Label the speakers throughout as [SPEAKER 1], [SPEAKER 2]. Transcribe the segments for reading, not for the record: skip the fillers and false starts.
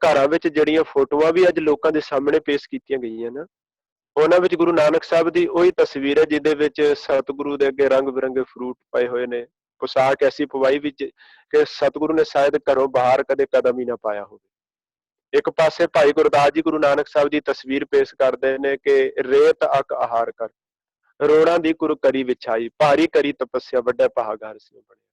[SPEAKER 1] ਘਰਾਂ ਵਿੱਚ ਜਿਹੜੀਆਂ ਫੋਟੋਆਂ ਵੀ ਅੱਜ ਲੋਕਾਂ ਦੇ ਸਾਹਮਣੇ ਪੇਸ਼ ਕੀਤੀਆਂ ਗਈਆਂ ਨਾ, ਉਹਨਾਂ ਵਿੱਚ ਗੁਰੂ ਨਾਨਕ ਸਾਹਿਬ ਦੀ ਉਹੀ ਤਸਵੀਰ ਹੈ ਜਿਹਦੇ ਵਿੱਚ ਸਤਿਗੁਰੂ ਦੇ ਅੱਗੇ ਰੰਗ ਬਿਰੰਗੇ ਫਰੂਟ ਪਏ ਹੋਏ ਨੇ, ਪੋਸ਼ਾਕ ਐਸੀ ਪਵਾਈ ਵਿੱਚ ਕਿ ਸਤਿਗੁਰੂ ਨੇ ਸ਼ਾਇਦ ਘਰੋਂ ਬਾਹਰ ਕਦੇ ਕਦਮ ਹੀ ਨਾ ਪਾਇਆ ਹੋਵੇ। ਇੱਕ ਪਾਸੇ ਭਾਈ ਗੁਰਦਾਸ ਜੀ ਗੁਰੂ ਨਾਨਕ ਸਾਹਿਬ ਦੀ ਤਸਵੀਰ ਪੇਸ਼ ਕਰਦੇ ਨੇ ਕਿ ਰੇਤ ਅਕ ਆਹਾਰ ਕਰ, ਰੋੜਾਂ ਦੀ ਕੁਰ ਕਰੀ ਵਿਛਾਈ, ਭਾਰੀ ਕਰੀ ਤਪੱਸਿਆ, ਵੱਡਾ ਪਹਾਗਾਰ ਸੀ ਬਣਿਆ।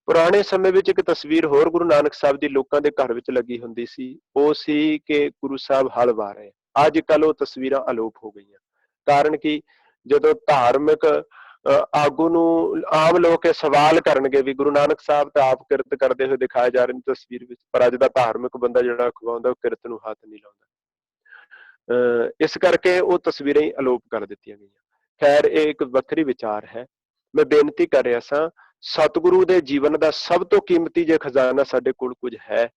[SPEAKER 1] ਪੁਰਾਣੇ ਸਮੇਂ ਵਿੱਚ ਇੱਕ ਤਸਵੀਰ ਹੋਰ ਗੁਰੂ ਨਾਨਕ ਸਾਹਿਬ ਦੀ ਲੋਕਾਂ ਦੇ ਘਰ ਵਿੱਚ ਲੱਗੀ ਹੁੰਦੀ ਸੀ, ਉਹ ਸੀ ਕਿ ਗੁਰੂ ਸਾਹਿਬ ਹਲ ਵਾਹ ਰਹੇ। ਅੱਜ ਕੱਲ੍ਹ ਉਹ ਤਸਵੀਰਾਂ ਅਲੋਪ ਹੋ ਗਈਆਂ। ਕਾਰਨ ਕੀ, ਜਦੋਂ ਧਾਰਮਿਕ ਆਗੂ ਨੂੰ ਆਮ ਲੋਕ ਇਹ ਸਵਾਲ ਕਰਨਗੇ ਵੀ ਗੁਰੂ ਨਾਨਕ ਸਾਹਿਬ ਤਾਂ ਆਪ ਕਿਰਤ ਕਰਦੇ ਹੋਏ ਦਿਖਾਏ ਜਾ ਰਹੇ ਨੇ ਤਸਵੀਰ ਵਿੱਚ, ਪਰ ਅੱਜ ਦਾ ਧਾਰਮਿਕ ਬੰਦਾ ਜਿਹੜਾ ਅਖਵਾਉਂਦਾ ਉਹ ਕਿਰਤ ਨੂੰ ਹੱਥ ਨਹੀਂ ਲਾਉਂਦਾ। ਇਸ ਕਰਕੇ ਉਹ ਤਸਵੀਰਾਂ ਹੀ ਅਲੋਪ ਕਰ ਦਿੱਤੀਆਂ ਗਈਆਂ। ਖੈਰ, ਇਹ ਇੱਕ ਵੱਖਰੀ ਵਿਚਾਰ ਹੈ। ਮੈਂ ਬੇਨਤੀ ਕਰ ਰਿਹਾ ਸਾਂ, ਸਤਿਗੁਰੂ ਦੇ ਜੀਵਨ ਦਾ ਸਭ ਤੋਂ ਕੀਮਤੀ ਜੇ ਖਜ਼ਾਨਾ ਸਾਡੇ ਕੋਲ ਕੁਝ ਹੈ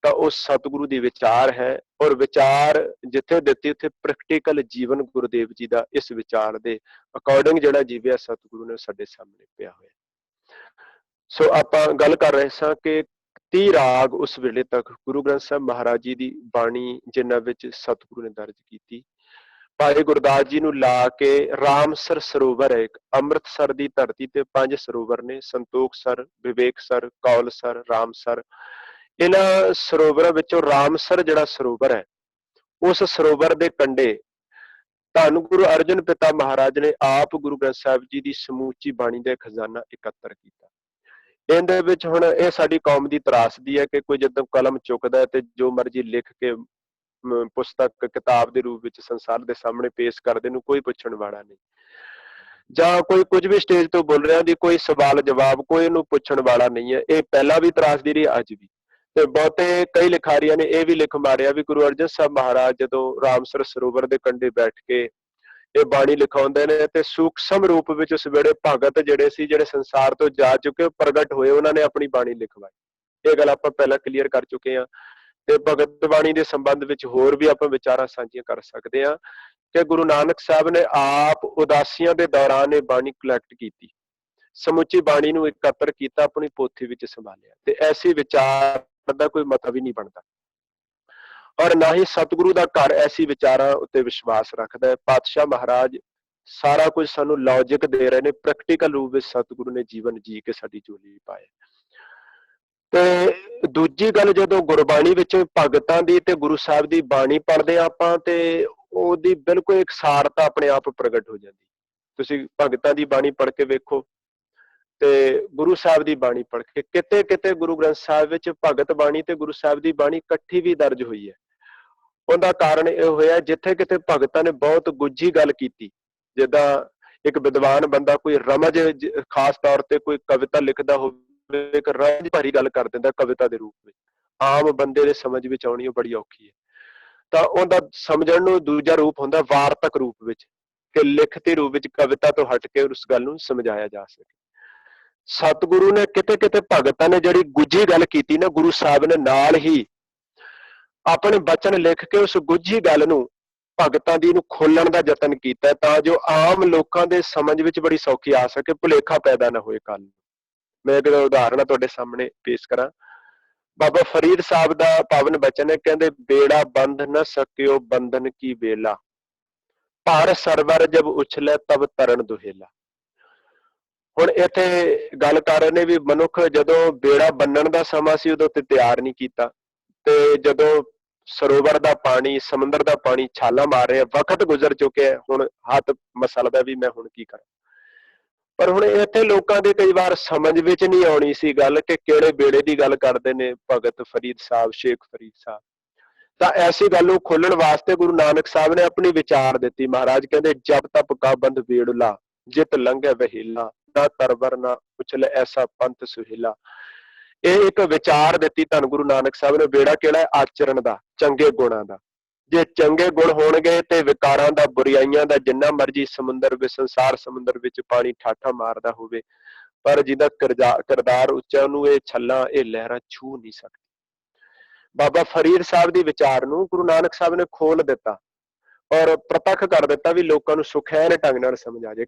[SPEAKER 1] ਤਾਂ ਉਹ ਸਤਿਗੁਰੂ ਦੀ ਵਿਚਾਰ ਹੈ। ਔਰ ਵਿਚਾਰ ਜਿੱਥੇ ਦਿੱਤੀ ਉੱਥੇ ਪ੍ਰੈਕਟੀਕਲ ਜੀਵਨ ਗੁਰੂਦੇਵ ਜੀ ਦਾ ਇਸ ਵਿਚਾਰ ਦੇ ਅਕੋਰਡਿੰਗ ਜਿਹੜਾ ਜੀਵਿਆ ਸਤਿਗੁਰੂ ਨੇ ਸਾਡੇ ਸਾਹਮਣੇ ਪਿਆ ਹੋਇਆ। ਸੋ ਆਪਾਂ ਗੱਲ ਕਰ ਰਹੇ ਸਾਂ ਕਿ 30 ਰਾਗ ਉਸ ਵੇਲੇ ਤੱਕ ਗੁਰੂ ਗ੍ਰੰਥ ਸਾਹਿਬ ਮਹਾਰਾਜ ਜੀ ਦੀ ਬਾਣੀ ਜਿਨ੍ਹਾਂ ਵਿੱਚ ਸਤਿਗੁਰੂ ਨੇ ਦਰਜ ਕੀਤੀ। ਭਾਈ ਗੁਰਦਾਸ ਜੀ ਨੂੰ ਲਾ ਕੇ ਰਾਮਸਰ ਸਰੋਵਰ ਹੈ ਇੱਕ, ਅੰਮ੍ਰਿਤਸਰ ਦੀ ਧਰਤੀ ਤੇ 5 ਸਰੋਵਰ ਨੇ, ਸੰਤੋਖਸਰ, ਵਿਵੇਕਸਰ, ਕੌਲਸਰ, ਰਾਮਸਰ। ਇਹਨਾਂ ਸਰੋਵਰਾਂ ਵਿੱਚੋਂ ਰਾਮਸਰ ਜਿਹੜਾ ਸਰੋਵਰ ਹੈ, ਉਸ ਸਰੋਵਰ ਦੇ ਕੰਢੇ ਧੰਨ ਗੁਰੂ ਅਰਜਨ ਪਿਤਾ ਮਹਾਰਾਜ ਨੇ ਆਪ ਗੁਰੂ ਗ੍ਰੰਥ ਸਾਹਿਬ ਜੀ ਦੀ ਸਮੂਚੀ ਬਾਣੀ ਦਾ ਖਜ਼ਾਨਾ ਇਕੱਤਰ ਕੀਤਾ। ਇਹਦੇ ਵਿੱਚ ਹੁਣ ਇਹ ਸਾਡੀ ਕੌਮ ਦੀ ਤਰਾਸਦੀ ਹੈ ਕਿ ਕੋਈ ਜਦੋਂ ਕਲਮ ਚੁੱਕਦਾ ਹੈ ਤੇ ਜੋ ਮਰਜ਼ੀ ਲਿਖ ਕੇ ਪੁਸਤਕ ਕਿਤਾਬ ਦੇ ਰੂਪ ਵਿੱਚ ਸੰਸਾਰ ਦੇ ਸਾਹਮਣੇ ਪੇਸ਼ ਕਰਦੇ ਨੂੰ ਕੋਈ ਪੁੱਛਣ ਵਾਲਾ ਨਹੀਂ, ਜਾਂ ਕੋਈ ਕੁਝ ਵੀ ਸਟੇਜ ਤੋਂ ਬੋਲ ਰਿਹਾ ਦੀ ਕੋਈ ਸਵਾਲ ਜਵਾਬ ਕੋਈ ਇਹਨੂੰ ਪੁੱਛਣ ਵਾਲਾ ਨਹੀਂ ਹੈ। ਇਹ ਪਹਿਲਾਂ ਵੀ ਤਰਾਸਦੀ ਰਹੀ, ਅੱਜ ਵੀ। ਤੇ ਬਹੁਤੇ ਕਈ ਲਿਖਾਰੀਆਂ ਨੇ ਇਹ ਵੀ ਲਿਖ ਮਾਰਿਆ ਵੀ ਗੁਰੂ ਅਰਜਨ ਸਾਹਿਬ ਮਹਾਰਾਜ ਜਦੋਂ ਰਾਮਸਰ ਸਰੋਵਰ ਦੇ ਕੰਢੇ ਬੈਠ ਕੇ ਇਹ ਬਾਣੀ ਲਿਖਾਉਂਦੇ ਨੇ ਤੇ ਸੂਖਸ਼ਮ ਰੂਪ ਵਿੱਚ ਉਸ ਵੇਲੇ ਭਗਤ ਜਿਹੜੇ ਸੀ, ਜਿਹੜੇ ਸੰਸਾਰ ਤੋਂ ਜਾ ਚੁੱਕੇ ਪ੍ਰਗਟ ਹੋਏ, ਉਹਨਾਂ ਨੇ ਆਪਣੀ ਬਾਣੀ ਲਿਖਵਾਈ। ਇਹ ਗੱਲ ਆਪਾਂ ਪਹਿਲਾਂ ਕਲੀਅਰ ਕਰ ਚੁੱਕੇ ਹਾਂ। ਤੇ ਭਗਤ ਬਾਣੀ ਦੇ ਸੰਬੰਧ ਵਿੱਚ ਹੋਰ ਵੀ ਆਪਾਂ ਵਿਚਾਰਾਂ ਸਾਂਝੀਆਂ ਕਰ ਸਕਦੇ ਹਾਂ ਕਿ ਗੁਰੂ ਨਾਨਕ ਸਾਹਿਬ ਨੇ ਆਪ ਉਦਾਸੀਆਂ ਦੇ ਦੌਰਾਨ ਇਹ ਬਾਣੀ ਕਲੈਕਟ ਕੀਤੀ, ਸਮੁੱਚੀ ਬਾਣੀ ਨੂੰ ਇਕੱਤਰ ਕੀਤਾ, ਆਪਣੀ ਪੋਥੀ ਵਿੱਚ ਸੰਭਾਲਿਆ। ਤੇ ਐਸੀ ਵਿਚਾਰ ਦਾ ਕੋਈ ਮਤਲਬ ਹੀ ਨਹੀਂ ਬਣਦਾ, ਔਰ ਨਾ ਹੀ ਸਤਿਗੁਰੂ ਦਾ ਘਰ ਐਸੀ ਵਿਚਾਰਾਂ ਉੱਤੇ ਵਿਸ਼ਵਾਸ ਰੱਖਦਾ ਹੈ। ਪਾਤਸ਼ਾਹ ਮਹਾਰਾਜ ਸਾਰਾ ਕੁਝ ਸਾਨੂੰ ਲੌਜਿਕ ਦੇ ਰਹੇ ਨੇ, ਪ੍ਰੈਕਟੀਕਲ ਰੂਪ ਵਿੱਚ ਸਤਿਗੁਰੂ ਨੇ ਜੀਵਨ ਜੀ ਕੇ ਸਾਡੀ ਝੋਲੀ ਪਾਏ। ਤੇ ਦੂਜੀ ਗੱਲ, ਜਦੋਂ ਗੁਰਬਾਣੀ ਵਿੱਚ ਭਗਤਾਂ ਦੀ ਤੇ ਗੁਰੂ ਸਾਹਿਬ ਦੀ ਬਾਣੀ ਪੜ੍ਹਦੇ ਆਪਾਂ ਤੇ ਉਹਦੀ ਬਿਲਕੁਲ ਇਕਸਾਰਤਾ ਆਪਣੇ ਆਪ ਪ੍ਰਗਟ ਹੋ ਜਾਂਦੀ। ਤੁਸੀਂ ਭਗਤਾਂ ਦੀ ਬਾਣੀ ਪੜ੍ਹ ਕੇ ਵੇਖੋ ਤੇ ਗੁਰੂ ਸਾਹਿਬ ਦੀ ਬਾਣੀ ਪੜ੍ਹ ਕੇ, ਕਿਤੇ ਕਿਤੇ ਗੁਰੂ ਗ੍ਰੰਥ ਸਾਹਿਬ ਵਿੱਚ ਭਗਤ ਬਾਣੀ ਤੇ ਗੁਰੂ ਸਾਹਿਬ ਦੀ ਬਾਣੀ ਇਕੱਠੀ ਵੀ ਦਰਜ ਹੋਈ ਹੈ। ਉਹਦਾ ਕਾਰਨ ਇਹ ਹੋਇਆ ਜਿੱਥੇ ਕਿਤੇ ਭਗਤਾਂ ਨੇ ਬਹੁਤ ਗੁੱਝੀ ਗੱਲ ਕੀਤੀ, ਜਿੱਦਾਂ ਇੱਕ ਵਿਦਵਾਨ ਬੰਦਾ ਕੋਈ ਰਮਜ ਖਾਸ ਤੌਰ ਤੇ ਕੋਈ ਕਵਿਤਾ ਲਿਖਦਾ ਹੋਵੇ, ਇੱਕ ਰਮਜ ਭਰੀ ਗੱਲ ਕਰ ਦਿੰਦਾ ਕਵਿਤਾ ਦੇ ਰੂਪ ਵਿੱਚ, ਆਮ ਬੰਦੇ ਦੇ ਸਮਝ ਵਿੱਚ ਆਉਣੀ ਉਹ ਬੜੀ ਔਖੀ ਹੈ। ਤਾਂ ਉਹਦਾ ਸਮਝਣ ਨੂੰ ਦੂਜਾ ਰੂਪ ਹੁੰਦਾ ਵਾਰਤਕ ਰੂਪ ਵਿੱਚ, ਕਿ ਲਿਖਤੀ ਰੂਪ ਵਿੱਚ ਕਵਿਤਾ ਤੋਂ ਹਟ ਕੇ ਉਸ ਗੱਲ ਨੂੰ ਸਮਝਾਇਆ ਜਾ ਸਕੇ। ਸਤਿਗੁਰੂ ਨੇ ਕਿਤੇ ਕਿਤੇ ਭਗਤਾਂ ਨੇ ਜਿਹੜੀ ਗੁੱਝੀ ਗੱਲ ਕੀਤੀ ਨਾ, ਗੁਰੂ ਸਾਹਿਬ ਨੇ ਨਾਲ ਹੀ ਆਪਣੇ ਬਚਨ ਲਿਖ ਕੇ ਉਸ ਗੁੱਝੀ ਗੱਲ ਨੂੰ ਭਗਤਾਂ ਦੀ ਨੂੰ ਖੋਲਣ ਦਾ ਯਤਨ ਕੀਤਾ, ਤਾਂ ਜੋ ਆਮ ਲੋਕਾਂ ਦੇ ਸਮਝ ਵਿੱਚ ਬੜੀ ਸੌਖੀ ਆ ਸਕੇ, ਭੁਲੇਖਾ ਪੈਦਾ ਨਾ ਹੋਏ ਕੱਲ ਨੂੰ। ਮੈਂ ਇੱਕ ਉਦਾਹਰਣ ਤੁਹਾਡੇ ਸਾਹਮਣੇ ਪੇਸ਼ ਕਰਾਂ। ਬਾਬਾ ਫਰੀਦ ਸਾਹਿਬ ਦਾ ਪਾਵਨ ਬਚਨ ਹੈ, ਕਹਿੰਦੇ ਬੇੜਾ ਬੰਧ ਨਾ ਸਕਿਓ ਬੰਧਨ ਕੀ ਵੇਲਾ, ਭਾਰ ਸਰਵਰ ਜਬ ਉਛਲੇ ਤਬ ਤਰਨ ਦੁਹੇਲਾ। ਹੁਣ ਇੱਥੇ ਗੱਲ ਕਰ ਰਹੇ ਨੇ ਵੀ ਮਨੁੱਖ ਜਦੋਂ ਬੇੜਾ ਬੰਨਣ ਦਾ ਸਮਾਂ ਸੀ ਉਦੋਂ ਤੇ ਤਿਆਰ ਨਹੀਂ ਕੀਤਾ, ਤੇ ਜਦੋਂ ਸਰੋਵਰ ਦਾ ਪਾਣੀ, ਸਮੁੰਦਰ ਦਾ ਪਾਣੀ ਛਾਲਾਂ ਮਾਰ ਰਿਹਾ, ਵਕਤ ਗੁਜ਼ਰ ਚੁੱਕਿਆ, ਹੁਣ ਹੱਥ ਮਸਲਦਾ ਵੀ ਮੈਂ ਹੁਣ ਕੀ ਕਰਾਂ। ਪਰ ਹੁਣ ਇੱਥੇ ਲੋਕਾਂ ਦੇ ਕਈ ਵਾਰ ਸਮਝ ਵਿੱਚ ਨਹੀਂ ਆਉਣੀ ਸੀ ਗੱਲ ਕਿ ਕਿਹੜੇ ਬੇੜੇ ਦੀ ਗੱਲ ਕਰਦੇ ਨੇ ਭਗਤ ਫਰੀਦ ਸਾਹਿਬ, ਸ਼ੇਖ ਫਰੀਦ ਸਾਹਿਬ। ਤਾਂ ਐਸੀ ਗੱਲ ਨੂੰ ਖੋਲਣ ਵਾਸਤੇ ਗੁਰੂ ਨਾਨਕ ਸਾਹਿਬ ਨੇ ਆਪਣੀ ਵਿਚਾਰ ਦਿੱਤੀ। ਮਹਾਰਾਜ ਕਹਿੰਦੇ ਜਬ ਤਪ ਕਾ ਬੰਧ ਵੇੜਲਾ, ਜਿਤ ਲੰਘੇ ਵਹੀਲਾ, ਨਾ ਤਰਵਰ ਨਾ ਉਛਲੇ ਐਸਾ ਪੰਥ ਸੁਹੇਲਾ। ਇਹ ਇੱਕ ਵਿਚਾਰ ਦਿੱਤੀ ਧੰਨ ਗੁਰੂ ਨਾਨਕ ਸਾਹਿਬ ਨੇ। ਬੇੜਾ ਕਿਹੜਾ ਹੈ? ਆਚਰਣ ਦਾ, ਚੰਗੇ ਗੁਣਾਂ ਦਾ। ਜੇ ਚੰਗੇ ਗੁਣ ਹੋਣਗੇ ਤੇ ਵਿਕਾਰਾਂ ਦਾ, ਬੁਰਾਈਆਂ ਦਾ, ਜਿੰਨਾ ਮਰਜੀ ਸਮੁੰਦਰ ਵਿੱਚ, ਸੰਸਾਰ ਸਮੁੰਦਰ ਵਿੱਚ ਪਾਣੀ ਠਾਠਾ ਮਾਰਦਾ ਹੋਵੇ, ਪਰ ਜਿਹਦਾ ਕਿਰਦਾਰ ਉੱਚਾ ਉਹਨੂੰ ਇਹ ਛੱਲਾਂ, ਇਹ ਲਹਿਰਾਂ ਛੂ ਨਹੀਂ ਸਕਦੀ। ਬਾਬਾ ਫਰੀਦ ਸਾਹਿਬ ਦੀ ਵਿਚਾਰ ਨੂੰ ਗੁਰੂ ਨਾਨਕ ਸਾਹਿਬ ਨੇ ਖੋਲ ਦਿੱਤਾ ਔਰ ਪ੍ਰਤੱਖ ਕਰ ਦਿੱਤਾ ਵੀ ਲੋਕਾਂ ਨੂੰ ਸੁਖੈਨ ਢੰਗ ਨਾਲ ਸਮਝ ਆ ਜਾਏ।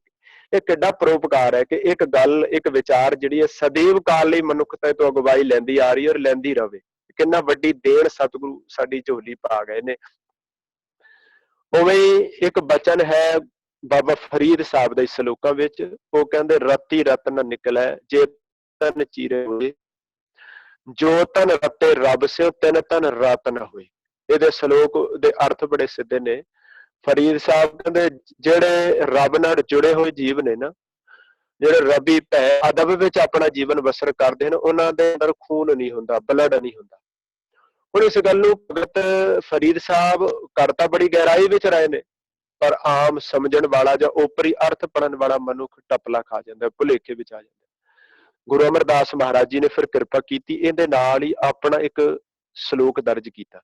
[SPEAKER 1] ਇਹ ਕਿੱਡਾ ਪਰਉਪਕਾਰ ਹੈ ਕਿ ਇੱਕ ਗੱਲ, ਇੱਕ ਵਿਚਾਰ ਜਿਹੜੀ ਹੈ ਸਦੀਵ ਕਾਲ ਲਈ ਮਨੁੱਖਤਾ ਤੋਂ ਅਗਵਾਈ ਲੈਂਦੀ ਆ ਰਹੀ ਹੈ ਔਰ ਲੈਂਦੀ ਰਵੇ। ਕਿੰਨਾ ਵੱਡੀ ਦੇਣ ਸਤਿਗੁਰੂ ਸਾਡੀ ਝੋਲੀ ਪਾ ਗਏ ਨੇ। ਉਵੇਂ ਹੀ ਇੱਕ ਬਚਨ ਹੈ ਬਾਬਾ ਫਰੀਦ ਸਾਹਿਬ ਦੇ ਸਲੋਕਾਂ ਵਿੱਚ, ਉਹ ਕਹਿੰਦੇ ਰਤੀ ਰਤ ਨ ਨਿਕਲੈ ਜੇ ਤਨ ਚੀਰੇ ਹੋਏ, ਜੋ ਤਨ ਰਤੇ ਰੱਬ ਸਿਓ ਤਿਨ ਤਨ ਰਤ ਨਾ ਹੋਏ। ਇਹਦੇ ਸਲੋਕ ਦੇ ਅਰਥ ਬੜੇ ਸਿੱਧੇ ਨੇ। ਫਰੀਦ ਸਾਹਿਬ ਕਹਿੰਦੇ ਜਿਹੜੇ ਰੱਬ ਨਾਲ ਜੁੜੇ ਹੋਏ ਜੀਵ ਨੇ ਨਾ, ਜਿਹੜੇ ਰੱਬੀ ਭੈ ਅਦਬ ਵਿੱਚ ਆਪਣਾ ਜੀਵਨ ਬਸਰ ਕਰਦੇ ਨੇ, ਉਹਨਾਂ ਦੇ ਅੰਦਰ ਖੂਨ ਨਹੀਂ ਹੁੰਦਾ, ਬਲੱਡ ਨਹੀਂ ਹੁੰਦਾ। ਹੁਣ ਇਸ ਗੱਲ ਨੂੰ ਭਗਤ ਫਰੀਦ ਸਾਹਿਬ ਕਰ ਤਾਂ ਬੜੀ ਗਹਿਰਾਈ ਵਿੱਚ ਰਹੇ ਨੇ, ਪਰ ਆਮ ਸਮਝਣ ਵਾਲਾ ਜਾਂ ਓਪਰੀ ਅਰਥ ਪੜਨ ਵਾਲਾ ਮਨੁੱਖ ਟਪਲਾ ਖਾ ਜਾਂਦਾ, ਭੁਲੇਖੇ ਵਿੱਚ ਆ ਜਾਂਦਾ। ਗੁਰੂ ਅਮਰਦਾਸ ਮਹਾਰਾਜ ਜੀ ਨੇ ਫਿਰ ਕਿਰਪਾ ਕੀਤੀ, ਇਹਦੇ ਨਾਲ ਹੀ ਆਪਣਾ ਇੱਕ ਸਲੋਕ ਦਰਜ ਕੀਤਾ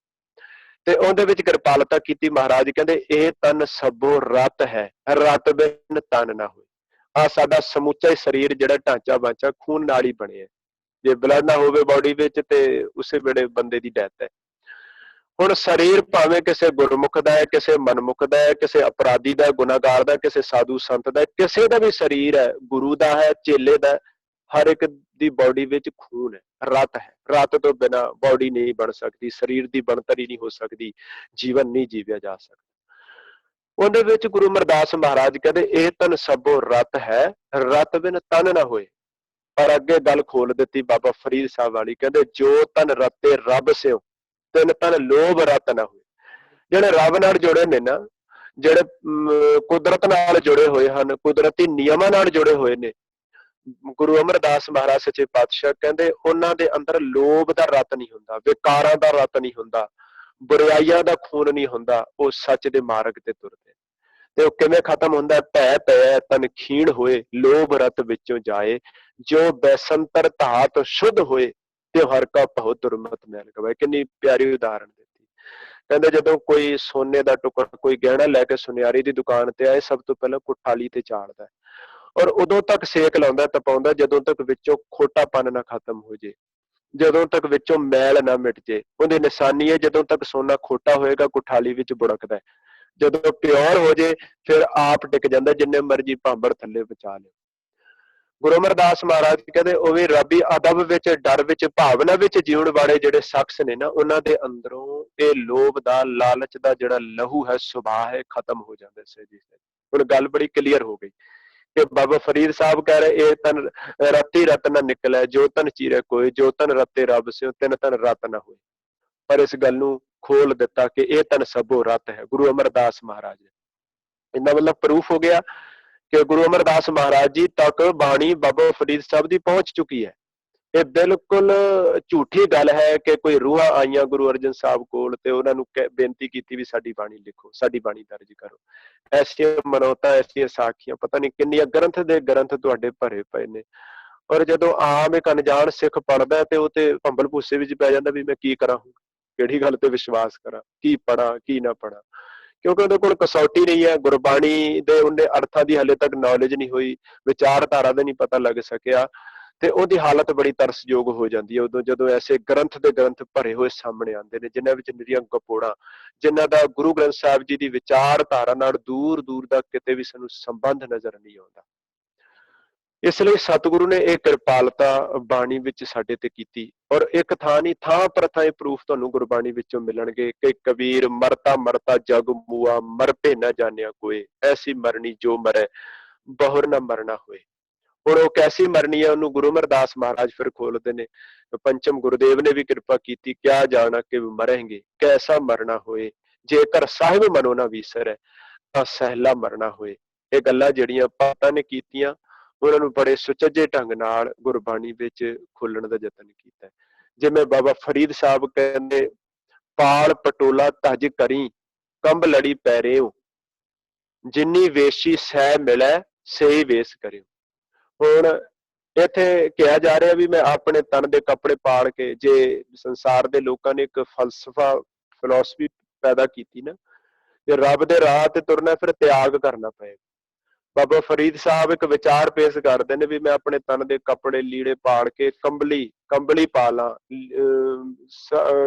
[SPEAKER 1] ਤੇ ਉਹਦੇ ਵਿੱਚ ਕਿਰਪਾਲਤਾ ਕੀਤੀ। ਮਹਾਰਾਜ ਕਹਿੰਦੇ ਇਹ ਤਨ ਸਭੋ ਰਤ ਹੈ, ਰਤ ਬਿਨ ਤਨ ਨਾ ਹੋਏ। ਆ ਸਾਡਾ ਸਮੁੱਚਾ ਹੀ ਸਰੀਰ ਜਿਹੜਾ ਢਾਂਚਾ ਬਾਂਚਾ ਖੂਨ ਨਾਲ ਹੀ ਬਣਿਆ, ਜੇ ਬਲੱਡ ਨਾ ਹੋਵੇ ਬਾਡੀ ਵਿੱਚ ਤੇ ਉਸੇ ਵੇਲੇ ਬੰਦੇ ਦੀ ਡੈਥ ਹੈ। ਹੁਣ ਸਰੀਰ ਭਾਵੇਂ ਕਿਸੇ ਗੁਰਮੁਖ ਦਾ ਹੈ, ਕਿਸੇ ਮਨਮੁਖ ਦਾ ਹੈ, ਕਿਸੇ ਅਪਰਾਧੀ ਦਾ, ਗੁਨਾਹਗਾਰ ਦਾ, ਕਿਸੇ ਸਾਧੂ ਸੰਤ ਦਾ, ਕਿਸੇ ਦਾ ਵੀ ਸਰੀਰ ਹੈ, ਗੁਰੂ ਦਾ ਹੈ, ਚੇਲੇ ਦਾ, ਹਰ ਇੱਕ ਦੀ ਬਾਡੀ ਵਿੱਚ ਖੂਨ ਹੈ, ਰਤ ਹੈ। ਰਤ ਤੋਂ ਬਿਨਾਂ ਬਾਡੀ ਨਹੀਂ ਬਣ ਸਕਦੀ, ਸਰੀਰ ਦੀ ਬਣਤਰ ਹੀ ਨਹੀਂ ਹੋ ਸਕਦੀ, ਜੀਵਨ ਨਹੀਂ ਜੀਵਿਆ ਜਾ ਸਕਦਾ। ਉਹਦੇ ਵਿੱਚ ਗੁਰੂ ਅਮਰਦਾਸ ਮਹਾਰਾਜ ਕਹਿੰਦੇ ਇਹ ਤਨ ਸਭੋ ਰਤ ਹੈ, ਰਤ ਬਿਨ ਤਨ ਨਾ ਹੋਏ। ਪਰ ਅੱਗੇ ਗੱਲ ਖੋਲ ਦਿੱਤੀ ਬਾਬਾ ਫਰੀਦ ਸਾਹਿਬ ਵਾਲੀ, ਕਹਿੰਦੇ ਜੋ ਤਨ ਰਤੇ ਰੱਬ ਸਿਓ ਤਿਨ ਤਨ ਲੋਭ ਰਤ ਨਾ ਹੋਏ। ਜਿਹੜੇ ਰੱਬ ਨਾਲ ਜੁੜੇ ਨੇ ਨਾ, ਜਿਹੜੇ ਕੁਦਰਤ ਨਾਲ ਜੁੜੇ ਹੋਏ ਹਨ, ਕੁਦਰਤੀ ਨਿਯਮਾਂ ਨਾਲ ਜੁੜੇ ਹੋਏ ਨੇ, ਗੁਰੂ ਅਮਰਦਾਸ ਮਹਾਰਾਜ ਸੱਚੇ ਪਾਤਸ਼ਾਹ ਕਹਿੰਦੇ ਉਹਨਾਂ ਦੇ ਅੰਦਰ ਲੋਭ ਦਾ ਰਤ ਨਹੀਂ ਹੁੰਦਾ, ਵਿਕਾਰਾਂ ਦਾ ਰਤ ਨਹੀਂ ਹੁੰਦਾ, ਬੁਰਾਈਆਂ ਦਾ ਖੂਨ ਨਹੀਂ ਹੁੰਦਾ। ਉਹ ਸੱਚ ਦੇ ਮਾਰਗ ਤੇ ਤੁਰਦੇ ਤੇ ਉਹ ਕਿਵੇਂ ਖਤਮ ਹੁੰਦਾ? ਭੈ ਪੈ ਤਨ ਖੀਣ ਹੋਏ, ਲੋਭ ਰਤ ਵਿੱਚੋਂ ਜਾਏ, ਜੋ ਬੈਸੰਤਰ ਧਾਤ ਸ਼ੁੱਧ ਹੋਏ, ਤੇ ਹਰ ਕਾ ਭਉ ਦੁਰਮਤ ਮੈਲ ਗਵਾਏ। ਕਿੰਨੀ ਪਿਆਰੀ ਉਦਾਹਰਣ ਦਿੱਤੀ। ਕਹਿੰਦੇ ਜਦੋਂ ਕੋਈ ਸੋਨੇ ਦਾ ਟੁਕੜਾ, ਕੋਈ ਗਹਿਣਾ ਲੈ ਕੇ ਸੁਨਿਆਰੀ ਦੀ ਦੁਕਾਨ ਤੇ ਆਏ, ਸਭ ਤੋਂ ਪਹਿਲਾਂ ਕੁਠਾਲੀ ਤੇ ਚਾੜਦਾ ਔਰ ਉਦੋਂ ਤੱਕ ਸੇਕ ਲਾਉਂਦਾ, ਤਪਾਉਂਦਾ ਜਦੋਂ ਤੱਕ ਵਿੱਚੋਂ ਖੋਟਾਪਨ ਨਾ ਖਤਮ ਹੋ ਜੇ, ਜਦੋਂ ਤੱਕ ਵਿੱਚੋਂ ਮੈਲ ਨਾ ਮਿਟ ਜੇ। ਉਹਦੀ ਨਿਸ਼ਾਨੀ ਹੈ ਜਦੋਂ ਤੱਕ ਸੋਨਾ ਖੋਟਾ ਹੋਏਗਾ ਕੁਠਾਲੀ ਵਿੱਚ ਬੁੜਕਦਾ, ਜਦੋਂ ਪਿਓਰ ਹੋ ਜੇ ਫਿਰ ਆਪ ਟਿਕ ਜਾਂਦਾ, ਜਿੰਨੇ ਮਰਜੀ ਭਾਂਬੜ ਥੱਲੇ ਬਚਾ ਲਿਓ। ਗੁਰੂ ਅਮਰਦਾਸ ਮਹਾਰਾਜ ਕਹਿੰਦੇ ਉਹ ਵੀ ਰੱਬੀ ਅਦਬ ਵਿੱਚ, ਡਰ ਵਿੱਚ, ਭਾਵਨਾ ਵਿੱਚ ਜੀਉਣ ਵਾਲੇ ਜਿਹੜੇ ਸ਼ਖਸ ਨੇ ਨਾ, ਉਹਨਾਂ ਦੇ ਅੰਦਰੋਂ ਇਹ ਲੋਭ ਦਾ, ਲਾਲਚ ਦਾ ਜਿਹੜਾ ਲਹੂ ਹੈ, ਸੁਭਾਅ ਹੈ, ਖਤਮ ਹੋ ਜਾਂਦਾ ਸਹਿਜੀ। ਹੁਣ ਗੱਲ ਬੜੀ ਕਲੀਅਰ ਹੋ ਗਈ ਕਿ ਬਾਬਾ ਫਰੀਦ ਸਾਹਿਬ ਕਹਿ ਰਹੇ ਇਹ ਤਨ ਰਤੀ ਰਤ ਨਾ ਨਿਕਲੈ, ਜੋ ਤਨ ਚੀਰੇ ਕੋਏ, ਜੋ ਤਨ ਰਤੇ ਰੱਬ ਸਿਓ ਤਿਨ ਤਨ ਰਤ ਨਾ ਹੋਏ। ਪਰ ਇਸ ਗੱਲ ਨੂੰ ਖੋਲ ਦਿੱਤਾ ਕਿ ਇਹ ਤਨ ਸਭੋ ਰਤ ਹੈ, ਗੁਰੂ ਅਮਰਦਾਸ ਮਹਾਰਾਜ। ਇਹਦਾ ਮਤਲਬ ਪ੍ਰੂਫ ਹੋ ਗਿਆ ਕਿ ਗੁਰੂ ਅਮਰਦਾਸ ਮਹਾਰਾਜ ਜੀ ਤੱਕ ਬਾਣੀ ਬਾਬਾ ਫਰੀਦ ਸਾਹਿਬ ਦੀ ਪਹੁੰਚ ਚੁੱਕੀ ਹੈ। ਇਹ ਬਿਲਕੁਲ ਝੂਠੀ ਗੱਲ ਹੈ ਕਿ ਕੋਈ ਰੂਹਾਂ ਆਈਆਂ ਗੁਰੂ ਅਰਜਨ ਸਾਹਿਬ ਕੋਲ ਤੇ ਉਹਨਾਂ ਨੂੰ ਬੇਨਤੀ ਕੀਤੀ ਵੀ ਸਾਡੀ ਬਾਣੀ ਲਿਖੋ, ਸਾਡੀ ਬਾਣੀ ਦਰਜ ਕਰੋ। ਐਸੀਆਂ ਮਨੌਤਾਂ, ਐਸੀਆਂ ਸਾਖੀਆਂ, ਪਤਾ ਨਹੀਂ ਕਿੰਨੀਆਂ ਗ੍ਰੰਥ ਦੇ ਗ੍ਰੰਥ ਤੁਹਾਡੇ ਭਰੇ ਪਏ ਨੇ। ਔਰ ਜਦੋਂ ਆਮ ਇੱਕ ਅਣਜਾਣ ਸਿੱਖ ਪੜ੍ਹਦਾ ਤੇ ਉਹ ਤੇ ਭੰਬਲ ਭੂਸੇ ਵਿੱਚ ਪੈ ਜਾਂਦਾ ਵੀ ਮੈਂ ਕੀ ਕਰਾਂ, ਕਿਹੜੀ ਗੱਲ ਤੇ ਵਿਸ਼ਵਾਸ ਕਰਾਂ, ਕੀ ਪੜ੍ਹਾਂ ਕੀ ਨਾ ਪੜ੍ਹਾਂ, ਕਿਉਂਕਿ ਉਹਦੇ ਕੋਲ ਕਸੌਟੀ ਨਹੀਂ ਹੈ। ਗੁਰਬਾਣੀ ਦੇ ਉਹਨੇ ਅਰਥਾਂ ਦੀ ਹਾਲੇ ਤੱਕ ਨੌਲੇਜ ਨਹੀਂ ਹੋਈ, ਵਿਚਾਰਧਾਰਾ ਦਾ ਨਹੀਂ ਪਤਾ ਲੱਗ ਸਕਿਆ, ਤੇ ਉਹਦੀ ਹਾਲਤ ਬੜੀ ਤਰਸਯੋਗ ਹੋ ਜਾਂਦੀ ਹੈ ਉਦੋਂ ਜਦੋਂ ਐਸੇ ਗ੍ਰੰਥ ਦੇ ਗ੍ਰੰਥ ਭਰੇ ਹੋਏ ਸਾਹਮਣੇ ਆਉਂਦੇ ਨੇ, ਜਿਨ੍ਹਾਂ ਵਿੱਚ ਨਿਰੀਆਂ ਗਪੋੜਾਂ, ਜਿਨ੍ਹਾਂ ਦਾ ਗੁਰੂ ਗ੍ਰੰਥ ਸਾਹਿਬ ਜੀ ਦੀ ਵਿਚਾਰਧਾਰਾ ਨਾਲ ਦੂਰ ਦੂਰ ਦਾ ਕਿਤੇ ਵੀ ਸਾਨੂੰ ਸੰਬੰਧ ਨਜ਼ਰ ਨਹੀਂ ਆਉਂਦਾ। ਇਸ ਲਈ ਸਤਿਗੁਰੂ ਨੇ ਇਹ ਕਿਰਪਾਲਤਾ ਬਾਣੀ ਵਿੱਚ ਸਾਡੇ ਤੇ ਕੀਤੀ। ਔਰ ਇੱਕ ਥਾਂ ਨਹੀਂ, ਥਾਂ ਪਰ ਥਾਂ ਇਹ ਪ੍ਰੂਫ ਤੁਹਾਨੂੰ ਗੁਰਬਾਣੀ ਵਿੱਚੋਂ ਮਿਲਣਗੇ ਕਿ ਕਬੀਰ ਮਰਤਾ ਮਰਤਾ ਜਗ ਮੂਆ, ਮਰਪੇ ਨਾ ਜਾਣਿਆ ਕੋਏ, ਐਸੀ ਮਰਨੀ ਜੋ ਮਰੈ ਬਹੁਰ ਨਾ ਮਰਨਾ ਹੋਏ। ਹੁਣ ਉਹ ਕੈਸੀ ਮਰਨੀ ਹੈ, ਉਹਨੂੰ ਗੁਰੂ ਅਮਰਦਾਸ ਮਹਾਰਾਜ ਫਿਰ ਖੋਲਦੇ ਨੇ। ਪੰਚਮ ਗੁਰਦੇਵ ਨੇ ਵੀ ਕਿਰਪਾ ਕੀਤੀ, ਕਿਆ ਜਾਣਾ ਕਿ ਮਰੇਂਗੇ ਕੈਸਾ ਮਰਨਾ ਹੋਏ, ਜੇਕਰ ਸਾਹਿਬ ਮਨੋ ਨਾ ਵੀਸਰੈ ਤਾਂ ਸਹਿਲਾ ਮਰਨਾ ਹੋਏ। ਇਹ ਗੱਲਾਂ ਜਿਹੜੀਆਂ ਪਾਤਾਂ ਨੇ ਕੀਤੀਆਂ, ਉਹਨਾਂ ਨੂੰ ਬੜੇ ਸੁਚੱਜੇ ਢੰਗ ਨਾਲ ਗੁਰਬਾਣੀ ਵਿੱਚ ਖੋਲਣ ਦਾ ਯਤਨ ਕੀਤਾ। ਜਿਵੇਂ ਬਾਬਾ ਫਰੀਦ ਸਾਹਿਬ ਕਹਿੰਦੇ, ਪਾਲ ਪਟੋਲਾ ਧਜ ਕਰੀ ਕੰਬ ਲੜੀ ਪੈਰਿਓ, ਜਿੰਨੀ ਵੇਸ਼ੀ ਸਹਿ ਮਿਲੈ ਸਹੀ ਵੇਸ ਕਰਿਓ। ਹੁਣ ਇੱਥੇ ਕਿਹਾ ਜਾ ਰਿਹਾ ਵੀ ਮੈਂ ਆਪਣੇ ਤਨ ਦੇ ਕੱਪੜੇ ਪਾੜ ਕੇ, ਜੇ ਸੰਸਾਰ ਦੇ ਲੋਕਾਂ ਨੇ ਇੱਕ ਫਲਸਫਾ, ਫਿਲਾਸਫੀ ਪੈਦਾ ਕੀਤੀ ਨਾ, ਜੇ ਰੱਬ ਦੇ ਰਾਹ ਤੇ ਤੁਰਨਾ ਫਿਰ ਤਿਆਗ ਕਰਨਾ ਪਏਗਾ। ਬਾਬਾ ਫਰੀਦ ਸਾਹਿਬ ਇੱਕ ਵਿਚਾਰ ਪੇਸ਼ ਕਰਦੇ ਨੇ ਵੀ ਮੈਂ ਆਪਣੇ ਤਨ ਦੇ ਕੱਪੜੇ ਲੀੜੇ ਪਾੜ ਕੇ ਕੰਬਲੀ ਪਾ ਲਾਂ,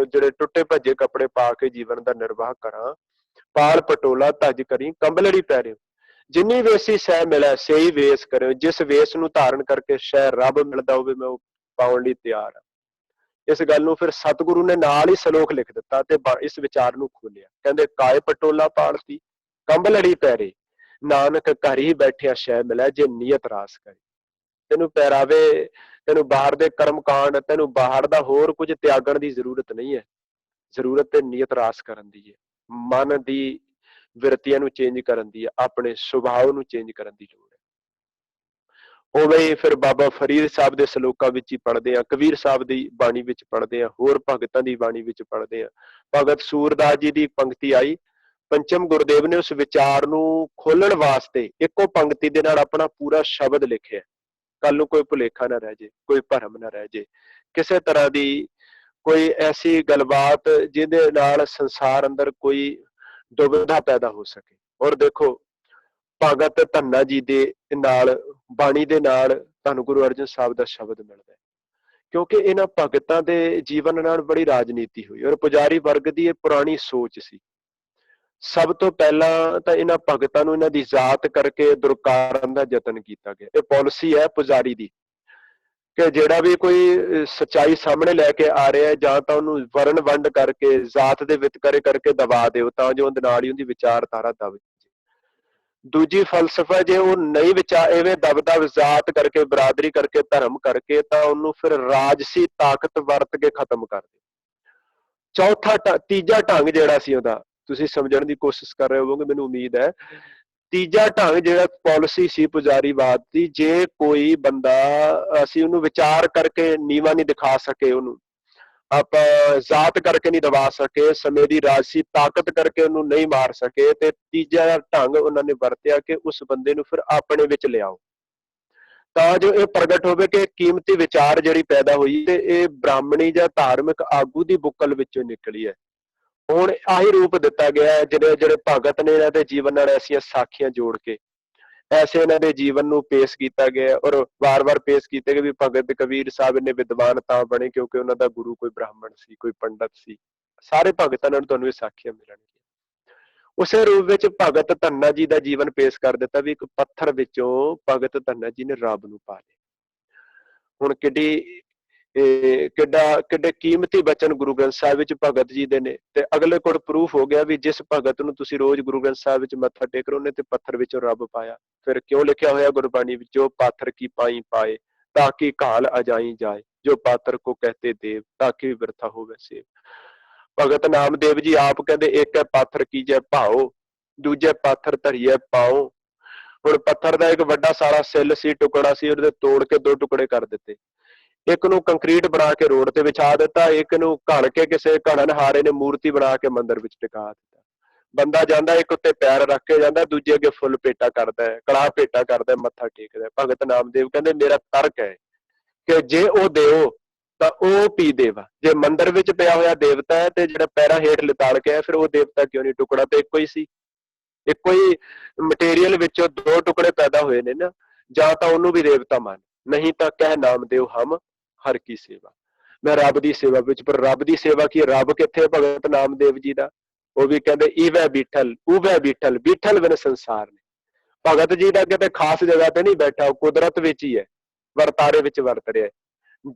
[SPEAKER 1] ਜਿਹੜੇ ਟੁੱਟੇ ਭੱਜੇ ਕੱਪੜੇ ਪਾ ਕੇ ਜੀਵਨ ਦਾ ਨਿਰਵਾਹ ਕਰਾਂ। ਪਾਲ ਪਟੋਲਾ ਧੱਜ ਕਰੀ ਕੰਬਲੜੀ ਪੈਰਿਓ, ਜਿੰਨੀ ਵੇਸੀ ਸਹਿ ਮਿਲੈ ਸਹੀ ਵੇਸ ਕਰਿਓ। ਜਿਸ ਵੇਸ ਨੂੰ ਧਾਰਨ ਕਰਕੇ ਸ਼ਹਿ ਰੱਬ ਮਿਲਦਾ ਹੋਵੇ ਮੈਂ ਉਹ ਪਾਉਣ ਲਈ ਤਿਆਰ ਹਾਂ। ਇਸ ਗੱਲ ਨੂੰ ਫਿਰ ਸਤਿਗੁਰੂ ਨੇ ਨਾਲ ਹੀ ਸਲੋਕ ਲਿਖ ਦਿੱਤਾ ਤੇ ਇਸ ਵਿਚਾਰ ਨੂੰ ਖੋਲਿਆ। ਕਹਿੰਦੇ ਕਾਇ ਪਟੋਲਾ ਪਾਲਤੀ ਕੰਬ ਲੜੀ ਪੈਰੇ, ਨਾਨਕ ਘਰ ਹੀ ਬੈਠਿਆ ਸ਼ੈ ਮਿਲੈ ਜੇ ਨੀਅਤ ਰਾਸ ਕਰੇ। ਤੈਨੂੰ ਪਹਿਰਾਵੇ, ਤੈਨੂੰ ਬਾਹਰ ਦੇ ਕਰਮ ਕਾਂਡ, ਤੈਨੂੰ ਬਾਹਰ ਦਾ ਹੋਰ ਕੁਝ ਤਿਆਗਣ ਦੀ ਜ਼ਰੂਰਤ ਨਹੀਂ ਹੈ। ਜ਼ਰੂਰਤ ਤੇ ਨੀਅਤ ਰਾਸ ਕਰਨ ਦੀ ਹੈ, ਮਨ ਦੀ ਵਿਰਤੀਆਂ ਨੂੰ ਚੇਂਜ ਕਰਨ ਦੀ ਹੈ, ਆਪਣੇ ਸੁਭਾਅ ਨੂੰ ਚੇਂਜ ਕਰਨ ਦੀ ਲੋੜ ਹੈ। ਉਵੇਂ ਹੀ ਫਿਰ ਬਾਬਾ ਫਰੀਦ ਸਾਹਿਬ ਦੇ ਸਲੋਕਾਂ ਵਿੱਚ ਹੀ ਪੜ੍ਹਦੇ ਆ, ਕਬੀਰ ਸਾਹਿਬ ਦੀ ਬਾਣੀ ਵਿੱਚ ਪੜ੍ਹਦੇ ਆ, ਹੋਰ ਭਗਤਾਂ ਦੀ ਬਾਣੀ ਵਿੱਚ ਪੜ੍ਹਦੇ ਆ। ਭਗਤ ਸੂਰਦਾਸ ਜੀ ਦੀ ਪੰਕਤੀ ਆਈ, ਪੰਚਮ ਗੁਰਦੇਵ ਨੇ ਉਸ ਵਿਚਾਰ ਨੂੰ ਖੋਲਣ ਵਾਸਤੇ ਇੱਕੋ ਪੰਕਤੀ ਦੇ ਨਾਲ ਆਪਣਾ ਪੂਰਾ ਸ਼ਬਦ ਲਿਖਿਆ। ਕੱਲ ਨੂੰ ਕੋਈ ਭੁਲੇਖਾ ਨਾ ਰਹਿ ਜੇ, ਕੋਈ ਭਰਮ ਨਾ ਰਹਿ ਜੇ, ਕਿਸੇ ਤਰ੍ਹਾਂ ਦੀ ਕੋਈ ਐਸੀ ਗੱਲਬਾਤ ਜਿਹਦੇ ਨਾਲ ਸੰਸਾਰ ਅੰਦਰ ਕੋਈ ਦੁਬਿਧਾ ਪੈਦਾ ਹੋ ਸਕੇ। ਔਰ ਦੇਖੋ ਭਗਤ ਧੰਨਾ ਜੀ ਦੇ ਨਾਲ, ਬਾਣੀ ਦੇ ਨਾਲ ਧੰਨ ਗੁਰੂ ਅਰਜਨ ਸਾਹਿਬ ਦਾ ਸ਼ਬਦ ਮਿਲਦਾ ਹੈ, ਕਿਉਂਕਿ ਇਹਨਾਂ ਭਗਤਾਂ ਦੇ ਜੀਵਨ ਨਾਲ ਬੜੀ ਰਾਜਨੀਤੀ ਹੋਈ। ਔਰ ਪੁਜਾਰੀ ਵਰਗ ਦੀ ਇਹ ਪੁਰਾਣੀ ਸੋਚ ਸੀ। ਸਭ ਤੋਂ ਪਹਿਲਾਂ ਤਾਂ ਇਹਨਾਂ ਭਗਤਾਂ ਨੂੰ ਇਹਨਾਂ ਦੀ ਜ਼ਾਤ ਕਰਕੇ ਦੁਰਕਾਰਨ ਦਾ ਯਤਨ ਕੀਤਾ ਗਿਆ। ਇਹ ਪਾਲਿਸੀ ਹੈ ਪੁਜਾਰੀ ਦੀ ਕਿ ਜਿਹੜਾ ਵੀ ਕੋਈ ਸੱਚਾਈ ਸਾਹਮਣੇ ਲੈ ਕੇ ਆ ਰਿਹਾ, ਜਾਂ ਤਾਂ ਉਹਨੂੰ ਵਰਨ ਵੰਡ ਕਰਕੇ, ਜ਼ਾਤ ਦੇ ਵਿਤਕਰੇ ਕਰਕੇ ਦਬਾ ਦਿਓ, ਤਾਂ ਜੋ ਉਹਦੇ ਨਾਲ ਹੀ ਉਹਦੀ ਵਿਚਾਰਧਾਰਾ ਦਬ ਜਾਏ। ਦੂਜੀ ਫਲਸਫਾ, ਜੇ ਉਹ ਨਹੀਂ ਵਿਚਾਰ ਐਵੇਂ ਦਬਦਾ ਜ਼ਾਤ ਕਰਕੇ, ਬਰਾਦਰੀ ਕਰਕੇ, ਧਰਮ ਕਰਕੇ, ਤਾਂ ਉਹਨੂੰ ਫਿਰ ਰਾਜਸੀ ਤਾਕਤ ਵਰਤ ਕੇ ਖਤਮ ਕਰ ਦਿਓ। ਤੀਜਾ ਢੰਗ ਜਿਹੜਾ ਸੀ ਉਹਦਾ, ਤੁਸੀਂ ਸਮਝਣ ਦੀ ਕੋਸ਼ਿਸ਼ ਕਰ ਰਹੇ ਹੋਵੋਗੇ, ਮੈਨੂੰ ਉਮੀਦ ਹੈ। ਤੀਜਾ ਢੰਗ ਜਿਹੜਾ ਪਾਲਿਸੀ ਸੀ ਪੁਜਾਰੀਵਾਦ ਦੀ, ਜੇ ਕੋਈ ਬੰਦਾ ਅਸੀਂ ਉਹਨੂੰ ਵਿਚਾਰ ਕਰਕੇ ਨੀਵਾਂ ਨਹੀਂ ਦਿਖਾ ਸਕੇ, ਉਹਨੂੰ ਆਪਾਂ ਜ਼ਾਤ ਕਰਕੇ ਨਹੀਂ ਦਬਾ ਸਕੇ, ਸਮੇਂ ਦੀ ਰਾਜਸੀ ਤਾਕਤ ਕਰਕੇ ਉਹਨੂੰ ਨਹੀਂ ਮਾਰ ਸਕੇ, ਤੇ ਤੀਜਾ ਢੰਗ ਉਹਨਾਂ ਨੇ ਵਰਤਿਆ ਕਿ ਉਸ ਬੰਦੇ ਨੂੰ ਫਿਰ ਆਪਣੇ ਵਿੱਚ ਲਿਆਓ, ਤਾਂ ਜੋ ਇਹ ਪ੍ਰਗਟ ਹੋਵੇ ਕਿ ਕੀਮਤੀ ਵਿਚਾਰ ਜਿਹੜੀ ਪੈਦਾ ਹੋਈ ਤੇ ਇਹ ਬ੍ਰਾਹਮਣੀ ਜਾਂ ਧਾਰਮਿਕ ਆਗੂ ਦੀ ਬੁੱਕਲ ਵਿੱਚੋਂ ਨਿਕਲੀ ਹੈ। ਹੁਣ ਆਹੀ ਰੂਪ ਦਿੱਤਾ ਗਿਆ ਹੈ। ਜਿਹੜੇ ਭਗਤ ਨੇ ਇਹਨਾਂ ਦੇ ਜੀਵਨ ਨਾਲ ਐਸੀਆਂ ਸਾਖੀਆਂ ਜੋੜ ਕੇ ਐਸੇ ਇਹਨਾਂ ਦੇ ਜੀਵਨ ਨੂੰ ਪੇਸ਼ ਕੀਤਾ ਗਿਆ, ਔਰ ਵਾਰ-ਵਾਰ ਪੇਸ਼ ਕੀਤੇ ਗਏ ਵੀ ਭਗਤ ਕਬੀਰ ਸਾਹਿਬ ਨੇ ਵਿਦਵਾਨ ਤਾਂ ਬਣੇ ਕਿਉਂਕਿ ਉਹਨਾਂ ਦਾ ਗੁਰੂ ਕੋਈ ਬ੍ਰਾਹਮਣ ਸੀ, ਕੋਈ ਪੰਡਤ ਸੀ। ਸਾਰੇ ਭਗਤਾਂ ਨਾਲ ਤੁਹਾਨੂੰ ਇਹ ਸਾਖੀਆਂ ਮਿਲਣਗੀਆਂ। ਉਸੇ ਰੂਪ ਵਿੱਚ ਭਗਤ ਧੰਨਾ ਜੀ ਦਾ ਜੀਵਨ ਪੇਸ਼ ਕਰ ਦਿੱਤਾ ਵੀ ਇੱਕ ਪੱਥਰ ਵਿੱਚੋਂ ਭਗਤ ਧੰਨਾ ਜੀ ਨੇ ਰੱਬ ਨੂੰ ਪਾ ਲਿਆ। ਹੁਣ ਕਿੱਡੇ ਕੀਮਤੀ ਬਚਨ ਗੁਰੂ ਗ੍ਰੰਥ ਸਾਹਿਬ ਵਿੱਚ ਭਗਤ ਜੀ ਦੇ ਨੇ, ਤੇ ਅਗਲੇ ਕੋਲ ਪ੍ਰੂਫ ਹੋ ਗਿਆ ਵੀ ਜਿਸ ਭਗਤ ਨੂੰ ਤੁਸੀਂ ਰੋਜ਼ ਗੁਰੂ ਗ੍ਰੰਥ ਸਾਹਿਬ ਵਿੱਚ ਮੱਥਾ ਟੇਕ ਰਹੇ ਹੋ, ਉਹਨੇ ਤੇ ਪੱਥਰ ਵਿੱਚੋਂ ਰੱਬ ਪਾਇਆ। ਫਿਰ ਕਿਉਂ ਲਿਖਿਆ ਹੋਇਆ ਗੁਰਬਾਣੀ ਵਿੱਚ, ਜੋ ਪਾਥਰ ਕੀ ਪਾਈ ਪਾਏ ਤਾਂ ਕਿ ਘਾਲ ਅਜਾਈ ਜਾਏ, ਜੋ ਪਾਤਰ ਕੋ ਕਹਤੇ ਦੇਵ ਤਾਂ ਕਿ ਵਿਰਥਾ ਹੋਵੇ ਸੇਵ। ਭਗਤ ਨਾਮਦੇਵ ਜੀ ਆਪ ਕਹਿੰਦੇ, ਇੱਕ ਹੈ ਪਾਥਰ ਕੀਜੈ ਭਾਓ, ਦੂਜੇ ਪਾਥਰ ਧਰੀਏ ਪਾਓ। ਹੁਣ ਪੱਥਰ ਦਾ ਇੱਕ ਵੱਡਾ ਸਾਰਾ ਸਿੱਲ ਸੀ, ਟੁਕੜਾ ਸੀ, ਉਹਦੇ ਤੋੜ ਕੇ ਦੋ ਟੁਕੜੇ ਕਰ ਦਿੱਤੇ। ਇੱਕ ਨੂੰ ਕੰਕਰੀਟ ਬਣਾ ਕੇ ਰੋਡ ਤੇ ਵਿਛਾ ਦਿੱਤਾ, ਇੱਕ ਨੂੰ ਘੜ ਕੇ ਕਿਸੇ ਘੜਨਹਾਰੇ ਨੇ ਮੂਰਤੀ ਬਣਾ ਕੇ ਮੰਦਿਰ ਵਿੱਚ ਟਿਕਾ ਦਿੱਤਾ। ਬੰਦਾ ਜਾਂਦਾ, ਇੱਕ ਉੱਤੇ ਪੈਰ ਰੱਖ ਕੇ ਜਾਂਦਾ, ਦੂਜੇ ਅੱਗੇ ਫੁੱਲ ਭੇਟਾ ਕਰਦਾ ਹੈ, ਕੜਾਹ ਭੇਟਾ ਕਰਦਾ, ਮੱਥਾ ਟੇਕਦਾ। ਭਗਤ ਨਾਮਦੇਵ ਕਹਿੰਦੇ, ਮੇਰਾ ਤਰਕ ਹੈ ਕਿ ਜੇ ਉਹ ਦਿਓ ਤਾਂ ਉਹ ਪੀ ਦੇਵਾ। ਜੇ ਮੰਦਿਰ ਵਿੱਚ ਪਿਆ ਹੋਇਆ ਦੇਵਤਾ ਹੈ ਤੇ ਜਿਹੜਾ ਪੈਰਾਂ ਹੇਠ ਲਿਤਾੜ ਕੇ ਹੈ, ਫਿਰ ਉਹ ਦੇਵਤਾ ਕਿਉਂ ਨਹੀਂ? ਟੁਕੜਾ ਤਾਂ ਇੱਕੋ ਹੀ ਸੀ, ਇੱਕੋ ਹੀ ਮਟੀਰੀਅਲ ਵਿੱਚੋਂ ਦੋ ਟੁਕੜੇ ਪੈਦਾ ਹੋਏ ਨੇ ਨਾ। ਜਾਂ ਤਾਂ ਉਹਨੂੰ ਵੀ ਦੇਵਤਾ ਮੰਨ, ਨਹੀਂ ਤਾਂ ਕਹਿ ਨਾਮਦੇਵ ਹਮ ਹਰ ਕੀ ਸੇਵਾ, ਮੈਂ ਰੱਬ ਦੀ ਸੇਵਾ ਵਿੱਚ। ਪਰ ਰੱਬ ਦੀ ਸੇਵਾ ਕੀ? ਰੱਬ ਕਿੱਥੇ? ਭਗਤ ਨਾਮਦੇਵ ਜੀ ਦਾ ਉਹ ਵੀ ਕਹਿੰਦੇ, ਈਵੈ ਬੀਠਲ ਉਵੈ ਬੀਠਲ, ਬੀਠਲ ਬਿਨ ਸੰਸਾਰ ਨੇ। ਭਗਤ ਜੀ ਦਾ ਕਿਤੇ ਖਾਸ ਜਗ੍ਹਾ ਤੇ ਨਹੀਂ ਬੈਠਾ, ਉਹ ਕੁਦਰਤ ਵਿੱਚ ਹੀ ਹੈ, ਵਰਤਾਰੇ ਵਿੱਚ ਵਰਤ ਰਿਹਾ।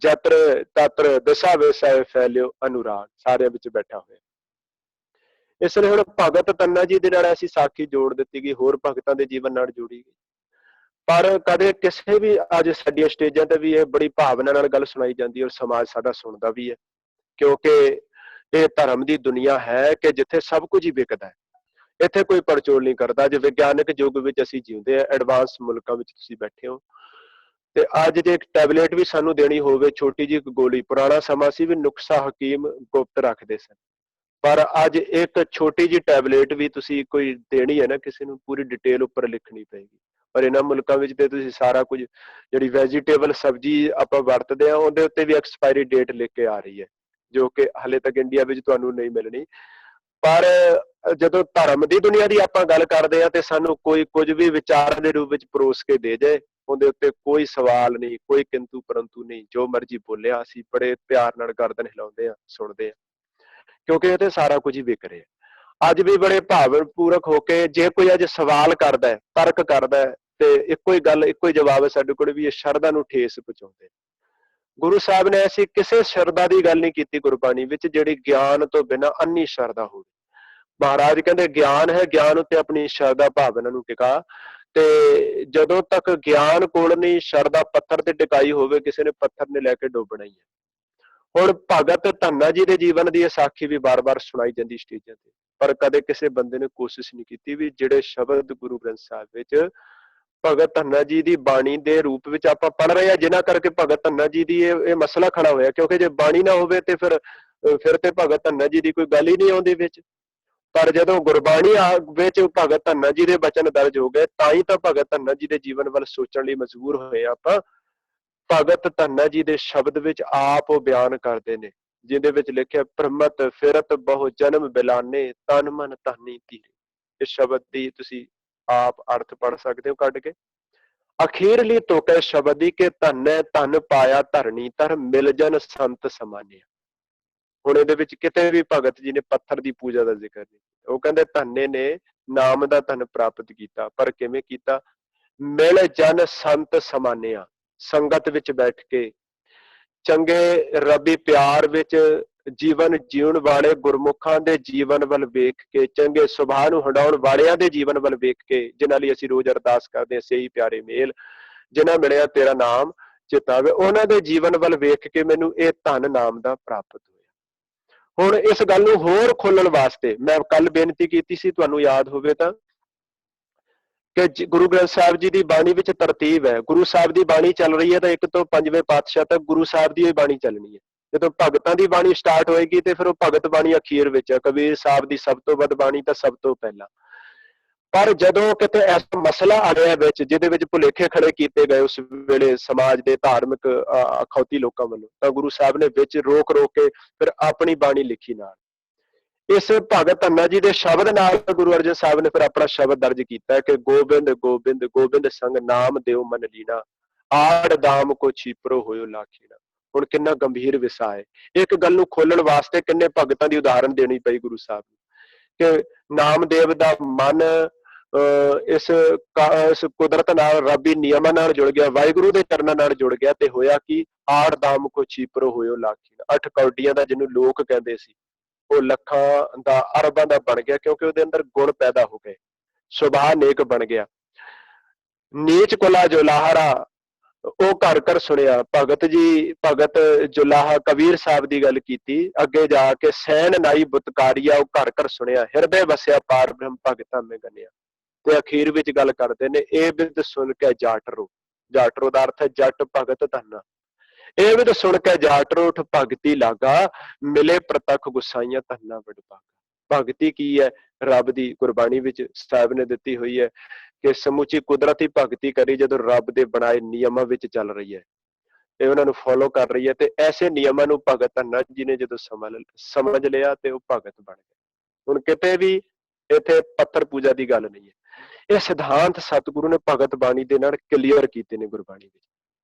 [SPEAKER 1] ਜਤਰ ਤਤਰ ਦਸ਼ਾ ਵੇਸੈ ਫੈਲਿਓ ਅਨੁਰਾਗ, ਸਾਰਿਆਂ ਵਿੱਚ ਬੈਠਾ ਹੋਇਆ। ਇਸ ਲਈ ਹੁਣ ਭਗਤ ਧੰਨਾ ਜੀ ਦੇ ਨਾਲ ਐਸੀ ਸਾਖੀ ਜੋੜ ਦਿੱਤੀ ਗਈ, ਹੋਰ ਭਗਤਾਂ ਦੇ ਜੀਵਨ ਨਾਲ ਜੋੜੀ ਗਈ। ਪਰ ਕਦੇ ਕਿਸੇ ਵੀ, ਅੱਜ ਸਾਡੀਆਂ ਸਟੇਜਾਂ ਤੇ ਵੀ ਇਹ ਬੜੀ ਭਾਵਨਾ ਨਾਲ ਗੱਲ ਸੁਣਾਈ ਜਾਂਦੀ ਹੈ, ਔਰ ਸਮਾਜ ਸਾਡਾ ਸੁਣਦਾ ਵੀ ਹੈ, ਕਿਉਂਕਿ ਇਹ ਧਰਮ ਦੀ ਦੁਨੀਆ ਹੈ ਕਿ ਜਿੱਥੇ ਸਭ ਕੁਝ ਹੀ ਵਿਕਦਾ ਹੈ। ਇੱਥੇ ਕੋਈ ਪੜਚੋਲ ਨਹੀਂ ਕਰਦਾ। ਅੱਜ ਵਿਗਿਆਨਕ ਯੁੱਗ ਵਿੱਚ ਅਸੀਂ ਜਿਉਂਦੇ ਆ, ਐਡਵਾਂਸ ਮੁਲਕਾਂ ਵਿੱਚ ਤੁਸੀਂ ਬੈਠੇ ਹੋ, ਤੇ ਅੱਜ ਜੇ ਇੱਕ ਟੈਬਲੇਟ ਵੀ ਸਾਨੂੰ ਦੇਣੀ ਹੋਵੇ, ਛੋਟੀ ਜਿਹੀ ਗੋਲੀ, ਪੁਰਾਣਾ ਸਮਾਂ ਸੀ ਵੀ ਨੁਕਸਾ ਹਕੀਮ ਗੁਪਤ ਰੱਖਦੇ ਸਨ, ਪਰ ਅੱਜ ਇੱਕ ਛੋਟੀ ਜਿਹੀ ਟੈਬਲੇਟ ਵੀ ਤੁਸੀਂ ਕੋਈ ਦੇਣੀ ਹੈ ਨਾ ਕਿਸੇ ਨੂੰ, ਪੂਰੀ ਡਿਟੇਲ ਉੱਪਰ ਲਿਖਣੀ ਪਏਗੀ। ਪਰ ਇਹਨਾਂ ਮੁਲਕਾਂ ਵਿੱਚ ਤੇ ਤੁਸੀਂ ਸਾਰਾ ਕੁਝ, ਜਿਹੜੀ ਵੈਜੀਟੇਬਲ ਸਬਜ਼ੀ ਆਪਾਂ ਵਰਤਦੇ ਆ, ਉਹਦੇ ਉੱਤੇ ਵੀ ਐਕਸਪਾਇਰੀ ਡੇਟ ਲਿਖ ਕੇ ਆ ਰਹੀ ਹੈ, ਜੋ ਕਿ ਹਾਲੇ ਤੱਕ ਇੰਡੀਆ ਵਿੱਚ ਤੁਹਾਨੂੰ ਨਹੀਂ ਮਿਲਣੀ। ਪਰ ਜਦੋਂ ਧਰਮ ਦੀ ਦੁਨੀਆ ਦੀ ਆਪਾਂ ਗੱਲ ਕਰਦੇ ਆ ਤੇ ਸਾਨੂੰ ਕੋਈ ਕੁਝ ਵੀ ਵਿਚਾਰ ਦੇ ਰੂਪ ਵਿੱਚ ਪਰੋਸ ਕੇ ਦੇ ਜਾਏ, ਉਹਦੇ ਉੱਤੇ ਕੋਈ ਸਵਾਲ ਨਹੀਂ, ਕੋਈ ਕਿੰਤੂ ਪਰੰਤੂ ਨਹੀਂ, ਜੋ ਮਰਜ਼ੀ ਬੋਲਿਆ ਅਸੀਂ ਬੜੇ ਪਿਆਰ ਨਾਲ ਗਰਦਨ ਹਿਲਾਉਂਦੇ ਆ, ਸੁਣਦੇ ਆ, ਕਿਉਂਕਿ ਇਹ ਤੇ ਸਾਰਾ ਕੁਝ ਹੀ ਵਿਕ ਰਿਹਾ। ਅੱਜ ਵੀ ਬੜੇ ਭਾਵਪੂਰਕ ਹੋ ਕੇ ਜੇ ਕੋਈ ਅੱਜ ਸਵਾਲ ਕਰਦਾ ਹੈ, ਤਰਕ ਕਰਦਾ ਹੈ, ਤੇ ਇੱਕੋ ਹੀ ਗੱਲ, ਇੱਕੋ ਹੀ ਜਵਾਬ ਹੈ ਸਾਡੇ ਕੋਲ ਵੀ, ਇਹ ਸ਼ਰਧਾ ਨੂੰ ਠੇਸ ਪਹੁੰਚਾਉਂਦੇ। ਗੁਰੂ ਸਾਹਿਬ ਨੇ ਐਸੀ ਕਿਸੇ ਸ਼ਰਧਾ ਦੀ ਗੱਲ ਨਹੀਂ ਕੀਤੀ ਗੁਰਬਾਣੀ ਵਿੱਚ ਜਿਹੜੀ ਗਿਆਨ ਤੋਂ ਬਿਨਾਂ ਅੰਨੀ ਸ਼ਰਧਾ ਹੋਵੇ। ਮਹਾਰਾਜ ਕਹਿੰਦੇ ਗਿਆਨ ਹੈ, ਗਿਆਨ ਉੱਤੇ ਆਪਣੀ ਸ਼ਰਧਾ ਭਾਵਨਾ ਨੂੰ ਟਿਕਾ। ਤੇ ਜਦੋਂ ਤੱਕ ਗਿਆਨ ਕੋਲ ਨਹੀਂ, ਸ਼ਰਧਾ ਪੱਥਰ ਤੇ ਟਿਕਾਈ ਹੋਵੇ, ਕਿਸੇ ਨੇ ਪੱਥਰ ਨੇ ਲੈ ਕੇ ਡੋਬਣਾ ਹੀ ਹੈ। ਹੁਣ ਭਗਤ ਧੰਨਾ ਜੀ ਦੇ ਜੀਵਨ ਦੀ ਸਾਖੀ ਵੀ ਬਾਰ-ਬਾਰ ਸੁਣਾਈ ਜਾਂਦੀ ਸਟੇਜਾਂ ਤੇ, ਪਰ ਕਦੇ ਕਿਸੇ ਬੰਦੇ ਨੇ ਕੋਸ਼ਿਸ਼ ਨਹੀਂ ਕੀਤੀ ਵੀ ਜਿਹੜੇ ਸ਼ਬਦ ਗੁਰੂ ਗ੍ਰੰਥ ਸਾਹਿਬ ਵਿੱਚ ਭਗਤ ਧੰਨਾ ਜੀ ਦੀ ਬਾਣੀ ਦੇ ਰੂਪ ਵਿੱਚ ਆਪਾਂ ਪੜ੍ਹ ਰਹੇ ਹਾਂ, ਜਿਨ੍ਹਾਂ ਕਰਕੇ ਭਗਤ ਧੰਨਾ ਜੀ ਦੀ ਇਹ ਮਸਲਾ ਖੜਾ ਹੋਇਆ। ਕਿਉਂਕਿ ਜੇ ਬਾਣੀ ਨਾ ਹੋਵੇ ਤੇ ਫਿਰ ਤੇ ਭਗਤ ਧੰਨਾ ਜੀ ਦੀ ਕੋਈ ਗੱਲ ਹੀ ਨਹੀਂ ਆਉਂਦੀ ਵਿੱਚ। ਪਰ ਜਦੋਂ ਗੁਰਬਾਣੀ ਵਿੱਚ ਭਗਤ ਧੰਨਾ ਜੀ ਦੇ ਬਚਨ ਦਰਜ ਹੋ ਗਏ, ਤਾਂ ਹੀ ਤਾਂ ਭਗਤ ਧੰਨਾ ਜੀ ਦੇ ਜੀਵਨ ਵੱਲ ਸੋਚਣ ਲਈ ਮਜਬੂਰ ਹੋਏ ਆਪਾਂ। ਭਗਤ ਧੰਨਾ ਜੀ ਦੇ ਸ਼ਬਦ ਵਿੱਚ ਆਪ ਉਹ ਬਿਆਨ ਕਰਦੇ ਨੇ, ਜਿਹਦੇ ਵਿੱਚ ਲਿਖਿਆ ਪ੍ਰਮਤ ਫਿਰਤ ਬਹੁ ਜਨਮ ਬਿਲਾਨੇ ਤਨ ਮਨ ਧਾਨੀ ਧੀਰੇ। ਇਸ ਸ਼ਬਦ ਦੀ ਤੁਸੀਂ ਆਪ ਅਰਥ ਪੜ੍ਹ ਸਕਦੇ ਹੋ ਕੱਢ ਕੇ। ਅਖੀਰਲੀ ਤੋਕੇ ਸ਼ਬਦ ਦੀ ਕਿ ਧੰਨੇ ਧਨ ਪਾਇਆ ਧਰਣੀ ਧਰ ਮਿਲ ਜਨ ਸੰਤ ਸਮਾਨਿਆ। ਹੁਣ ਇਹਦੇ ਵਿੱਚ ਕਿਤੇ ਵੀ ਭਗਤ ਜੀ ਨੇ ਪੱਥਰ ਦੀ ਪੂਜਾ ਦਾ ਜ਼ਿਕਰ ਨਹੀਂ। ਉਹ ਕਹਿੰਦੇ ਧੰਨੇ ਨੇ ਨਾਮ ਦਾ ਧਨ ਪ੍ਰਾਪਤ ਕੀਤਾ, ਪਰ ਕਿਵੇਂ ਕੀਤਾ? ਮਿਲ ਜਨ ਸੰਤ ਸਮਾਨਿਆ, ਸੰਗਤ ਵਿੱਚ ਬੈਠ ਕੇ ਚੰਗੇ ਰੱਬੀ ਪਿਆਰ ਵਿੱਚ ਜੀਵਨ ਜਿਉਣ ਵਾਲੇ ਗੁਰਮੁਖਾਂ ਦੇ ਜੀਵਨ ਵੱਲ ਵੇਖ ਕੇ, ਚੰਗੇ ਸੁਭਾਅ ਨੂੰ ਹੰਡਾਉਣ ਵਾਲਿਆਂ ਦੇ ਜੀਵਨ ਵੱਲ ਵੇਖ ਕੇ, ਜਿਨ੍ਹਾਂ ਲਈ ਅਸੀਂ ਰੋਜ਼ ਅਰਦਾਸ ਕਰਦੇ ਹਾਂ, ਸਹੀ ਪਿਆਰੇ ਮੇਲ ਜਿਨ੍ਹਾਂ ਮਿਲਿਆ ਤੇਰਾ ਨਾਮ ਚਿਤਾਵੇ, ਉਹਨਾਂ ਦੇ ਜੀਵਨ ਵੱਲ ਵੇਖ ਕੇ ਮੈਨੂੰ ਇਹ ਧਨ ਨਾਮ ਦਾ ਪ੍ਰਾਪਤ ਹੋਇਆ। ਹੁਣ ਇਸ ਗੱਲ ਨੂੰ ਹੋਰ ਖੋਲਣ ਵਾਸਤੇ ਮੈਂ ਕੱਲ ਬੇਨਤੀ ਕੀਤੀ ਸੀ, ਤੁਹਾਨੂੰ ਯਾਦ ਹੋਵੇ ਤਾਂ, ਕਿ ਗੁਰੂ ਗ੍ਰੰਥ ਸਾਹਿਬ ਜੀ ਦੀ ਬਾਣੀ ਵਿੱਚ ਤਰਤੀਬ ਹੈ। ਗੁਰੂ ਸਾਹਿਬ ਦੀ ਬਾਣੀ ਚੱਲ ਰਹੀ ਹੈ ਤਾਂ 1 ਤੋਂ 5ਵੇਂ ਪਾਤਸ਼ਾਹ ਤੱਕ ਗੁਰੂ ਸਾਹਿਬ ਦੀ ਬਾਣੀ ਚੱਲਣੀ ਹੈ। ਜਦੋਂ ਭਗਤਾਂ ਦੀ ਬਾਣੀ ਸਟਾਰਟ ਹੋਏਗੀ ਤੇ ਫਿਰ ਉਹ ਭਗਤ ਬਾਣੀ ਅਖੀਰ ਵਿੱਚ ਹੈ। ਕਬੀਰ ਸਾਹਿਬ ਦੀ ਸਭ ਤੋਂ ਵੱਧ ਬਾਣੀ ਤਾਂ ਸਭ ਤੋਂ ਪਹਿਲਾਂ। ਪਰ ਜਦੋਂ ਕਿਤੇ ਐਸਾ ਮਸਲਾ ਆ ਰਿਹਾ ਵਿੱਚ, ਜਿਹਦੇ ਵਿੱਚ ਭੁਲੇਖੇ ਖੜੇ ਕੀਤੇ ਗਏ ਉਸ ਵੇਲੇ ਸਮਾਜ ਦੇ ਧਾਰਮਿਕ ਅਖੌਤੀ ਲੋਕਾਂ ਵੱਲੋਂ, ਤਾਂ ਗੁਰੂ ਸਾਹਿਬ ਨੇ ਵਿੱਚ ਰੋਕ ਕੇ ਫਿਰ ਆਪਣੀ ਬਾਣੀ ਲਿਖੀ ਨਾਲ। ਇਸ ਭਗਤ ਧੰਨਾ ਜੀ ਦੇ ਸ਼ਬਦ ਨਾਲ ਗੁਰੂ ਅਰਜਨ ਸਾਹਿਬ ਨੇ ਫਿਰ ਆਪਣਾ ਸ਼ਬਦ ਦਰਜ ਕੀਤਾ ਕਿ ਗੋਬਿੰਦ ਗੋਬਿੰਦ ਗੋਬਿੰਦ ਸੰਗ ਨਾਮ ਦਿਓ ਮਨ ਲੀਨਾ ਆੜ ਦਾਮ ਕੋ ਛੀਪਰੋ ਹੋਇਓ ਲਾਖੀਨਾ। ਹੁਣ ਕਿੰਨਾ ਗੰਭੀਰ ਵਿਸ਼ਾ ਹੈ। ਇੱਕ ਗੱਲ ਨੂੰ ਖੋਲਣ ਵਾਸਤੇ ਕਿੰਨੇ ਭਗਤਾਂ ਦੀ ਉਦਾਹਰਣ ਦੇਣੀ ਪਈ ਗੁਰੂ ਸਾਹਿਬ ਨੂੰ, ਕਿ ਨਾਮਦੇਵ ਦਾ ਮਨ ਇਸ ਕੁਦਰਤ ਨਾਲ, ਰੱਬੀ ਨਿਯਮਾਂ ਨਾਲ ਜੁੜ ਗਿਆ, ਵਾਹਿਗੁਰੂ ਦੇ ਚਰਨਾਂ ਨਾਲ ਜੁੜ ਗਿਆ, ਤੇ ਹੋਇਆ ਕਿ ਆੜ ਦਾਮ ਕੋ ਛੀਪਰੋ ਹੋਇਓ ਲਾਖੀਨਾ। 8 ਕੌਡੀਆਂ ਦਾ ਜਿਹਨੂੰ ਲੋਕ ਕਹਿੰਦੇ ਸੀ, ਉਹ ਲੱਖਾਂ ਦਾ, ਅਰਬਾਂ ਦਾ ਬਣ ਗਿਆ, ਕਿਉਂਕਿ ਉਹਦੇ ਅੰਦਰ ਗੁਣ ਪੈਦਾ ਹੋ ਗਏ, ਸੁਭਾਅ ਨੇਕ ਬਣ ਗਿਆ। ਨੀਚ ਕੁਲਾ ਜੁਲਾਹਰਾ, ਉਹ ਘਰ ਘਰ ਸੁਣਿਆ। ਭਗਤ ਜੁਲਾਹਾ ਕਬੀਰ ਸਾਹਿਬ ਦੀ ਗੱਲ ਕੀਤੀ। ਅੱਗੇ ਜਾ ਕੇ ਸੈਨ ਨਾਈ ਬੁਤਕਾਰੀਆ, ਉਹ ਘਰ ਘਰ ਸੁਣਿਆ। ਹਿਰਦੇ ਵਸਿਆ ਪਾਰ ਬ੍ਰਹਮ ਭਗਤਾਂ ਮੈਂ ਗੰਨਿਆ। ਤੇ ਅਖੀਰ ਵਿੱਚ ਗੱਲ ਕਰਦੇ ਨੇ, ਇਹ ਬਿਦ ਸੁਣ ਕੇ ਜਾਟਰੋ, ਜਾਟਰੋ ਦਾ ਅਰਥ ਹੈ ਜੱਟ ਭਗਤ ਧੰਨਾ। ਇਹ ਵੀ ਤਾਂ ਸੁਣ ਕੇ ਜਾਟਰੋ ਉਠ ਭਗਤੀ ਲਾਗਾ ਮਿਲੇ ਪ੍ਰਤੱਖ ਗੁਸਾਈਆਂ ਧੰਨਾ ਵਡਭਾਗਾ। ਭਗਤੀ ਕੀ ਹੈ? ਰੱਬ ਦੀ ਗੁਰਬਾਣੀ ਵਿੱਚ ਸਾਹਿਬ ਨੇ ਦਿੱਤੀ ਹੋਈ ਹੈ ਕਿ ਸਮੁੱਚੀ ਕੁਦਰਤੀ ਭਗਤੀ ਕਰੀ ਜਦੋਂ ਰੱਬ ਦੇ ਬਣਾਏ ਨਿਯਮਾਂ ਵਿੱਚ ਚੱਲ ਰਹੀ ਹੈ ਤੇ ਉਹਨਾਂ ਨੂੰ ਫੋਲੋ ਕਰ ਰਹੀ ਹੈ। ਤੇ ਐਸੇ ਨਿਯਮਾਂ ਨੂੰ ਭਗਤ ਧੰਨਾ ਜੀ ਨੇ ਜਦੋਂ ਸਮਝ ਲਿਆ ਤੇ ਉਹ ਭਗਤ ਬਣ ਗਏ। ਹੁਣ ਕਿਤੇ ਵੀ ਇੱਥੇ ਪੱਥਰ ਪੂਜਾ ਦੀ ਗੱਲ ਨਹੀਂ ਹੈ। ਇਹ ਸਿਧਾਂਤ ਸਤਿਗੁਰੂ ਨੇ ਭਗਤ ਬਾਣੀ ਦੇ ਨਾਲ ਕਲੀਅਰ ਕੀਤੇ ਨੇ ਗੁਰਬਾਣੀ ਵਿੱਚ।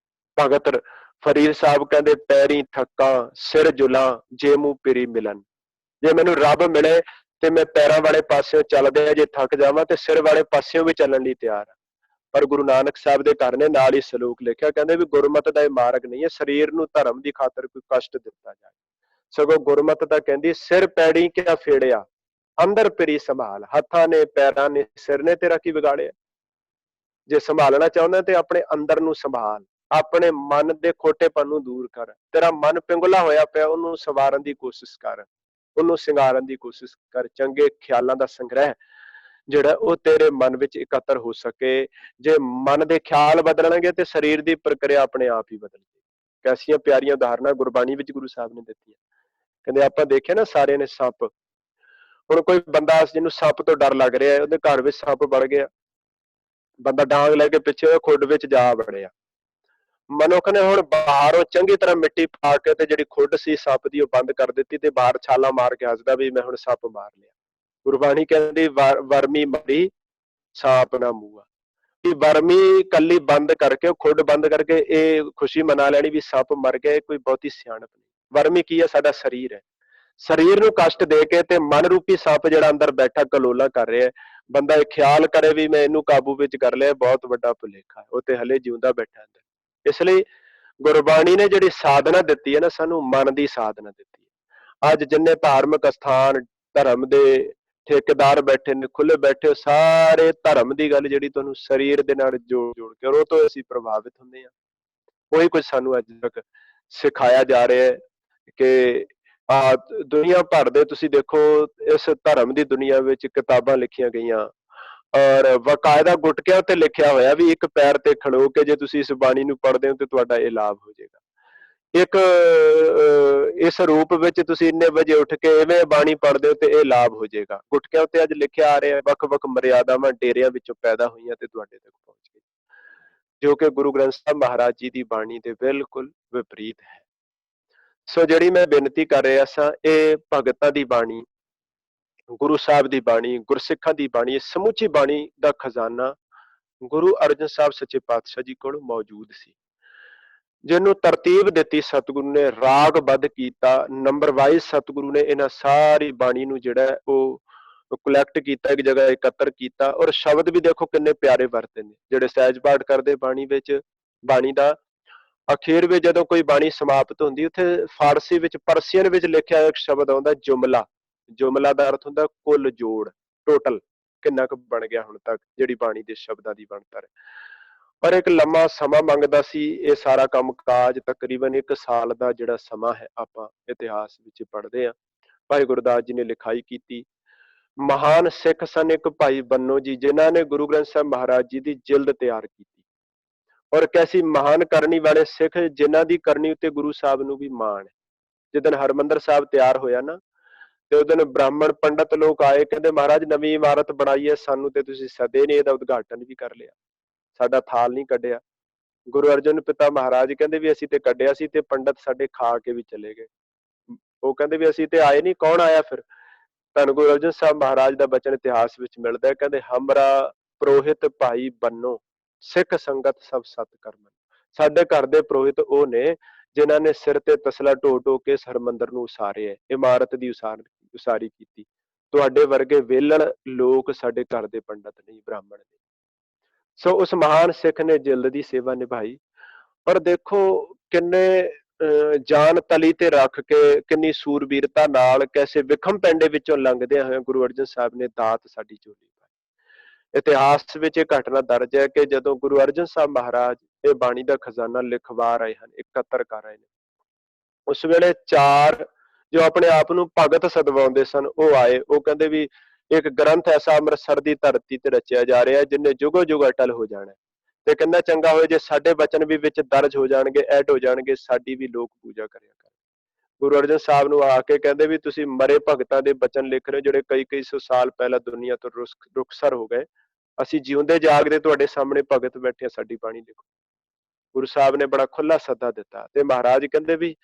[SPEAKER 1] ਭਗਤ ਫਰੀਦ ਸਾਹਿਬ ਕਹਿੰਦੇ, ਪੈਰੀ ਥੱਕਾਂ ਸਿਰ ਜੁਲਾਂ ਜੇ ਮੂੰਹ ਪਿਰੀ ਮਿਲਣ। ਜੇ ਮੈਨੂੰ ਰੱਬ ਮਿਲੇ ਤੇ ਮੈਂ ਪੈਰਾਂ ਵਾਲੇ ਪਾਸਿਓਂ ਚੱਲਦੇ ਆ, ਜੇ ਥੱਕ ਜਾਵਾਂ ਤੇ ਸਿਰ ਵਾਲੇ ਪਾਸਿਓਂ ਵੀ ਚੱਲਣ ਲਈ ਤਿਆਰ ਆ। ਪਰ ਗੁਰੂ ਨਾਨਕ ਸਾਹਿਬ ਦੇ ਘਰ ਨੇ ਨਾਲ ਹੀ ਸਲੋਕ ਲਿਖਿਆ, ਕਹਿੰਦੇ ਵੀ ਗੁਰਮਤ ਦਾ ਇਹ ਮਾਰਗ ਨਹੀਂ ਹੈ ਸਰੀਰ ਨੂੰ ਧਰਮ ਦੀ ਖਾਤਰ ਕੋਈ ਕਸ਼ਟ ਦਿੱਤਾ ਜਾਏ। ਸਗੋਂ ਗੁਰਮਤ ਤਾਂ ਕਹਿੰਦੀ ਸਿਰ ਪੈੜੀ ਕਿਆ ਫੇੜਿਆ ਅੰਦਰ ਪਿਰੀ ਸੰਭਾਲ। ਹੱਥਾਂ ਨੇ, ਪੈਰਾਂ ਨੇ, ਸਿਰ ਨੇ ਤੇਰਾ ਕੀ ਵਿਗਾੜਿਆ? ਜੇ ਸੰਭਾਲਣਾ ਚਾਹੁੰਦਾ ਤੇ ਆਪਣੇ ਅੰਦਰ ਨੂੰ ਸੰਭਾਲ, ਆਪਣੇ ਮਨ ਦੇ ਖੋਟੇਪਨ ਨੂੰ ਦੂਰ ਕਰ। ਤੇਰਾ ਮਨ ਪਿੰਗਲਾ ਹੋਇਆ ਪਿਆ, ਉਹਨੂੰ ਸਵਾਰਨ ਦੀ ਕੋਸ਼ਿਸ਼ ਕਰ, ਉਹਨੂੰ ਸਿੰਗਾਰਨ ਦੀ ਕੋਸ਼ਿਸ਼ ਕਰ। ਚੰਗੇ ਖਿਆਲਾਂ ਦਾ ਸੰਗ੍ਰਹਿ ਜਿਹੜਾ ਉਹ ਤੇਰੇ ਮਨ ਵਿੱਚ ਇਕੱਤਰ ਹੋ ਸਕੇ। ਜੇ ਮਨ ਦੇ ਖਿਆਲ ਬਦਲਣਗੇ ਤੇ ਸਰੀਰ ਦੀ ਪ੍ਰਕਿਰਿਆ ਆਪਣੇ ਆਪ ਹੀ ਬਦਲ ਜਾਏਗੀ। ਕੈਸੀਆਂ ਪਿਆਰੀਆਂ ਉਦਾਹਰਨਾਂ ਗੁਰਬਾਣੀ ਵਿੱਚ ਗੁਰੂ ਸਾਹਿਬ ਨੇ ਦਿੱਤੀਆਂ। ਕਹਿੰਦੇ ਆਪਾਂ ਦੇਖਿਆ ਨਾ ਸਾਰਿਆਂ ਨੇ ਸੱਪ। ਹੁਣ ਕੋਈ ਬੰਦਾ ਜਿਹਨੂੰ ਸੱਪ ਤੋਂ ਡਰ ਲੱਗ ਰਿਹਾ, ਉਹਦੇ ਘਰ ਵਿੱਚ ਸੱਪ ਵੜ ਗਿਆ, ਬੰਦਾ ਡਾਂਗ ਲੈ ਕੇ ਪਿੱਛੇ ਖੁੱਡ ਵਿੱਚ ਜਾ ਵੜਿਆ। ਮਨੁੱਖ ਨੇ ਹੁਣ ਬਾਹਰੋਂ ਚੰਗੀ ਤਰ੍ਹਾਂ ਮਿੱਟੀ ਪਾ ਕੇ ਤੇ ਜਿਹੜੀ ਖੁੱਡ ਸੀ ਸੱਪ ਦੀ ਉਹ ਬੰਦ ਕਰ ਦਿੱਤੀ, ਤੇ ਬਾਹਰ ਛਾਲਾ ਮਾਰ ਕੇ ਹੱਸਦਾ ਵੀ ਮੈਂ ਹੁਣ ਸੱਪ ਮਾਰ ਲਿਆ। ਗੁਰਬਾਣੀ ਕਹਿੰਦੀ ਵਰਮੀ ਮਰੀ ਸਾਪ ਨਾ ਮੂਆ। ਵੀ ਵਰਮੀ ਕੱਲੀ ਬੰਦ ਕਰਕੇ, ਉਹ ਖੁੱਡ ਬੰਦ ਕਰਕੇ ਇਹ ਖੁਸ਼ੀ ਮਨਾ ਲੈਣੀ ਵੀ ਸੱਪ ਮਰ ਗਿਆ, ਕੋਈ ਬਹੁਤੀ ਸਿਆਣਪ ਨਹੀਂ। ਵਰਮੀ ਕੀ ਹੈ? ਸਾਡਾ ਸਰੀਰ ਹੈ। ਸਰੀਰ ਨੂੰ ਕਸ਼ਟ ਦੇ ਕੇ ਤੇ ਮਨ ਰੂਪੀ ਸੱਪ ਜਿਹੜਾ ਅੰਦਰ ਬੈਠਾ ਕਲੋਲਾ ਕਰ ਰਿਹਾ, ਬੰਦਾ ਇਹ ਖਿਆਲ ਕਰੇ ਵੀ ਮੈਂ ਇਹਨੂੰ ਕਾਬੂ ਵਿੱਚ ਕਰ ਲਿਆ, ਬਹੁਤ ਵੱਡਾ ਭੁਲੇਖਾ। ਉਹ ਤੇ ਹਲੇ ਜਿਉਂਦਾ ਬੈਠਾ ਅੰਦਰ। ਇਸ ਲਈ ਗੁਰਬਾਣੀ ਨੇ ਜਿਹੜੀ ਸਾਧਨਾ ਦਿੱਤੀ ਹੈ ਨਾ, ਸਾਨੂੰ ਮਨ ਦੀ ਸਾਧਨਾ ਦਿੱਤੀ ਹੈ। ਅੱਜ ਜਿੰਨੇ ਧਾਰਮਿਕ ਅਸਥਾਨ, ਧਰਮ ਦੇ ਠੇਕੇਦਾਰ ਬੈਠੇ ਨੇ, ਖੁੱਲੇ ਬੈਠੇ, ਸਾਰੇ ਧਰਮ ਦੀ ਗੱਲ ਜਿਹੜੀ ਤੁਹਾਨੂੰ ਸਰੀਰ ਦੇ ਨਾਲ ਜੋੜ ਜੋੜ ਕੇ, ਉਹ ਤੋਂ ਅਸੀਂ ਪ੍ਰਭਾਵਿਤ ਹੁੰਦੇ ਹਾਂ। ਉਹੀ ਕੁਝ ਸਾਨੂੰ ਅੱਜ ਤੱਕ ਸਿਖਾਇਆ ਜਾ ਰਿਹਾ ਹੈ ਕਿ ਦੁਨੀਆ ਭਰ ਦੇ ਤੁਸੀਂ ਦੇਖੋ, ਇਸ ਧਰਮ ਦੀ ਦੁਨੀਆ ਵਿੱਚ ਕਿਤਾਬਾਂ ਲਿਖੀਆਂ ਗਈਆਂ ਔਰ ਬਕਾਇਦਾ ਗੁਟਕਿਆਂ ਤੇ ਲਿਖਿਆ ਹੋਇਆ ਵੀ ਇੱਕ ਪੈਰ ਤੇ ਖੜੋ ਕੇ ਜੇ ਤੁਸੀਂ ਇਸ ਬਾਣੀ ਨੂੰ ਪੜ੍ਹਦੇ ਹੋ ਤੇ ਤੁਹਾਡਾ ਇਹ ਲਾਭ ਹੋ ਜਾਏਗਾ। ਇੱਕ ਇਸ ਰੂਪ ਵਿੱਚ ਤੁਸੀਂ ਇੰਨੇ ਵਜੇ ਉੱਠ ਕੇ ਇਵੇਂ ਬਾਣੀ ਪੜ੍ਹਦੇ ਹੋ ਤੇ ਇਹ ਲਾਭ ਹੋ ਜਾਏਗਾ। ਗੁਟਕਿਆਂ ਉੱਤੇ ਅੱਜ ਲਿਖਿਆ ਆ ਰਿਹਾ, ਵੱਖ-ਵੱਖ ਮਰਿਆਦਾਵਾਂ ਡੇਰਿਆਂ ਵਿੱਚੋਂ ਪੈਦਾ ਹੋਈਆਂ ਤੇ ਤੁਹਾਡੇ ਤੱਕ ਪਹੁੰਚ ਗਈ, ਜੋ ਕਿ ਗੁਰੂ ਗ੍ਰੰਥ ਸਾਹਿਬ ਮਹਾਰਾਜ ਜੀ ਦੀ ਬਾਣੀ ਦੇ ਬਿਲਕੁਲ ਵਿਪਰੀਤ ਹੈ। ਸੋ ਜਿਹੜੀ ਮੈਂ ਬੇਨਤੀ ਕਰ ਰਿਹਾ ਸਾਂ, ਇਹ ਭਗਤਾਂ ਦੀ ਬਾਣੀ, ਗੁਰੂ ਸਾਹਿਬ ਦੀ ਬਾਣੀ, ਗੁਰਸਿੱਖਾਂ ਦੀ ਬਾਣੀ, ਸਮੁੱਚੀ ਬਾਣੀ ਦਾ ਖਜ਼ਾਨਾ ਗੁਰੂ ਅਰਜਨ ਸਾਹਿਬ ਸੱਚੇ ਪਾਤਸ਼ਾਹ ਜੀ ਕੋਲ ਮੌਜੂਦ ਸੀ, ਜਿਹਨੂੰ ਤਰਤੀਬ ਦਿੱਤੀ ਸਤਿਗੁਰੂ ਨੇ, ਰਾਗ ਬੱਧ ਕੀਤਾ, ਨੰਬਰ ਵਾਈਜ਼ ਸਤਿਗੁਰੂ ਨੇ ਇਹਨਾਂ ਸਾਰੀ ਬਾਣੀ ਨੂੰ ਜਿਹੜਾ ਉਹ ਕਲੈਕਟ ਕੀਤਾ, ਇੱਕ ਜਗ੍ਹਾ ਇਕੱਤਰ ਕੀਤਾ। ਔਰ ਸ਼ਬਦ ਵੀ ਦੇਖੋ ਕਿੰਨੇ ਪਿਆਰੇ ਵਰਤੇ ਨੇ, ਜਿਹੜੇ ਸਹਿਜ ਪਾਠ ਕਰਦੇ ਬਾਣੀ ਵਿੱਚ, ਬਾਣੀ ਦਾ ਅਖੀਰ ਵਿੱਚ ਜਦੋਂ ਕੋਈ ਬਾਣੀ ਸਮਾਪਤ ਹੁੰਦੀ, ਉੱਥੇ ਫਾਰਸੀ ਵਿੱਚ, ਪਰਸੀਅਨ ਵਿੱਚ ਲਿਖਿਆ ਇੱਕ ਸ਼ਬਦ ਆਉਂਦਾ ਜੁਮਲਾ। ਜੁਮਲਾ ਦਾ ਅਰਥ ਹੁੰਦਾ ਕੁੱਲ ਜੋੜ, ਟੋਟਲ ਕਿੰਨਾ ਕੁ ਬਣ ਗਿਆ ਹੁਣ ਤੱਕ, ਜਿਹੜੀ ਬਾਣੀ ਦੇ ਸ਼ਬਦਾਂ ਦੀ ਬਣਤਰ ਹੈ। ਪਰ ਇੱਕ ਲੰਮਾ ਸਮਾਂ ਮੰਗਦਾ ਸੀ ਇਹ ਸਾਰਾ ਕੰਮ ਕਾਜ, ਤਕਰੀਬਨ 1 ਸਾਲ ਦਾ ਜਿਹੜਾ ਸਮਾਂ ਹੈ, ਆਪਾਂ ਇਤਿਹਾਸ ਵਿੱਚ ਪੜ੍ਹਦੇ ਹਾਂ। ਭਾਈ ਗੁਰਦਾਸ ਜੀ ਨੇ ਲਿਖਾਈ ਕੀਤੀ। ਮਹਾਨ ਸਿੱਖ ਸਨ ਇੱਕ ਭਾਈ ਬੰਨੋ ਜੀ, ਜਿਨ੍ਹਾਂ ਨੇ ਗੁਰੂ ਗ੍ਰੰਥ ਸਾਹਿਬ ਮਹਾਰਾਜ ਜੀ ਦੀ ਜਿਲਦ ਤਿਆਰ ਕੀਤੀ। ਔਰ ਕੈਸੀ ਮਹਾਨ ਕਰਨੀ ਵਾਲੇ ਸਿੱਖ, ਜਿਨ੍ਹਾਂ ਦੀ ਕਰਨੀ ਉੱਤੇ ਗੁਰੂ ਸਾਹਿਬ ਨੂੰ ਵੀ ਮਾਣ ਹੈ। ਜਿੱਦਣ ਹਰਿਮੰਦਰ ਸਾਹਿਬ ਤਿਆਰ ਹੋਇਆ ਨਾ, ਤੇ ਉਸ ਦਿਨ ਬ੍ਰਾਹਮਣ ਪੰਡਤ ਲੋਕ ਆਏ, ਕਹਿੰਦੇ ਮਹਾਰਾਜ ਨਵੀਂ ਇਮਾਰਤ ਬਣਾਈ ਹੈ, ਸਾਨੂੰ ਤੇ ਤੁਸੀਂ ਸਦੇ ਨਹੀਂ, ਇਹਦਾ ਉਦਘਾਟਨ ਵੀ ਕਰ ਲਿਆ, ਸਾਡਾ ਥਾਲ ਨਹੀਂ ਕੱਢਿਆ। ਗੁਰੂ ਅਰਜਨ ਪਿਤਾ ਮਹਾਰਾਜ ਕਹਿੰਦੇ ਵੀ ਅਸੀਂ ਤੇ ਕੱਢਿਆ ਸੀ ਤੇ ਪੰਡਤ ਸਾਡੇ ਖਾ ਕੇ ਵੀ ਚਲੇ ਗਏ। ਉਹ ਕਹਿੰਦੇ ਵੀ ਅਸੀਂ ਤੇ ਆਏ ਨਹੀਂ, ਕੌਣ ਆਇਆ ਫਿਰ? ਧੰਨ ਗੁਰੂ ਅਰਜਨ ਸਾਹਿਬ ਮਹਾਰਾਜ ਦਾ ਬਚਨ ਇਤਿਹਾਸ ਵਿੱਚ ਮਿਲਦਾ ਹੈ, ਕਹਿੰਦੇ ਹਮਰਾ ਪ੍ਰੋਹਿਤ ਭਾਈ ਬੰਨੋ, ਸਿੱਖ ਸੰਗਤ ਸਭ ਸਤ ਕਰਮਨ। ਸਾਡੇ ਘਰ ਦੇ ਪ੍ਰੋਹਿਤ ਉਹ ਨੇ ਜਿਨ੍ਹਾਂ ਨੇ ਸਿਰ ਤੇ ਤਸਲਾ ਢੋ ਢੋ ਕੇ ਇਸ ਹਰਿਮੰਦਰ ਨੂੰ ਉਸਾਰਿਆ, ਇਮਾਰਤ ਦੀ ਉਸਾਰੀ ਕੀਤੀ। ਤੁਹਾਡੇ ਵਰਗੇ ਵਿਹਲੜ ਲੋਕ ਸਾਡੇ ਘਰ ਦੇ ਪੰਡਤ ਨਹੀਂ, ਬ੍ਰਾਹਮਣ ਨੇ। ਸੋ ਉਸ ਮਹਾਨ ਸਿੱਖ ਨੇ ਜਿਲਦ ਦੀ ਸੇਵਾ ਨਿਭਾਈ। ਪਰ ਦੇਖੋ ਕਿੰਨੇ ਜਾਨ ਤਲੀ ਤੇ ਰੱਖ ਕੇ, ਕਿੰਨੀ ਸੂਰਬੀਰਤਾ ਨਾਲ, ਕੈਸੇ ਵਿਖਮ ਪੈਂਡੇ ਵਿੱਚੋਂ ਲੰਘਦਿਆਂ ਹੋਏ ਗੁਰੂ ਅਰਜਨ ਸਾਹਿਬ ਨੇ ਦਾਤ ਸਾਡੀ ਝੋਲੀ ਪਾਈ। ਇਤਿਹਾਸ ਵਿੱਚ ਇਹ ਘਟਨਾ ਦਰਜ ਹੈ ਕਿ ਜਦੋਂ ਗੁਰੂ ਅਰਜਨ ਸਾਹਿਬ ਮਹਾਰਾਜ ਇਹ ਬਾਣੀ ਦਾ ਖਜ਼ਾਨਾ ਲਿਖਵਾ ਰਹੇ ਹਨ, ਇਕੱਤਰ ਕਰ ਰਹੇ ਨੇ, ਉਸ ਵੇਲੇ 4 ਜੋ ਆਪਣੇ ਆਪ ਨੂੰ ਭਗਤ ਸਦਵਾਉਂਦੇ ਸਨ, ਉਹ ਆਏ। ਉਹ ਕਹਿੰਦੇ ਵੀ ਇੱਕ ਗ੍ਰੰਥ ਐਸਾ ਅੰਮ੍ਰਿਤਸਰ ਦੀ ਧਰਤੀ ਤੇ ਰਚਿਆ ਜਾ ਰਿਹਾ, ਜਿੰਨੇ ਜੁਗੋ ਜੁਗ ਅਟਲ ਹੋ ਜਾਣਾ, ਤੇ ਕਹਿੰਦਾ ਚੰਗਾ ਹੋਏ ਜੇ ਸਾਡੇ ਬਚਨ ਵੀ ਵਿੱਚ ਦਰਜ ਹੋ ਜਾਣਗੇ, ਐਡ ਹੋ ਜਾਣਗੇ, ਸਾਡੀ ਵੀ ਲੋਕ ਪੂਜਾ ਕਰਿਆ ਕਰ। ਗੁਰੂ ਅਰਜਨ ਸਾਹਿਬ ਨੂੰ ਆ ਕੇ ਕਹਿੰਦੇ ਵੀ ਤੁਸੀਂ ਮਰੇ ਭਗਤਾਂ ਦੇ ਬਚਨ ਲਿਖ ਰਹੇ ਹੋ, ਜਿਹੜੇ ਕਈ ਸੌ ਸਾਲ ਪਹਿਲਾਂ ਦੁਨੀਆ ਤੋਂ ਰੁਖਸਰ ਹੋ ਗਏ। ਅਸੀਂ ਜਿਉਂਦੇ ਜਾਗਦੇ ਤੁਹਾਡੇ ਸਾਹਮਣੇ ਭਗਤ ਬੈਠੇ, ਸਾਡੀ ਬਾਣੀ ਲਿਖੋ। ਗੁਰੂ ਸਾਹਿਬ ਨੇ ਬੜਾ ਖੁੱਲਾ ਸੱਦਾ ਦਿੱਤਾ, ਤੇ ਮਹਾਰਾਜ ਕਹਿੰਦੇ ਵੀ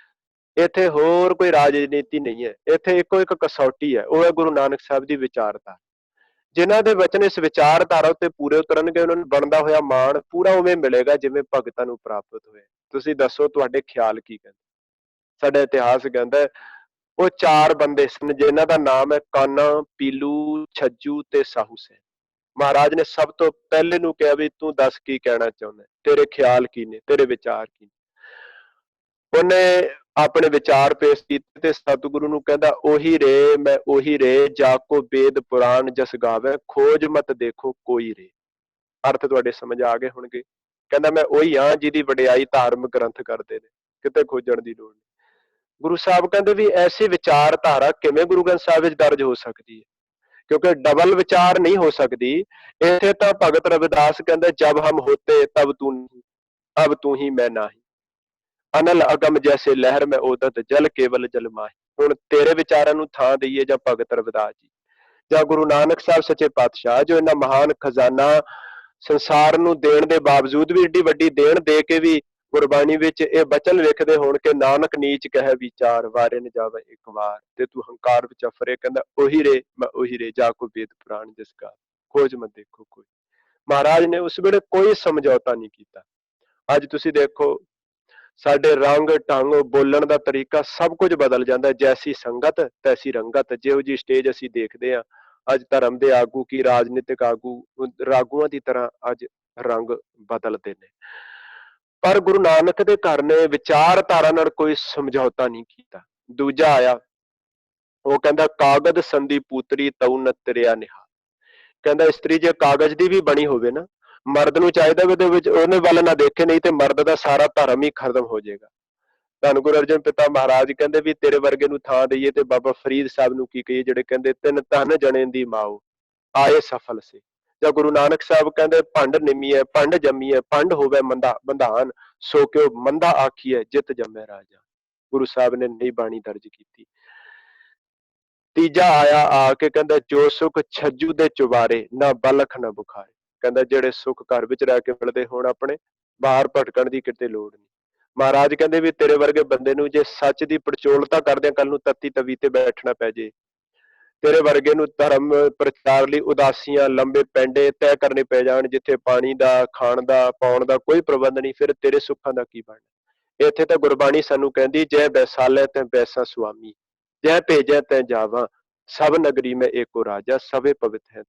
[SPEAKER 1] ਇੱਥੇ ਹੋਰ ਕੋਈ ਰਾਜਨੀਤੀ ਨਹੀਂ ਹੈ, ਇੱਥੇ ਇੱਕੋ ਇੱਕ ਕਸੌਟੀ ਹੈ, ਉਹ ਹੈ ਗੁਰੂ ਨਾਨਕ ਸਾਹਿਬ ਦੀ ਵਿਚਾਰਧਾਰਾ। ਜਿਨ੍ਹਾਂ ਦੇ ਵਚਨ ਇਸ ਵਿਚਾਰਧਾਰਾ ਉੱਤੇ ਪੂਰੇ ਉਤਰਨਗੇ, ਉਹਨਾਂ ਨੂੰ ਬਣਦਾ ਹੋਇਆ ਮਾਣ ਪੂਰਾ ਉਵੇਂ ਮਿਲੇਗਾ ਜਿਵੇਂ ਭਗਤਾਂ ਨੂੰ ਪ੍ਰਾਪਤ ਹੋਇਆ। ਤੁਸੀਂ ਦੱਸੋ ਤੁਹਾਡੇ ਖਿਆਲ ਕੀ ਕਹਿੰਦੇ? ਸਾਡਾ ਇਤਿਹਾਸ ਕਹਿੰਦਾ ਉਹ 4 ਬੰਦੇ ਸਨ ਜਿਨ੍ਹਾਂ ਦਾ ਨਾਮ ਹੈ ਕਾਨਾ, ਪੀਲੂ, ਛੱਜੂ ਤੇ ਸਾਹੂ ਸੈਨ। ਮਹਾਰਾਜ ਨੇ ਸਭ ਤੋਂ ਪਹਿਲੇ ਨੂੰ ਕਿਹਾ ਵੀ ਤੂੰ ਦੱਸ ਕੀ ਕਹਿਣਾ ਚਾਹੁੰਦਾ, ਤੇਰੇ ਖਿਆਲ ਕੀ ਨੇ, ਤੇਰੇ ਵਿਚਾਰ ਕੀ ਨੇ। ਉਹਨੇ ਆਪਣੇ ਵਿਚਾਰ ਪੇਸ਼ ਕੀਤੇ ਤੇ ਸਤਿਗੁਰੂ ਨੂੰ ਕਹਿੰਦਾ ਉਹੀ ਰੇ ਮੈਂ ਉਹੀ ਰੇ, ਜਾ ਕੋ ਵੇਦ ਪੁਰਾਣ ਜਸ ਗਾਵੇ, ਖੋਜ ਮਤ ਦੇਖੋ ਕੋਈ ਰੇ। ਅਰਥ ਤੁਹਾਡੇ ਸਮਝ ਆ ਗਏ ਹੋਣਗੇ। ਕਹਿੰਦਾ ਮੈਂ ਉਹੀ ਹਾਂ ਜਿਹਦੀ ਵਡਿਆਈ ਧਾਰਮਿਕ ਗ੍ਰੰਥ ਕਰਦੇ ਨੇ, ਕਿਤੇ ਖੋਜਣ ਦੀ ਲੋੜ ਨਹੀਂ। ਗੁਰੂ ਸਾਹਿਬ ਕਹਿੰਦੇ ਵੀ ਐਸੀ ਵਿਚਾਰਧਾਰਾ ਕਿਵੇਂ ਗੁਰੂ ਗ੍ਰੰਥ ਸਾਹਿਬ ਵਿੱਚ ਦਰਜ ਹੋ ਸਕਦੀ ਹੈ, ਕਿਉਂਕਿ ਡਬਲ ਵਿਚਾਰ ਨਹੀਂ ਹੋ ਸਕਦੀ। ਇੱਥੇ ਤਾਂ ਭਗਤ ਰਵਿਦਾਸ ਕਹਿੰਦਾ ਜਬ ਹਮ ਹੋਤੇ ਤਬ ਤੂੰ ਨਹੀਂ, ਅਬ ਤੂੰ ਹੀ ਮੈਂ ਨਹੀਂ, ਅਨਲ ਅਗਮ ਜੈਸੇ ਲਹਿਰ ਮੈਂ ਉਦਤ, ਜਲ ਕੇਵਲ ਜਲ ਮਾਹੀ। ਹੁਣ ਤੇਰੇ ਵਿਚਾਰਾਂ ਨੂੰ ਥਾਂ ਦਈਏ ਜਾਂ ਭਗਤ ਰਵਿਦਾਸ ਜੀ ਜਾਂ ਗੁਰੂ ਨਾਨਕ ਸਾਹਿਬ ਸੱਚੇ ਪਾਤਸ਼ਾਹ, ਜੋ ਇਹਨਾਂ ਮਹਾਨ ਖਜ਼ਾਨਾ ਸੰਸਾਰ ਨੂੰ ਦੇਣ ਦੇ ਬਾਵਜੂਦ ਵੀ, ਏਡੀ ਵੱਡੀ ਦੇਣ ਦੇ ਕੇ ਵੀ ਗੁਰਬਾਣੀ ਵਿੱਚ ਇਹ ਬਚਨ ਲਿਖਦੇ ਹੋਣ ਕਿ ਨਾਨਕ ਨੀਚ ਕਹਿ ਵਿਚਾਰ, ਵਾਰੇ ਨ ਜਾਵੇ ਇੱਕ ਵਾਰ, ਤੇ ਤੂੰ ਹੰਕਾਰ ਵਿੱਚ ਅਫਰੇ। ਕਹਿੰਦਾ ਉਹੀ ਰੇ ਮੈਂ ਉਹੀ ਰੇ, ਜਾ ਕੋ ਵੇਦ ਪੁਰਾਣ ਜਿਸ ਕਾ, ਖੋਜ ਮਤ ਦੇਖੋ ਕੋਈ। ਮਹਾਰਾਜ ਨੇ ਉਸ ਵੇਲੇ ਕੋਈ ਸਮਝੌਤਾ ਨਹੀਂ ਕੀਤਾ। ਅੱਜ ਤੁਸੀਂ ਦੇਖੋ ਸਾਡੇ ਰੰਗ ਢੰਗ, ਬੋਲਣ ਦਾ ਤਰੀਕਾ, ਸਭ ਕੁਝ ਬਦਲ ਜਾਂਦਾ। ਜੈਸੀ ਸੰਗਤ ਤੈਸੀ ਰੰਗਤ। ਜਿਹੋ ਜਿਹੀ ਸਟੇਜ ਅਸੀਂ ਦੇਖਦੇ ਹਾਂ ਅੱਜ, ਧਰਮ ਦੇ ਆਗੂ ਕੀ ਰਾਜਨੀਤਿਕ ਆਗੂ ਰਾਗੂਆਂ ਦੀ ਤਰ੍ਹਾਂ ਅੱਜ ਰੰਗ ਬਦਲਦੇ ਨੇ। ਪਰ ਗੁਰੂ ਨਾਨਕ ਦੇ ਘਰ ਨੇ ਵਿਚਾਰਧਾਰਾ ਨਾਲ ਕੋਈ ਸਮਝੌਤਾ ਨਹੀਂ ਕੀਤਾ। ਦੂਜਾ ਆਇਆ, ਉਹ ਕਹਿੰਦਾ ਕਾਗਜ਼ ਸੰਧੀ ਪੂਤਰੀ ਤਉ ਨ ਤਰਿਆ ਨਿਹਾਲ। ਕਹਿੰਦਾ ਇਸਤਰੀ ਜੇ ਕਾਗਜ਼ ਦੀ ਵੀ ਬਣੀ ਹੋਵੇ ਨਾ, ਮਰਦ ਨੂੰ ਚਾਹੀਦਾ ਵੀ ਉਹਦੇ ਵਿੱਚ ਉਹਨੇ ਵੱਲ ਨਾ ਦੇਖੇ, ਨਹੀਂ ਤੇ ਮਰਦ ਦਾ ਸਾਰਾ ਧਰਮ ਹੀ ਖਤਮ ਹੋ ਜਾਏਗਾ। ਧੰਨ ਗੁਰੂ ਅਰਜਨ ਪਿਤਾ ਮਹਾਰਾਜ ਕਹਿੰਦੇ ਵੀ ਤੇਰੇ ਵਰਗੇ ਨੂੰ ਥਾਂ ਦਈਏ ਤੇ ਬਾਬਾ ਫਰੀਦ ਸਾਹਿਬ ਨੂੰ ਕੀ ਕਹੀਏ, ਜਿਹੜੇ ਕਹਿੰਦੇ ਤਿੰਨ ਧਨ ਜਣੇ ਦੀ ਮਾਓ ਆਏ ਸਫਲ ਸੀ। ਜਾਂ ਗੁਰੂ ਨਾਨਕ ਸਾਹਿਬ ਕਹਿੰਦੇ ਭੰਡ ਨਿਮੀਐ ਭੰਡ ਜੰਮੀਐ ਭੰਡ ਹੋਵੇ ਮੰਦਾ ਬੰਧਾਨ, ਸੋ ਕਿਉ ਮੰਦਾ ਆਖੀਐ ਜਿਤ ਜੰਮੈ ਰਾਜਾ। ਗੁਰੂ ਸਾਹਿਬ ਨੇ ਨਈ ਬਾਣੀ ਦਰਜ ਕੀਤੀ। ਤੀਜਾ ਆਇਆ ਆ ਕੇ ਕਹਿੰਦਾ ਜੋ ਸੁਖ ਛੱਜੂ ਦੇ ਚੁਬਾਰੇ ਨਾ ਬਲਖ ਨਾ ਬੁਖਾਰੇ। ਕਹਿੰਦਾ ਜਿਹੜੇ ਸੁਖ ਘਰ ਵਿੱਚ ਰਹਿ ਕੇ ਮਿਲਦੇ ਹੋਣ ਆਪਣੇ, ਬਾਹਰ ਭਟਕਣ ਦੀ ਕਿਤੇ ਲੋੜ ਨਹੀਂ। ਮਹਾਰਾਜ ਕਹਿੰਦੇ ਵੀ ਤੇਰੇ ਵਰਗੇ ਬੰਦੇ ਨੂੰ ਜੇ ਸੱਚ ਦੀ ਪੜਚੋਲਤਾ ਕਰਦੇ ਕੱਲ ਨੂੰ ਤੱਤੀ ਤਵੀ ਤੇ ਬੈਠਣਾ ਪੈ ਜੇ, ਤੇਰੇ ਵਰਗੇ ਨੂੰ ਧਰਮ ਪ੍ਰਚਾਰ ਲਈ ਉਦਾਸੀਆਂ ਲੰਬੇ ਪੈਂਡੇ ਤੈਅ ਕਰਨੇ ਪੈ ਜਾਣ, ਜਿੱਥੇ ਪਾਣੀ ਦਾ ਖਾਣ ਦਾ ਪਾਉਣ ਦਾ ਕੋਈ ਪ੍ਰਬੰਧ ਨਹੀਂ, ਫਿਰ ਤੇਰੇ ਸੁੱਖਾਂ ਦਾ ਕੀ ਬਣਨਾ। ਇੱਥੇ ਤਾਂ ਗੁਰਬਾਣੀ ਸਾਨੂੰ ਕਹਿੰਦੀ ਜੈ ਬੈਸਾਲੇ ਤੈ ਬੈਸਾ ਸੁਆਮੀ, ਜੈ ਭੇਜੈ ਤੈ ਜਾਵਾਂ, ਸਭ ਨਗਰੀ ਮੈਂ ਏਕੋ ਰਾਜਾ, ਸਭੇ ਪਵਿੱਤ ਹੈ।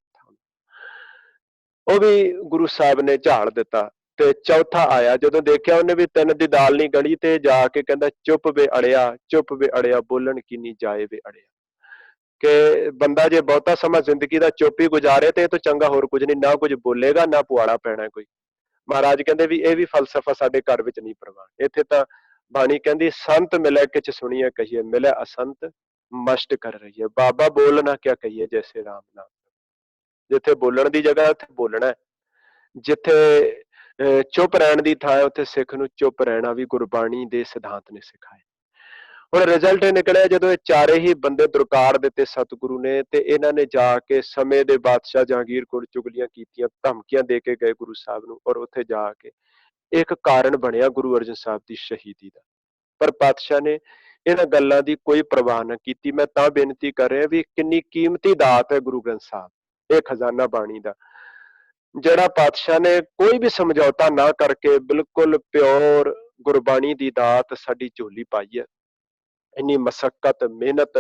[SPEAKER 1] ਉਹ ਵੀ ਗੁਰੂ ਸਾਹਿਬ ਨੇ ਝਾੜ ਦਿੱਤਾ। ਤੇ ਚੌਥਾ ਆਇਆ, ਜਦੋਂ ਦੇਖਿਆ ਉਹਨੇ ਵੀ ਤਿੰਨ ਦੀ ਦਾਲ ਨਹੀਂ ਗਲੀ, ਤੇ ਜਾ ਕੇ ਕਹਿੰਦਾ ਚੁੱਪ ਵੇ ਅੜਿਆ, ਚੁੱਪ ਵੇ ਅੜਿਆ, ਬੋਲਣ ਕੀ ਨਹੀਂ ਜਾਏ ਵੇ ਅੜਿਆ। ਕਿ ਬੰਦਾ ਜੇ ਬਹੁਤਾ ਸਮਾਂ ਜ਼ਿੰਦਗੀ ਦਾ ਚੁੱਪ ਹੀ ਗੁਜ਼ਾਰੇ ਤੇ ਇਹ ਤੋਂ ਚੰਗਾ ਹੋਰ ਕੁਝ ਨਹੀਂ, ਨਾ ਕੁਝ ਬੋਲੇਗਾ ਨਾ ਪੁਆੜਾ ਪੈਣਾ ਕੋਈ। ਮਹਾਰਾਜ ਕਹਿੰਦੇ ਵੀ ਇਹ ਵੀ ਫਲਸਫਾ ਸਾਡੇ ਘਰ ਵਿੱਚ ਨਹੀਂ ਪ੍ਰਵਾਨ। ਇੱਥੇ ਤਾਂ ਬਾਣੀ ਕਹਿੰਦੀ ਸੰਤ ਮਿਲੇ ਕਿਛ ਸੁਣੀਏ ਕਹੀਏ, ਮਿਲੇ ਅਸੰਤ ਮਸ਼ਟ ਕਰ ਰਹੀ ਹੈ। ਬਾਬਾ ਬੋਲ ਨਾ ਕਿਆ ਕਹੀਏ ਜੈਸੇ ਰਾਮ ਨਾਮ। ਜਿੱਥੇ ਬੋਲਣ ਦੀ ਜਗ੍ਹਾ ਉੱਥੇ ਬੋਲਣਾ, ਜਿੱਥੇ ਚੁੱਪ ਰਹਿਣ ਦੀ ਥਾਂ ਉੱਥੇ ਸਿੱਖ ਨੂੰ ਚੁੱਪ ਰਹਿਣਾ ਵੀ ਗੁਰਬਾਣੀ ਦੇ ਸਿਧਾਂਤ ਨੇ ਸਿਖਾਏ। ਹੁਣ ਰਿਜ਼ਲਟ ਇਹ ਨਿਕਲਿਆ, ਜਦੋਂ ਇਹ ਚਾਰੇ ਹੀ ਬੰਦੇ ਦੁਰਕਾਰ ਦਿੱਤੇ ਸਤਿਗੁਰੂ ਨੇ, ਤੇ ਇਹਨਾਂ ਨੇ ਜਾ ਕੇ ਸਮੇਂ ਦੇ ਬਾਦਸ਼ਾਹ ਜਹਾਂਗੀਰ ਕੋਲ ਚੁਗਲੀਆਂ ਕੀਤੀਆਂ, ਧਮਕੀਆਂ ਦੇ ਕੇ ਗਏ ਗੁਰੂ ਸਾਹਿਬ ਨੂੰ, ਔਰ ਉੱਥੇ ਜਾ ਕੇ ਇੱਕ ਕਾਰਨ ਬਣਿਆ ਗੁਰੂ ਅਰਜਨ ਸਾਹਿਬ ਦੀ ਸ਼ਹੀਦੀ ਦਾ। ਪਰ ਪਾਤਸ਼ਾਹ ਨੇ ਇਹਨਾਂ ਗੱਲਾਂ ਦੀ ਕੋਈ ਪਰਵਾਹ ਨਾ ਕੀਤੀ। ਮੈਂ ਤਾਂ ਬੇਨਤੀ ਕਰ ਰਿਹਾ ਵੀ ਕਿੰਨੀ ਕੀਮਤੀ ਦਾਤ ਹੈ ਗੁਰੂ ਗ੍ਰੰਥ ਸਾਹਿਬ, ਇਹ ਖਜ਼ਾਨਾ ਬਾਣੀ ਦਾ, ਜਿਹੜਾ ਪਾਤਸ਼ਾਹ ਨੇ ਕੋਈ ਵੀ ਸਮਝੌਤਾ ਨਾ ਕਰਕੇ ਬਿਲਕੁਲ ਪਿਓਰ ਗੁਰਬਾਣੀ ਦੀ ਦਾਤ ਸਾਡੀ ਝੋਲੀ ਪਾਈ ਹੈ। ਇੰਨੀ ਮਸ਼ੱਕਤ ਮਿਹਨਤ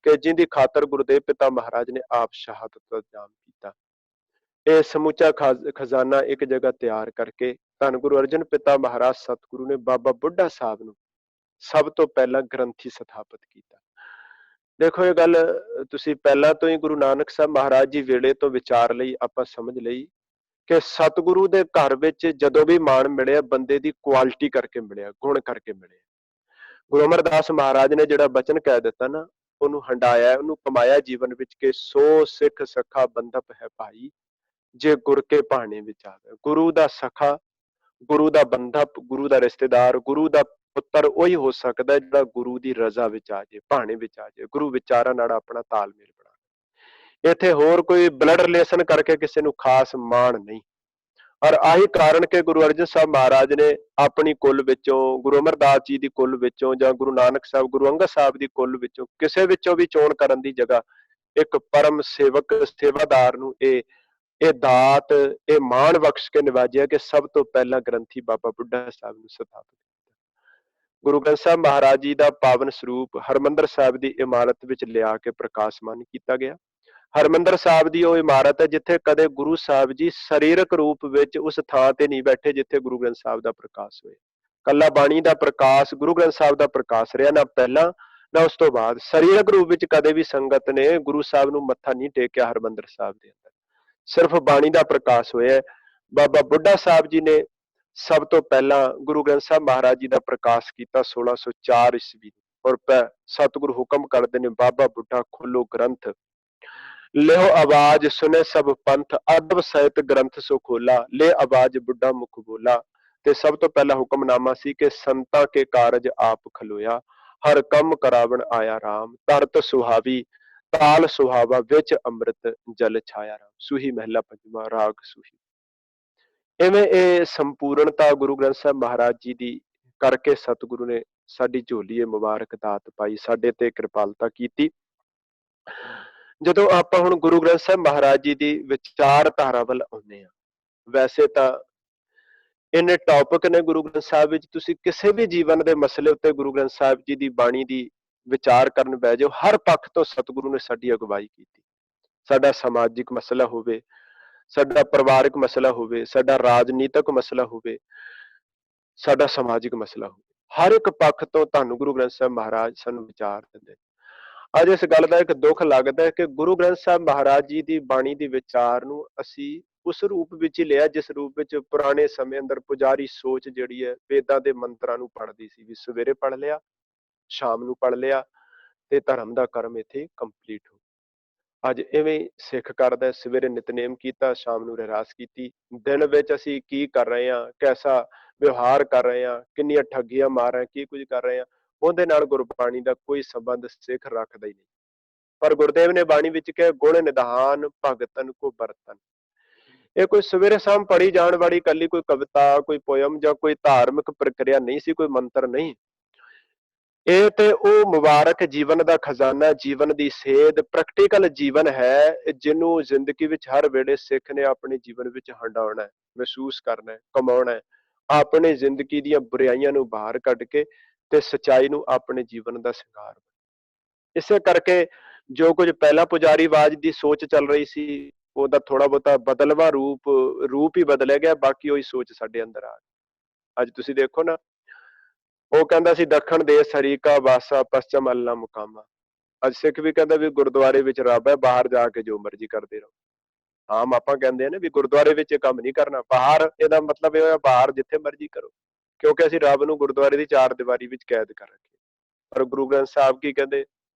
[SPEAKER 1] ਕਿ ਜਿਹਦੀ ਖਾਤਰ ਗੁਰਦੇਵ ਪਿਤਾ ਮਹਾਰਾਜ ਨੇ ਆਪ ਸ਼ਹਾਦਤ ਦਾ ਜਾਮ ਕੀਤਾ। ਇਹ ਸਮੁੱਚਾ ਖਜ਼ਾਨਾ ਇੱਕ ਜਗ੍ਹਾ ਤਿਆਰ ਕਰਕੇ ਧੰਨ ਗੁਰੂ ਅਰਜਨ ਪਿਤਾ ਮਹਾਰਾਜ ਸਤਿਗੁਰੂ ਨੇ ਬਾਬਾ ਬੁੱਢਾ ਸਾਹਿਬ ਨੂੰ ਸਭ ਤੋਂ ਪਹਿਲਾਂ ਗ੍ਰੰਥੀ ਸਥਾਪਿਤ ਕੀਤਾ। ਦੇਖੋ ਇਹ ਗੱਲ ਤੁਸੀਂ ਪਹਿਲਾਂ ਤੋਂ ਹੀ ਗੁਰੂ ਨਾਨਕ ਸਾਹਿਬ ਮਹਾਰਾਜ ਜੀ ਵੇਲੇ ਤੋਂ ਵਿਚਾਰ ਲਈ ਆਪਾਂ ਸਮਝ ਲਈ ਕਿ ਸਤਿਗੁਰੂ ਦੇ ਘਰ ਵਿੱਚ ਜਦੋਂ ਵੀ ਮਾਣ ਮਿਲਿਆ ਬੰਦੇ ਦੀ ਕੁਆਲਿਟੀ ਕਰਕੇ ਮਿਲਿਆ, ਗੁਣ ਕਰਕੇ ਮਿਲਿਆ। ਗੁਰੂ ਅਮਰਦਾਸ ਮਹਾਰਾਜ ਨੇ ਜਿਹੜਾ ਬਚਨ ਕਹਿ ਦਿੱਤਾ ਨਾ, ਉਹਨੂੰ ਹੰਡਾਇਆ, ਉਹਨੂੰ ਕਮਾਇਆ ਜੀਵਨ ਵਿੱਚ ਕਿ ਸੋ ਸਿੱਖ ਸਖਾ ਬੰਧਪ ਹੈ ਭਾਈ, ਜੇ ਗੁਰ ਕੇ ਭਾਣੇ ਵਿੱਚ ਆਵੇ। ਗੁਰੂ ਦਾ ਸਖਾ, ਗੁਰੂ ਦਾ ਬੰਧਪ, ਗੁਰੂ ਦਾ ਰਿਸ਼ਤੇਦਾਰ, ਗੁਰੂ ਦਾ ਪੁੱਤਰ ਉਹੀ ਹੋ ਸਕਦਾ ਜਿਹੜਾ ਗੁਰੂ ਦੀ ਰਜ਼ਾ ਵਿੱਚ ਆ ਜਾਏ, ਭਾਣੇ ਵਿੱਚ ਆ ਜਾਏ, ਗੁਰੂ ਵਿਚਾਰਾਂ ਨਾਲ ਆਪਣਾ ਤਾਲਮੇਲ ਬਣਾ। ਇੱਥੇ ਹੋਰ ਕੋਈ ਬਲੱਡ ਰਿਲੇਸ਼ਨ ਕਰਕੇ ਕਿਸੇ ਨੂੰ ਖਾਸ ਮਾਣ ਨਹੀਂ। ਔਰ ਆਹੀ ਕਾਰਨ ਕਿ ਗੁਰੂ ਅਰਜਨ ਸਾਹਿਬ ਮਹਾਰਾਜ ਨੇ ਆਪਣੀ ਕੁੱਲ ਵਿੱਚੋਂ, ਗੁਰੂ ਅਮਰਦਾਸ ਜੀ ਦੀ ਕੁੱਲ ਵਿੱਚੋਂ ਜਾਂ ਗੁਰੂ ਨਾਨਕ ਸਾਹਿਬ, ਗੁਰੂ ਅੰਗਦ ਸਾਹਿਬ ਦੀ ਕੁੱਲ ਵਿੱਚੋਂ ਕਿਸੇ ਵਿੱਚੋਂ ਵੀ ਚੋਣ ਕਰਨ ਦੀ ਜਗ੍ਹਾ ਇੱਕ ਪਰਮ ਸੇਵਕ ਸੇਵਾਦਾਰ ਨੂੰ ਇਹ ਦਾਤ, ਇਹ ਮਾਣ ਬਖਸ਼ ਕੇ ਨਿਵਾਜਿਆ ਕਿ ਸਭ ਤੋਂ ਪਹਿਲਾਂ ਗ੍ਰੰਥੀ ਬਾਬਾ ਬੁੱਢਾ ਸਾਹਿਬ ਨੂੰ ਸਥਾਪਿਤ ਕੀਤਾ। ਗੁਰੂ ਗ੍ਰੰਥ ਸਾਹਿਬ ਮਹਾਰਾਜ ਜੀ ਦਾ ਪਾਵਨ ਸਰੂਪ ਹਰਿਮੰਦਰ ਸਾਹਿਬ ਦੀ ਇਮਾਰਤ ਵਿੱਚ ਲਿਆ ਕੇ ਪ੍ਰਕਾਸ਼ਮਾਨ ਕੀਤਾ ਗਿਆ। ਹਰਿਮੰਦਰ ਸਾਹਿਬ ਦੀ ਉਹ ਇਮਾਰਤ ਹੈ ਜਿੱਥੇ ਕਦੇ ਗੁਰੂ ਸਾਹਿਬ ਜੀ ਸਰੀਰਕ ਰੂਪ ਵਿੱਚ ਉਸ ਥਾਂ ਤੇ ਨਹੀਂ ਬੈਠੇ ਜਿੱਥੇ ਗੁਰੂ ਗ੍ਰੰਥ ਸਾਹਿਬ ਦਾ ਪ੍ਰਕਾਸ਼ ਹੋਇਆ। ਕੱਲਾ ਬਾਣੀ ਦਾ ਪ੍ਰਕਾਸ਼ ਗੁਰੂ ਗ੍ਰੰਥ ਸਾਹਿਬ ਦਾ ਪ੍ਰਕਾਸ਼ ਰਿਹਾ, ਨਾ ਪਹਿਲਾਂ ਨਾ ਉਸ ਤੋਂ ਬਾਅਦ। ਸਰੀਰਕ ਰੂਪ ਵਿੱਚ ਕਦੇ ਵੀ ਸੰਗਤ ਨੇ ਗੁਰੂ ਸਾਹਿਬ ਨੂੰ ਮੱਥਾ ਨਹੀਂ ਟੇਕਿਆ ਹਰਿਮੰਦਰ ਸਾਹਿਬ ਦੇ ਅੰਦਰ, ਸਿਰਫ ਬਾਣੀ ਦਾ ਪ੍ਰਕਾਸ਼ ਹੋਇਆ। ਬਾਬਾ ਬੁੱਢਾ ਸਾਹਿਬ ਜੀ ਨੇ ਸਭ ਤੋਂ ਪਹਿਲਾਂ ਗੁਰੂ ਗ੍ਰੰਥ ਸਾਹਿਬ ਮਹਾਰਾਜ ਜੀ ਦਾ ਪ੍ਰਕਾਸ਼ ਕੀਤਾ 1604 ਈਸਵੀ। ਔਰ ਸਤਿਗੁਰੂ ਹੁਕਮ ਕਰਦੇ ਨੇ, ਬਾਬਾ ਬੁੱਢਾ ਖੋਲੋ ਗ੍ਰੰਥ, ਲਿਓ ਆਵਾਜ਼ ਸੁਨੇ ਸਭ ਪੰਥ, ਅਦਬ ਸਹਿਤ ਗ੍ਰੰਥ ਸੋ ਖੋਲਾ, ਲੈ ਆਵਾਜ਼ ਬੁੱਢਾ ਮੁਖ ਬੋਲਾ। ਤੇ ਸਭ ਤੋਂ ਪਹਿਲਾ ਹੁਕਮਨਾਮਾ ਸੀ ਕਿ ਸੰਤਾਂ ਕੇ ਕਾਰਜ ਆਪ ਖਲੋਇਆ, ਹਰ ਕੰਮ ਕਰਾਵਣ ਆਇਆ ਰਾਮ, ਤਰਤ ਸੁਹਾਵੀ ਤਾਲ ਸੁਹਾਵਾ, ਵਿੱਚ ਅੰਮ੍ਰਿਤ ਜਲ ਛਾਇਆ ਰਾਮ। ਸੂਹੀ ਮਹਿਲਾ ਪੰਜਵਾਂ, ਰਾਗ ਸੂਹੀ। ਇਵੇਂ ਇਹ ਸੰਪੂਰਨਤਾ ਗੁਰੂ ਗ੍ਰੰਥ ਸਾਹਿਬ ਮਹਾਰਾਜ ਜੀ ਦੀ ਕਰਕੇ ਸਤਿਗੁਰੂ ਨੇ ਸਾਡੀ ਝੋਲੀ ਇਹ ਮੁਬਾਰਕ ਦਾਤ ਪਾਈ, ਸਾਡੇ ਤੇ ਕਿਰਪਾਲਤਾ ਕੀਤੀ। ਜਦੋਂ ਆਪਾਂ ਹੁਣ ਗੁਰੂ ਗ੍ਰੰਥ ਸਾਹਿਬ ਮਹਾਰਾਜ ਜੀ ਦੀ ਵਿਚਾਰਧਾਰਾ ਵੱਲ ਆਉਂਦੇ ਹਾਂ, ਵੈਸੇ ਤਾਂ ਇੰਨੇ ਟੌਪਿਕ ਨੇ ਗੁਰੂ ਗ੍ਰੰਥ ਸਾਹਿਬ ਵਿੱਚ, ਤੁਸੀਂ ਕਿਸੇ ਵੀ ਜੀਵਨ ਦੇ ਮਸਲੇ ਉੱਤੇ ਗੁਰੂ ਗ੍ਰੰਥ ਸਾਹਿਬ ਜੀ ਦੀ ਬਾਣੀ ਦੀ ਵਿਚਾਰ ਕਰਨ ਬਹਿ ਜਾਓ, ਹਰ ਪੱਖ ਤੋਂ ਸਤਿਗੁਰੂ ਨੇ ਸਾਡੀ ਅਗਵਾਈ ਕੀਤੀ। ਸਾਡਾ ਸਮਾਜਿਕ ਮਸਲਾ ਹੋਵੇ, ਸਾਡਾ ਪਰਿਵਾਰਕ ਮਸਲਾ ਹੋਵੇ, ਸਾਡਾ ਰਾਜਨੀਤਿਕ ਮਸਲਾ ਹੋਵੇ, ਸਾਡਾ ਸਮਾਜਿਕ ਮਸਲਾ ਹੋਵੇ। ਹਰ ਇੱਕ ਪੱਖ ਤੋਂ ਧੰਨ ਗੁਰੂ ਗ੍ਰੰਥ ਸਾਹਿਬ ਮਹਾਰਾਜ ਸਾਨੂੰ ਵਿਚਾਰ ਦਿੰਦੇ। ਅੱਜ ਇਸ ਗੱਲ ਦਾ ਇੱਕ ਦੁੱਖ ਲੱਗਦਾ ਹੈ ਕਿ ਗੁਰੂ ਗ੍ਰੰਥ ਸਾਹਿਬ ਮਹਾਰਾਜ ਜੀ ਦੀ ਬਾਣੀ ਦੀ ਵਿਚਾਰ ਨੂੰ ਅਸੀਂ ਉਸ ਰੂਪ ਵਿੱਚ ਹੀ ਲਿਆ ਜਿਸ ਰੂਪ ਵਿੱਚ ਪੁਰਾਣੇ ਸਮੇਂ ਅੰਦਰ ਪੁਜਾਰੀ ਸੋਚ ਜਿਹੜੀ ਹੈ ਵੇਦਾਂ ਦੇ ਮੰਤਰਾਂ ਨੂੰ ਪੜ੍ਹਦੀ ਸੀ, ਵੀ ਸਵੇਰੇ ਪੜ੍ਹ ਲਿਆ, ਸ਼ਾਮ ਨੂੰ ਪੜ੍ਹ ਲਿਆ ਤੇ ਧਰਮ ਦਾ ਕਰਮ ਇੱਥੇ ਕੰਪਲੀਟ ਹੋ। ਅੱਜ ਇਵੇਂ ਸਿੱਖ ਕਰਦਾ, ਸਵੇਰੇ ਨਿਤਨੇਮ ਕੀਤਾ, ਸ਼ਾਮ ਨੂੰ ਰਹਿਰਾਸ ਕੀਤੀ। ਦਿਨ ਵਿੱਚ ਅਸੀਂ ਕੀ ਕਰ ਰਹੇ ਹਾਂ, ਕੈਸਾ ਵਿਵਹਾਰ ਕਰ ਰਹੇ ਹਾਂ, ਕਿੰਨੀਆਂ ਠੱਗੀਆਂ ਮਾਰ ਰਹੇ ਹਾਂ, ਕੀ ਕੁਝ ਕਰ ਰਹੇ ਹਾਂ, ਉਹਦੇ ਨਾਲ ਗੁਰਬਾਣੀ ਦਾ ਕੋਈ ਸੰਬੰਧ ਸਿੱਖ ਰੱਖਦਾ ਹੀ ਨਹੀਂ। ਪਰ ਗੁਰਦੇਵ ਨੇ ਬਾਣੀ ਵਿੱਚ ਕਿਹਾ, ਗੁਣ ਨਿਧਾਨ ਭਗਤਨ ਕੋ ਬਰਤਨ। ਇਹ ਕੋਈ ਸਵੇਰੇ ਸ਼ਾਮ ਪੜ੍ਹੀ ਜਾਣ ਵਾਲੀ ਇਕੱਲੀ ਕੋਈ ਕਵਿਤਾ, ਕੋਈ ਪੋਇਮ ਜਾਂ ਕੋਈ ਧਾਰਮਿਕ ਪ੍ਰਕਿਰਿਆ ਨਹੀਂ ਸੀ, ਕੋਈ ਮੰਤਰ ਨਹੀਂ। ਇਹ ਤੇ ਉਹ ਮੁਬਾਰਕ ਜੀਵਨ ਦਾ ਖਜ਼ਾਨਾ, ਜੀਵਨ ਦੀ ਸੇਧ, ਪ੍ਰੈਕਟੀਕਲ ਜੀਵਨ ਹੈ, ਜਿਹਨੂੰ ਜ਼ਿੰਦਗੀ ਵਿੱਚ ਹਰ ਵੇਲੇ ਸਿੱਖ ਨੇ ਆਪਣੇ ਜੀਵਨ ਵਿੱਚ ਹੰਡਾਉਣਾ ਹੈ, ਮਹਿਸੂਸ ਕਰਨਾ ਹੈ, ਕਮਾਉਣਾ ਹੈ, ਆਪਣੀ ਜ਼ਿੰਦਗੀ ਦੀਆਂ ਬੁਰਾਈਆਂ ਨੂੰ ਬਾਹਰ ਕੱਢ ਕੇ ਤੇ ਸਚਾਈ ਨੂੰ ਆਪਣੇ ਜੀਵਨ ਦਾ ਸ਼ਿੰਗਾਰ। ਇਸੇ ਕਰਕੇ ਜੋ ਕੁਝ ਪਹਿਲਾਂ ਪੁਜਾਰੀਵਾਦ ਦੀ ਸੋਚ ਚੱਲ ਰਹੀ ਸੀ, ਉਹਦਾ ਥੋੜਾ ਬਹੁਤਾ ਬਦਲਵਾ ਰੂਪ ਹੀ ਬਦਲਿਆ ਗਿਆ, ਬਾਕੀ ਉਹੀ ਸੋਚ ਸਾਡੇ ਅੰਦਰ ਆ ਗਈ। ਅੱਜ ਤੁਸੀਂ ਦੇਖੋ ਨਾ, ਉਹ ਕਹਿੰਦਾ ਸੀ ਦੱਖਣ ਦੇਸ ਹਰੀ ਕਾ ਵਾਸਾ, ਪਸ਼ਚਮ ਅੱਲਾ ਮੁਕਾਮਾ। ਅੱਜ ਸਿੱਖ ਵੀ ਕਹਿੰਦਾ ਵੀ ਗੁਰਦੁਆਰੇ ਵਿੱਚ ਰੱਬ ਹੈ, ਬਾਹਰ ਜਾ ਕੇ ਜੋ ਮਰਜ਼ੀ ਕਰਦੇ ਰਹੋ। ਆਮ ਆਪਾਂ ਕਹਿੰਦੇ ਆ ਨਾ ਵੀ ਗੁਰਦੁਆਰੇ ਵਿੱਚ ਇਹ ਕੰਮ ਨਹੀਂ ਕਰਨਾ, ਬਾਹਰ ਇਹਦਾ ਮਤਲਬ ਇਹ ਹੋਇਆ ਬਾਹਰ ਜਿੱਥੇ ਮਰਜ਼ੀ ਕਰੋ, ਕਿਉਂਕਿ ਅਸੀਂ ਰੱਬ ਨੂੰ ਗੁਰਦੁਆਰੇ ਦੀ ਚਾਰ ਦੀਵਾਰੀ ਵਿੱਚ ਕੈਦ ਕਰ ਰੱਖੇ। ਪਰ ਗੁਰੂ ਗ੍ਰੰਥ ਸਾਹਿਬ ਕੀ ਕਹਿੰਦੇ,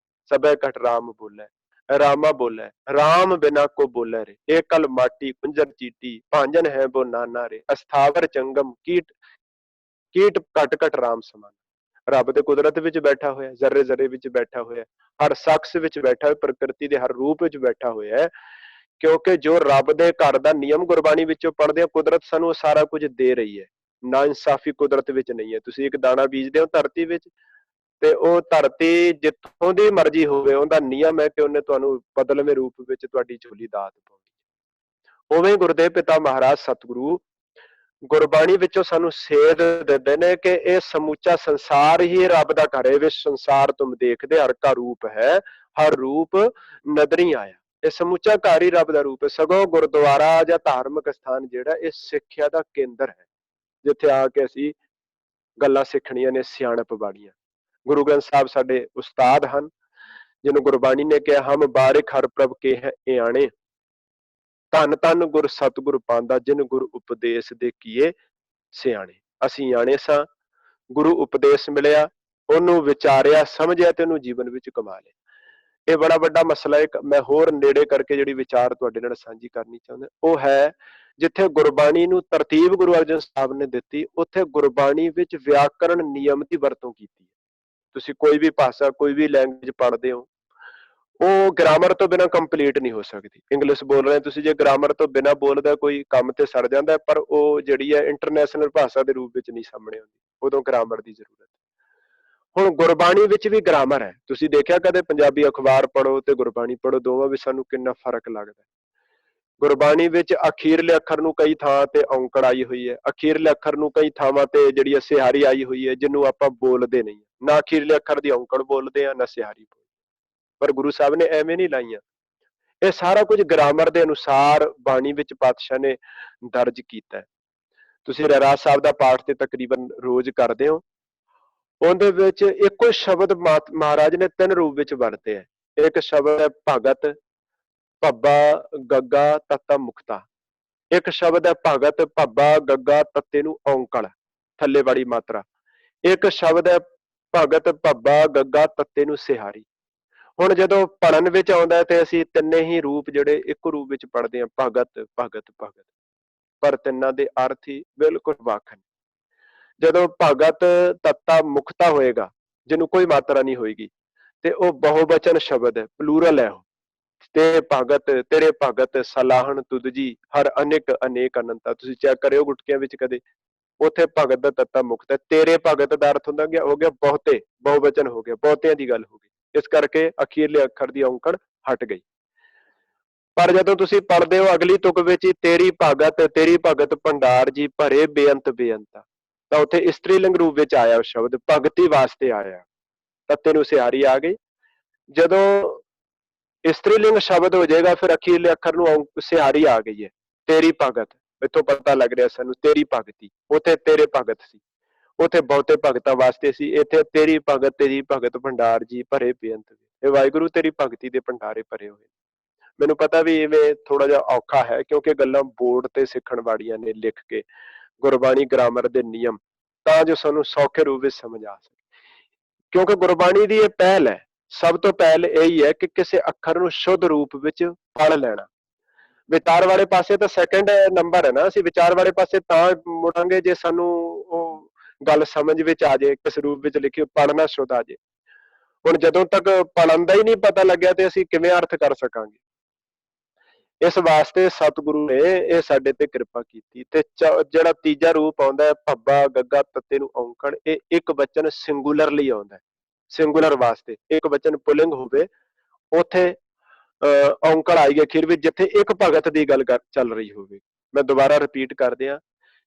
[SPEAKER 1] ਸਭੈ ਘਟ ਰਾਮ ਬੋਲੇ, ਰਾਮਾ ਬੋਲੇ, ਰਾਮ ਬਿਨਾ ਕੋ ਬੋਲੇ ਰੇ, ਇਹ ਕਲ ਮਾਟੀ ਕੁੰਜਰ ਚੀਟੀ, ਭਾਂਜਨ ਹੈ ਬੋ ਨਾਨਾ ਰੇ, ਅਸਥਾਵਰ ਚੰਗਮ ਕੀਟ ਕੀਟ ਘਟ ਘਟ ਰਾਮ ਸਮਾਨ। ਰੱਬ ਤੇ ਕੁਦਰਤ ਵਿੱਚ ਬੈਠਾ ਹੋਇਆ, ਜ਼ਰਰੇ ਜ਼ਰਰੇ ਵਿੱਚ ਬੈਠਾ ਹੋਇਆ, ਹਰ ਸ਼ਖਸ ਵਿੱਚ ਬੈਠਾ ਹੋਇਆ, ਪ੍ਰਕਿਰਤੀ ਦੇ ਹਰ ਰੂਪ ਵਿੱਚ ਬੈਠਾ ਹੋਇਆ ਹੈ। ਕਿਉਂਕਿ ਜੋ ਰੱਬ ਦੇ ਘਰ ਦਾ ਨਿਯਮ ਗੁਰਬਾਣੀ ਵਿੱਚੋਂ ਪੜ੍ਹਦੇ ਹੋ, ਕੁਦਰਤ ਸਾਨੂੰ ਸਾਰਾ ਕੁਝ ਦੇ ਰਹੀ ਹੈ। ਨਾ ਇਨਸਾਫੀ ਕੁਦਰਤ ਵਿੱਚ ਨਹੀਂ ਹੈ। ਤੁਸੀਂ ਇੱਕ ਦਾਣਾ ਬੀਜਦੇ ਹੋ ਧਰਤੀ ਵਿੱਚ, ਤੇ ਉਹ ਧਰਤੀ ਜਿੱਥੋਂ ਦੀ ਮਰਜ਼ੀ ਹੋਵੇ, ਉਹਦਾ ਨਿਯਮ ਹੈ ਕਿ ਉਹਨੇ ਤੁਹਾਨੂੰ ਬਦਲਵੇਂ ਰੂਪ ਵਿੱਚ ਤੁਹਾਡੀ ਝੋਲੀ ਦਾਤ ਪਾਉਣੀ। ਉਵੇਂ ਗੁਰਦੇਵ ਪਿਤਾ ਮਹਾਰਾਜ ਸਤਿਗੁਰੂ ਗੁਰਬਾਣੀ ਵਿੱਚੋਂ ਸਾਨੂੰ ਸੇਧ ਦਿੰਦੇ ਨੇ ਕਿ ਇਹ ਸਮੁੱਚਾ ਸੰਸਾਰ ਹੀ ਰੱਬ ਦਾ ਘਰ ਹੈ। ਵਿੱਚ ਸੰਸਾਰ ਤੁਮ ਦੇਖਦੇ ਹਰ ਕਾ ਰੂਪ ਹੈ, ਹਰ ਰੂਪ ਨਦਰੀ ਆਇਆ। ਇਹ ਸਮੁੱਚਾ ਘਰ ਹੀ ਰੱਬ ਦਾ ਰੂਪ ਹੈ। ਸਗੋਂ ਗੁਰਦੁਆਰਾ ਜਾਂ ਧਾਰਮਿਕ ਸਥਾਨ ਜਿਹੜਾ, ਇਹ ਸਿੱਖਿਆ ਦਾ ਕੇਂਦਰ ਹੈ, ਜਿੱਥੇ ਆ ਕੇ ਅਸੀਂ ਗੱਲਾਂ ਸਿੱਖਣੀਆਂ ਨੇ, ਸਿਆਣਪ ਬਾਣੀਆਂ। ਗੁਰੂ ਗ੍ਰੰਥ ਸਾਹਿਬ ਸਾਡੇ ਉਸਤਾਦ ਹਨ, ਜਿਹਨੂੰ ਗੁਰਬਾਣੀ ਨੇ ਕਿਹਾ, ਹਮ ਬਾਰਿਕ ਹਰ ਪ੍ਰਭ ਕੇ ਹੈ ਇਆਣੇ, ਧੰਨ ਧੰਨ ਗੁਰ ਸਤਿਗੁਰ ਪਾਂਦਾ, ਜਿਨ ਗੁਰ ਉਪਦੇਸ਼ ਦੇ ਕੀਏ ਸਿਆਣੇ। ਅਸੀਂ ਆਣੇ ਸਾਂ, ਗੁਰੂ ਉਪਦੇਸ਼ ਮਿਲਿਆ, ਉਹਨੂੰ ਵਿਚਾਰਿਆ, ਸਮਝਿਆ ਤੇ ਉਹਨੂੰ ਜੀਵਨ ਵਿੱਚ ਕਮਾ ਲਿਆ। ਇਹ ਬੜਾ ਵੱਡਾ ਮਸਲਾ ਹੈ। ਮੈਂ ਹੋਰ ਨੇੜੇ ਕਰਕੇ ਜਿਹੜੀ ਵਿਚਾਰ ਤੁਹਾਡੇ ਨਾਲ ਸਾਂਝੀ ਕਰਨੀ ਚਾਹੁੰਦਾ, ਉਹ ਹੈ ਜਿੱਥੇ ਗੁਰਬਾਣੀ ਨੂੰ ਤਰਤੀਬ ਗੁਰੂ ਅਰਜਨ ਸਾਹਿਬ ਨੇ ਦਿੱਤੀ, ਉੱਥੇ ਗੁਰਬਾਣੀ ਵਿੱਚ ਵਿਆਕਰਣ ਨਿਯਮ ਦੀ ਵਰਤੋਂ ਕੀਤੀ। ਤੁਸੀਂ ਕੋਈ ਵੀ ਭਾਸ਼ਾ, ਕੋਈ ਵੀ ਲੈਂਗੁਏਜ ਪੜ੍ਹਦੇ ਹੋ, ਉਹ ਗ੍ਰਾਮਰ ਤੋਂ ਬਿਨਾਂ ਕੰਪਲੀਟ ਨਹੀਂ ਹੋ ਸਕਦੀ। ਇੰਗਲਿਸ਼ ਬੋਲ ਰਹੇ ਤੁਸੀਂ, ਜੇ ਗ੍ਰਾਮਰ ਤੋਂ ਬਿਨਾਂ ਬੋਲਦਾ ਕੋਈ ਕੰਮ ਤੇ ਸੜ ਜਾਂਦਾ, ਪਰ ਉਹ ਜਿਹੜੀ ਹੈ ਇੰਟਰਨੈਸ਼ਨਲ ਭਾਸ਼ਾ ਦੇ ਰੂਪ ਵਿੱਚ ਨਹੀਂ ਸਾਹਮਣੇ ਆਉਂਦੀ, ਉਦੋਂ ਗ੍ਰਾਮਰ ਦੀ ਜ਼ਰੂਰਤ। ਹੁਣ ਗੁਰਬਾਣੀ ਵਿੱਚ ਵੀ ਗ੍ਰਾਮਰ ਹੈ। ਤੁਸੀਂ ਦੇਖਿਆ ਕਦੇ ਪੰਜਾਬੀ ਅਖਬਾਰ ਪੜ੍ਹੋ ਤੇ ਗੁਰਬਾਣੀ ਪੜ੍ਹੋ, ਦੋਵਾਂ ਵਿੱਚ ਸਾਨੂੰ ਕਿੰਨਾ ਫਰਕ ਲੱਗਦਾ। ਗੁਰਬਾਣੀ ਵਿੱਚ ਅਖੀਰਲੇ ਅੱਖਰ ਨੂੰ ਕਈ ਥਾਂ ਤੇ ਔਂਕੜ ਆਈ ਹੋਈ ਹੈ, ਅਖੀਰਲੇ ਅੱਖਰ ਨੂੰ ਕਈ ਥਾਵਾਂ ਤੇ ਜਿਹੜੀ ਸਿਹਾਰੀ ਆਈ ਹੋਈ ਹੈ, ਜਿਹਨੂੰ ਆਪਾਂ ਬੋਲਦੇ ਨਹੀਂ, ਨਾ ਅਖੀਰਲੇ ਅੱਖਰ ਦੀ ਔਂਕੜ ਬੋਲਦੇ ਆ, ਨਾ ਸਿਹਾਰੀ ਬੋਲਦੇ। ਪਰ ਗੁਰੂ ਸਾਹਿਬ ਨੇ ਐਵੇਂ ਨਹੀਂ ਲਾਈਆਂ। ਇਹ ਸਾਰਾ ਕੁਝ ਗ੍ਰਾਮਰ ਦੇ ਅਨੁਸਾਰ ਬਾਣੀ ਵਿੱਚ ਪਾਤਸ਼ਾਹ ਨੇ ਦਰਜ ਕੀਤਾ। ਤੁਸੀਂ ਰਹਿਰਾਸ ਸਾਹਿਬ ਦਾ ਪਾਠ ਤੇ ਤਕਰੀਬਨ ਰੋਜ਼ ਕਰਦੇ ਹੋ, ਉਹਦੇ ਵਿੱਚ ਇੱਕੋ ਸ਼ਬਦ ਮਹਾਰਾਜ ਨੇ 3 ਰੂਪ ਵਿੱਚ ਵਰਤੇ ਹੈ। ਇੱਕ ਸ਼ਬਦ ਹੈ ਭਗਤ, ਭੱਬਾ ਗੱਗਾ ਤੱਤਾ ਮੁਕਤਾ। ਇੱਕ ਸ਼ਬਦ ਹੈ ਭਗਤ, ਭੱਬਾ ਗੱਗਾ ਤੱਤੇ ਨੂੰ ਔਂਕੜ, ਥੱਲੇ ਵਾਲੀ ਮਾਤਰਾ। ਇੱਕ ਸ਼ਬਦ ਹੈ ਭਗਤ, ਭੱਬਾ ਗੱਗਾ ਤੱਤੇ ਨੂੰ ਸਿਹਾਰੀ। ਹੁਣ ਜਦੋਂ ਪੜ੍ਹਨ ਵਿੱਚ ਆਉਂਦਾ ਤੇ ਅਸੀਂ ਤਿੰਨੇ ਹੀ ਰੂਪ ਜਿਹੜੇ ਇੱਕੋ ਰੂਪ ਵਿੱਚ ਪੜ੍ਹਦੇ ਹਾਂ, ਭਗਤ ਭਗਤ ਭਗਤ, ਪਰ ਤਿੰਨਾਂ ਦੇ ਅਰਥ ਹੀ ਬਿਲਕੁਲ ਵੱਖ ਨੇ। ਜਦੋਂ ਭਗਤ ਤੱਤਾ ਮੁਕਤਾ ਹੋਏਗਾ, ਜਿਹਨੂੰ ਕੋਈ ਮਾਤਰਾ ਨਹੀਂ ਹੋਏਗੀ, ਤੇ ਉਹ ਬਹੁਵਚਨ ਸ਼ਬਦ ਹੈ, ਪਲੂਰਲ ਹੈ। ਉਹ ਤੇ ਭਗਤ, ਤੇਰੇ ਭਗਤ ਸਲਾਹਣ ਤੁਧ ਜੀ, ਹਰ ਅਨੇਕ ਅਨੇਕ ਅਨੰਤਾ। ਤੁਸੀਂ ਚੈੱਕ ਕਰਿਓ ਗੁਟਕਿਆਂ ਵਿੱਚ ਕਦੇ, ਉੱਥੇ ਭਗਤ ਦਾ ਤੱਤਾ ਮੁਕਤਾ। ਤੇਰੇ ਭਗਤ ਦਾ ਅਰਥ ਹੁੰਦਾ ਗਿਆ, ਹੋ ਗਿਆ ਬਹੁਤੇ, ਬਹੁਵਚਨ ਹੋ ਗਿਆ, ਬਹੁਤਿਆਂ ਦੀ ਗੱਲ ਹੋ ਗਈ। ਇਸ ਕਰਕੇ ਅਖੀਰਲੇ ਅੱਖਰ ਦੀ ਔਂਕੜ ਹਟ ਗਈ। ਪਰ ਜਦੋਂ ਤੁਸੀਂ ਪੜ੍ਹਦੇ ਹੋ ਅਗਲੀ ਤੁਕ ਵਿੱਚ ਹੀ, ਤੇਰੀ ਭਗਤ ਭੰਡਾਰ ਜੀ ਭਰੇ ਬੇਅੰਤ ਬੇਅੰਤਾ, ਤਾਂ ਉੱਥੇ ਇਸਤਰੀ ਲਿੰਗ ਰੂਪ ਵਿੱਚ ਆਇਆ ਸ਼ਬਦ, ਭਗਤੀ ਵਾਸਤੇ ਆਇਆ, ਤੱਤੇ ਨੂੰ ਸਿਹਾਰੀ ਆ ਗਈ। ਜਦੋਂ ਇਸਤਰੀ ਲਿੰਗ ਸ਼ਬਦ ਹੋ ਜਾਏਗਾ, ਫਿਰ ਅਖੀਰਲੇ ਅੱਖਰ ਨੂੰ ਸਿਹਾਰੀ ਆ ਗਈ ਹੈ, ਤੇਰੀ ਭਗਤ। ਇੱਥੋਂ ਪਤਾ ਲੱਗ ਰਿਹਾ ਸਾਨੂੰ ਤੇਰੀ ਭਗਤੀ, ਉੱਥੇ ਤੇਰੇ ਭਗਤ ਸੀ। ਉੱਥੇ ਬਹੁਤੇ ਭਗਤਾਂ ਵਾਸਤੇ ਸੀ, ਇੱਥੇ ਤੇਰੀ ਭਗਤ ਭੰਡਾਰ ਜੀ ਭਰੇ ਬੇਅੰਤ। ਇਹ ਵਾਹਿਗੁਰੂ ਤੇਰੀ ਭਗਤੀ ਦੇ ਭੰਡਾਰੇ ਭਰੇ ਹੋਏ। ਮੈਨੂੰ ਪਤਾ ਵੀ ਇਵੇਂ ਥੋੜਾ ਜਿਹਾ ਔਖਾ ਹੈ, ਕਿਉਂਕਿ ਗੱਲਾਂ ਬੋਰਡ ਤੇ ਸਿੱਖਣ ਵਾਲੀਆਂ ਨੇ ਲਿਖ ਕੇ, ਗੁਰਬਾਣੀ ਗ੍ਰਾਮਰ ਦੇ ਨਿਯਮ, ਤਾਂ ਜੋ ਸਾਨੂੰ ਸੌਖੇ ਰੂਪ ਵਿੱਚ ਸਮਝ ਆ ਸਕੇ। ਕਿਉਂਕਿ ਗੁਰਬਾਣੀ ਦੀ ਇਹ ਪਹਿਲ ਹੈ, ਸਭ ਤੋਂ ਪਹਿਲ ਇਹੀ ਹੈ ਕਿ ਕਿਸੇ ਅੱਖਰ ਨੂੰ ਸ਼ੁੱਧ ਰੂਪ ਵਿੱਚ ਪੜ੍ਹ ਲੈਣਾ। ਵਿਚਾਰ ਵਾਲੇ ਪਾਸੇ ਤਾਂ ਸੈਕੰਡ ਨੰਬਰ ਹੈ ਨਾ, ਅਸੀਂ ਵਿਚਾਰ ਵਾਲੇ ਪਾਸੇ ਤਾਂ ਮੁੜਾਂਗੇ ਜੇ ਸਾਨੂੰ ਉਹ ਗੱਲ ਸਮਝ ਵਿੱਚ ਆ ਜਾਏ, ਕਿਸ ਰੂਪ ਵਿੱਚ ਲਿਖੀ, ਪੜ੍ਹਨਾ ਸ਼ੁੱਧ ਆ ਜਾਏ। ਹੁਣ ਜਦੋਂ ਤੱਕ ਪੜ੍ਹਨ ਦਾ ਹੀ ਨਹੀਂ ਪਤਾ ਲੱਗਿਆ ਤੇ ਅਸੀਂ ਕਿਵੇਂ ਅਰਥ ਕਰ ਸਕਾਂਗੇ। ਇਸ ਵਾਸਤੇ ਸਤਿਗੁਰੂ ਨੇ ਇਹ ਸਾਡੇ ਤੇ ਕਿਰਪਾ ਕੀਤੀ। ਤੇ ਜਿਹੜਾ ਤੀਜਾ ਰੂਪ ਆਉਂਦਾ ਹੈ, ਭੱਬਾ ਗੱਗਾ ਤੱਤੇ ਨੂੰ ਔਂਕੜ, ਇਹ ਇੱਕ ਵਚਨ ਸਿੰਗੂਲਰ ਲਈ ਆਉਂਦਾ ਹੈ। ਸਿੰਗੂਲਰ ਵਾਸਤੇ ਇੱਕ ਵਚਨ ਪੁਲਿੰਗ ਹੋਵੇ, ਉੱਥੇ ਔਂਕੜ ਆਈ ਅਖੀਰ ਵਿੱਚ, ਜਿੱਥੇ ਇੱਕ ਭਗਤ ਦੀ ਗੱਲ ਚੱਲ ਰਹੀ ਹੋਵੇ। ਮੈਂ ਦੁਬਾਰਾ ਰਿਪੀਟ ਕਰ ਦਿਆਂ,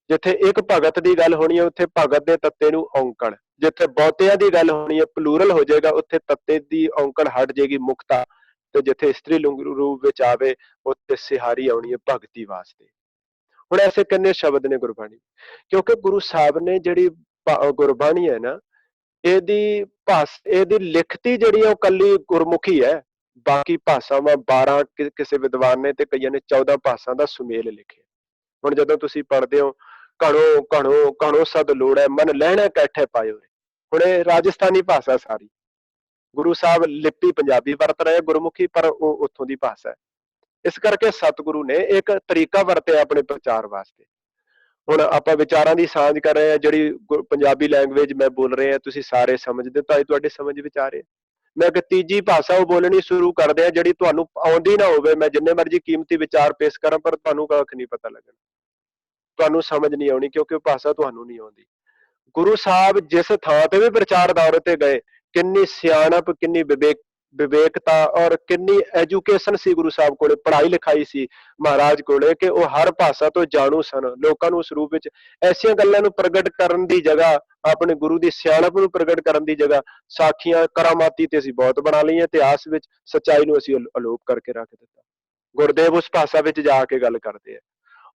[SPEAKER 1] ਜਿੱਥੇ ਇੱਕ ਭਗਤ ਦੀ ਗੱਲ ਹੋਣੀ ਹੈ ਉੱਥੇ ਭਗਤ ਦੇ ਤੱਤੇ ਨੂੰ ਔਂਕੜ, ਜਿੱਥੇ ਬਹੁਤਿਆਂ ਦੀ ਗੱਲ ਹੋਣੀ ਹੈ ਪਲੂਰਲ ਹੋ ਜਾਏਗਾ, ਉੱਥੇ ਤੱਤੇ ਦੀ ਔਂਕੜ ਹਟ ਜਾਏਗੀ ਮੁਕਤਾ, ਤੇ ਜਿੱਥੇ ਇਸਤਰੀ ਲਿੰਗ ਰੂਪ ਵਿੱਚ ਆਵੇ ਉੱਥੇ ਸਿਹਾਰੀ ਆਉਣੀ ਹੈ ਭਗਤੀ ਵਾਸਤੇ। ਹੁਣ ਐਸੇ ਕਿੰਨੇ ਸ਼ਬਦ ਨੇ ਗੁਰਬਾਣੀ, ਕਿਉਂਕਿ ਗੁਰੂ ਸਾਹਿਬ ਨੇ ਜਿਹੜੀ ਗੁਰਬਾਣੀ ਹੈ ਨਾ, ਇਹਦੀ ਇਹਦੀ ਲਿਖਤੀ ਜਿਹੜੀ ਹੈ ਉਹ ਕੱਲੀ ਗੁਰਮੁਖੀ ਹੈ। ਬਾਕੀ ਭਾਸ਼ਾਵਾਂ 12 ਕਿਸੇ ਵਿਦਵਾਨ ਨੇ ਤੇ ਕਈਆਂ ਨੇ 14 ਭਾਸ਼ਾ ਦਾ ਸੁਮੇਲ ਲਿਖਿਆ। ਹੁਣ ਜਦੋਂ ਤੁਸੀਂ ਪੜ੍ਹਦੇ ਹੋ, ਘਣੋ ਘਣੋ ਘਣੋ ਸਦ ਲੋੜ ਹੈ, ਮਨ ਲੈਣਾ ਕੈਠੇ ਪਾਇਓ, ਹੁਣ ਇਹ ਰਾਜਸਥਾਨੀ ਭਾਸ਼ਾ ਸਾਰੀ। ਗੁਰੂ ਸਾਹਿਬ ਲਿਪੀ ਪੰਜਾਬੀ ਵਰਤ ਰਹੇ ਗੁਰਮੁਖੀ, ਪਰ ਉਹ ਉੱਥੋਂ ਦੀ ਭਾਸ਼ਾ ਹੈ। ਇਸ ਕਰਕੇ ਸਤਿਗੁਰੂ ਨੇ ਇੱਕ ਤਰੀਕਾ ਵਰਤਿਆ ਆਪਣੇ ਪ੍ਰਚਾਰ ਵਾਸਤੇ। ਹੁਣ ਆਪਾਂ ਵਿਚਾਰਾਂ ਦੀ ਸਾਂਝ ਕਰ ਰਹੇ ਹਾਂ, ਜਿਹੜੀ ਪੰਜਾਬੀ ਲੈਂਗੁਏਜ ਮੈਂ ਬੋਲ ਰਹੇ ਹਾਂ ਤੁਸੀਂ ਸਾਰੇ ਸਮਝਦੇ, ਤਾਂ ਇਹ ਤੁਹਾਡੇ ਸਮਝ ਵਿੱਚ ਆ ਰਿਹਾ। ਮੈਂ ਇੱਕ ਤੀਜੀ ਭਾਸ਼ਾ ਉਹ ਬੋਲਣੀ ਸ਼ੁਰੂ ਕਰਦੇ ਆ ਜਿਹੜੀ ਤੁਹਾਨੂੰ ਆਉਂਦੀ ਨਾ ਹੋਵੇ। ਮੈਂ ਜਿੰਨੇ ਮਰਜ਼ੀ ਕੀਮਤੀ ਵਿਚਾਰ ਪੇਸ਼ ਕਰਾਂ, ਪਰ ਤੁਹਾਨੂੰ ਕੱਖ ਨਹੀਂ ਪਤਾ ਲੱਗਣਾ, ਤੁਹਾਨੂੰ ਸਮਝ ਨਹੀਂ ਆਉਣੀ, ਕਿਉਂਕਿ ਉਹ ਭਾਸ਼ਾ ਤੁਹਾਨੂੰ ਨਹੀਂ ਆਉਂਦੀ। ਗੁਰੂ ਸਾਹਿਬ ਜਿਸ ਥਾਂ ਤੇ ਵੀ ਪ੍ਰਚਾਰ ਦੌਰੇ ਤੇ ਗਏ, ਕਿੰਨੀ ਸਿਆਣਪ, ਕਿੰਨੀ ਵਿਵੇਕਤਾ ਔਰ ਕਿੰਨੀ ਐਜੂਕੇਸ਼ਨ ਸੀ ਗੁਰੂ ਸਾਹਿਬ ਕੋਲੇ, ਪੜ੍ਹਾਈ ਲਿਖਾਈ ਸੀ ਮਹਾਰਾਜ ਕੋਲੇ, ਕਿ ਉਹ ਹਰ ਭਾਸ਼ਾ ਤੋਂ ਜਾਣੂ ਸਨ। ਲੋਕਾਂ ਨੂੰ ਉਸ ਰੂਪ ਵਿੱਚ ਐਸੀਆਂ ਗੱਲਾਂ ਨੂੰ ਪ੍ਰਗਟ ਕਰਨ ਦੀ ਜਗ੍ਹਾ, ਆਪਣੇ ਗੁਰੂ ਦੀ ਸਿਆਣਪ ਨੂੰ ਪ੍ਰਗਟ ਕਰਨ ਦੀ ਜਗ੍ਹਾ, ਸਾਖੀਆਂ ਕਰਾਮਾਤੀ ਤੇ ਅਸੀਂ ਬਹੁਤ ਬਣਾ ਲਈਆਂ, ਇਤਿਹਾਸ ਵਿੱਚ ਸੱਚਾਈ ਨੂੰ ਅਸੀਂ ਅਲੋਪ ਕਰਕੇ ਰੱਖ ਦਿੱਤਾ। ਗੁਰਦੇਵ ਉਸ ਭਾਸ਼ਾ ਵਿੱਚ ਜਾ ਕੇ ਗੱਲ ਕਰਦੇ ਆ,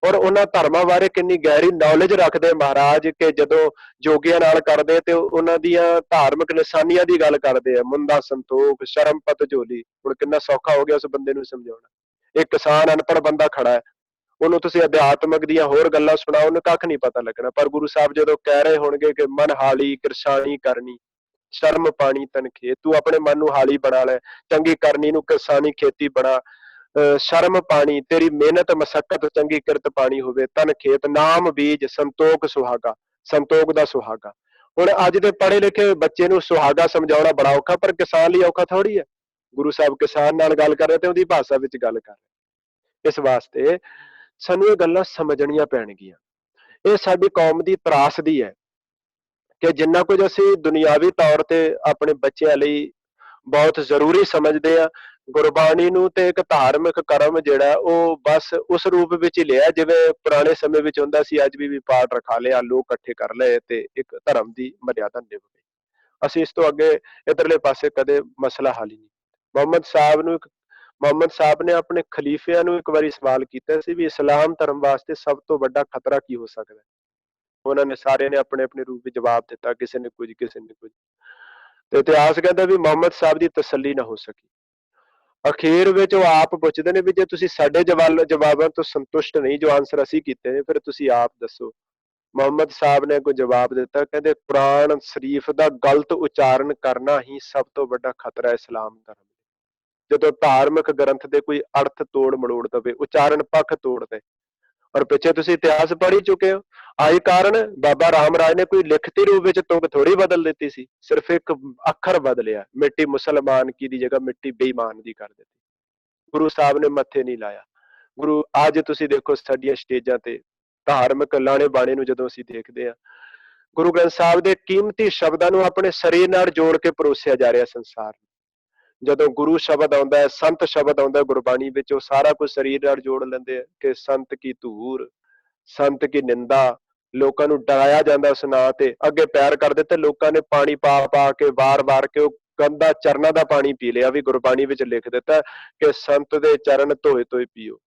[SPEAKER 1] ਔਰ ਉਹਨਾਂ ਧਰਮਾਂ ਬਾਰੇ ਕਿੰਨੀ ਗਹਿਰੀ ਨੌਲੇਜ ਰੱਖਦੇ ਮਹਾਰਾਜ, ਕਿ ਜਦੋਂ ਜੋਗੀਆਂ ਨਾਲ ਕਰਦੇ ਤੇ ਉਹਨਾਂ ਦੀਆਂ ਧਾਰਮਿਕ ਨਿਸ਼ਾਨੀਆਂ ਦੀ ਗੱਲ ਕਰਦੇ ਆ, ਮੁੰਦਾ ਸੰਤੋਖ, ਸ਼ਰਮਪਤ ਝੋਲੀ। ਹੁਣ ਕਿੰਨਾ ਸੌਖਾ ਹੋ ਗਿਆ ਉਸ ਬੰਦੇ ਨੂੰ ਸਮਝਾਉਣਾ। ਇੱਕ ਕਿਸਾਨ ਅਨਪੜ੍ਹ ਬੰਦਾ ਖੜਾ ਹੈ, ਉਹਨੂੰ ਤੁਸੀਂ ਅਧਿਆਤਮਕ ਦੀਆਂ ਹੋਰ ਗੱਲਾਂ ਸੁਣਾਓ, ਉਹਨੂੰ ਕੱਖ ਨਹੀਂ ਪਤਾ ਲੱਗਣਾ। ਪਰ ਗੁਰੂ ਸਾਹਿਬ ਜਦੋਂ ਕਹਿ ਰਹੇ ਹੋਣਗੇ ਕਿ ਮਨ ਹਾਲੀ ਕਿਰਸਾਨੀ ਕਰਨੀ, ਸ਼ਰਮ ਪਾਣੀ ਤਨ ਖੇਤ, ਤੂੰ ਆਪਣੇ ਮਨ ਨੂੰ ਹਾਲੀ ਬਣਾ ਲੈ, ਚੰਗੀ ਕਰਨੀ ਨੂੰ ਕਿਰਸਾਨੀ ਖੇਤੀ ਬਣਾ, ਸ਼ਰਮ ਪਾਣੀ, ਤੇਰੀ ਮਿਹਨਤ ਮਸਕਤ ਚੰਗੀ ਕਿਰਤ ਪਾਣੀ ਹੋਵੇ, ਤਨ ਖੇਤ ਨਾਮ ਬੀਜ ਸੰਤੋਖ ਸੁਹਾਗਾ, ਸੰਤੋਖ ਦਾ ਸੁਹਾਗਾ। ਹੁਣ ਅੱਜ ਦੇ ਪੜ੍ਹੇ ਲਿਖੇ ਬੱਚੇ ਨੂੰ ਸੁਹਾਗਾ ਸਮਝਾਉਣਾ ਬੜਾ ਔਖਾ, ਪਰ ਕਿਸਾਨ ਲਈ ਔਖਾ ਥੋੜੀ ਹੈ। ਗੁਰੂ ਸਾਹਿਬ ਕਿਸਾਨ ਨਾਲ ਗੱਲ ਕਰ ਰਹੇ ਤੇ ਉਹਦੀ ਭਾਸ਼ਾ ਵਿੱਚ ਗੱਲ ਕਰ ਰਹੇ। ਇਸ ਵਾਸਤੇ ਸਾਨੂੰ ਇਹ ਗੱਲਾਂ ਸਮਝਣੀਆਂ ਪੈਣਗੀਆਂ। ਇਹ ਸਾਡੀ ਕੌਮ ਦੀ ਤਰਾਸਦੀ ਹੈ ਕਿ ਜਿੰਨਾ ਕੁਝ ਅਸੀਂ ਦੁਨਿਆਵੀ ਤੌਰ ਤੇ ਆਪਣੇ ਬੱਚਿਆਂ ਲਈ ਬਹੁਤ ਜ਼ਰੂਰੀ ਸਮਝਦੇ ਆ, ਗੁਰਬਾਣੀ ਨੂੰ ਤੇ ਇੱਕ ਧਾਰਮਿਕ ਕਰਮ ਜਿਹੜਾ ਉਹ ਬਸ ਉਸ ਰੂਪ ਵਿੱਚ ਹੀ ਲਿਆ ਜਿਵੇਂ ਪੁਰਾਣੇ ਸਮੇਂ ਵਿੱਚ ਹੁੰਦਾ ਸੀ। ਅੱਜ ਵੀ ਪਾਠ ਰਖਾ ਲਿਆ, ਲੋਕ ਇਕੱਠੇ ਕਰ ਲਏ ਤੇ ਇੱਕ ਧਰਮ ਦੀ ਮਰਿਆਦਾ ਨਿਭ ਗਈ। ਅਸੀਂ ਇਸ ਤੋਂ ਅੱਗੇ ਇਧਰਲੇ ਪਾਸੇ ਕਦੇ ਮਸਲਾ ਹੱਲ ਹੀ ਨਹੀਂ। ਮੁਹੰਮਦ ਸਾਹਿਬ ਨੇ ਆਪਣੇ ਖਲੀਫਿਆਂ ਨੂੰ ਇੱਕ ਵਾਰੀ ਸਵਾਲ ਕੀਤਾ ਸੀ ਵੀ ਇਸਲਾਮ ਧਰਮ ਵਾਸਤੇ ਸਭ ਤੋਂ ਵੱਡਾ ਖਤਰਾ ਕੀ ਹੋ ਸਕਦਾ। ਉਹਨਾਂ ਨੇ ਸਾਰਿਆਂ ਨੇ ਆਪਣੇ ਆਪਣੇ ਰੂਪ ਵਿੱਚ ਜਵਾਬ ਦਿੱਤਾ, ਕਿਸੇ ਨੇ ਕੁਝ, ਕਿਸੇ ਨੇ ਕੁਝ। ਤੇ ਇਤਿਹਾਸ ਕਹਿੰਦਾ ਵੀ ਮੁਹੰਮਦ ਸਾਹਿਬ ਦੀ ਤਸੱਲੀ ਨਾ ਹੋ ਸਕੀ। ਅਖੀਰ ਵਿੱਚ ਉਹ ਆਪ ਪੁੱਛਦੇ ਨੇ ਵੀ ਜੇ ਤੁਸੀਂ ਸਾਡੇ ਜਵਾਬਾਂ ਤੋਂ ਸੰਤੁਸ਼ਟ ਨਹੀਂ, ਜੋ ਆਨਸਰ ਅਸੀਂ ਕੀਤੇ ਨੇ, ਫਿਰ ਤੁਸੀਂ ਆਪ ਦੱਸੋ। ਮੁਹੰਮਦ ਸਾਹਿਬ ਨੇ ਕੋਈ ਜਵਾਬ ਦਿੱਤਾ, ਕਹਿੰਦੇ ਕੁਰਾਨ ਸ਼ਰੀਫ ਦਾ ਗਲਤ ਉਚਾਰਨ ਕਰਨਾ ਹੀ ਸਭ ਤੋਂ ਵੱਡਾ ਖਤਰਾ ਹੈ ਇਸਲਾਮ ਧਰਮ। ਜਦੋਂ ਧਾਰਮਿਕ ਗ੍ਰੰਥ ਦੇ ਕੋਈ ਅਰਥ ਤੋੜ ਮੜੋੜ ਦਵੇ, ਉਚਾਰਨ ਪੱਖ ਤੋੜ ਦੇ। ਔਰ ਪਿੱਛੇ ਤੁਸੀਂ ਇਤਿਹਾਸ ਪੜ੍ਹ ਚੁੱਕੇ ਹੋ, ਆਈ ਕਾਰਨ ਬਾਬਾ ਰਾਮ ਰਾਜ ਨੇ ਕੋਈ ਲਿਖਤੀ ਰੂਪ ਵਿੱਚ ਤੁਕ ਥੋੜੀ ਬਦਲ ਦਿੱਤੀ ਸੀ, ਸਿਰਫ ਇੱਕ ਅੱਖਰ ਬਦਲਿਆ, ਮਿੱਟੀ ਮੁਸਲਮਾਨ ਕੀ ਦੀ ਜਗ੍ਹਾ ਮਿੱਟੀ ਬੇਈਮਾਨ ਦੀ ਕਰ ਦਿੱਤੀ। ਗੁਰੂ ਸਾਹਿਬ ਨੇ ਮੱਥੇ ਨਹੀਂ ਲਾਇਆ। ਗੁਰੂ ਅੱਜ ਤੁਸੀਂ ਦੇਖੋ ਸਾਡੀਆਂ ਸਟੇਜਾਂ ਤੇ ਧਾਰਮਿਕ ਲਾਣੇ ਬਾਣੇ ਨੂੰ ਜਦੋਂ ਅਸੀਂ ਦੇਖਦੇ ਹਾਂ, ਗੁਰੂ ਗ੍ਰੰਥ ਸਾਹਿਬ ਦੇ ਕੀਮਤੀ ਸ਼ਬਦਾਂ ਨੂੰ ਆਪਣੇ ਸਰੀਰ ਨਾਲ ਜੋੜ ਕੇ ਪਰੋਸਿਆ ਜਾ ਰਿਹਾ ਸੰਸਾਰ ਨੂੰ। ਜਦੋਂ ਗੁਰੂ ਸ਼ਬਦ ਆਉਂਦਾ ਹੈ, ਸੰਤ ਸ਼ਬਦ ਆਉਂਦਾ ਗੁਰਬਾਣੀ ਵਿੱਚ, ਉਹ ਸਾਰਾ ਕੁਝ ਸਰੀਰ ਨਾਲ ਜੋੜ ਲੈਂਦੇ ਆ ਕਿ ਸੰਤ ਕੀ ਧੂਰ, ਸੰਤ ਕੀ ਨਿੰਦਾ। ਲੋਕਾਂ ਨੂੰ ਡਰਾਇਆ ਜਾਂਦਾ ਉਸ ਨਾਂ ਤੇ, ਅੱਗੇ ਪੈਰ ਕਰ ਦਿੱਤੇ ਲੋਕਾਂ ਨੇ ਪਾਣੀ ਪਾ ਪਾ ਕੇ, ਵਾਰ ਕੇ ਉਹ ਗੰਦਾ ਚਰਨਾਂ ਦਾ ਪਾਣੀ ਪੀ ਲਿਆ। ਵੀ ਗੁਰਬਾਣੀ ਵਿੱਚ ਲਿਖ ਦਿੱਤਾ ਕਿ ਸੰਤ ਦੇ ਚਰਨ ਧੋਏ ਧੋਏ ਪੀਓ।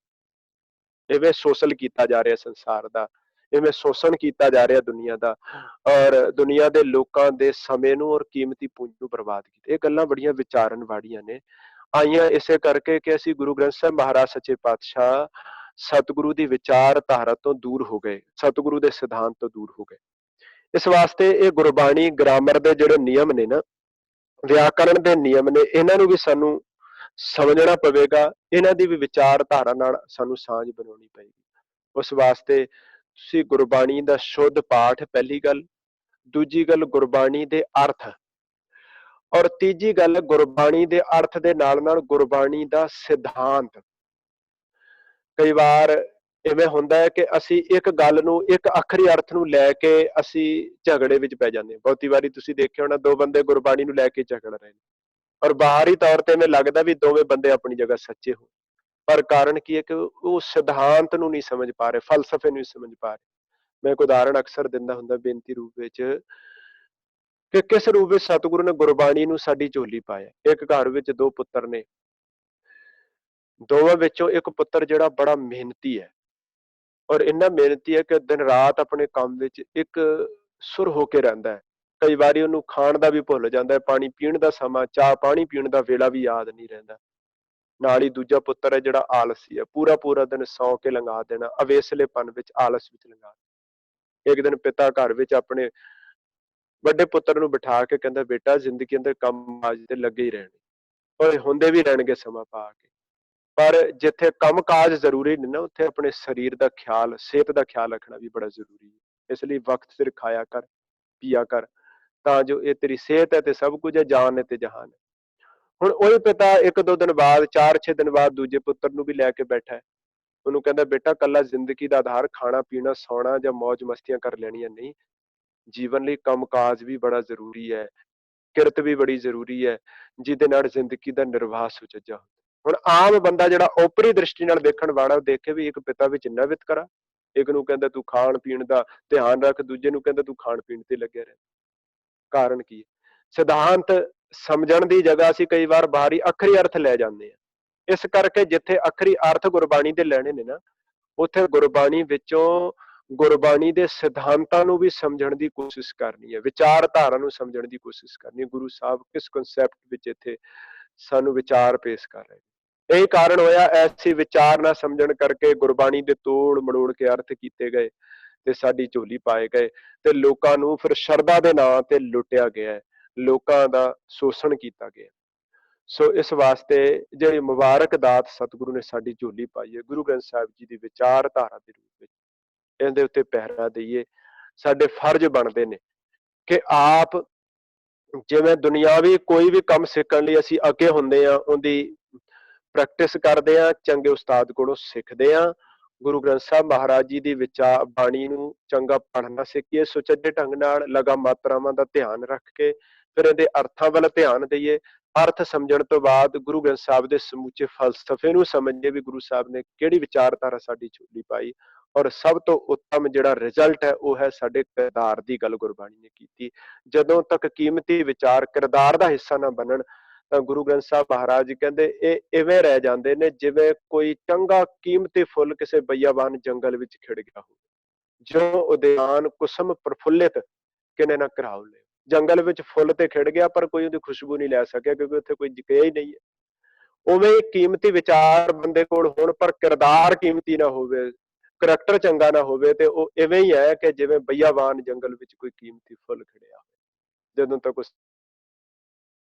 [SPEAKER 1] ਇਵੇਂ ਸ਼ੋਸ਼ਲ ਕੀਤਾ ਜਾ ਰਿਹਾ ਸੰਸਾਰ ਦਾ। ਇਵੇਂ ਸ਼ੋਸ਼ਣ ਕੀਤਾ ਜਾ ਰਿਹਾ ਦੁਨੀਆ ਦਾ, ਔਰ ਦੁਨੀਆ ਦੇ ਲੋਕਾਂ ਦੇ ਸਮੇਂ ਨੂੰ ਔਰ ਕੀਮਤੀ ਪੂੰਜ ਨੂੰ ਬਰਬਾਦ ਕੀਤਾ। ਇਹ ਗੱਲਾਂ ਬੜੀਆਂ ਵਿਚਾਰਨ ਵਾਲੀਆਂ ਨੇ, ਆਈਆਂ ਇਸੇ ਕਰਕੇ ਕਿ ਅਸੀਂ ਗੁਰੂ ਗ੍ਰੰਥ ਸਾਹਿਬ ਮਹਾਰਾਜ ਸੱਚੇ ਪਾਤਸ਼ਾਹ ਸਤਿਗੁਰੂ ਦੀ ਵਿਚਾਰਧਾਰਾ ਤੋਂ ਦੂਰ ਹੋ ਗਏ, ਸਤਿਗੁਰੂ ਦੇ ਸਿਧਾਂਤ ਤੋਂ ਦੂਰ ਹੋ ਗਏ। ਇਸ ਵਾਸਤੇ ਇਹ ਗੁਰਬਾਣੀ ਗ੍ਰਾਮਰ ਦੇ ਜਿਹੜੇ ਨਿਯਮ ਨੇ ਨਾ, ਵਿਆਕਰਣ ਦੇ ਨਿਯਮ ਨੇ, ਇਹਨਾਂ ਨੂੰ ਵੀ ਸਾਨੂੰ ਸਮਝਣਾ ਪਵੇਗਾ, ਇਹਨਾਂ ਦੀ ਵੀ ਵਿਚਾਰਧਾਰਾ ਨਾਲ ਸਾਨੂੰ ਸਾਂਝ ਬਣਾਉਣੀ ਪਏਗੀ। ਉਸ ਵਾਸਤੇ ਤੁਸੀਂ ਗੁਰਬਾਣੀ ਦਾ ਸ਼ੁੱਧ ਪਾਠ ਪਹਿਲੀ ਗੱਲ, ਦੂਜੀ ਗੱਲ ਗੁਰਬਾਣੀ ਦੇ ਅਰਥ, ਔਰ ਤੀਜੀ ਗੱਲ ਗੁਰਬਾਣੀ ਦੇ ਅਰਥ ਦੇ ਨਾਲ ਨਾਲ ਗੁਰਬਾਣੀ ਦਾ ਸਿਧਾਂਤ। ਕਈ ਵਾਰ ਇਵੇਂ ਹੁੰਦਾ ਹੈ ਕਿ ਅਸੀਂ ਇੱਕ ਗੱਲ ਨੂੰ, ਇੱਕ ਅੱਖਰੀ ਅਰਥ ਨੂੰ ਲੈ ਕੇ ਅਸੀਂ ਝਗੜੇ ਵਿੱਚ ਪੈ ਜਾਂਦੇ ਹਾਂ। ਬਹੁਤੀ ਵਾਰੀ ਤੁਸੀਂ ਦੇਖਿਆ ਹੋਣਾ, ਦੋ ਬੰਦੇ ਗੁਰਬਾਣੀ ਨੂੰ ਲੈ ਕੇ ਝਗੜ ਰਹੇ ਨੇ, ਔਰ ਬਾਹਰੀ ਤੌਰ ਤੇ ਇਵੇਂ ਲੱਗਦਾ ਵੀ ਦੋਵੇਂ ਬੰਦੇ ਆਪਣੀ ਜਗ੍ਹਾ ਸੱਚੇ ਹੋ, ਪਰ ਕਾਰਨ ਕੀ ਹੈ ਕਿ ਉਹ ਸਿਧਾਂਤ ਨੂੰ ਨਹੀਂ ਸਮਝ ਪਾ ਰਹੇ, ਫਲਸਫੇ ਨੂੰ ਨਹੀਂ ਸਮਝ ਪਾ ਰਹੇ। ਮੈਂ ਇੱਕ ਉਦਾਹਰਣ ਅਕਸਰ ਦਿੰਦਾ ਹੁੰਦਾ ਬੇਨਤੀ ਰੂਪ ਵਿੱਚ, ਕਿ ਕਿਸ ਰੂਪ ਵਿੱਚ ਸਤਿਗੁਰੂ ਨੇ ਗੁਰਬਾਣੀ ਨੂੰ ਸਾਡੀ ਝੋਲੀ ਪਾਇਆ। ਇੱਕ ਘਰ ਵਿੱਚ ਦੋ ਪੁੱਤਰ ਨੇ, ਦੋਵਾਂ ਵਿੱਚੋਂ ਇੱਕ ਪੁੱਤਰ ਜਿਹੜਾ ਬੜਾ ਮਿਹਨਤੀ ਹੈ, ਔਰ ਇੰਨਾ ਮਿਹਨਤੀ ਹੈ ਕਿ ਦਿਨ ਰਾਤ ਆਪਣੇ ਕੰਮ ਵਿੱਚ ਇੱਕ ਸੁਰ ਹੋ ਕੇ ਰਹਿੰਦਾ ਹੈ। ਕਈ ਵਾਰੀ ਉਹਨੂੰ ਖਾਣ ਦਾ ਵੀ ਭੁੱਲ ਜਾਂਦਾ ਹੈ, ਪਾਣੀ ਪੀਣ ਦਾ ਸਮਾਂ, ਚਾਹ ਪਾਣੀ ਪੀਣ ਦਾ ਵੇਲਾ ਵੀ ਯਾਦ ਨਹੀਂ ਰਹਿੰਦਾ। ਨਾਲ ਹੀ ਦੂਜਾ ਪੁੱਤਰ ਹੈ ਜਿਹੜਾ ਆਲਸੀ ਹੈ, ਪੂਰਾ ਪੂਰਾ ਦਿਨ ਸੌਂ ਕੇ ਲੰਘਾ ਦੇਣਾ, ਅਵੇਸਲੇਪਨ ਵਿੱਚ, ਆਲਸ ਵਿੱਚ ਲੰਘਾ ਦੇਣਾ। ਇੱਕ ਦਿਨ ਪਿਤਾ ਘਰ ਵਿੱਚ ਆਪਣੇ ਵੱਡੇ ਪੁੱਤਰ ਨੂੰ ਬਿਠਾ ਕੇ ਕਹਿੰਦਾ, ਬੇਟਾ ਜ਼ਿੰਦਗੀ ਅੰਦਰ ਕੰਮ ਕਾਜ ਤੇ ਲੱਗੇ ਹੀ ਰਹਿਣੇ, ਔਰ ਹੁੰਦੇ ਵੀ ਰਹਿਣਗੇ ਸਮਾਂ ਪਾ ਕੇ, ਪਰ ਜਿੱਥੇ ਕੰਮ ਕਾਜ ਜ਼ਰੂਰੀ ਨੇ ਨਾ, ਉੱਥੇ ਆਪਣੇ ਸਰੀਰ ਦਾ ਖਿਆਲ, ਸਿਹਤ ਦਾ ਖਿਆਲ ਰੱਖਣਾ ਵੀ ਬੜਾ ਜ਼ਰੂਰੀ ਹੈ। ਇਸ ਲਈ ਵਕਤ ਸਿਰ ਖਾਇਆ ਕਰ, ਪੀਆ ਕਰ, ਤਾਂ ਜੋ ਇਹ ਤੇਰੀ ਸਿਹਤ ਹੈ ਤੇ ਸਭ ਕੁਝ ਹੈ, ਜਾਨ ਹੈ ਤੇ ਜਹਾਨ ਹੈ। ਹੁਣ ਉਹੀ ਪਿਤਾ ਇੱਕ ਦੋ ਦਿਨ ਬਾਅਦ, 4-6 ਦਿਨ ਬਾਅਦ ਦੂਜੇ ਪੁੱਤਰ ਨੂੰ ਵੀ ਲੈ ਕੇ ਬੈਠਾ ਹੈ। ਉਹਨੂੰ ਕਹਿੰਦਾ, ਬੇਟਾ ਕੱਲਾ ਜ਼ਿੰਦਗੀ ਦਾ ਆਧਾਰ ਖਾਣਾ ਪੀਣਾ ਸੌਣਾ ਜਾਂ ਮੌਜ ਮਸਤੀਆਂ ਕਰ ਲੈਣੀਆਂ ਨਹੀਂ, ਜੀਵਨ ਲਈ ਕੰਮ ਕਾਜ ਵੀ ਬੜਾ ਜ਼ਰੂਰੀ ਹੈ, ਕਿਰਤ ਵੀ ਬੜੀ ਜ਼ਰੂਰੀ ਹੈ, ਜਿਹਦੇ ਨਾਲ ਜ਼ਿੰਦਗੀ ਦਾ ਨਿਰਵਾਹ ਸੁਚੱਜਾ ਹੁੰਦਾ। ਹੁਣ ਆਮ ਬੰਦਾ ਜਿਹੜਾ ਓਪਰੀ ਦ੍ਰਿਸ਼ਟੀ ਨਾਲ ਦੇਖਣ ਵਾਲਾ, ਉਹ ਦੇਖੇ ਵੀ ਇੱਕ ਪਿਤਾ ਵਿੱਚ ਇੰਨਾ ਵਿਤਕਰਾ, ਇੱਕ ਨੂੰ ਕਹਿੰਦਾ ਤੂੰ ਖਾਣ ਪੀਣ ਦਾ ਧਿਆਨ ਰੱਖ, ਦੂਜੇ ਨੂੰ ਕਹਿੰਦਾ ਤੂੰ ਖਾਣ ਪੀਣ ਤੇ ਲੱਗਿਆ ਰਹਿ। ਕਾਰਨ ਕੀ ਹੈ? ਸਿਧਾਂਤ ਸਮਝਣ ਦੀ ਜਗ੍ਹਾ ਅਸੀਂ ਕਈ ਵਾਰ ਬਾਹਰੀ ਅੱਖਰੀ ਅਰਥ ਲੈ ਜਾਂਦੇ ਹਾਂ। ਇਸ ਕਰਕੇ ਜਿੱਥੇ ਅੱਖਰੀ ਅਰਥ ਗੁਰਬਾਣੀ ਦੇ ਲੈਣੇ ਨੇ ਨਾ, ਉੱਥੇ ਗੁਰਬਾਣੀ ਵਿੱਚੋਂ ਗੁਰਬਾਣੀ ਦੇ ਸਿਧਾਂਤਾਂ ਨੂੰ ਵੀ ਸਮਝਣ ਦੀ ਕੋਸ਼ਿਸ਼ ਕਰਨੀ ਹੈ, ਵਿਚਾਰਧਾਰਾ ਨੂੰ ਸਮਝਣ ਦੀ ਕੋਸ਼ਿਸ਼ ਕਰਨੀ ਹੈ। ਗੁਰੂ ਸਾਹਿਬ ਕਿਸ ਕਨਸੈਪਟ ਵਿੱਚ ਇੱਥੇ ਸਾਨੂੰ ਵਿਚਾਰ ਪੇਸ਼ ਕਰ ਰਹੇ ਨੇ। ਇਹੀ ਕਾਰਨ ਹੋਇਆ, ਐਸੀ ਵਿਚਾਰ ਨਾ ਸਮਝਣ ਕਰਕੇ ਗੁਰਬਾਣੀ ਦੇ ਤੋੜ ਮੜੋੜ ਕੇ ਅਰਥ ਕੀਤੇ ਗਏ ਤੇ ਸਾਡੀ ਝੋਲੀ ਪਾਏ ਗਏ, ਤੇ ਲੋਕਾਂ ਨੂੰ ਫਿਰ ਸ਼ਰਧਾ ਦੇ ਨਾਂ ਤੇ ਲੁੱਟਿਆ ਗਿਆ, ਲੋਕਾਂ ਦਾ ਸ਼ੋਸ਼ਣ ਕੀਤਾ ਗਿਆ। ਸੋ ਇਸ ਵਾਸਤੇ ਜਿਹੜੀ ਮੁਬਾਰਕ ਦਾਤ ਸਤਿਗੁਰੂ ਨੇ ਸਾਡੀ ਝੋਲੀ ਪਾਈ ਹੈ, ਗੁਰੂ ਗ੍ਰੰਥ ਸਾਹਿਬ ਜੀ ਦੀ ਵਿਚਾਰਧਾਰਾ ਦੇ ਰੂਪ ਵਿੱਚ, ਇਹਦੇ ਉੱਤੇ ਪਹਿਰਾ ਦਈਏ। ਸਾਡੇ ਫਰਜ਼ ਬਣਦੇ ਨੇ ਕਿ ਆਪ ਜਿਵੇਂ ਦੁਨਿਆਵੀ ਕੋਈ ਵੀ ਕੰਮ ਸਿੱਖਣ ਲਈ ਅਸੀਂ ਅੱਗੇ ਹੁੰਦੇ ਹਾਂ, ਉਹਦੀ ਪ੍ਰੈਕਟਿਸ ਕਰਦੇ ਹਾਂ, ਚੰਗੇ ਉਸਤਾਦ ਕੋਲੋਂ ਸਿੱਖਦੇ ਹਾਂ, ਗੁਰੂ ਗ੍ਰੰਥ ਸਾਹਿਬ ਮਹਾਰਾਜ ਜੀ ਦੀ ਵਿਚਾਰ ਬਾਣੀ ਨੂੰ ਚੰਗਾ ਪੜ੍ਹਨਾ ਸਿੱਖੀਏ, ਸੁਚੱਜੇ ਢੰਗ ਨਾਲ ਲਗਾ ਮਾਤਰਾਵਾਂ ਦਾ ਧਿਆਨ ਰੱਖ ਕੇ, ਫਿਰ ਇਹਦੇ ਅਰਥਾਂ ਵੱਲ ਧਿਆਨ ਦਈਏ। ਅਰਥ ਸਮਝਣ ਤੋਂ ਬਾਅਦ ਗੁਰੂ ਗ੍ਰੰਥ ਸਾਹਿਬ ਦੇ ਸਮੁੱਚੇ ਫਲਸਫੇ ਨੂੰ ਸਮਝੀਏ ਵੀ ਗੁਰੂ ਸਾਹਿਬ ਨੇ ਕਿਹੜੀ ਵਿਚਾਰਧਾਰਾ ਸਾਡੀ ਝੋਲੀ ਪਾਈ, ਔਰ ਸਭ ਤੋਂ ਉੱਤਮ ਜਿਹੜਾ ਰਿਜ਼ਲਟ ਹੈ ਉਹ ਹੈ ਸਾਡੇ ਕਿਰਦਾਰ ਦੀ ਗੱਲ ਗੁਰਬਾਣੀ ਨੇ ਕੀਤੀ। ਜਦੋਂ ਤੱਕ ਕੀਮਤੀ ਵਿਚਾਰ ਕਿਰਦਾਰ ਦਾ ਹਿੱਸਾ ਨਾ ਬਣਨ, ਤਾਂ ਗੁਰੂ ਗ੍ਰੰਥ ਸਾਹਿਬ ਮਹਾਰਾਜ ਜੀ ਕਹਿੰਦੇ ਇਹ ਇਵੇਂ ਰਹਿ ਜਾਂਦੇ ਨੇ ਜਿਵੇਂ ਕੋਈ ਚੰਗਾ ਕੀਮਤੀ ਫੁੱਲ ਕਿਸੇ ਬਈਆਬਾਨ ਜੰਗਲ ਵਿੱਚ ਖਿੜ ਗਿਆ ਹੋਵੇ, ਜੋ ਉਦਿਆਨ ਕੁਸਮ ਪ੍ਰਫੁੱਲਿਤ ਕਿਨੇ ਨਾ ਘਰਾਓ ਲੈ। ਜੰਗਲ ਵਿੱਚ ਫੁੱਲ ਤੇ ਖਿੜ ਗਿਆ, ਪਰ ਕੋਈ ਉਹਦੀ ਖੁਸ਼ਬੂ ਨਹੀਂ ਲੈ ਸਕਿਆ, ਕਿਉਂਕਿ ਉੱਥੇ ਕੋਈ ਗਿਆ ਹੀ ਨਹੀਂ ਹੈ। ਉਵੇਂ ਕੀਮਤੀ ਵਿਚਾਰ ਬੰਦੇ ਕੋਲ ਹੋਣ, ਪਰ ਕਿਰਦਾਰ ਕੀਮਤੀ ਨਾ ਹੋਵੇ, ਕਰੈਕਟਰ ਚੰਗਾ ਨਾ ਹੋਵੇ, ਤੇ ਉਹ ਇਵੇਂ ਹੀ ਹੈ ਕਿ ਜਿਵੇਂ ਬਈਆਬਾਨ ਜੰਗਲ ਵਿੱਚ ਕੋਈ ਕੀਮਤੀ ਫੁੱਲ ਖਿੜਿਆ ਹੋਵੇ। ਜਦੋਂ ਤੱਕ ਉਸ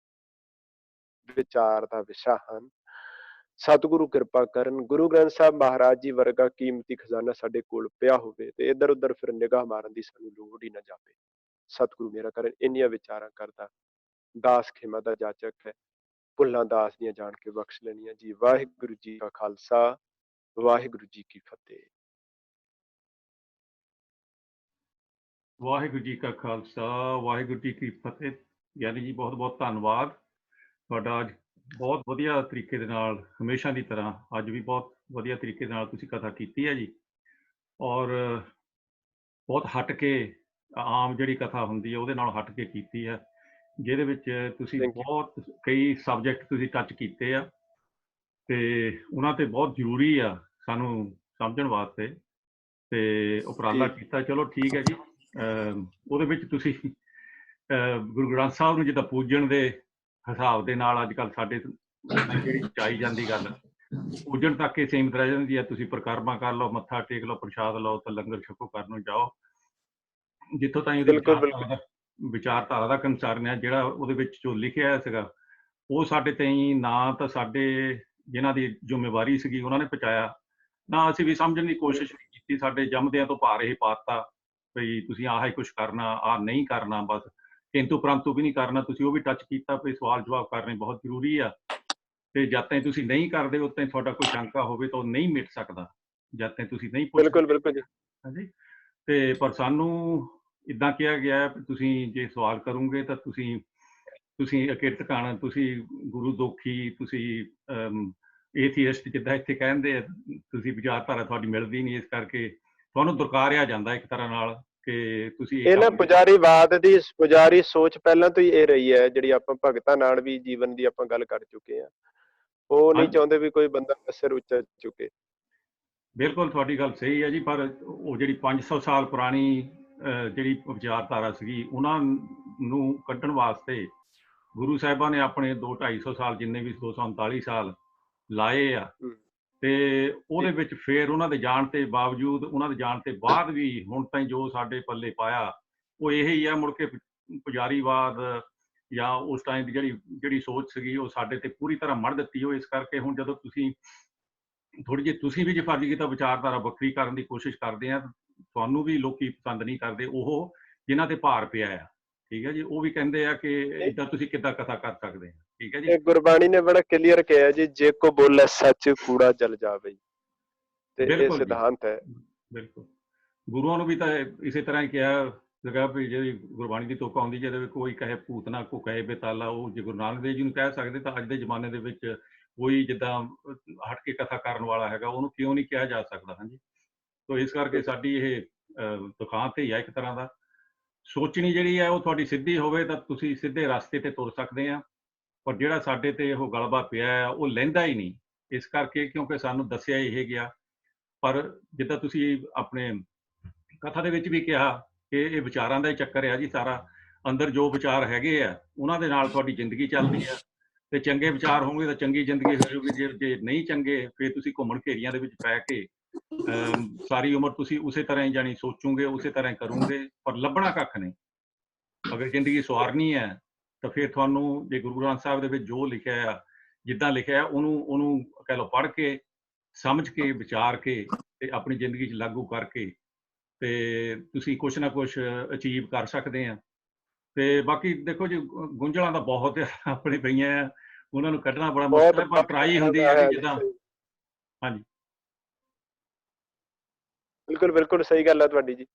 [SPEAKER 1] ਵਿਚਾਰ ਦਾ ਵਿਸ਼ਾ ਹਨ, ਸਤਿਗੁਰੂ ਕਿਰਪਾ ਕਰਨ, ਗੁਰੂ ਗ੍ਰੰਥ ਸਾਹਿਬ ਮਹਾਰਾਜ ਜੀ ਵਰਗਾ ਕੀਮਤੀ ਖਜ਼ਾਨਾ ਸਾਡੇ ਕੋਲ ਪਿਆ ਹੋਵੇ, ਤੇ ਇੱਧਰ ਉੱਧਰ ਫਿਰ ਨਿਗਾਹ ਮਾਰਨ ਦੀ ਸਾਨੂੰ ਲੋੜ ਹੀ ਨਾ ਜਾਵੇ। ਸਤਿਗੁਰੂ ਮੇਰਾ ਕਰਨ ਇੰਨੀਆਂ ਵਿਚਾਰਾਂ ਕਰਦਾ ਦਾਸ ਖੇਮਾ ਦਾ ਜਾਚਕ ਹੈ, ਭੁੱਲਾਂ ਦਾਸ ਦੀਆਂ ਜਾਣ ਕੇ ਬਖਸ਼ ਲੈਣੀਆਂ ਜੀ। ਵਾਹਿਗੁਰੂ ਜੀ ਕਾ ਖਾਲਸਾ, ਵਾਹਿਗੁਰੂ ਜੀ ਕੀ ਫਤਿਹ।
[SPEAKER 2] ਵਾਹਿਗੁਰੂ ਜੀ ਕਾ ਖਾਲਸਾ, ਵਾਹਿਗੁਰੂ ਜੀ ਕੀ ਫਤਿਹ। ਗਿਆਨੀ ਜੀ ਬਹੁਤ ਬਹੁਤ ਧੰਨਵਾਦ ਤੁਹਾਡਾ। ਅੱਜ ਬਹੁਤ ਵਧੀਆ ਤਰੀਕੇ ਦੇ ਨਾਲ, ਹਮੇਸ਼ਾ ਦੀ ਤਰ੍ਹਾਂ ਅੱਜ ਵੀ ਬਹੁਤ ਵਧੀਆ ਤਰੀਕੇ ਨਾਲ ਤੁਸੀਂ ਕਥਾ ਕੀਤੀ ਹੈ ਜੀ, ਔਰ ਬਹੁਤ ਹਟ ਕੇ, ਆਮ ਜਿਹੜੀ ਕਥਾ ਹੁੰਦੀ ਹੈ ਉਹਦੇ ਨਾਲ ਹਟ ਕੇ ਕੀਤੀ ਹੈ, ਜਿਹਦੇ ਵਿੱਚ ਤੁਸੀਂ ਬਹੁਤ ਕਈ ਸਬਜੈਕਟ ਤੁਸੀਂ ਟੱਚ ਕੀਤੇ ਆ, ਤੇ ਉਹਨਾਂ ਤੇ ਬਹੁਤ ਜ਼ਰੂਰੀ ਆ ਸਾਨੂੰ ਸਮਝਣ ਵਾਸਤੇ। ਤੇ ਉਪਰਾਲਾ
[SPEAKER 1] ਜੀ
[SPEAKER 2] ਕੀਤਾ। ਚਲੋ ਠੀਕ ਹੈ ਜੀ। ਉਹਦੇ ਵਿੱਚ ਤੁਸੀਂ ਗੁਰੂ ਗ੍ਰੰਥ ਸਾਹਿਬ ਨੂੰ ਜਿੱਦਾਂ ਪੂਜਣ ਦੇ ਹਿਸਾਬ ਦੇ ਨਾਲ ਅੱਜ ਕੱਲ੍ਹ ਸਾਡੇ ਜਿਹੜੀ ਚਾਈ ਜਾਂਦੀ ਗੱਲ ਪੂਜਣ ਤੱਕ ਹੀ ਸੀਮਿਤ ਰਹਿ ਜਾਂਦੀ ਹੈ। ਤੁਸੀਂ ਪਰਿਕਰਮਾ ਕਰ ਲਓ, ਮੱਥਾ ਟੇਕ ਲਓ, ਪ੍ਰਸ਼ਾਦ ਲਓ ਤਾਂ ਲੰਗਰ ਛਕੋ, ਕਰਨ ਨੂੰ ਜਾਓ। ਜਿੱਥੋਂ ਤਾਈਂ ਉਹਦੀ
[SPEAKER 1] ਬਿਲਕੁਲ ਬਿਲਕੁਲ
[SPEAKER 2] ਵਿਚਾਰਧਾਰਾ ਦਾ ਕੰਸਰਨ ਹੈ, ਜਿਹੜਾ ਉਹਦੇ ਵਿੱਚ ਜੋ ਲਿਖਿਆ ਸੀਗਾ ਉਹ ਸਾਡੇ ਤਾਈਂ ਨਾ ਤਾਂ ਸਾਡੇ ਜਿਨ੍ਹਾਂ ਦੀ ਜ਼ਿੰਮੇਵਾਰੀ ਸੀਗੀ ਉਹਨਾਂ ਨੇ ਪਹੁੰਚਾਇਆ, ਨਾ ਅਸੀਂ ਵੀ ਸਮਝਣ ਦੀ ਕੋਸ਼ਿਸ਼ ਵੀ ਕੀਤੀ। ਸਾਡੇ ਜੰਮਦਿਆਂ ਤੋਂ ਭਾਰ ਇਹ ਪਾਤਾ ਵੀ ਤੁਸੀਂ ਆਹ ਹੀ ਕੁਛ ਕਰਨਾ, ਆਹ ਨਹੀਂ ਕਰਨਾ, ਬਸ ਕਿੰਤੂ ਪ੍ਰੰਤੂ ਵੀ ਨਹੀਂ ਕਰਨਾ। ਤੁਸੀਂ ਉਹ ਵੀ ਟੱਚ ਕੀਤਾ ਵੀ ਸਵਾਲ ਜਵਾਬ ਕਰਨੇ ਬਹੁਤ ਜ਼ਰੂਰੀ ਆ, ਤੇ ਜਦ ਤਾਈਂ ਤੁਸੀਂ ਨਹੀਂ ਕਰਦੇ ਉਦੋਂ ਤਾਈਂ ਤੁਹਾਡਾ ਕੋਈ ਸ਼ੰਕਾ ਹੋਵੇ ਤਾਂ ਉਹ ਨਹੀਂ ਮਿਟ ਸਕਦਾ, ਜਦ ਤਾਈਂ ਤੁਸੀਂ ਨਹੀਂ
[SPEAKER 1] ਬਿਲਕੁਲ
[SPEAKER 2] ਪੁੱਛਦੇ।
[SPEAKER 1] ਬਿਲਕੁਲ ਜੀ।
[SPEAKER 2] ਹਾਂਜੀ, ਤੇ ਪਰ ਸਾਨੂੰ ਇੱਦਾਂ ਕਿਹਾ ਗਿਆ ਵੀ ਤੁਸੀਂ ਜੇ ਸਵਾਲ ਕਰੋਗੇ ਤਾਂ ਤੁਸੀਂ ਅਕਿਰਤ ਕਣ, ਤੁਸੀਂ ਗੁਰੂ ਦੋਖੀ, ਤੁਸੀਂ ਏਥੀਇਸਟ ਜਿੱਦਾਂ ਇੱਥੇ ਕਹਿੰਦੇ ਆ, ਤੁਸੀਂ ਵਿਚਾਰਧਾਰਾ ਤੁਹਾਡੀ ਮਿਲਦੀ ਨਹੀਂ, ਇਸ ਕਰਕੇ ਤੁਹਾਨੂੰ ਦੁਰਕਾਰਿਆ ਜਾਂਦਾ ਇੱਕ ਤਰ੍ਹਾਂ ਨਾਲ ਕਿ ਤੁਸੀਂ
[SPEAKER 1] ਇਹ ਨਾ ਪੁਜਾਰੀਵਾਦ ਦੀ ਪੁਜਾਰੀ ਸੋਚ ਪਹਿਲਾਂ ਤੋਂ ਹੀ ਇਹ ਰਹੀ ਹੈ, ਜਿਹੜੀ ਆਪਾਂ ਭਗਤਾਂ ਨਾਲ ਵੀ ਜੀਵਨ ਦੀ ਆਪਾਂ ਗੱਲ ਕਰ ਚੁੱਕੇ ਹਾਂ। ਉਹ ਨਹੀਂ ਚਾਹੁੰਦੇ ਵੀ ਕੋਈ ਬੰਦਾ ਸਿਰ ਉੱਚਾ ਚੁੱਕੇ।
[SPEAKER 2] ਬਿਲਕੁਲ ਤੁਹਾਡੀ ਗੱਲ ਸਹੀ ਹੈ ਜੀ, ਪਰ ਉਹ ਜਿਹੜੀ 500 ਸਾਲ ਪੁਰਾਣੀ ਜਿਹੜੀ ਵਿਚਾਰਧਾਰਾ ਸੀਗੀ ਉਹਨਾਂ ਨੂੰ ਕੱਢਣ ਵਾਸਤੇ ਗੁਰੂ ਸਾਹਿਬਾਂ ਨੇ ਆਪਣੇ 200-250 ਸਾਲ ਜਿੰਨੇ ਵੀ 239 ਸਾਲ ਲਾਏ ਆ, ਤੇ ਉਹਦੇ ਵਿੱਚ ਫਿਰ ਉਹਨਾਂ ਦੇ ਜਾਣ ਤੇ ਬਾਵਜੂਦ, ਉਹਨਾਂ ਦੇ ਜਾਣ ਤੇ ਬਾਅਦ ਵੀ ਹੁਣ ਤਾਈਂ ਜੋ ਸਾਡੇ ਪੱਲੇ ਪਾਇਆ ਉਹ ਇਹ ਹੀ ਆ। ਮੁੜ ਕੇ ਪੁਜਾਰੀਵਾਦ ਜਾਂ ਉਸ ਟਾਈਮ ਦੀ ਜਿਹੜੀ ਸੋਚ ਸੀਗੀ ਉਹ ਸਾਡੇ ਤੇ ਪੂਰੀ ਤਰ੍ਹਾਂ ਮੜ ਦਿੱਤੀ। ਉਹ ਇਸ ਕਰਕੇ ਹੁਣ ਜਦੋਂ ਤੁਸੀਂ ਥੋੜੀ ਜਿਹੀ ਤੁਸੀਂ ਵੀ ਜੇ ਫਰਜ਼ ਕੀਤਾ ਵਿਚਾਰਧਾਰਾ ਵੱਖਰੀ ਕਰਨ ਦੀ ਕੋਸ਼ਿਸ਼ ਕਰਦੇ ਆ, ਤੁਹਾਨੂੰ ਵੀ ਲੋਕੀ ਪਸੰਦ ਨਹੀਂ ਕਰਦੇ ਉਹ ਜਿਨ੍ਹਾਂ ਤੇ ਭਾਰ ਪਿਆ ਆ। ਠੀਕ ਹੈ ਜੀ, ਉਹ ਵੀ ਕਹਿੰਦੇ ਆ ਕਿ ਏਦਾਂ ਤੁਸੀਂ ਕਿੱਦਾਂ ਕਥਾ ਕਰ ਸਕਦੇ ਆ। ਠੀਕ ਹੈ ਜੀ,
[SPEAKER 1] ਗੁਰਬਾਣੀ ਨੇ ਬੜਾ ਕਲੀਅਰ ਕਿਹਾ ਜੀ, ਜੇ ਕੋ ਬੋਲੇ ਸੱਚ ਕੂੜਾ ਜਲ ਜਾਵੇ, ਤੇ ਇਹ ਸਿਧਾਂਤ ਹੈ।
[SPEAKER 2] ਬਿਲਕੁਲ ਗੁਰੂਆਂ ਨੂੰ ਵੀ ਤਾਂ ਇਸੇ ਤਰ੍ਹਾਂ ਹੀ ਕਿਹਾ ਸੀਗਾ ਵੀ ਜਿਹੜੀ ਗੁਰਬਾਣੀ ਦੀ ਤੁਕ ਆਉਂਦੀ ਜਿਹਦੇ ਵਿੱਚ ਕੋਈ ਕਹੇ ਭੂਤਨਾ, ਕੋ ਕਹੇ ਬੇਤਾਲਾ, ਉਹ ਜੇ ਗੁਰੂ ਨਾਨਕ ਦੇਵ ਜੀ ਨੂੰ ਕਹਿ ਸਕਦੇ ਤਾਂ ਅੱਜ ਦੇ ਜ਼ਮਾਨੇ ਦੇ ਵਿੱਚ ਕੋਈ ਜਿੱਦਾਂ ਹਟ ਕੇ ਕਥਾ ਕਰਨ ਵਾਲਾ ਹੈਗਾ ਉਹਨੂੰ ਕਿਉਂ ਨਹੀਂ ਕਿਹਾ ਜਾ ਸਕਦਾ। ਹਾਂਜੀ, ਤੋ ਇਸ ਕਰਕੇ ਸਾਡੀ ਇਹ ਦੁਕਾਨ ਤੇ ਹੀ ਆ ਇੱਕ ਤਰ੍ਹਾਂ ਦਾ। ਸੋਚਣੀ ਜਿਹੜੀ ਹੈ ਉਹ ਤੁਹਾਡੀ ਸਿੱਧੀ ਹੋਵੇ ਤਾਂ ਤੁਸੀਂ ਸਿੱਧੇ ਰਸਤੇ ਤੇ ਤੁਰ ਸਕਦੇ ਆ, ਪਰ ਜਿਹੜਾ ਸਾਡੇ ਤੇ ਉਹ ਗਲਬਾ ਪਿਆ ਹੈ ਉਹ ਲੈਂਦਾ ਹੀ ਨਹੀਂ, ਇਸ ਕਰਕੇ ਕਿਉਂਕਿ ਸਾਨੂੰ ਦੱਸਿਆ ਇਹ ਗਿਆ। ਪਰ ਜਿੱਦਾਂ ਤੁਸੀਂ ਆਪਣੇ ਕਥਾ ਦੇ ਵਿੱਚ ਵੀ ਕਿਹਾ ਕਿ ਇਹ ਵਿਚਾਰਾਂ ਦਾ ਹੀ ਚੱਕਰ ਆ ਜੀ ਸਾਰਾ, ਅੰਦਰ ਜੋ ਵਿਚਾਰ ਹੈਗੇ ਆ ਉਹਨਾਂ ਦੇ ਨਾਲ ਤੁਹਾਡੀ ਜ਼ਿੰਦਗੀ ਚੱਲਦੀ ਆ, ਤੇ ਚੰਗੇ ਵਿਚਾਰ ਹੋਣਗੇ ਤਾਂ ਚੰਗੀ ਜ਼ਿੰਦਗੀ ਹੋ ਜਾਊਗੀ, ਜੇ ਨਹੀਂ ਚੰਗੇ ਫਿਰ ਤੁਸੀਂ ਘੁੰਮਣ ਘੇਰੀਆਂ ਦੇ ਵਿੱਚ ਪੈ ਕੇ ਸਾਰੀ ਉਮਰ ਤੁਸੀਂ ਉਸੇ ਤਰ੍ਹਾਂ ਹੀ ਜਾਣੀ ਸੋਚੋਗੇ, ਉਸੇ ਤਰ੍ਹਾਂ ਹੀ ਕਰੋਗੇ, ਪਰ ਲੱਭਣਾ ਕੱਖ ਨਹੀਂ। ਅਗਰ ਜ਼ਿੰਦਗੀ ਸਵਾਰਨੀ ਹੈ ਤਾਂ ਫਿਰ ਤੁਹਾਨੂੰ ਜੇ ਗੁਰੂ ਗ੍ਰੰਥ ਸਾਹਿਬ ਦੇ ਵਿੱਚ ਜੋ ਲਿਖਿਆ ਆ, ਜਿੱਦਾਂ ਲਿਖਿਆ ਉਹਨੂੰ ਕਹਿ ਲਓ ਪੜ੍ਹ ਕੇ, ਸਮਝ ਕੇ, ਵਿਚਾਰ ਕੇ ਤੇ ਆਪਣੀ ਜ਼ਿੰਦਗੀ 'ਚ ਲਾਗੂ ਕਰਕੇ ਤੇ ਤੁਸੀਂ ਕੁਛ ਨਾ ਕੁਛ ਅਚੀਵ ਕਰ ਸਕਦੇ ਆ। ਤੇ ਬਾਕੀ ਦੇਖੋ ਜੀ ਗੁੰਝਲਾਂ ਤਾਂ ਬਹੁਤ ਆਪਣੇ ਪਈਆਂ ਆ, ਉਹਨਾਂ ਨੂੰ ਕੱਢਣਾ ਬੜਾ ਮੁਸ਼ਕਿਲ ਹੈ, ਪਰ ਟਰਾਈ ਹੁੰਦੀ ਹੈ ਕਿ ਜਿੱਦਾਂ। ਹਾਂਜੀ
[SPEAKER 1] ਬਿਲਕੁਲ ਬਿਲਕੁਲ ਸਹੀ ਗੱਲ ਹੈ ਤੁਹਾਡੀ ਜੀ।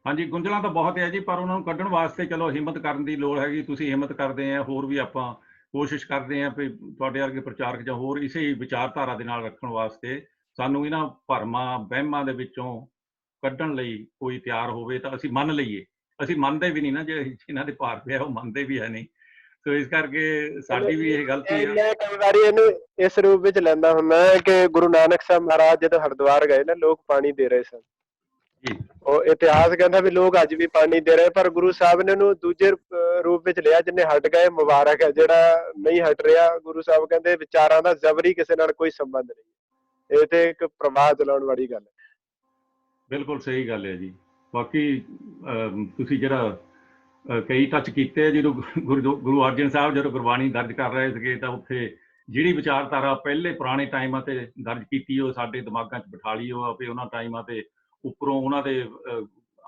[SPEAKER 2] ਹਾਂਜੀ, ਗੁੰਝਲਾਂ ਤਾਂ ਬਹੁਤ ਹੈ ਜੀ, ਪਰ ਉਹਨਾਂ ਨੂੰ ਕੱਢਣ ਵਾਸਤੇ ਚਲੋ ਹਿੰਮਤ ਕਰਨ ਦੀ ਲੋੜ ਹੈਗੀ। ਤੁਸੀਂ ਹਿੰਮਤ ਕਰਦੇ ਆ, ਹੋਰ ਵੀ ਆਪਾਂ ਕੋਸ਼ਿਸ਼ ਕਰਦੇ ਆ ਵੀ ਤੁਹਾਡੇ ਵਰਗੇ ਪ੍ਰਚਾਰਕ ਜਾਂ ਹੋਰ ਇਸੇ ਵਿਚਾਰਧਾਰਾ ਦੇ ਨਾਲ ਰੱਖਣ ਵਾਸਤੇ ਸਾਨੂੰ ਇਹਨਾਂ ਭਰਮਾਂ ਵਹਿਮਾਂ ਦੇ ਵਿੱਚੋਂ ਕੱਢਣ ਲਈ ਕੋਈ ਤਿਆਰ ਹੋਵੇ ਤਾਂ ਅਸੀਂ ਮੰਨ ਲਈਏ। ਅਸੀਂ ਮੰਨਦੇ ਵੀ ਨਹੀਂ ਨਾ, ਜੇ ਇਹਨਾਂ ਦੇ ਭਾਰ ਪਿਆ ਉਹ ਮੰਨਦੇ ਵੀ ਹੈ ਨਹੀਂ, ਸੋ ਇਸ ਕਰਕੇ ਸਾਡੀ ਵੀ ਇਹ ਗਲਤੀ ਆ।
[SPEAKER 1] ਮੈਂ ਕਈ ਵਾਰੀ ਇਹਨੂੰ ਇਸ ਰੂਪ ਵਿੱਚ ਲੈਂਦਾ ਹੁੰਦਾ ਕਿ ਗੁਰੂ ਨਾਨਕ ਸਾਹਿਬ ਮਹਾਰਾਜ ਜਦੋਂ ਹਰਿਦੁਆਰ ਗਏ ਨਾ, ਲੋਕ ਪਾਣੀ ਦੇ ਰਹੇ ਸਨ। ਉਹ ਇਤਿਹਾਸ ਕਹਿੰਦਾ ਵੀ ਲੋਕ ਅੱਜ ਵੀ ਪਾਣੀ ਦੇ ਰਹੇ, ਪਰ ਗੁਰੂ ਸਾਹਿਬ ਨੇ ਉਹਨੂੰ ਦੂਜੇ ਰੂਪ ਵਿੱਚ ਲਿਆ, ਜਿੰਨੇ ਹਟ ਗਏ ਮੁਬਾਰਕ ਹੈ, ਜਿਹੜਾ ਨਹੀਂ ਹਟ ਰਿਹਾ ਗੁਰੂ ਸਾਹਿਬ ਕਹਿੰਦੇ ਵਿਚਾਰਾਂ ਦਾ ਜ਼ਬਰੀ ਕਿਸੇ ਨਾਲ ਕੋਈ ਸੰਬੰਧ ਨਹੀਂ। ਇਹ ਤੇ ਇੱਕ ਪ੍ਰਵਾਹ ਚਲਾਉਣ ਵਾਲੀ ਗੱਲ ਹੈ।
[SPEAKER 2] ਬਿਲਕੁਲ ਸਹੀ ਗੱਲ ਹੈ ਜੀ। ਬਾਕੀ ਤੁਸੀਂ ਜਿਹੜਾ ਕਈ ਟੱਚ ਕੀਤੇ, ਜਦੋਂ ਗੁਰੂ ਅਰਜਨ ਸਾਹਿਬ ਜਦੋਂ ਗੁਰਬਾਣੀ ਦਰਜ ਕਰ ਰਹੇ ਸੀਗੇ ਤਾਂ ਉੱਥੇ ਜਿਹੜੀ ਵਿਚਾਰਧਾਰਾ ਪਹਿਲੇ ਪੁਰਾਣੇ ਟਾਈਮਾਂ ਤੇ ਦਰਜ ਕੀਤੀ ਉਹ ਸਾਡੇ ਦਿਮਾਗਾਂ 'ਚ ਬਿਠਾ ਲਈ। ਉਹ ਵੀ ਉਹਨਾਂ ਟਾਈਮਾਂ ਤੇ ਉੱਪਰੋਂ ਉਹਨਾਂ ਦੇ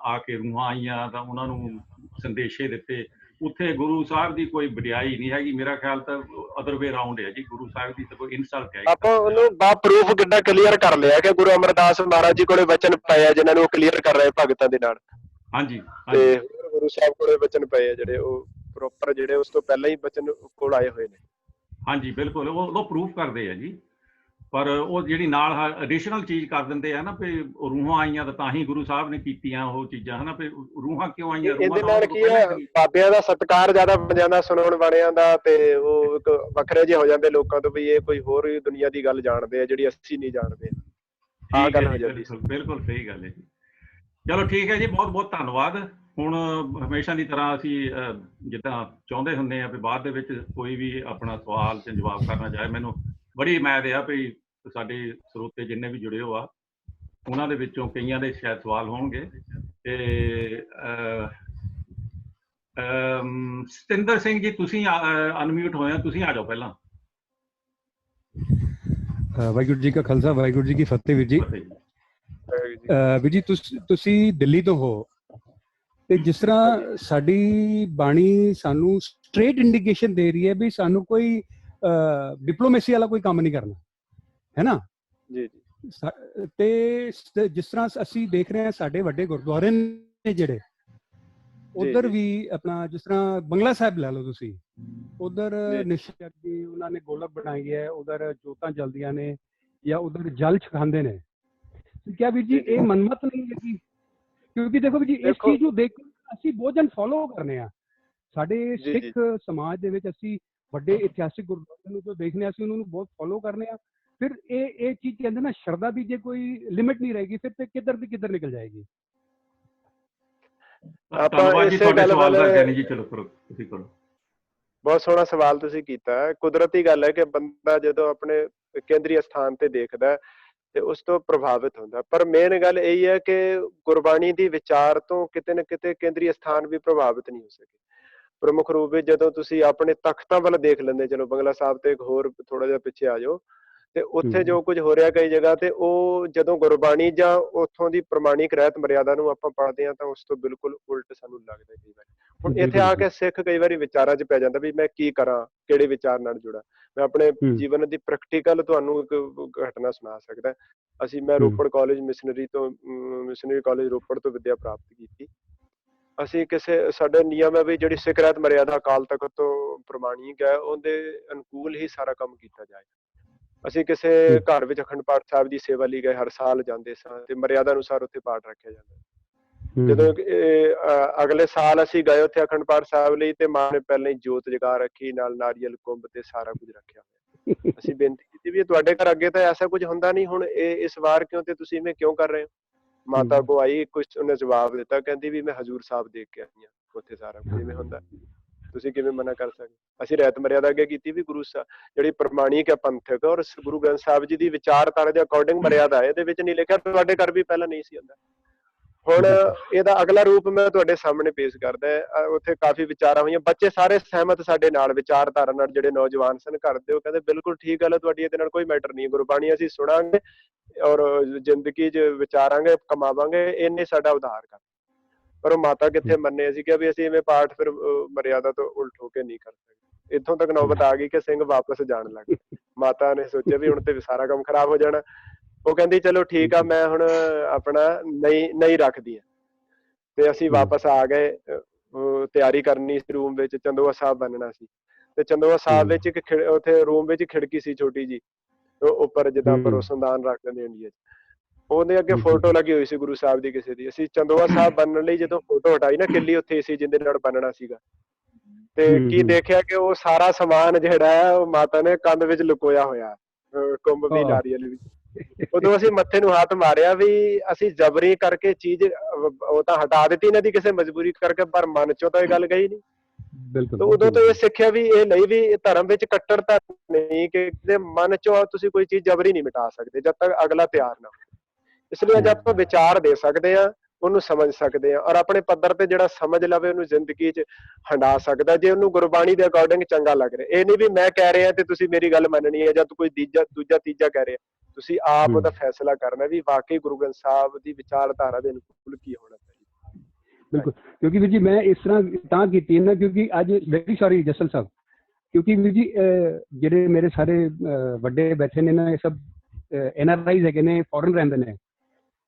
[SPEAKER 2] ਆ ਕੇ ਰੂਹਾਂ ਆਈਆਂ ਤਾਂ ਉਹਨਾਂ ਨੂੰ ਸੰਦੇਸ਼ੇ ਦਿੱਤੇ। ਉੱਥੇ ਗੁਰੂ ਸਾਹਿਬ ਦੀ ਕੋਈ ਵਡਿਆਈ ਨਹੀਂ ਹੈਗੀ, ਮੇਰਾ ਖਿਆਲ ਤਾਂ ਅਦਰ ਵੇ ਰਾਉਂਡ ਹੈ ਜੀ। ਗੁਰੂ ਸਾਹਿਬ ਦੀ ਤਾਂ ਕੋਈ ਇਨਸਲਟ ਹੈ।
[SPEAKER 1] ਆਪਾਂ ਉਹਨੂੰ ਬਾ ਪ੍ਰੂਫ ਕਿੱਦਾਂ ਕਲੀਅਰ ਕਰ ਲਿਆ ਕਿ ਗੁਰੂ ਅਮਰਦਾਸ ਮਹਾਰਾਜ ਜੀ ਕੋਲੇ ਵਚਨ ਪਏ ਆ, ਜਿਨ੍ਹਾਂ ਨੂੰ ਕਲੀਅਰ ਕਰ ਰਹੇ ਭਗਤਾਂ ਦੇ ਨਾਲ।
[SPEAKER 2] ਹਾਂਜੀ,
[SPEAKER 1] ਤੇ ਗੁਰੂ ਸਾਹਿਬ ਕੋਲੇ ਵਚਨ ਪਏ ਆ ਜਿਹੜੇ ਉਹ ਪ੍ਰੋਪਰ, ਜਿਹੜੇ ਉਸ ਤੋਂ ਪਹਿਲਾਂ ਹੀ ਵਚਨ ਕੋਲ ਆਏ ਹੋਏ ਨੇ। ਹਾਂਜੀ
[SPEAKER 2] ਬਿਲਕੁਲ, ਉਹ ਪ੍ਰੂਫ ਕਰਦੇ ਆ ਜੀ, ਪਰ ਉਹ ਜਿਹੜੀ ਨਾਲ ਐਡੀਸ਼ਨਲ ਚੀਜ਼ ਕਰ ਦਿੰਦੇ ਆ ਨਾ ਵੀ ਰੂਹਾਂ ਆਈਆਂ ਤਾਂ ਹੀ ਗੁਰੂ ਸਾਹਿਬ ਨੇ ਕੀਤੀਆਂ ਉਹ ਚੀਜ਼ਾਂ, ਹਨਾ ਵੀ ਰੂਹਾਂ ਕਿਉਂ ਆਈਆਂ।
[SPEAKER 1] ਇਹਦੇ ਨਾਲ ਕੀ ਹੈ, ਬਾਬਿਆਂ ਦਾ ਸਤਿਕਾਰ ਜ਼ਿਆਦਾ ਬਣ ਜਾਂਦਾ, ਸੁਣਾਉਣ ਵਾਲਿਆਂ ਦਾ, ਤੇ ਉਹ ਇੱਕ ਵੱਖਰੇ ਜਿਹੇ ਹੋ ਜਾਂਦੇ ਲੋਕਾਂ ਤੋਂ ਵੀ ਇਹ ਕੋਈ ਹੋਰ ਦੁਨੀਆ ਦੀ ਗੱਲ ਜਾਣਦੇ ਆ ਜਿਹੜੀ ਅਸੀਂ ਨਹੀਂ ਜਾਣਦੇ। ਆਹ ਗੱਲ ਹੋ ਜਾਂਦੀ।
[SPEAKER 2] ਬਿਲਕੁਲ ਸਹੀ ਗੱਲ ਹੈ ਜੀ। ਚਲੋ ਠੀਕ ਹੈ ਜੀ, ਬਹੁਤ ਬਹੁਤ ਧੰਨਵਾਦ। ਹੁਣ ਹਮੇਸ਼ਾ ਦੀ ਤਰ੍ਹਾਂ ਅਸੀਂ ਜਿੱਦਾਂ ਚਾਹੁੰਦੇ ਹੁੰਦੇ ਆ ਵੀ ਬਾਅਦ ਦੇ ਵਿੱਚ ਕੋਈ ਵੀ ਆਪਣਾ ਸਵਾਲ ਤੇ ਜਵਾਬ ਕਰਨਾ ਚਾਹੇ, ਮੈਨੂੰ ਬੜੀ ਉਮੀਦ ਆ ਵੀ ਸਾਡੇ ਸਰੋਤੇ ਜਿੰਨੇ ਵੀ ਜੁੜੇ ਹੋ ਆ ਉਹਨਾਂ ਦੇ ਵਿੱਚੋਂ ਕਈਆਂ ਦੇ ਸ਼ਾਇਦ ਸਵਾਲ ਹੋਣਗੇ। ਤੇ ਸਤਿੰਦਰ ਸਿੰਘ ਜੀ, ਤੁਸੀਂ ਅਨਮਿਊਟ ਹੋਏ ਆ, ਤੁਸੀਂ ਆ ਜਾਓ ਪਹਿਲਾਂ।
[SPEAKER 3] ਵਾਹਿਗੁਰੂ ਜੀ ਕਾ ਖਾਲਸਾ, ਵਾਹਿਗੁਰੂ ਜੀ ਕੀ ਫਤਿਹ। ਵੀਰ ਜੀ, ਵੀਰ ਜੀ ਤੁਸੀਂ ਦਿੱਲੀ ਤੋਂ ਹੋ, ਤੇ ਜਿਸ ਤਰ੍ਹਾਂ ਸਾਡੀ ਬਾਣੀ ਸਾਨੂੰ ਸਟ੍ਰੇਟ ਇੰਡੀਕੇਸ਼ਨ ਦੇ ਰਹੀ ਹੈ ਵੀ ਸਾਨੂੰ ਕੋਈ ਡਿਪਲੋਮੇਸੀ ਵਾਲਾ ਕੋਈ ਕੰਮ ਨਹੀਂ ਕਰਨਾ ਹੈ ਨਾ
[SPEAKER 1] ਜੀ ਜੀ।
[SPEAKER 3] ਤੇ ਜਿਸ ਤਰ੍ਹਾਂ ਅਸੀਂ ਦੇਖ ਰਹੇ ਹਾਂ ਸਾਡੇ ਵੱਡੇ ਗੁਰਦੁਆਰੇ ਨੇ ਜਿਹੜੇ ਉਧਰ ਵੀ ਆਪਣਾ, ਜਿਸ ਤਰ੍ਹਾਂ ਬੰਗਲਾ ਸਾਹਿਬ ਲੈ ਲਓ ਤੁਸੀਂ, ਉਧਰ ਨਿਸ਼ਚਰ ਜੀ ਉਹਨਾਂ ਨੇ ਗੋਲਕ ਬਣਾਈ ਹੈ, ਉਧਰ ਜੋਤਾਂ ਜਲਦੀਆਂ ਨੇ ਜਾਂ ਉਧਰ ਜਲ ਛਕਾਉਂਦੇ ਨੇ। ਕਿਆ ਵੀਰ ਜੀ ਇਹ ਮਨਮਤ ਨਹੀਂ ਹੈਗੀ? ਕਿਉਂਕਿ ਦੇਖੋ ਵੀਰ ਜੀ, ਇਸ ਚੀਜ਼ ਨੂੰ ਦੇਖ ਅਸੀਂ ਬਹੁਤ ਜਨ ਫੋਲੋ ਕਰਨੇ ਆ। ਸਾਡੇ ਸਿੱਖ ਸਮਾਜ ਦੇ ਵਿੱਚ ਅਸੀਂ ਵੱਡੇ ਇਤਿਹਾਸਿਕ ਗੁਰਦੁਆਰਿਆਂ ਨੂੰ ਜੋ ਦੇਖਦੇ ਹਾਂ, ਅਸੀਂ ਉਹਨਾਂ ਨੂੰ ਬਹੁਤ ਫੋਲੋ ਕਰਨੇ ਆ। ਫਿਰ ਇਹ ਚੀਜ਼ ਕਹਿੰਦੇ ਨਾ, ਸ਼ਰਧਾ ਦੀ ਜੇ ਕੋਈ ਲਿਮਿਟ ਨਹੀਂ ਰਹੇਗੀ ਫਿਰ ਤੇ ਕਿੱਧਰ ਦੀ ਕਿੱਧਰ ਨਿਕਲ ਜਾਏਗੀ।
[SPEAKER 1] ਆਪਾਂ ਇਸੇ ਗੱਲ ਵੱਲ
[SPEAKER 2] ਜੀ, ਚਲੋ ਕਰੋ, ਤੁਸੀਂ ਕਰੋ।
[SPEAKER 1] ਬਹੁਤ ਸੋਹਣਾ ਸਵਾਲ ਤੁਸੀਂ ਕੀਤਾ ਹੈ। ਕੁਦਰਤੀ ਗੱਲ ਹੈ ਕਿ ਬੰਦਾ ਜਦੋਂ ਆਪਣੇ ਕੇਂਦਰੀ ਸਥਾਨ ਤੇ ਦੇਖਦਾ ਤੇ ਉਸ ਤੋਂ ਪ੍ਰਭਾਵਿਤ ਹੁੰਦਾ, ਪਰ ਮੇਨ ਗੱਲ ਇਹ ਹੈ ਕਿ ਗੁਰਬਾਣੀ ਦੀ ਵਿਚਾਰ ਤੋਂ ਕਿਤੇ ਨਾ ਕਿਤੇ ਕੇਂਦਰੀ ਸਥਾਨ ਵੀ ਪ੍ਰਭਾਵਿਤ ਨਹੀਂ ਹੋ ਸਕੇ। ਪ੍ਰਮੁੱਖ ਰੂਪ ਵਿੱਚ ਜਦੋਂ ਤੁਸੀਂ ਆਪਣੇ ਤਖਤਾਂ ਵੱਲ ਦੇਖ ਲੈਂਦੇ, ਚਲੋ ਬੰਗਲਾ ਸਾਹਿਬ ਤੇ ਇੱਕ ਹੋਰ ਥੋੜਾ ਜਿਹਾ ਪਿੱਛੇ ਆ ਜਾਓ, ਤੇ ਉੱਥੇ ਜੋ ਕੁਝ ਹੋ ਰਿਹਾ ਕਈ ਜਗ੍ਹਾ ਤੇ, ਉਹ ਜਦੋਂ ਗੁਰਬਾਣੀ ਜਾਂ ਉੱਥੋਂ ਦੀ ਪ੍ਰਮਾਣਿਕ ਰਹਿਤ ਮਰਿਆਦਾ ਨੂੰ ਆਪਾਂ ਪੜ੍ਹਦੇ ਹਾਂ ਤਾਂ ਉਸ ਤੋਂ ਬਿਲਕੁਲ ਉਲਟ ਸਾਨੂੰ ਲੱਗਦਾ ਕਈ ਵਾਰੀ। ਹੁਣ ਇੱਥੇ ਆ ਕੇ ਸਿੱਖ ਕਈ ਵਾਰੀ ਵਿਚਾਰਾਂ 'ਚ ਪੈ ਜਾਂਦਾ ਵੀ ਮੈਂ ਕੀ ਕਰਾਂ, ਕਿਹੜੇ ਵਿਚਾਰ ਨਾਲ ਜੁੜਾਂ। ਮੈਂ ਆਪਣੇ ਜੀਵਨ ਦੀ ਪ੍ਰੈਕਟੀਕਲ ਤੁਹਾਨੂੰ ਇੱਕ ਘਟਨਾ ਸੁਣਾ ਸਕਦਾ। ਮੈਂ Ropar college missionary college Ropar ਤੋਂ ਵਿੱਦਿਆ ਪ੍ਰਾਪਤ ਕੀਤੀ। ਅਸੀਂ ਸਾਡੇ ਨਿਯਮ ਹੈ ਵੀ ਜਿਹੜੀ ਸਿੱਖ ਰਹਿਤ ਮਰਿਆਦਾ ਅਕਾਲ ਤਖਤ ਤੋਂ ਪ੍ਰਮਾਣਿਕ ਹੈ, ਉਹਦੇ ਅਨੁਕੂਲ ਹੀ ਸਾਰਾ ਕੰਮ ਕੀਤਾ ਜਾਏ। ਅਸੀਂ ਕਿਸੇ ਘਰ ਵਿੱਚ ਅਖੰਡ ਪਾਠ ਸਾਹਿਬ ਦੀ ਸੇਵਾ ਲਈ ਗਏ, ਹਰ ਸਾਲ ਜਾਂਦੇ ਸਾਂ ਤੇ ਮਰਿਆਦਾ ਅਨੁਸਾਰ ਉੱਥੇ ਪਾਠ ਰੱਖਿਆ ਜਾਂਦਾ। ਜਦੋਂ ਅਗਲੇ ਸਾਲ ਅਸੀਂ ਗਏ ਉੱਥੇ ਅਖੰਡ ਪਾਠ ਸਾਹਿਬ ਲਈ, ਤੇ ਮਾਂ ਨੇ ਪਹਿਲਾਂ ਹੀ ਜੋਤ ਜਗਾ ਰੱਖੀ, ਨਾਲ ਨਾਰੀਅਲ ਕੁੰਭ ਤੇ ਸਾਰਾ ਕੁਝ ਰੱਖਿਆ ਹੋਇਆ। ਅਸੀਂ ਬੇਨਤੀ ਕੀਤੀ ਵੀ ਤੁਹਾਡੇ ਘਰ ਅੱਗੇ ਤਾਂ ਐਸਾ ਕੁਝ ਹੁੰਦਾ ਨਹੀਂ, ਹੁਣ ਇਸ ਵਾਰ ਕਿਉਂ ਤੇ ਤੁਸੀਂ ਇਵੇਂ ਕਿਉਂ ਕਰ ਰਹੇ ਹੋ? ਮਾਤਾ ਕੋ ਆਈ ਕੁਝ, ਉਹਨੇ ਜਵਾਬ ਦਿੱਤਾ, ਕਹਿੰਦੀ ਵੀ ਮੈਂ ਹਜ਼ੂਰ ਸਾਹਿਬ ਦੇਖ ਕੇ ਆਈ ਹਾਂ, ਉੱਥੇ ਸਾਰਾ ਕੁਝ ਇਵੇਂ ਹੁੰਦਾ, ਤੁਸੀਂ ਕਿਵੇਂ ਮਨਾ ਕਰ ਸਕਦੇ? ਅਸੀਂ ਰਹਿਤ ਮਰਿਆਦਾ ਅੱਗੇ ਕੀਤੀ ਵੀ ਗੁਰੂ ਸਾਹਿਬ ਜਿਹੜੀ ਪ੍ਰਮਾਣਿਕ ਹੈ ਪੰਥਕ, ਔਰ ਗੁਰੂ ਗ੍ਰੰਥ ਸਾਹਿਬ ਜੀ ਦੀ ਵਿਚਾਰਧਾਰਾ ਦੇ ਅਕੋਰਡਿੰਗ ਮਰਿਆਦਾ ਹੈ, ਇਹਦੇ ਵਿੱਚ ਨਹੀਂ ਲਿਖਿਆ ਤੁਹਾਡੇ ਘਰ ਵੀ ਪਹਿਲਾਂ ਨਹੀਂ ਸੀ ਹੁੰਦਾ। ਹੁਣ ਇਹਦਾ ਅਗਲਾ ਰੂਪ ਮੈਂ ਤੁਹਾਡੇ ਸਾਹਮਣੇ ਪੇਸ਼ ਕਰਦਾ। ਉੱਥੇ ਕਾਫੀ ਵਿਚਾਰਾਂ ਹੋਈਆਂ, ਬੱਚੇ ਸਾਰੇ ਸਹਿਮਤ ਸਾਡੇ ਨਾਲ, ਵਿਚਾਰਧਾਰਾ ਨਾਲ। ਜਿਹੜੇ ਨੌਜਵਾਨ ਸਨ ਘਰ ਦੇ, ਉਹ ਕਹਿੰਦੇ ਬਿਲਕੁਲ ਠੀਕ ਗੱਲ ਹੈ ਤੁਹਾਡੀ, ਇਹਦੇ ਨਾਲ ਕੋਈ ਮੈਟਰ ਨਹੀਂ, ਗੁਰਬਾਣੀ ਅਸੀਂ ਸੁਣਾਂਗੇ ਔਰ ਜ਼ਿੰਦਗੀ 'ਚ ਵਿਚਾਰਾਂਗੇ, ਕਮਾਵਾਂਗੇ, ਇਹਨੇ ਸਾਡਾ ਉਧਾਰ ਕਰ। ਪਰ ਉਹ ਮਾਤਾ ਕਿੱਥੇ ਮੰਨੇ। ਅਸੀਂ ਕਿਹਾ ਵੀ ਅਸੀਂ ਇਵੇਂ ਪਾਠ ਫਿਰ ਮਰਿਆਦਾ ਤੋਂ ਉਲਟ ਹੋ ਕੇ ਨਹੀਂ ਕਰ ਸਕਦੇ। ਇੱਥੋਂ ਤੱਕ ਨੌਬਤ ਆ ਗਈ ਕਿ ਸਿੰਘ ਵਾਪਸ ਜਾਣ ਲੱਗ ਗਏ। ਮਾਤਾ ਨੇ ਸੋਚਿਆ ਵੀ ਹੁਣ ਤੇ ਸਾਰਾ ਕੰਮ ਖਰਾਬ ਹੋ ਜਾਣਾ। ਉਹ ਕਹਿੰਦੀ ਚਲੋ ਠੀਕ ਆ, ਮੈਂ ਹੁਣ ਆਪਣਾ ਨਹੀਂ ਰੱਖਦੀ ਆ। ਤੇ ਅਸੀਂ ਵਾਪਸ ਆ ਗਏ। ਤਿਆਰੀ ਕਰਨੀ ਸੀ ਰੂਮ ਵਿੱਚ, ਚੰਦੋਆ ਸਾਹਿਬ ਬਣਨਾ ਸੀ। ਤੇ ਚੰਦੋਆ ਸਾਹਿਬ ਵਿੱਚ ਉੱਥੇ ਰੂਮ ਵਿੱਚ ਖਿੜਕੀ ਸੀ ਛੋਟੀ ਜੀ, ਉੱਪਰ ਜਿੱਦਾਂ ਆਪਾਂ ਰੋਸ਼ਨਦਾਨ ਰੱਖ ਦਿੰਦੇ ਇੰਡੀਆ 'ਚ, ਉਹਦੇ ਅੱਗੇ ਫੋਟੋ ਲੱਗੀ ਹੋਈ ਸੀ ਗੁਰੂ ਸਾਹਿਬ ਦੀ ਕਿਸੇ ਦੀ। ਅਸੀਂ ਚੰਦੋਆ ਸਾਹਿਬ ਬਣਨ ਲਈ ਜਦੋਂ ਫੋਟੋ ਹਟਾਈ ਨਾ, ਕਿੱਲੀ ਉੱਥੇ ਸੀ ਜਿਹਦੇ ਨਾਲ ਬਣਨਾ ਸੀਗਾ, ਤੇ ਕੀ ਦੇਖਿਆ ਕਿ ਉਹ ਸਾਰਾ ਸਮਾਨ ਜਿਹੜਾ ਹੈ ਉਹ ਮਾਤਾ ਨੇ ਕੰਧ ਵਿੱਚ ਲੁਕੋਇਆ ਹੋਇਆ, ਕੁੰਭ ਵੀ, ਨਾਰੀਅਲ ਵੀ। ਉਦੋਂ ਅਸੀਂ ਮੱਥੇ ਨੂੰ ਹੱਥ ਮਾਰਿਆ ਵੀ ਅਸੀਂ ਜ਼ਬਰੀ ਕਰਕੇ ਚੀਜ਼ ਉਹ ਤਾਂ ਹਟਾ ਦਿੱਤੀ ਇਹਨਾਂ ਦੀ ਕਿਸੇ ਮਜਬੂਰੀ ਕਰਕੇ, ਪਰ ਮਨ ਚੋਂ ਤਾਂ ਇਹ ਗੱਲ ਗਈ ਨਹੀਂ। ਤੇ ਉਦੋਂ ਤੋਂ ਇਹ ਸਿੱਖਿਆ ਵੀ ਇਹ ਲਈ ਵੀ ਧਰਮ ਵਿੱਚ ਕੱਟੜਤਾ ਨਹੀਂ, ਕਿ ਮਨ ਚੋਂ ਤੁਸੀਂ ਕੋਈ ਚੀਜ਼ ਜ਼ਬਰੀ ਨਹੀਂ ਮਿਟਾ ਸਕਦੇ ਜਦ ਤੱਕ ਅਗਲਾ ਤਿਆਰ ਨਾ ਹੋਵੇ। ਇਸ ਲਈ ਅੱਜ ਆਪਾਂ ਵਿਚਾਰ ਦੇ ਸਕਦੇ ਹਾਂ, ਉਹਨੂੰ ਸਮਝ ਸਕਦੇ ਹਾਂ, ਔਰ ਆਪਣੇ ਪੱਧਰ ਤੇ ਜਿਹੜਾ ਸਮਝ ਲਵੇ ਉਹਨੂੰ ਜ਼ਿੰਦਗੀ 'ਚ ਹੰਡਾ ਸਕਦਾ, ਜੇ ਉਹਨੂੰ ਗੁਰਬਾਣੀ ਦੇ ਅਕੋਰਡਿੰਗ ਚੰਗਾ ਲੱਗ ਰਿਹਾ। ਇਹ ਨਹੀਂ ਵੀ ਮੈਂ ਕਹਿ ਰਿਹਾ ਤੇ ਤੁਸੀਂ ਮੇਰੀ ਗੱਲ ਮੰਨਣੀ ਹੈ, ਜਾਂ ਕੋਈ ਦੂਜਾ ਤੀਜਾ ਕਹਿ ਰਿਹਾ। ਤੁਸੀਂ ਆਪ ਉਹਦਾ ਫੈਸਲਾ ਕਰਨਾ ਵੀ ਵਾਕਈ ਗੁਰੂ ਗ੍ਰੰਥ ਸਾਹਿਬ ਦੀ ਵਿਚਾਰਧਾਰਾ ਦੇ ਅਨੁਕੂਲ ਕੀ ਹੋਣਾ ਚਾਹੀਦਾ।
[SPEAKER 3] ਬਿਲਕੁਲ, ਕਿਉਂਕਿ ਵੀਰ ਜੀ ਮੈਂ ਇਸ ਤਰ੍ਹਾਂ ਤਾਂ ਕੀਤੀ ਨਾ, ਕਿਉਂਕਿ ਅੱਜ ਵੈਰੀ ਸੌਰੀ ਜਸਲ ਸਾਹਿਬ, ਕਿਉਂਕਿ ਵੀਰ ਜੀ ਜਿਹੜੇ ਮੇਰੇ ਸਾਰੇ ਵੱਡੇ ਬੈਠੇ ਨੇ ਨਾ, ਇਹ ਸਭ NRIs ਹੈਗੇ ਨੇ, ਫੋਰਨ ਰਹਿੰਦੇ ਨੇ।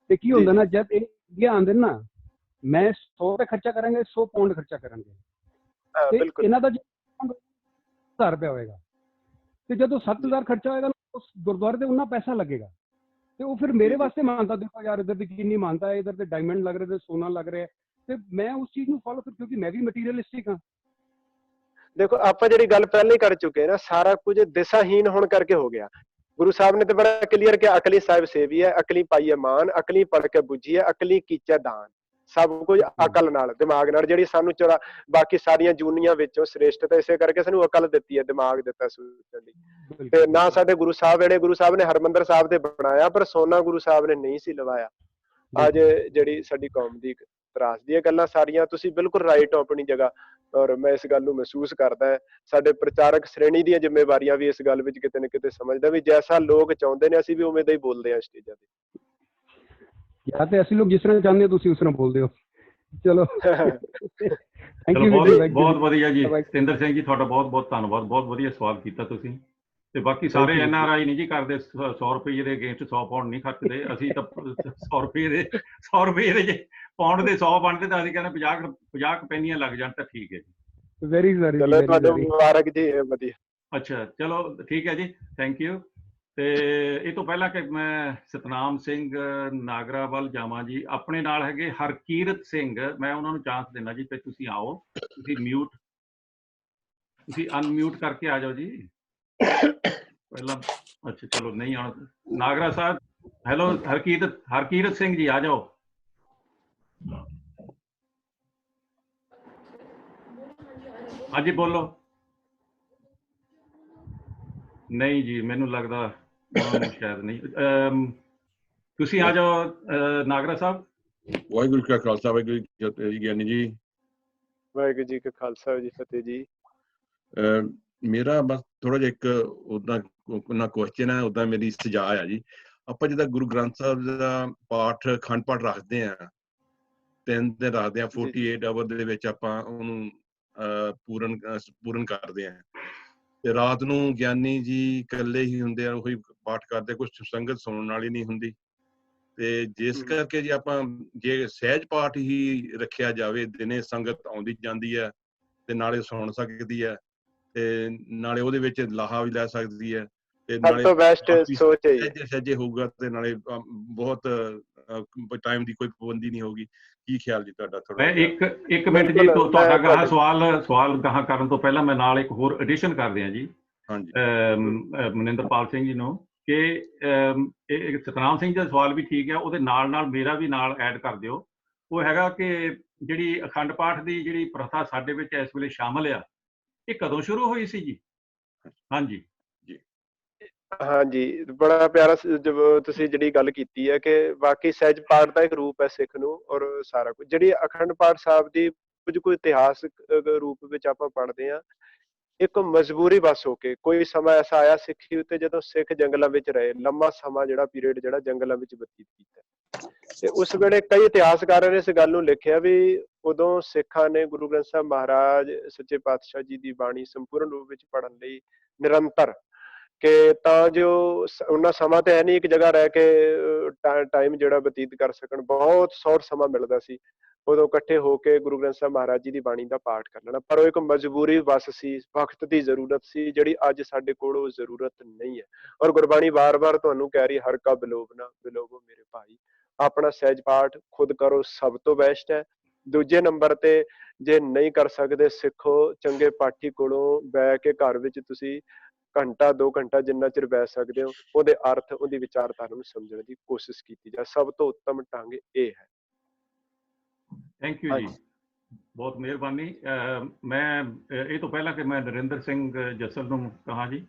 [SPEAKER 3] ਤੇ ਕੀ ਹੁੰਦਾ ਨਾ, ਜਦ ਇਹ ਇੰਡੀਆ ਆਉਂਦੇ ਨਾ, ਮੈਂ 100 ਰੁਪਏ ਖਰਚਾ ਕਰਾਂਗੇ, 100 ਪਾਉਂਡ ਖਰਚਾ ਕਰਾਂਗੇ, ਤੇ ਇਹਨਾਂ ਦਾ 1000 ਰੁਪਇਆ ਹੋਏਗਾ। ਤੇ ਜਦੋਂ 7000 ਖਰਚਾ ਹੋਏਗਾ ਉਸ ਗੁਰਦੁਆਰੇ ਤੇ ਉਹਨਾਂ ਪੈਸਾ ਲੱਗੇਗਾ, ਤੇ ਉਹ ਫਿਰ ਮੇਰੇ ਵਾਸਤੇ ਮਾਨਤਾ ਦੇਖੋ ਯਾਰ, ਇੱਧਰ ਦੀ ਕਿੰਨੀ ਮਾਨਤਾ ਹੈ, ਇੱਧਰ ਤੇ ਡਾਇਮੰਡ ਲੱਗ ਰਹੇ, ਤੇ ਸੋਨਾ ਲੱਗ ਰਿਹਾ, ਤੇ ਮੈਂ ਉਸ ਚੀਜ਼ ਨੂੰ ਫੋਲੋ ਕਰ, ਕਿਉਂਕਿ ਮੈਂ ਵੀ ਮਟੀਰੀਅਲਿਸਟਿਕ ਹਾਂ।
[SPEAKER 1] ਦੇਖੋ ਆਪਾਂ ਜਿਹੜੀ ਗੱਲ ਪਹਿਲਾਂ ਹੀ ਕਰ ਚੁੱਕੇ ਨਾ, ਸਾਰਾ ਕੁਝ ਦਿਸ਼ਾਹੀਨ ਹੋਣ ਕਰਕੇ ਹੋ ਗਿਆ। ਗੁਰੂ ਸਾਹਿਬ ਨੇ ਤੇ ਬੜਾ ਕਲੀਅਰ ਕਿਹਾ, ਅਕਲੀ ਸਾਹਿਬ ਸੇਵੀ ਹੈ, ਅਕਲੀ ਪਾਈਏ ਮਾਨ, ਅਕਲੀ ਪੜ ਕੇ ਬੁੱਝੀ ਹੈ, ਅਕਲੀ ਕੀਚੇ ਦਾਨ। ਸਭ ਕੁਝ ਅਕਲ ਨਾਲ, ਦਿਮਾਗ ਨਾਲ, ਜਿਹੜੀ ਸਾਨੂੰ ਬਾਕੀ ਸਾਰੀਆਂ ਜੂਨੀਆਂ ਵਿੱਚੋਂ ਸ੍ਰੇਸ਼ਟ ਤਾਂ ਇਸੇ ਕਰਕੇ ਸਾਨੂੰ ਅਕਲ ਦਿੱਤੀ ਹੈ, ਦਿਮਾਗ ਦਿੱਤਾ ਸੋਚਣ ਲਈ। ਤੇ ਨਾ ਸਾਡੇ ਗੁਰੂ ਸਾਹਿਬ ਜਿਹੜੇ ਗੁਰੂ ਸਾਹਿਬ ਨੇ ਹਰਮੰਦਰ ਸਾਹਿਬ ਤੇ ਬਣਾਇਆ, ਪਰ ਸੋਨਾ ਗੁਰੂ ਸਾਹਿਬ ਨੇ ਨਹੀਂ ਸੀ ਲਵਾਇਆ। ਅੱਜ ਜਿਹੜੀ ਸਾਡੀ ਕੌਮ ਦੀ ਤਰਾਸ ਦੀਆਂ ਗੱਲਾਂ ਸਾਰੀਆਂ, ਤੁਸੀਂ ਬਿਲਕੁਲ ਰਾਈਟ ਹੋ ਆਪਣੀ ਜਗ੍ਹਾ, ਔਰ ਮੈਂ ਇਸ ਗੱਲ ਨੂੰ ਮਹਿਸੂਸ ਕਰਦਾ ਹੈ। ਸਾਡੇ ਪ੍ਰਚਾਰਕ ਸ਼੍ਰੇਣੀ ਦੀਆਂ ਜ਼ਿੰਮੇਵਾਰੀਆਂ ਵੀ ਇਸ ਗੱਲ ਵਿੱਚ ਕਿਤੇ ਨਾ ਕਿਤੇ ਸਮਝਦਾ ਵੀ ਜੈਸਾ ਲੋਕ ਚਾਹੁੰਦੇ ਨੇ ਅਸੀਂ ਵੀ ਉਵੇਂ ਦਾ ਹੀ ਬੋਲਦੇ ਹਾਂ ਸਟੇਜਾਂ ਤੇ।
[SPEAKER 3] ਜਾਂ ਤੇ ਅਸੀਂ ਲੋਕ ਜਿਸ ਤਰ੍ਹਾਂ ਚਾਹੁੰਦੇ ਹੋ ਤੁਸੀਂ ਉਸ ਤਰ੍ਹਾਂ ਬੋਲਦੇ ਹੋ। ਚਲੋ ਥੈਂਕ ਯੂ।
[SPEAKER 2] ਬਹੁਤ ਵਧੀਆ ਜੀ ਸਤਿੰਦਰ ਸਿੰਘ ਜੀ, ਤੁਹਾਡਾ ਬਹੁਤ ਬਹੁਤ ਧੰਨਵਾਦ, ਬਹੁਤ ਵਧੀਆ ਸਵਾਲ ਕੀਤਾ ਤੁਸੀਂ। ਤੇ ਬਾਕੀ ਸਾਰੇ NRI ਨਹੀਂ ਜੀ ਕਰਦੇ 100 ਰੁਪਏ ਦੇ ਅਗੇਂਸਟ 100 ਪਾਉਂਡ ਨਹੀਂ ਖਰਚਦੇ। ਅਸੀਂ ਤਾਂ 100 ਰੁਪਏ ਦੇ ਜੇ ਪਾਉਂਡ ਦੇ 100 ਬਣਦੇ ਤਾਂ ਅਸੀਂ ਕਹਿੰਦੇ 50 ਪੈਨੀਆਂ ਲੱਗ ਜਾਣ ਤਾਂ ਠੀਕ ਹੈ ਜੀ।
[SPEAKER 3] ਵੈਰੀ
[SPEAKER 1] ਚਲੋ ਤੁਹਾਨੂੰ ਮੁਬਾਰਕ ਜੀ, ਵਧੀਆ।
[SPEAKER 2] ਅੱਛਾ ਚਲੋ ਠੀਕ ਹੈ ਜੀ, ਥੈਂਕ ਯੂ। ਤੇ ਇਹ ਤੋਂ ਪਹਿਲਾਂ ਕਿ ਮੈਂ ਸਤਨਾਮ ਸਿੰਘ ਨਾਗਰਾ ਵੱਲ ਜਾਵਾਂ ਜੀ, ਆਪਣੇ ਨਾਲ ਹੈਗੇ ਹਰਕੀਰਤ ਸਿੰਘ, ਮੈਂ ਉਹਨਾਂ ਨੂੰ ਚਾਂਸ ਦੇਣਾ ਜੀ ਤੇ ਤੁਸੀਂ ਆਓ, ਤੁਸੀਂ ਅਨਮਿਊਟ ਕਰਕੇ ਆ ਜਾਓ ਜੀ ਪਹਿਲਾਂ। ਅੱਛਾ ਚਲੋ ਨਹੀਂ ਆਉਣਾ ਨਾਗਰਾ ਸਾਹਿਬ। ਹੈਲੋ ਹਰਕੀਰਤ ਸਿੰਘ ਜੀ ਆ ਜਾਓ। ਹਾਂਜੀ ਬੋਲੋ। ਨਹੀਂ ਜੀ ਮੈਨੂੰ ਲੱਗਦਾ ਸ਼ਾਇਦ ਨਹੀਂ। ਤੁਸੀਂ ਆ ਜਾਓ ਨਾਗਰਾ ਸਾਹਿਬ।
[SPEAKER 4] ਵਾਹਿਗੁਰੂ ਜੀ ਕਾ ਖਾਲਸਾ, ਵਾਹਿਗੁਰੂ ਜੀ ਗਿਆਨੀ ਜੀ।
[SPEAKER 1] ਵਾਹਿਗੁਰੂ ਜੀ ਕਾ ਖਾਲਸਾ ਜੀ ਫਤਿਹ ਜੀ।
[SPEAKER 4] ਮੇਰਾ ਬਸ ਥੋੜਾ ਜਿਹਾ ਇੱਕ ਉਦਾਂ ਕੁਐਸਚਨ ਹੈ, ਉਦਾਂ ਮੇਰੀ ਸੁਝਾਅ ਹੈ ਜੀ। ਆਪਾਂ ਜਿੱਦਾਂ ਗੁਰੂ ਗ੍ਰੰਥ ਸਾਹਿਬ ਦਾ ਪਾਠ ਅਖੰਡ ਪਾਠ ਰੱਖਦੇ ਹਾਂ, 3 ਦਿਨ ਰੱਖਦੇ ਹਾਂ, 48 ਆਵਰ ਦੇ ਵਿੱਚ ਆਪਾਂ ਉਹਨੂੰ ਪੂਰਨ ਕਰਦੇ ਹਾਂ। ਤੇ ਰਾਤ ਨੂੰ ਗਿਆਨੀ ਜੀ ਇਕੱਲੇ ਹੀ ਹੁੰਦੇ ਆ, ਉਹੀ ਪਾਠ ਕਰਦੇ, ਕੁਝ ਸੰਗਤ ਸੁਣਨ ਵਾਲੀ ਨਹੀਂ ਹੁੰਦੀ। ਤੇ ਜਿਸ ਕਰਕੇ ਜੀ ਆਪਾਂ ਜੇ ਸਹਿਜ ਪਾਠ ਹੀ ਰੱਖਿਆ ਜਾਵੇ, ਦਿਨੇ ਸੰਗਤ ਆਉਂਦੀ ਜਾਂਦੀ ਹੈ ਤੇ ਨਾਲੇ ਸੁਣ ਸਕਦੀ ਹੈ ਤੇ ਨਾਲੇ ਉਹਦੇ ਵਿੱਚ ਲਾਹਾ ਵੀ ਲੈ ਸਕਦੀ ਹੈ ਤੇ ਨਾਲੇ ਸਹਿਜੇ ਹੋਊਗਾ ਤੇ ਨਾਲੇ ਬਹੁਤ ਟਾਈਮ ਦੀ ਕੋਈ ਪਾਬੰਦੀ ਨਹੀਂ ਹੋਊਗੀ। ਕੀ ਖਿਆਲ ਜੀ ਤੁਹਾਡਾ? ਥੋੜਾ
[SPEAKER 2] ਇੱਕ ਮਿੰਟ ਜੀ, ਤੁਹਾਡਾ ਗਾਹਾਂ ਸਵਾਲ ਗਾਹਾਂ ਕਰਨ ਤੋਂ ਪਹਿਲਾਂ ਮੈਂ ਨਾਲ ਇੱਕ ਹੋਰ ਐਡੀਸ਼ਨ ਕਰ ਦਿਆਂ ਜੀ ਮਨਿੰਦਰਪਾਲ ਸਿੰਘ ਜੀ ਨੂੰ, ਕਿ ਸਤਨਾਮ ਸਿੰਘ ਜੀ ਦਾ ਸਵਾਲ ਵੀ ਠੀਕ ਹੈ, ਉਹਦੇ ਨਾਲ ਮੇਰਾ ਵੀ ਨਾਲ ਐਡ ਕਰ ਦਿਓ। ਉਹ ਹੈਗਾ ਕਿ ਜਿਹੜੀ ਅਖੰਡ ਪਾਠ ਦੀ ਜਿਹੜੀ ਪ੍ਰਥਾ ਸਾਡੇ ਵਿੱਚ ਇਸ ਵੇਲੇ ਸ਼ਾਮਲ ਆ, ਇਹ ਕਦੋਂ ਸ਼ੁਰੂ ਹੋਈ ਸੀ ਜੀ? ਹਾਂਜੀ
[SPEAKER 1] ਹਾਂਜੀ, ਬੜਾ ਪਿਆਰਾ ਤੁਸੀਂ ਜਿਹੜੀ ਗੱਲ ਕੀਤੀ ਹੈ ਕਿ ਵਾਕਈ ਸਹਿਜ ਪਾਠ ਦਾ ਇੱਕ ਰੂਪ ਹੈ ਸਿੱਖ ਨੂੰ, ਔਰ ਸਾਰਾ ਕੁਝ ਜਿਹੜੀ ਅਖੰਡ ਪਾਠ ਸਾਹਿਬ ਦੀ ਕੁਝ ਇਤਿਹਾਸਕ ਰੂਪ ਵਿੱਚ ਆਪਾਂ ਪੜ੍ਹਦੇ ਹਾਂ। ਇੱਕ ਮਜਬੂਰੀ ਬਸ ਹੋ ਕੇ ਕੋਈ ਸਮਾਂ ਐਸਾ ਆਇਆ ਸਿੱਖੀ ਉੱਤੇ ਜਦੋਂ ਸਿੱਖ ਜੰਗਲਾਂ ਵਿੱਚ ਰਹੇ, ਲੰਮਾ ਸਮਾਂ ਜਿਹੜਾ ਪੀਰੀਅਡ ਜਿਹੜਾ ਜੰਗਲਾਂ ਵਿੱਚ ਬਤੀਤ ਕੀਤਾ, ਤੇ ਉਸ ਵੇਲੇ ਕਈ ਇਤਿਹਾਸਕਾਰਾਂ ਨੇ ਇਸ ਗੱਲ ਨੂੰ ਲਿਖਿਆ ਵੀ ਉਦੋਂ ਸਿੱਖਾਂ ਨੇ ਗੁਰੂ ਗ੍ਰੰਥ ਸਾਹਿਬ ਮਹਾਰਾਜ ਸੱਚੇ ਪਾਤਸ਼ਾਹ ਜੀ ਦੀ ਬਾਣੀ ਸੰਪੂਰਨ ਰੂਪ ਵਿੱਚ ਪੜ੍ਹਨ ਲਈ ਨਿਰੰਤਰ, ਕਿ ਤਾਂ ਜੋ ਉਹਨਾਂ ਸਮਾਂ ਤੇ ਹੈ ਨਹੀਂ ਇੱਕ ਜਗ੍ਹਾ ਰਹਿ ਕੇ ਟਾਈਮ ਜਿਹੜਾ ਬਤੀਤ ਕਰ ਸਕਣ, ਬਹੁਤ ਸ਼ਾਰਟ ਸਮਾਂ ਮਿਲਦਾ ਸੀ, ਉਦੋਂ ਇਕੱਠੇ ਹੋ ਕੇ ਗੁਰੂ ਗ੍ਰੰਥ ਸਾਹਿਬ ਮਹਾਰਾਜ ਜੀ ਦੀ ਬਾਣੀ ਦਾ ਪਾਠ ਕਰ ਲੈਣਾ। ਪਰ ਉਹ ਇੱਕ ਮਜਬੂਰੀ ਬਸ ਸੀ, ਵਕਤ ਦੀ ਜ਼ਰੂਰਤ ਸੀ, ਜਿਹੜੀ ਅੱਜ ਸਾਡੇ ਕੋਲ ਉਹ ਜ਼ਰੂਰਤ ਨਹੀਂ ਹੈ। ਔਰ ਗੁਰਬਾਣੀ ਵਾਰ-ਵਾਰ ਤੁਹਾਨੂੰ ਕਹਿ ਰਹੀ, ਹਰ ਕਾ ਬਿਲੋਵਨਾ ਬਿਲੋਵੋ ਮੇਰੇ ਭਾਈ, ਆਪਣਾ ਸਹਿਜ ਪਾਠ ਖੁਦ ਕਰੋ, ਸਭ ਤੋਂ ਬੈਸਟ ਹੈ। ਦੂਜੇ ਨੰਬਰ ਤੇ ਜੇ ਨਹੀਂ ਕਰ ਸਕਦੇ, ਸਿੱਖੋ ਚੰਗੇ ਪਾਠੀ ਕੋਲੋਂ ਬਹਿ ਕੇ ਘਰ ਵਿੱਚ ਤੁਸੀਂ ਘੰਟਾ 2 ਘੰਟਾ ਜਿੰਨਾ ਚਿਰ ਬੈਠ ਸਕਦੇ ਹੋ, ਉਹਦੇ ਅਰਥ ਉਹਦੀ ਵਿਚਾਰਧਾਰਾ ਨੂੰ ਸਮਝਣ ਦੀ ਕੋਸ਼ਿਸ਼ ਕੀਤੀ ਜਾਏ। ਸਭ ਤੋਂ ਉੱਤਮ ਢੰਗ ਇਹ ਹੈ।
[SPEAKER 2] ਥੈਂਕ ਯੂ ਜੀ, ਬਹੁਤ ਮਿਹਰਬਾਨੀ। ਮੈਂ ਇਹ ਤੋਂ ਪਹਿਲਾਂ ਕਿ ਮੈਂ ਨਰਿੰਦਰ ਸਿੰਘ ਜੱਸਲ ਨੂੰ ਕਹਾਂ ਜੀ,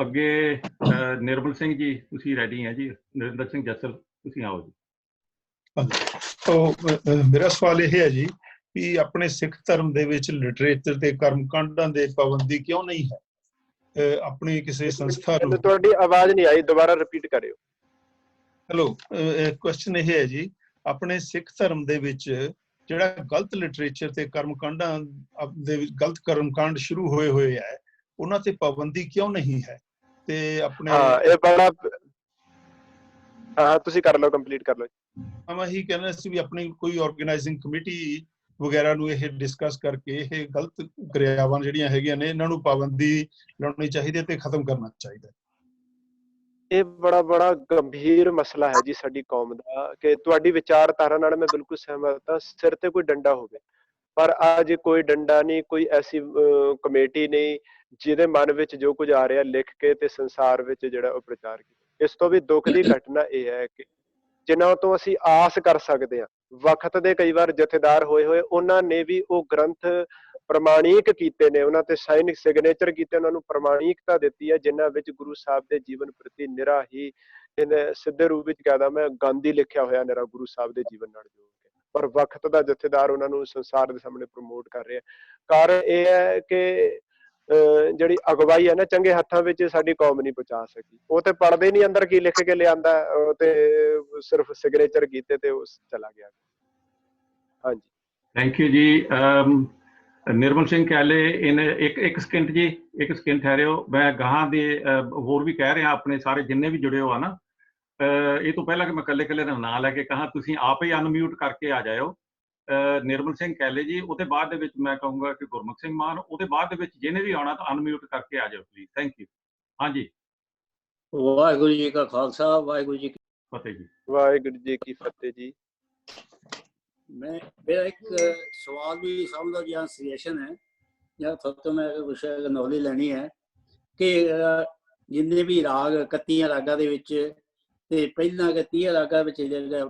[SPEAKER 2] ਅੱਗੇ ਨਿਰਮਲ ਸਿੰਘ ਜੀ ਤੁਸੀਂ ਰੈਡੀ ਹੈ ਜੀ? ਨਰਿੰਦਰ ਸਿੰਘ ਜੱਸਲ ਤੁਸੀਂ ਆਓ ਜੀ।
[SPEAKER 5] ਮੇਰਾ ਸਵਾਲ ਇਹ ਹੈ ਜੀ ਕਿ ਆਪਣੇ ਸਿੱਖ ਧਰਮ ਦੇ ਵਿੱਚ ਲਿਟਰੇਚਰ ਤੇ ਕਰਮਕਾਂਡਾਂ ਦੇ ਪਾਬੰਦੀ ਕਿਉਂ ਨਹੀਂ ਹੈ? ਆਪਣੀ ਕਿਸੇ ਸੰਸਥਾ ਨੂੰ,
[SPEAKER 1] ਤੁਹਾਡੀ ਆਵਾਜ਼ ਨਹੀਂ ਆਈ, ਦੁਬਾਰਾ ਰਿਪੀਟ ਕਰਿਓ।
[SPEAKER 5] ਹੈਲੋ, ਕੁਐਸਚਨ ਇਹ ਹੈ ਜੀ, ਆਪਣੇ ਸਿੱਖ ਧਰਮ ਦੇ ਵਿੱਚ ਜਿਹੜਾ ਗਲਤ ਲਿਟਰੇਚਰ ਤੇ ਕਰਮਕਾਂਡਾਂ ਦੇ ਵਿੱਚ ਗਲਤ ਕਰਮਕਾਂਡ ਸ਼ੁਰੂ ਹੋਏ ਹੈ, ਉਹਨਾਂ ਤੇ ਪਾਬੰਦੀ ਕਿਉਂ ਨਹੀਂ ਹੈ? ਤੇ ਆਪਣੇ
[SPEAKER 1] ਇਹ ਬੜਾ ਤੁਸੀਂ ਕਰ ਲਓ, ਕੰਪਲੀਟ ਕਰ ਲਓ।
[SPEAKER 5] ਮੈਂ ਇਹੀ ਕਹਿਣਾ ਸੀ ਵੀ ਆਪਣੀ ਕੋਈ ਆਰਗੇਨਾਈਜ਼ਿੰਗ ਕਮੇਟੀ ਵਗੈਰਾ ਨੂੰ ਇਹ ਡਿਸਕਸ ਕਰਕੇ ਇਹ ਗਲਤ ਕਿਰਿਆਵਾਂ ਜਿਹੜੀਆਂ ਹੈਗੀਆਂ ਨੇ, ਇਹਨਾਂ ਨੂੰ ਪਾਬੰਦੀ ਲਾਉਣੀ ਚਾਹੀਦੀ ਹੈ ਤੇ ਖਤਮ ਕਰਨਾ ਚਾਹੀਦਾ।
[SPEAKER 1] ਇਹ ਬੜਾ ਗੰਭੀਰ ਮਸਲਾ ਹੈ ਜੀ ਸਾਡੀ ਕੌਮ ਦਾ, ਕਿ ਤੁਹਾਡੀ ਵਿਚਾਰਧਾਰਾ ਨਾਲ ਮੈਂ ਬਿਲਕੁਲ ਸਹਿਮਤ ਹਾਂ, ਸਿਰ ਤੇ ਕੋਈ ਡੰਡਾ ਹੋਵੇ, ਪਰ ਅੱਜ ਕੋਈ ਡੰਡਾ ਨਹੀਂ, ਕੋਈ ਐਸੀ ਕਮੇਟੀ ਨਹੀਂ ਜਿਹਦੇ ਮਨ ਵਿੱਚ ਜੋ ਕੁਝ ਆ ਰਿਹਾ ਲਿਖ ਕੇ ਤੇ ਸੰਸਾਰ ਵਿੱਚ ਜਿਹੜਾ ਉਹ ਪ੍ਰਚਾਰ ਕੀਤਾ। ਇਸ ਤੋਂ ਵੀ ਦੁੱਖ ਦੀ ਘਟਨਾ ਇਹ ਹੈ ਕਿ ਜਿਨ੍ਹਾਂ ਤੋਂ ਅਸੀਂ ਆਸ ਕਰ ਸਕਦੇ ਹਾਂ, ਵਕਤ ਦੇ ਕਈ ਵਾਰ ਜਥੇਦਾਰ ਹੋਏ ਉਹਨਾਂ ਨੇ ਵੀ ਉਹ ਗ੍ਰੰਥ ਪ੍ਰਮਾਣਿਕ ਕੀਤੇ ਨੇ, ਉਹਨਾਂ ਤੇ ਸਾਈਨ ਸਿਗਨੇਚਰ ਕੀਤੇ, ਉਹਨਾਂ ਨੂੰ ਪ੍ਰਮਾਣਿਕਤਾ ਦਿੱਤੀ ਹੈ, ਜਿਨ੍ਹਾਂ ਵਿੱਚ ਗੁਰੂ ਸਾਹਿਬ ਦੇ ਜੀਵਨ ਪ੍ਰਤੀ ਨਿਰਾ ਹੀ ਸਿੱਧੇ ਰੂਪ ਵਿੱਚ ਕਹਦਾ ਮੈਂ ਗਾਂਧੀ ਲਿਖਿਆ ਹੋਇਆ ਨਿਰਾ ਗੁਰੂ ਸਾਹਿਬ ਦੇ ਜੀਵਨ ਨਾਲ ਜੋੜ ਕੇ, ਪਰ ਵਕਤ ਦਾ ਜਥੇਦਾਰ ਉਹਨਾਂ ਨੂੰ ਸੰਸਾਰ ਦੇ ਸਾਹਮਣੇ ਪ੍ਰਮੋਟ ਕਰ ਰਿਹਾ। ਕਾਰਨ ਇਹ ਹੈ ਕਿ ਜਿਹੜੀ ਅਗਵਾਈ ਹੈ ਨਾ ਚੰਗੇ ਹੱਥਾਂ ਵਿੱਚ ਸਾਡੀ ਕੌਮ ਨਹੀਂ ਪਹੁੰਚਾ ਸਕੀ। ਉਹ ਤੇ ਪੜ੍ਹਦੇ ਨਹੀਂ ਅੰਦਰ ਕੀ ਲਿਖ ਕੇ ਲਿਆਂਦਾ, ਉਹ ਤੇ ਸਿਰਫ ਸਿਗਨੇਚਰ ਕੀਤੇ ਤੇ ਉਸ ਚਲਾ ਗਿਆ। ਹਾਂਜੀ,
[SPEAKER 2] ਥੈਂਕ ਯੂ ਜੀ। ਨਿਰਮਲ ਸਿੰਘ ਕੈਲੇ ਇੱਕ ਸਕਿੰਟ ਜੀ, ਇੱਕ ਸਕਿੰਟ ਠਹਿਰਿਓ। ਮੈਂ ਗਾਹਾਂ ਦੇ ਹੋਰ ਵੀ ਕਹਿ ਰਿਹਾ ਆਪਣੇ ਸਾਰੇ ਜਿੰਨੇ ਵੀ ਜੁੜੇ ਹੋ ਆ ਨਾ, ਇਹ ਤੋਂ ਪਹਿਲਾਂ ਕਿ ਮੈਂ ਇਕੱਲੇ ਦਾ ਨਾਂ ਲੈ ਕੇ ਕਹਾਂ, ਤੁਸੀਂ ਆਪ ਹੀ ਅਨਮਿਊਟ ਕਰਕੇ ਆ ਜਾਇਓ। ਨਿਰਮਲ ਸਿੰਘ ਕੈਲੇ ਜੀ, ਉਹਦੇ ਬਾਅਦ ਦੇ ਵਿੱਚ ਮੈਂ ਕਹੂੰਗਾ ਕਿ ਗੁਰਮੁਖ ਸਿੰਘ ਮਾਨ, ਉਹਦੇ ਬਾਅਦ ਦੇ ਵਿੱਚ ਜਿਹਨੇ ਵੀ ਆਉਣਾ ਤਾਂ ਅਨਮਿਊਟ ਕਰਕੇ ਆ ਜਾਓ ਪਲੀਜ਼। Thank you. ਹਾਂਜੀ,
[SPEAKER 6] ਵਾਹਿਗੁਰੂ ਜੀ ਕਾ ਖਾਲਸਾ, ਵਾਹਿਗੁਰੂ ਜੀ ਕੀ
[SPEAKER 2] ਫਤਿਹ ਜੀ।
[SPEAKER 1] ਵਾਹਿਗੁਰੂ ਜੀ ਕੀ ਫਤਿਹ ਜੀ।
[SPEAKER 6] मेरा एक सवाल भी समझो या सजेशन है या तो मैं कुछ नॉलेज लेनी है कि जिन्ने भी राग 31 रागां दे विच ते पहला 30 रागां विच जेह्ड़ा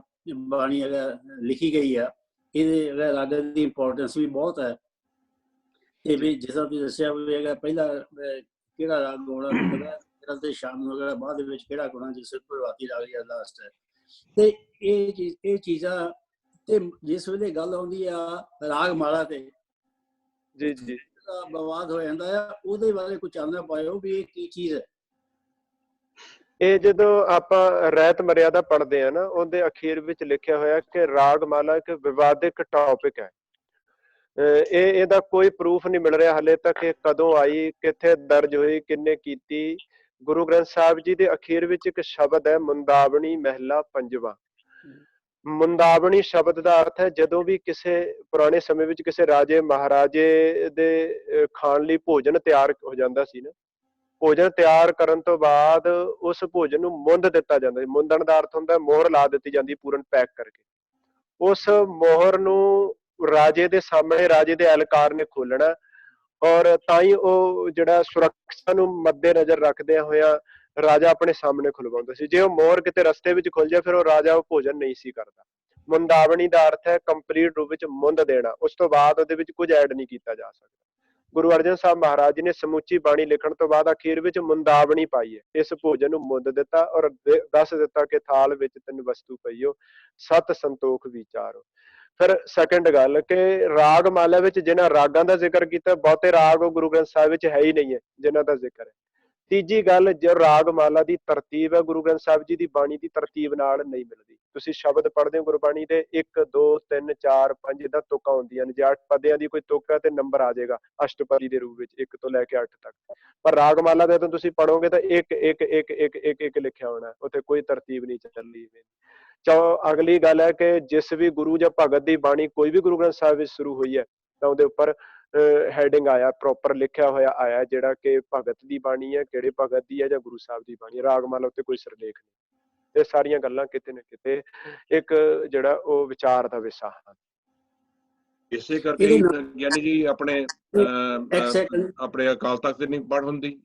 [SPEAKER 6] बाणी लिखी गई है, ये रागां दी इंपॉर्टेंस भी बहुत है। ते भी जिस तरह तुसीं दस्सिया भी पहला किहड़ा राग होना ते शाम नूं बाद दे विच किहड़ा होना, जिस प्रभाती राग या लास्ट है। ते ये चीज़ां ਤੇ ਜਿਸ ਵੇਲੇ ਗੱਲ ਆਉਂਦੀ ਆ ਰਾਗ ਮਾਲਾ ਤੇ
[SPEAKER 1] ਜੀ ਜੀ
[SPEAKER 6] ਬਵਾਦ ਹੋ ਜਾਂਦਾ ਆ, ਉਹਦੇ ਬਾਰੇ ਕੁਝ ਚਾਨਣਾ ਪਾਇਓ ਵੀ ਇਹ ਕੀ ਚੀਜ਼ ਹੈ।
[SPEAKER 1] ਇਹ ਜਦੋਂ ਆਪਾਂ ਰਹਿਤ ਮਰਿਆਦਾ ਪੜ੍ਹਦੇ ਆ ਨਾ, ਉਹਦੇ ਅਖੀਰ ਵਿੱਚ ਲਿਖਿਆ ਹੋਇਆ ਕਿ ਰਾਗ ਮਾਲਾ ਇੱਕ ਵਿਵਾਦਿਕ ਟੌਪਿਕ ਹੈ। ਇਹਦਾ ਕੋਈ ਪ੍ਰੂਫ ਨਹੀਂ ਮਿਲ ਰਿਹਾ ਹਾਲੇ ਤੱਕ ਇਹ ਕਦੋਂ ਆਈ, ਕਿੱਥੇ ਦਰਜ ਹੋਈ, ਕਿੰਨੇ ਕੀਤੀ। ਗੁਰੂ ਗ੍ਰੰਥ ਸਾਹਿਬ ਜੀ ਦੇ ਅਖੀਰ ਵਿੱਚ ਇੱਕ ਸ਼ਬਦ ਹੈ ਮੁੰਦਾਵਣੀ ਮਹਿਲਾ ਪੰਜਵਾਂ। ਮੁੰਦਾਵਣੀ ਸ਼ਬਦ ਦਾ ਅਰਥ ਹੈ ਜਦੋਂ ਵੀ ਕਿਸੇ ਪੁਰਾਣੇ ਸਮੇਂ ਵਿੱਚ ਕਿਸੇ ਰਾਜੇ ਮਹਾਰਾਜੇ ਦੇ ਖਾਣ ਲਈ ਭੋਜਨ ਤਿਆਰ ਹੋ ਜਾਂਦਾ ਸੀ ਨਾ, ਭੋਜਨ ਤਿਆਰ ਕਰਨ ਤੋਂ ਬਾਅਦ ਉਸ ਭੋਜਨ ਨੂੰ ਮੁੰਦ ਦਿੱਤਾ ਜਾਂਦਾ ਸੀ। ਮੁੰਦਣ ਦਾ ਅਰਥ ਹੁੰਦਾ ਮੋਹਰ ਲਾ ਦਿੱਤੀ ਜਾਂਦੀ ਪੂਰਨ ਪੈਕ ਕਰਕੇ। ਉਸ ਮੋਹਰ ਨੂੰ ਰਾਜੇ ਦੇ ਸਾਹਮਣੇ ਰਾਜੇ ਦੇ ਅਹਿਲਕਾਰ ਨੇ ਖੋਲਣਾ, ਔਰ ਤਾਂ ਹੀ ਉਹ ਜਿਹੜਾ ਸੁਰੱਖਿਆ ਨੂੰ ਮੱਦੇ ਨਜ਼ਰ ਰੱਖਦਿਆਂ ਹੋਇਆ ਰਾਜਾ ਆਪਣੇ ਸਾਹਮਣੇ ਖੁਲਵਾਉਂਦਾ ਸੀ। ਜੇ ਉਹ ਮੋਹਰ ਕਿਤੇ ਰਸਤੇ ਵਿੱਚ ਖੁੱਲ ਜਾਏ ਫਿਰ ਉਹ ਰਾਜਾ ਉਹ ਭੋਜਨ ਨਹੀਂ ਸੀ ਕਰਦਾ। ਮੁੰਦਾਵਣੀ ਦਾ ਅਰਥ ਹੈ ਕੰਪਲੀਟ ਰੂਪ ਵਿੱਚ ਮੁੰਦ ਦੇਣਾ, ਉਸ ਤੋਂ ਬਾਅਦ ਉਹਦੇ ਵਿੱਚ ਕੁਝ ਐਡ ਨਹੀਂ ਕੀਤਾ ਜਾ ਸਕਦਾ। ਗੁਰੂ ਅਰਜਨ ਸਾਹਿਬ ਮਹਾਰਾਜ ਜੀ ਨੇ ਸਮੁੱਚੀ ਬਾਣੀ ਲਿਖਣ ਤੋਂ ਬਾਅਦ ਅਖੀਰ ਵਿੱਚ ਮੁੰਦਾਵਣੀ ਪਾਈ ਹੈ। ਇਸ ਭੋਜਨ ਨੂੰ ਮੁੰਦ ਦਿੱਤਾ ਔਰ ਦੱਸ ਦਿੱਤਾ ਕਿ ਥਾਲ ਵਿੱਚ 3 ਵਸਤੂ ਪਈਓ, ਸਤ ਸੰਤੋਖ ਵਿਚਾਰੋ। ਫਿਰ ਸੈਕੰਡ ਗੱਲ ਕਿ ਰਾਗ ਮਾਲਾ ਵਿੱਚ ਜਿਹਨਾਂ ਰਾਗਾਂ ਦਾ ਜ਼ਿਕਰ ਕੀਤਾ, ਬਹੁਤੇ ਰਾਗ ਉਹ ਗੁਰੂ ਗ੍ਰੰਥ ਸਾਹਿਬ ਵਿੱਚ ਹੈ ਹੀ ਨਹੀਂ ਹੈ ਜਿਨ੍ਹਾਂ ਦਾ ਜ਼ਿਕਰ ਹੈ। ਤੀਜੀ ਗੱਲ, ਜੋ ਰਾਗ ਮਾਲਾ ਦੀ ਤਰਤੀਬ ਹੈ ਗੁਰੂ ਗ੍ਰੰਥ ਸਾਹਿਬ ਜੀ ਦੀ ਬਾਣੀ ਦੀ ਤਰਤੀਬ ਨਾਲ ਨਹੀਂ ਮਿਲਦੀ। ਤੁਸੀਂ ਸ਼ਬਦ ਪੜ੍ਹਦੇ ਹੋ ਗੁਰਬਾਣੀ ਦੇ 1 2 3 4 5 ਇਦਾਂ ਤੁਕਾਂ ਹੁੰਦੀਆਂ ਨੇ। ਜੇ 8 ਪਦਿਆਂ ਦੀ ਕੋਈ ਤੁਕ ਹੈ ਤੇ ਨੰਬਰ ਆ ਜਾਏਗਾ ਅਸ਼ਟਪਦੀ ਦੇ ਰੂਪ ਵਿੱਚ 1 ਤੋਂ ਲੈ ਕੇ 8 ਤੱਕ। ਪਰ ਰਾਗ ਮਾਲਾ ਦੇ ਤੁਸੀਂ ਪੜ੍ਹੋਗੇ ਤਾਂ 1 1 1 1 1 1 ਲਿਖਿਆ ਹੋਣਾ, ਉੱਥੇ ਕੋਈ ਤਰਤੀਬ ਨਹੀਂ ਚੱਲਦੀ। ਅਗਲੀ ਗੱਲ ਹੈ ਕਿ ਜਿਸ ਵੀ ਗੁਰੂ ਜਾਂ ਭਗਤ ਦੀ ਬਾਣੀ ਕੋਈ ਵੀ ਗੁਰੂ ਗ੍ਰੰਥ ਸਾਹਿਬ ਵਿੱਚ ਸ਼ੁਰੂ ਹੋਈ ਹੈ ਤਾਂ ਉਹਦੇ ਉੱਪਰ ਹੈਡਿੰਗ ਆਇਆ, ਪ੍ਰੋਪਰ ਲਿਖਿਆ ਹੋਇਆ ਆਇਆ ਜਿਹੜਾ ਕਿ ਭਗਤ ਦੀ ਬਾਣੀ ਹੈ, ਕਿਹੜੇ ਭਗਤ ਦੀ ਹੈ ਜਾਂ ਗੁਰੂ ਸਾਹਿਬ ਦੀ ਬਾਣੀ। ਰਾਗ ਮਾਲਾ ਉੱਤੇ ਕੋਈ ਸਿਰਲੇਖ ਨਹੀਂ। ਇਹ ਸਾਰੀਆਂ ਗੱਲਾਂ ਕਿਤੇ ਨਾ ਕਿਤੇ ਇੱਕ ਜਿਹੜਾ ਉਹ ਵਿਚਾਰ ਦਾ ਵਿਸ਼ਾ ਹਨ।
[SPEAKER 4] ਇਸੇ ਕਰਕੇ ਯਾਨੀ ਜੀ ਆਪਣੇ ਅਕਾਲ ਤਖਤ ਤੇ ਨਹੀਂ ਪੜ੍ਹ ਹੁੰਦੀ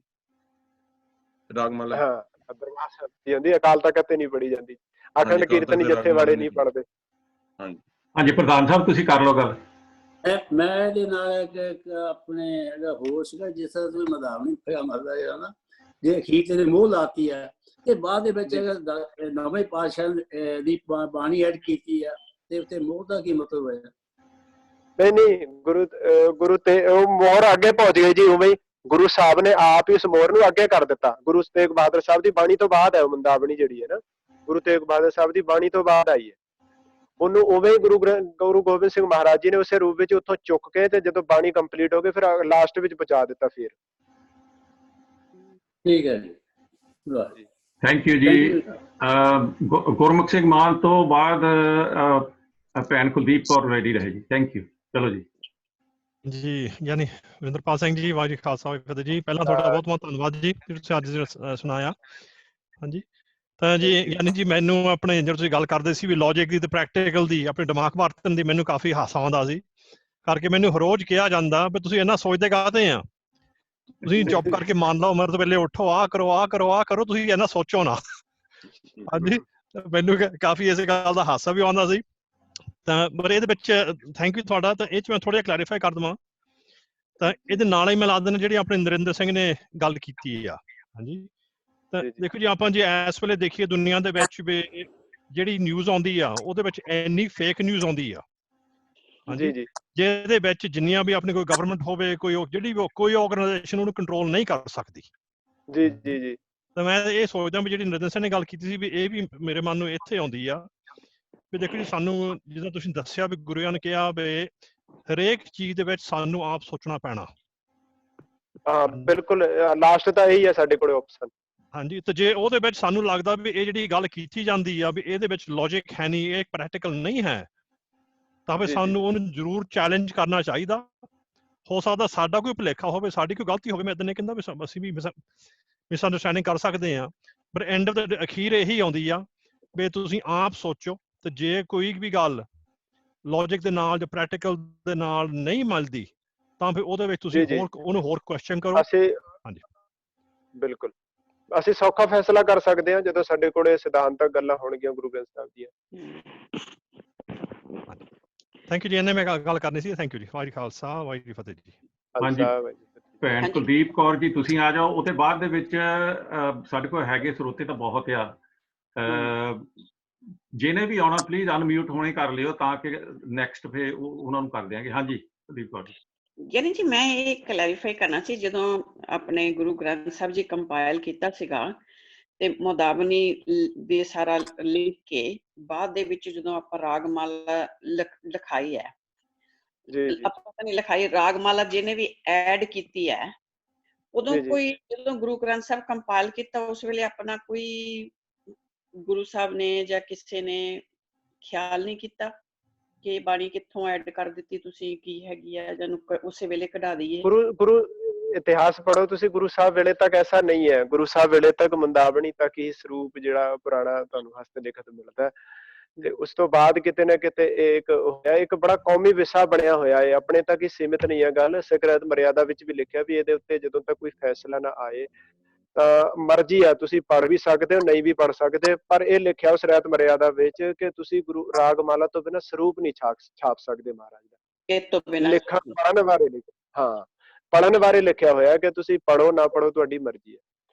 [SPEAKER 4] ਰਾਗ ਮਾਲਾ।
[SPEAKER 1] ਹਾਂ, ਦਰਬਾਰ ਸਾਹਿਬ ਦੀ ਹੁੰਦੀ, ਅਕਾਲ ਤਖਤ ਤੇ ਨਹੀਂ ਪੜ੍ਹੀ ਜਾਂਦੀ। ਅਖੰਡ ਕੀਰਤਨ ਜਥੇ ਵਾਲੇ ਨਹੀਂ ਪੜ੍ਹਦੇ।
[SPEAKER 2] ਹਾਂਜੀ ਪ੍ਰਧਾਨ ਸਾਹਿਬ ਤੁਸੀਂ ਕਰ ਲਓ ਗੱਲ।
[SPEAKER 6] ਮੈਂ ਇਹਦੇ ਨਾਲ ਆਪਣੇ ਹੋਰ ਸੀਗਾ ਜਿਸ ਤਰ੍ਹਾਂ ਤੁਸੀਂ ਮਦਾਵਣੀ ਮਰਦਾ ਜਿਹੜਾ ਨਾ, ਜੇ ਅਖੀਰ ਤੇ ਮੋਹ ਲਾਤੀ ਹੈ ਤੇ ਬਾਅਦ ਦੇ ਵਿੱਚ ਨਵੇਂ ਪਾਤਸ਼ਾਹ ਦੀ ਬਾਣੀ ਐਡ ਕੀਤੀ ਆ ਤੇ ਉੱਤੇ ਮੋਹ ਦਾ ਕੀ ਮਤਲਬ ਹੈ?
[SPEAKER 1] ਨਹੀਂ, ਗੁਰੂ ਤੇ ਉਹ ਮੋਹਰ ਅੱਗੇ ਪਹੁੰਚ ਗਈ ਜੀ। ਉਵੇਂ ਹੀ ਗੁਰੂ ਸਾਹਿਬ ਨੇ ਆਪ ਹੀ ਉਸ ਮੋਹਰ ਨੂੰ ਅੱਗੇ ਕਰ ਦਿੱਤਾ। ਗੁਰੂ ਤੇਗ ਬਹਾਦਰ ਸਾਹਿਬ ਦੀ ਬਾਣੀ ਤੋਂ ਬਾਅਦ ਹੈ ਉਹ ਮੁੰਦਾਵਣੀ ਜਿਹੜੀ ਹੈ ਨਾ, ਗੁਰੂ ਤੇਗ ਬਹਾਦਰ ਸਾਹਿਬ ਦੀ ਬਾਣੀ ਤੋਂ ਬਾਅਦ ਆਈ ਹੈ। ਉਹਨੂੰ ਉਵੇਂ ਹੀ ਗੁਰੂ ਗੋਬਿੰਦ ਸਿੰਘ ਮਹਾਰਾਜ ਜੀ ਨੇ ਉਸੇ ਰੂਪ ਵਿੱਚ ਉੱਥੋਂ ਚੁੱਕ ਕੇ ਤੇ ਜਦੋਂ ਬਾਣੀ ਕੰਪਲੀਟ ਹੋ ਗਈ ਫਿਰ ਲਾਸਟ ਵਿੱਚ ਪਹੁੰਚਾ ਦਿੱਤਾ। ਫਿਰ
[SPEAKER 6] ਠੀਕ ਹੈ ਜੀ,
[SPEAKER 2] ਥੈਂਕ ਯੂ ਜੀ। ਗੁਰਮੁਖ ਸਿੰਘ ਮਾਨ ਤੋਂ ਬਾਅਦ ਭੈਣ ਕੁਲਦੀਪ ਕੌਰ ਰੈਡੀ ਰਹੇ ਜੀ। Thank you. ਚਲੋ ਜੀ
[SPEAKER 7] ਜੀ, ਯਾਨੀ ਵਿੰਦਰਪਾਲ ਸਿੰਘ ਜੀ, ਵਾਹਿਗੁਰੂ ਖਾਲਸਾ ਵਾਹਿਗੁਰੂ ਫਤਿਹ ਜੀ। ਪਹਿਲਾਂ ਤੁਹਾਡਾ ਬਹੁਤ ਬਹੁਤ ਧੰਨਵਾਦ ਜੀ ਤੁਸੀਂ ਅੱਜ ਸੁਣਾਇਆ। ਹਾਂਜੀ ਤਾਂ ਜੀ, ਯਾਨੀ ਜੀ ਮੈਨੂੰ ਆਪਣੇ ਜਦੋਂ ਤੁਸੀਂ ਗੱਲ ਕਰਦੇ ਸੀ ਵੀ ਲੌਜਿਕ ਦੀ ਤੇ ਪ੍ਰੈਕਟੀਕਲ ਦੀ ਆਪਣੇ ਦਿਮਾਗ ਵਰਤਣ ਦੀ, ਮੈਨੂੰ ਕਾਫੀ ਹਾਸਾ ਆਉਂਦਾ ਸੀ ਕਰਕੇ ਮੈਨੂੰ ਹਰ ਰੋਜ਼ ਕਿਹਾ ਜਾਂਦਾ ਵੀ ਤੁਸੀਂ ਇੰਨਾ ਸੋਚਦੇ ਕਾਹਤੇ ਆ। ਤੁਸੀਂ ਚੁੱਪ ਕਰਕੇ ਮੰਨ ਲਓ, ਮਰ ਤੋਂ ਪਹਿਲੇ ਉੱਠੋ, ਆਹ ਕਰੋ, ਆਹ ਕਰੋ, ਆਹ ਕਰੋ, ਤੁਸੀਂ ਇਹਨਾਂ ਸੋਚੋ ਨਾ। ਹਾਂਜੀ, ਮੈਨੂੰ ਕਾਫੀ ਇਸ ਗੱਲ ਦਾ ਹਾਸਾ ਵੀ ਆਉਂਦਾ ਸੀ। ਤਾਂ ਪਰ ਇਹਦੇ ਵਿੱਚ ਥੈਂਕ ਯੂ ਤੁਹਾਡਾ। ਤਾਂ ਇਹ 'ਚ ਮੈਂ ਥੋੜ੍ਹਾ ਜਿਹਾ ਕਲੈਰੀਫਾਈ ਕਰ ਦੇਵਾਂ। ਤਾਂ ਇਹਦੇ ਨਾਲ ਹੀ ਮੈਂ ਲਾ ਦਿੰਦਾ ਜਿਹੜੀ ਆਪਣੇ ਨਰਿੰਦਰ ਸਿੰਘ ਨੇ ਗੱਲ ਕੀਤੀ ਆ। ਹਾਂਜੀ, ਤਾਂ ਦੇਖੋ ਜੀ, ਆਪਾਂ ਜੇ ਇਸ ਵੇਲੇ ਦੇਖੀਏ ਦੁਨੀਆ ਦੇ ਵਿੱਚ ਵੀ ਜਿਹੜੀ ਨਿਊਜ਼ ਆਉਂਦੀ ਆ, ਉਹਦੇ ਵਿੱਚ ਇੰਨੀ ਫੇਕ ਨਿਊਜ਼ ਆਉਂਦੀ ਆ। ਹਾਂਜੀ, ਜਿਹਦੇ ਵਿੱਚ ਜਿੰਨੀਆਂ ਵੀ ਆਪਣੀ ਕੋਈ ਗਵਰਨਮੈਂਟ ਹੋਵੇ, ਜਿਹੜੀ ਵੀ ਕੋਈ ਆਰਗੇਨਾਈਜੇਸ਼ਨ ਉਹਨੂੰ ਕੰਟਰੋਲ ਨਹੀਂ ਕਰ ਸਕਦੀ।
[SPEAKER 1] ਜੀ ਜੀ ਜੀ।
[SPEAKER 7] ਤਾਂ ਮੈਂ ਇਹ ਸੋਚਦਾ ਵੀ ਜਿਹੜੀ ਨਰਿੰਦਰ ਸਿੰਘ ਨੇ ਗੱਲ ਕੀਤੀ ਸੀ, ਵੀ ਇਹ ਵੀ ਮੇਰੇ ਮਨ ਨੂੰ ਇੱਥੇ ਆਉਂਦੀ ਆ ਵੀ ਦੇਖੋ ਜੀ, ਸਾਨੂੰ ਜਿੱਦਾਂ ਤੁਸੀਂ ਦੱਸਿਆ ਵੀ ਗੁਰੂਆਂ ਨੇ ਕਿਹਾ ਵੀ ਹਰੇਕ ਚੀਜ਼ ਦੇ ਵਿੱਚ ਸਾਨੂੰ ਆਪ ਸੋਚਣਾ ਪੈਣਾ।
[SPEAKER 1] ਹਾਂ ਬਿਲਕੁਲ, ਲਾਸਟ ਤਾਂ ਇਹੀ ਹੈ ਸਾਡੇ ਕੋਲ ਆਪਸ਼ਨ।
[SPEAKER 7] ਹਾਂਜੀ, ਤੇ ਜੇ ਉਹਦੇ ਵਿੱਚ ਸਾਨੂੰ ਲੱਗਦਾ ਵੀ ਇਹ ਜਿਹੜੀ ਗੱਲ ਕੀਤੀ ਜਾਂਦੀ ਆ ਵੀ ਇਹਦੇ ਵਿੱਚ ਲੌਜਿਕ ਹੈ ਨਹੀਂ, ਇਹ ਪ੍ਰੈਕਟੀਕਲ ਨਹੀਂ ਹੈ, ਤਾਂ ਫਿਰ ਸਾਨੂੰ ਉਹਨੂੰ ਜ਼ਰੂਰ ਚੈਲੰਜ ਕਰਨਾ ਚਾਹੀਦਾ। ਹੋ ਸਕਦਾ ਸਾਡਾ ਕੋਈ ਭੁਲੇਖਾ ਹੋਵੇ, ਸਾਡੀ ਕੋਈ ਗਲਤੀ ਹੋਵੇ, ਮੈਂ ਇਦਾਂ ਨਹੀਂ ਕਹਿੰਦਾ ਵੀ ਅਸੀਂ ਵੀ ਮਿਸਅੰਡਰਸਟੈਂਡਿੰਗ ਕਰ ਸਕਦੇ ਹਾਂ, ਪਰ ਐਂਡ ਆਫ ਦ ਅਖੀਰ ਇਹੀ ਆਉਂਦੀ ਆ ਵੀ ਤੁਸੀਂ ਆਪ ਸੋਚੋ। ਤੇ ਜੇ ਕੋਈ ਵੀ ਗੱਲ ਲੌਜਿਕ ਦੇ ਨਾਲ ਜਾਂ ਪ੍ਰੈਕਟੀਕਲ ਦੇ ਨਾਲ ਨਹੀਂ ਮਿਲਦੀ, ਤਾਂ ਫਿਰ ਉਹਦੇ ਵਿੱਚ ਤੁਸੀਂ ਉਹਨੂੰ ਹੋਰ ਕੁਐਸਚਨ ਕਰੋ। ਹਾਂਜੀ,
[SPEAKER 1] ਬਿਲਕੁਲ, ਅਸੀਂ ਸੌਖਾ ਫੈਸਲਾ ਕਰ ਸਕਦੇ ਹਾਂ ਜਦੋਂ ਸਾਡੇ ਕੋਲੇ ਸਿਧਾਂਤਕ ਗੱਲਾਂ ਹੋਣਗੀਆਂ ਗੁਰੂ ਗ੍ਰੰਥ ਸਾਹਿਬ ਦੀਆਂ।
[SPEAKER 7] ਥੈਂਕ ਯੂ ਜੀ, ਇਹਨੇ ਮੈਂ ਗੱਲ ਕਰਨੀ ਸੀ। ਥੈਂਕ ਯੂ ਜੀ। ਵਾਹਿਗੁਰੂ ਖਾਲਸਾ, ਵਾਹਿਗੁਰੂ ਫਤਿਹ ਜੀ।
[SPEAKER 2] ਹਾਂਜੀ, ਭੈਣ ਕੁਲਦੀਪ ਕੌਰ ਜੀ, ਤੁਸੀਂ ਆ ਜਾਓ। ਉਹਦੇ ਬਾਅਦ ਦੇ ਵਿੱਚ ਸਾਡੇ ਕੋਲ ਹੈਗੇ ਸਰੋਤੇ ਤਾਂ ਬਹੁਤ ਆ, ਜਿਹਨੇ ਵੀ ਆਉਣਾ ਪਲੀਜ਼ ਅਨਮਿਊਟ ਹੋਣੇ ਕਰ ਲਿਓ, ਤਾਂ ਕਿ ਨੈਕਸਟ ਫੇ ਉਹਨਾਂ ਨੂੰ ਕਰ ਦਿਆਂਗੇ। ਹਾਂਜੀ ਕੁਲਦੀਪ ਕੌਰ ਜੀ।
[SPEAKER 8] ਯਾਨੀ ਜੀ ਮੈਂ ਇਹ ਕਲੈਰੀਫਾਈ ਕਰਨਾ ਸੀ, ਜਦੋਂ ਆਪਣੇ ਗੁਰੂ ਗ੍ਰੰਥ ਸਾਹਿਬ ਜੀ ਕੰਪਾਇਲ ਕੀਤਾ ਸੀਗਾ ਤੇ ਮੁਦਾਵਨੀ ਦੇ ਸਾਰਾ ਲਿਖ ਕੇ ਬਾਅਦ ਦੇ ਵਿੱਚ ਜਦੋਂ ਆਪਾਂ ਰਾਗਮਾਲਾ ਲਿਖਾਈ ਹੈ, ਆਪਾਂ ਪਤਾ ਨਹੀਂ ਲਿਖਾਈ ਰਾਗਮਾਲਾ ਜਿਹਨੇ ਵੀ ਐਡ ਕੀਤੀ ਹੈ, ਉਦੋਂ ਕੋਈ ਜਦੋਂ ਗੁਰੂ ਗ੍ਰੰਥ ਸਾਹਿਬ ਕੰਪਾਇਲ ਕੀਤਾ ਉਸ ਵੇਲੇ ਆਪਣਾ ਕੋਈ ਗੁਰੂ ਸਾਹਿਬ ਨੇ ਜਾਂ ਕਿਸੇ ਨੇ ਖਿਆਲ ਨਹੀਂ ਕੀਤਾ ਕਿ ਬਾਣੀ ਕਿੱਥੋਂ ਐਡ ਕਰ ਦਿੱਤੀ ਤੁਸੀਂ, ਕੀ ਹੈਗੀ ਹੈ, ਜਾਂ ਉਸੇ ਵੇਲੇ ਕਢਾ ਦਈਏ?
[SPEAKER 1] ਗੁਰੂ ਇਤਿਹਾਸ ਪੜ੍ਹੋ ਤੁਸੀਂ, ਗੁਰੂ ਸਾਹਿਬ ਵੇਲੇ ਤੱਕ ਐਸਾ ਨਹੀਂ ਹੈ। ਗੁਰੂ ਸਾਹਿਬ ਵੇਲੇ ਤੱਕ ਮੁੰਦਾਵਣੀ ਤੱਕ ਹੀ ਸਰੂਪ ਜਿਹੜਾ ਪੁਰਾਣਾ ਤੁਹਾਨੂੰ ਹਸਤ ਲਿਖਤ ਮਿਲਦਾ, ਤੇ ਉਸ ਤੋਂ ਬਾਅਦ ਕਿਤੇ ਨਾ ਕਿਤੇ ਇੱਕ ਬੜਾ ਕੌਮੀ ਵਿਸ਼ਾ ਬਣਿਆ ਹੋਇਆ ਹੈ, ਆਪਣੇ ਤੱਕ ਹੀ ਸੀਮਿਤ ਨਹੀਂ ਹੈ ਗੱਲ। ਸਿੱਖ ਰਹਿਤ ਮਰਿਆਦਾ ਵਿੱਚ ਵੀ ਲਿਖਿਆ ਵੀ ਇਹਦੇ ਉੱਤੇ ਜਦੋਂ ਤੱਕ ਕੋਈ ਫੈਸਲਾ ਨਾ ਆਏ ਤਾਂ ਮਰਜ਼ੀ ਆ, ਤੁਸੀਂ ਪੜ੍ਹ ਵੀ ਸਕਦੇ ਹੋ, ਨਹੀਂ ਵੀ ਪੜ੍ਹ ਸਕਦੇ, ਪਰ ਇਹ ਲਿਖਿਆ ਉਸ ਰਹਿਤ ਮਰਿਆਦਾ ਵਿੱਚ ਕਿ ਤੁਸੀਂ ਗੁਰੂ ਰਾਗਮਾਲਾ ਤੋਂ ਬਿਨਾਂ ਸਰੂਪ ਨਹੀਂ ਛਾਪ ਸਕਦੇ ਮਹਾਰਾਜ ਦਾ। ਲਿਖਣ ਪੜ੍ਹਨ ਬਾਰੇ ਹਾਂ, ਪੜ੍ਹਨ ਬਾਰੇ ਲਿਖਿਆ ਹੋਇਆ ਕਿ ਤੁਸੀਂ ਪੜ੍ਹੋ ਨਾ ਪੜ੍ਹੋ ਤੁਹਾਡੀ ਮਰਜ਼ੀ ਹੈ।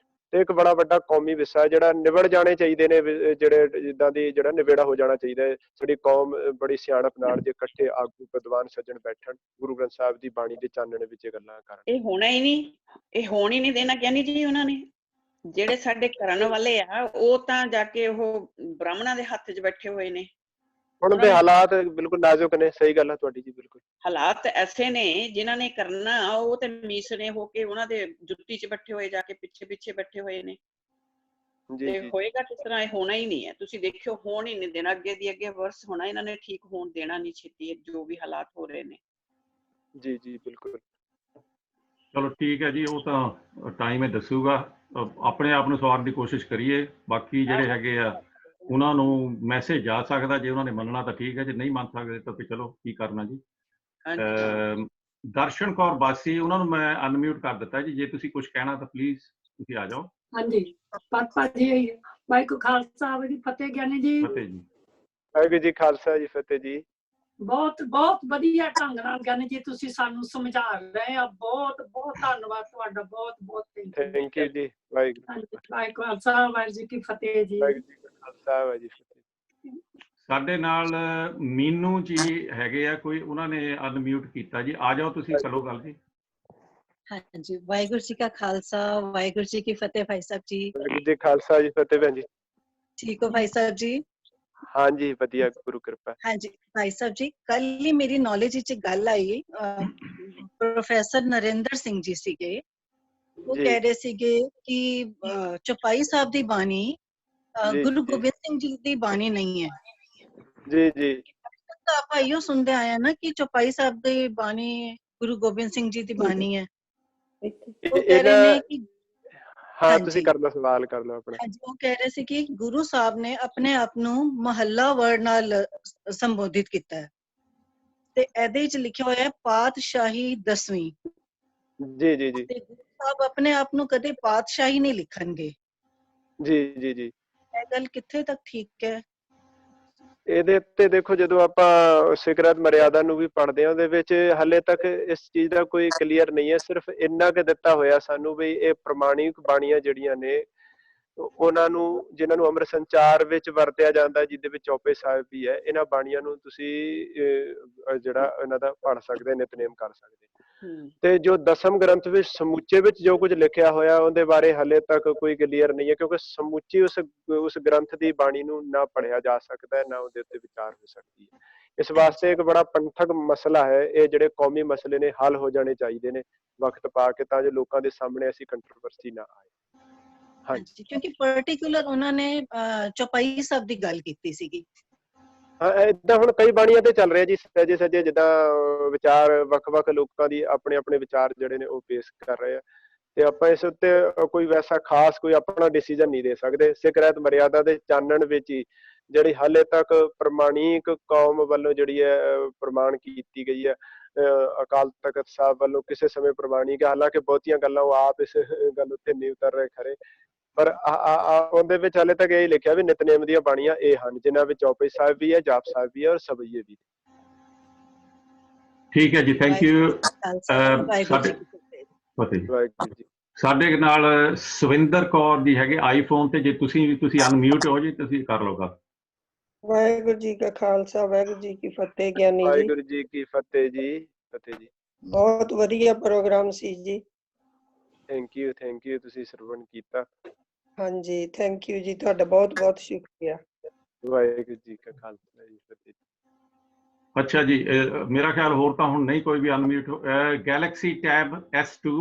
[SPEAKER 1] ਤੇ ਇੱਕ ਬੜਾ ਵੱਡਾ ਕੌਮੀ ਵਿਸ਼ਾ ਜਿਹੜਾ ਨਿਬੜ ਜਾਣੇ ਚਾਹੀਦੇ ਨੇ, ਜਿਹੜੇ ਜਿੱਦਾਂ ਦੀ ਜਿਹੜਾ ਨਿਬੇੜਾ ਹੋ ਜਾਣਾ ਚਾਹੀਦਾ ਹੈ। ਸਾਡੀ ਕੌਮ ਬੜੀ ਸਿਆਣਪ ਨਾਲ ਜੇ ਇਕੱਠੇ ਆਗੂ ਵਿਦਵਾਨ ਸੱਜਣ ਬੈਠਣ, ਗੁਰੂ ਗ੍ਰੰਥ ਸਾਹਿਬ ਦੀ ਬਾਣੀ ਦੇ ਚਾਨਣ ਵਿੱਚ ਗੱਲਾਂ ਕਰਨ।
[SPEAKER 8] ਇਹ ਹੋਣਾ ਹੀ ਨਹੀਂ, ਇਹ ਹੋਣ ਹੀ ਨਹੀਂ ਦੇਣਾ ਗਿਆਨੀ ਜੀ ਉਹਨਾਂ ਨੇ। ਜਿਹੜੇ ਸਾਡੇ ਕਰਨ ਵਾਲੇ ਆ ਉਹ ਤਾਂ ਜਾ ਕੇ ਉਹ ਬ੍ਰਾਹਮਣਾਂ ਦੇ ਹੱਥ 'ਚ ਬੈਠੇ ਹੋਏ ਨੇ।
[SPEAKER 1] ਹੁਣ ਦੇ ਹਾਲਾਤ ਬਿਲਕੁਲ ਨਾਜ਼ੁਕ ਨੇ। ਸਹੀ ਗੱਲ ਹੈ ਤੁਹਾਡੀ ਜੀ, ਬਿਲਕੁਲ
[SPEAKER 8] ਹਾਲਾਤ ਐਸੇ ਨੇ ਜਿਨ੍ਹਾਂ ਨੇ ਕਰਨਾ ਉਹ ਤੇ ਮੀਸਣੇ ਹੋ ਕੇ ਉਹਨਾਂ ਦੇ ਜੁੱਤੀ 'ਚ ਬੈਠੇ ਹੋਏ, ਜਾ ਕੇ ਪਿੱਛੇ ਬੈਠੇ ਹੋਏ ਨੇ। ਤੇ ਹੋਏਗਾ ਕਿਸ ਤਰ੍ਹਾਂ? ਇਹ ਹੋਣਾ ਹੀ ਨਹੀਂ ਹੈ। ਤੁਸੀਂ ਦੇਖਿਓ, ਹੋਣ ਹੀ ਨਹੀਂ ਦੇਣਾ। ਅੱਗੇ ਦੀ ਅੱਗੇ ਵਰਸ ਹੋਣਾ, ਇਹਨਾਂ ਨੇ ਠੀਕ ਹੋਣ ਦੇਣਾ ਨਹੀਂ ਛੇਤੀ, ਜੋ ਵੀ ਹਾਲਾਤ ਹੋ ਰਹੇ ਨੇ।
[SPEAKER 1] ਜੀ ਜੀ ਬਿਲਕੁਲ।
[SPEAKER 2] ਚਲੋ ਠੀਕ ਹੈ ਜੀ, ਉਹ ਤਾਂ ਟਾਈਮ ਹੀ ਦੱਸੂਗਾ। ਆਪਣੇ ਆਪ ਨੂੰ ਸਵਾਰਨ ਦੀ ਕੋਸ਼ਿਸ਼ ਕਰੀਏ। ਬਾਕੀ ਜਿਹੜੇ ਹੈਗੇ ਆ ਉਹਨਾਂ ਨੂੰ ਮੈਸੇਜ ਜਾ ਸਕਦਾ, ਜੇ ਉਹਨਾਂ ਨੇ ਮੰਨਣਾ ਤਾਂ ਠੀਕ ਹੈ, ਜੇ ਨਹੀਂ ਮੰਨ ਸਕਦੇ ਤਾਂ ਫਿਰ ਚਲੋ ਕੀ ਕਰਨਾ ਜੀ। ਦਰਸ਼ਨ ਕੌਰ ਬਾਸੀ, ਉਹਨਾਂ ਨੂੰ ਮੈਂ ਅਨਮਿਊਟ ਕਰ ਦਿੱਤਾ ਜੀ। ਜੇ ਤੁਸੀਂ ਕੁਝ ਕਹਿਣਾ ਤਾਂ ਪਲੀਜ਼ ਤੁਸੀਂ ਆ ਜਾਓ।
[SPEAKER 9] ਹਾਂਜੀ, ਪਾਪਾ ਜੀ, ਵਾਹਿਗੁਰੂ ਖਾਲਸਾ, ਵਾਹਿਗੁਰੂ ਫਤਿਹ। ਗਿਆਨੀ ਜੀ,
[SPEAKER 2] ਫਤਿਹ ਜੀ।
[SPEAKER 1] ਵਾਹਿਗੁਰੂ ਜੀ ਖਾਲਸਾ ਜੀ, ਫਤਿਹ ਜੀ।
[SPEAKER 9] ਬਹੁਤ ਬਹੁਤ ਵਧੀਆ ਢੰਗ ਨਾਲ ਗਿਆਨੀ ਜੀ ਤੁਸੀਂ ਸਾਨੂੰ ਸਮਝਾ ਰਹੇ ਆ। ਬਹੁਤ ਬਹੁਤ ਧੰਨਵਾਦ ਤੁਹਾਡਾ, ਬਹੁਤ ਬਹੁਤ
[SPEAKER 1] ਥੈਂਕ ਯੂ ਜੀ।
[SPEAKER 9] ਵਾਹਿਗੁਰੂ ਖਾਲਸਾ, ਵਾਹਿਗੁਰੂ ਜੀ ਕੀ ਫਤਿਹ ਜੀ।
[SPEAKER 2] ਸਾਡੇ ਨਾਲ ਮੀਨੂ ਜੀ ਹੈਗੇ ਆ ਕੋਈ, ਉਹਨਾਂ ਨੇ ਅਨਮਿਊਟ ਕੀਤਾ ਜੀ। ਆ ਜਾਓ, ਤੁਸੀਂ ਕਰੋ ਗੱਲ ਜੀ।
[SPEAKER 10] ਹਾਂਜੀ, ਵਾਹਿਗੁਰੂ ਜੀ ਕਾ ਖਾਲਸਾ, ਵਾਹਿਗੁਰੂ ਜੀ ਕੀ ਫਤਿਹ। ਭਾਈ ਸਾਹਿਬ ਜੀ,
[SPEAKER 1] ਵਾਹਿਗੁਰੂ ਜੀ ਖਾਲਸਾ ਜੀ, ਫਤਿਹ ਭੈਣ ਜੀ।
[SPEAKER 10] ਠੀਕ ਹੋ ਭਾਈ ਸਾਹਿਬ ਜੀ?
[SPEAKER 1] ਹਾਂਜੀ ਵਧੀਆ, ਗੁਰੂ ਕਿਰਪਾ।
[SPEAKER 10] ਹਾਂਜੀ ਭਾਈ ਸਾਹਿਬ ਜੀ, ਕੱਲ ਹੀ ਮੇਰੀ ਨੌਲੇਜ ਵਿੱਚ ਗੱਲ ਆਈ, ਪ੍ਰੋਫੈਸਰ ਨਰਿੰਦਰ ਸਿੰਘ ਜੀ ਸੀਗੇ, ਉਹ ਕਹਿ ਰਹੇ ਸੀਗੇ ਕਿ ਚੌਪਾਈ ਸਾਹਿਬ ਦੀ ਬਾਣੀ ਗੁਰੂ ਗੋਬਿੰਦ ਸਿੰਘ ਜੀ ਦੀ ਬਾਣੀ ਨਹੀਂ ਹੈ।
[SPEAKER 1] ਜੀ ਜੀ,
[SPEAKER 10] ਤਾਂ ਆਪਾਂ ਇਹੋ ਸੁਣਦੇ ਆਏ ਆ ਨਾ ਕਿ ਚੌਪਾਈ ਸਾਹਿਬ ਦੀ ਬਾਣੀ ਗੁਰੂ ਗੋਬਿੰਦ ਸਿੰਘ ਜੀ ਦੀ ਬਾਣੀ ਹੈ। ਉਹ ਕਹਿ ਰਹੇ ਨੇ ਕਿ
[SPEAKER 1] ਹਾਂ, ਤੁਸੀਂ ਕਰ ਲਓ, ਸਵਾਲ ਕਰ ਲਓ ਆਪਣਾ।
[SPEAKER 10] ਹਾਂਜੀ, ਉਹ ਕਹਿ ਰਹੇ ਸੀ ਕਿ ਗੁਰੂ ਸਾਹਿਬ ਨੇ ਆਪਣੇ ਆਪ ਨੂੰ ਮਹੱਲਾ ਵਰਡ ਨਾਲ ਸੰਬੋਧਿਤ ਕੀਤਾ ਹੈ, ਤੇ ਇਹਦੇ ਵਿੱਚ ਲਿਖਿਆ ਹੋਇਆ ਹੈ ਪਾਤਸ਼ਾਹੀ 10ਵੀਂ।
[SPEAKER 1] ਜੀ ਜੀ ਜੀ।
[SPEAKER 10] ਸਾਹਿਬ ਆਪਣੇ ਆਪ ਨੂੰ ਕਦੇ ਪਾਤਸ਼ਾਹੀ ਨਹੀਂ ਲਿਖਣਗੇ।
[SPEAKER 1] ਜੀ ਜੀ ਜੀ,
[SPEAKER 10] ਇਹ ਗੱਲ ਕਿੱਥੇ ਤੱਕ ਠੀਕ ਹੈ?
[SPEAKER 1] ਇਹਦੇ ਉੱਤੇ ਦੇਖੋ, ਜਦੋਂ ਆਪਾਂ ਸਿਕਰਤ ਮਰਿਆਦਾ ਨੂੰ ਵੀ ਪੜ੍ਹਦੇ ਹਾਂ, ਉਹਦੇ ਵਿੱਚ ਹਾਲੇ ਤੱਕ ਇਸ ਚੀਜ਼ ਦਾ ਕੋਈ ਕਲੀਅਰ ਨਹੀਂ ਹੈ। ਸਿਰਫ ਇੰਨਾ ਕੁ ਦਿੱਤਾ ਹੋਇਆ ਸਾਨੂੰ ਵੀ ਇਹ ਪ੍ਰਮਾਣਿਕ ਬਾਣੀਆਂ ਜਿਹੜੀਆਂ ਨੇ ਉਹਨਾਂ ਨੂੰ, ਜਿਨ੍ਹਾਂ ਨੂੰ ਅੰਮ੍ਰਿਤ ਸੰਚਾਰ ਵਿੱਚ ਵਰਤਿਆ ਜਾਂਦਾ, ਜਿਹਦੇ ਵਿੱਚ ਚੌਪੇ ਸਾਹਿਬ ਵੀ ਹੈ, ਇਹਨਾਂ ਬਾਣੀਆਂ ਨੂੰ ਤੁਸੀਂ ਜਿਹੜਾ ਇਹਨਾਂ ਦਾ ਪੜ੍ਹ ਸਕਦੇ, ਨਿਤਨੇਮ ਕਰ ਸਕਦੇ। ਤੇ ਜੋ ਦਸਮ ਗ੍ਰੰਥ ਵਿੱਚ ਸਮੁੱਚੇ ਵਿੱਚ ਜੋ ਕੁਝ ਲਿਖਿਆ ਹੋਇਆ ਉਹਦੇ ਬਾਰੇ ਹਾਲੇ ਤੱਕ ਕੋਈ ਕਲੀਅਰ ਨਹੀਂ ਹੈ, ਕਿਉਂਕਿ ਸਮੁੱਚੀ ਉਸ ਗ੍ਰੰਥ ਦੀ ਬਾਣੀ ਨੂੰ ਨਾ ਪੜ੍ਹਿਆ ਜਾ ਸਕਦਾ ਹੈ, ਨਾ ਉਹਦੇ ਉੱਤੇ ਵਿਚਾਰ ਹੋ ਸਕਦੀ ਹੈ। ਇਸ ਵਾਸਤੇ ਇੱਕ ਬੜਾ ਪੰਥਕ ਮਸਲਾ ਹੈ। ਇਹ ਜਿਹੜੇ ਕੌਮੀ ਮਸਲੇ ਨੇ ਹੱਲ ਹੋ ਜਾਣੇ ਚਾਹੀਦੇ ਨੇ ਵਕਤ ਪਾ ਕੇ, ਤਾਂ ਜੋ ਲੋਕਾਂ ਦੇ ਸਾਹਮਣੇ ਐਸੀ ਕੰਟਰੋਵਰਸੀ ਨਾ ਆਏ।
[SPEAKER 10] ਹਾਂਜੀ, ਕਿਉਂਕਿ ਪਾਰਟਿਕੂਲਰ ਉਹਨਾਂ ਨੇ ਚੌਪਾਈ ਸਾਹਿਬ ਦੀ ਗੱਲ ਕੀਤੀ ਸੀਗੀ।
[SPEAKER 1] ਹਾਂ, ਏਦਾਂ ਹੁਣ ਕਈ ਬਾਣੀਆਂ ਤੇ ਚੱਲ ਰਿਹਾ ਜੀ, ਸੱਜੇ ਸੱਜੇ ਜਿੱਦਾਂ ਵਿਚਾਰ ਵੱਖ-ਵੱਖ ਲੋਕਾਂ ਦੀ ਆਪਣੇ ਆਪਣੇ ਵਿਚਾਰ ਜਿਹੜੇ ਨੇ ਉਹ ਪੇਸ਼ ਕਰ ਰਹੇ ਆ, ਤੇ ਆਪਾਂ ਇਸ ਉੱਤੇ ਕੋਈ ਵੈਸਾ ਖਾਸ ਕੋਈ ਆਪਣਾ ਡਿਸੀਜਨ ਨਹੀਂ ਦੇ ਸਕਦੇ। ਸਿੱਖ ਰਹਿਤ ਮਰਿਆਦਾ ਦੇ ਚਾਨਣ ਵਿੱਚ ਹੀ ਜਿਹੜੀ ਹਾਲੇ ਤੱਕ ਪ੍ਰਮਾਣਿਕ ਕੌਮ ਵੱਲੋਂ ਜਿਹੜੀ ਹੈ ਪ੍ਰਮਾਣ ਕੀਤੀ ਗਈ ਹੈ, ਅਕਾਲ ਤਖਤ ਸਾਹਿਬ ਵੱਲੋਂ ਕਿਸੇ ਸਮੇਂ ਪ੍ਰਮਾਣਿਕ, ਹਾਲਾਂਕਿ ਬਹੁਤੀਆਂ ਗੱਲਾਂ ਉਹ ਆਪ ਇਸ ਗੱਲ ਉੱਤੇ ਨਹੀਂ ਉਤਰ ਰਹੇ ਖਰੇ, ਪਰ ਉਹਦੇ ਵਿੱਚ ਹਾਲੇ ਤੱਕ ਇਹ ਲਿਖਿਆ ਵੀ ਨਿਤਨੇਮ ਦੀਆਂ ਬਾਣੀਆਂ ਇਹ ਹਨ, ਜਿਨ੍ਹਾਂ ਵਿੱਚ ਚੌਪਈ ਸਾਹਿਬ ਵੀ ਹੈ, ਜਾਪ ਸਾਹਿਬ ਵੀ ਹੈ ਔਰ ਸਬਈਏ ਵੀ।
[SPEAKER 2] ਠੀਕ ਹੈ ਜੀ, ਥੈਂਕ ਯੂ। ਸਾਡੇ ਨਾਲ ਸੁਵਿੰਦਰ ਕੌਰ ਜੀ ਹੈਗੇ ਆਈਫੋਨ ਤੇ, ਜੇ ਤੁਸੀਂ ਅਨਮਿਊਟ ਹੋ ਜੀ, ਤੁਸੀਂ ਕਰ ਲਓ ਗੱਲ।
[SPEAKER 11] ਵਾਹਿਗੁਰੂ ਜੀ ਕਾ ਖਾਲਸਾ, ਵਾਹਿਗੁਰੂ ਜੀ ਕੀ ਫਤਿਹ। ਗਿਆਨੀ ਜੀ,
[SPEAKER 1] ਵਾਹਿਗੁਰੂ ਜੀ ਕੀ ਫਤਿਹ ਜੀ। ਫਤਿਹ ਜੀ।
[SPEAKER 11] ਬਹੁਤ ਵਧੀਆ ਪ੍ਰੋਗਰਾਮ ਸੀ ਜੀ।
[SPEAKER 1] ਥੈਂਕ ਯੂ, ਤੁਸੀਂ ਸਰਵਣ ਕੀਤਾ।
[SPEAKER 11] ਹਾਂਜੀ, ਥੈਂਕ ਯੂ ਜੀ, ਤੁਹਾਡਾ ਬਹੁਤ ਬਹੁਤ ਸ਼ੁਕਰੀਆ।
[SPEAKER 1] ਵਾਹਿਗੁਰੂ ਜੀ ਕਾ ਖਾਲਸਾ ਜੀ, ਫਤਿਹ।
[SPEAKER 2] ਅੱਛਾ ਜੀ, ਮੇਰਾ ਖਿਆਲ ਹੋਰ ਤਾਂ ਹੁਣ ਨਹੀਂ ਕੋਈ ਵੀ ਅਨਮਿਊਟ। ਗੈਲੈਕਸੀ ਟੈਬ S2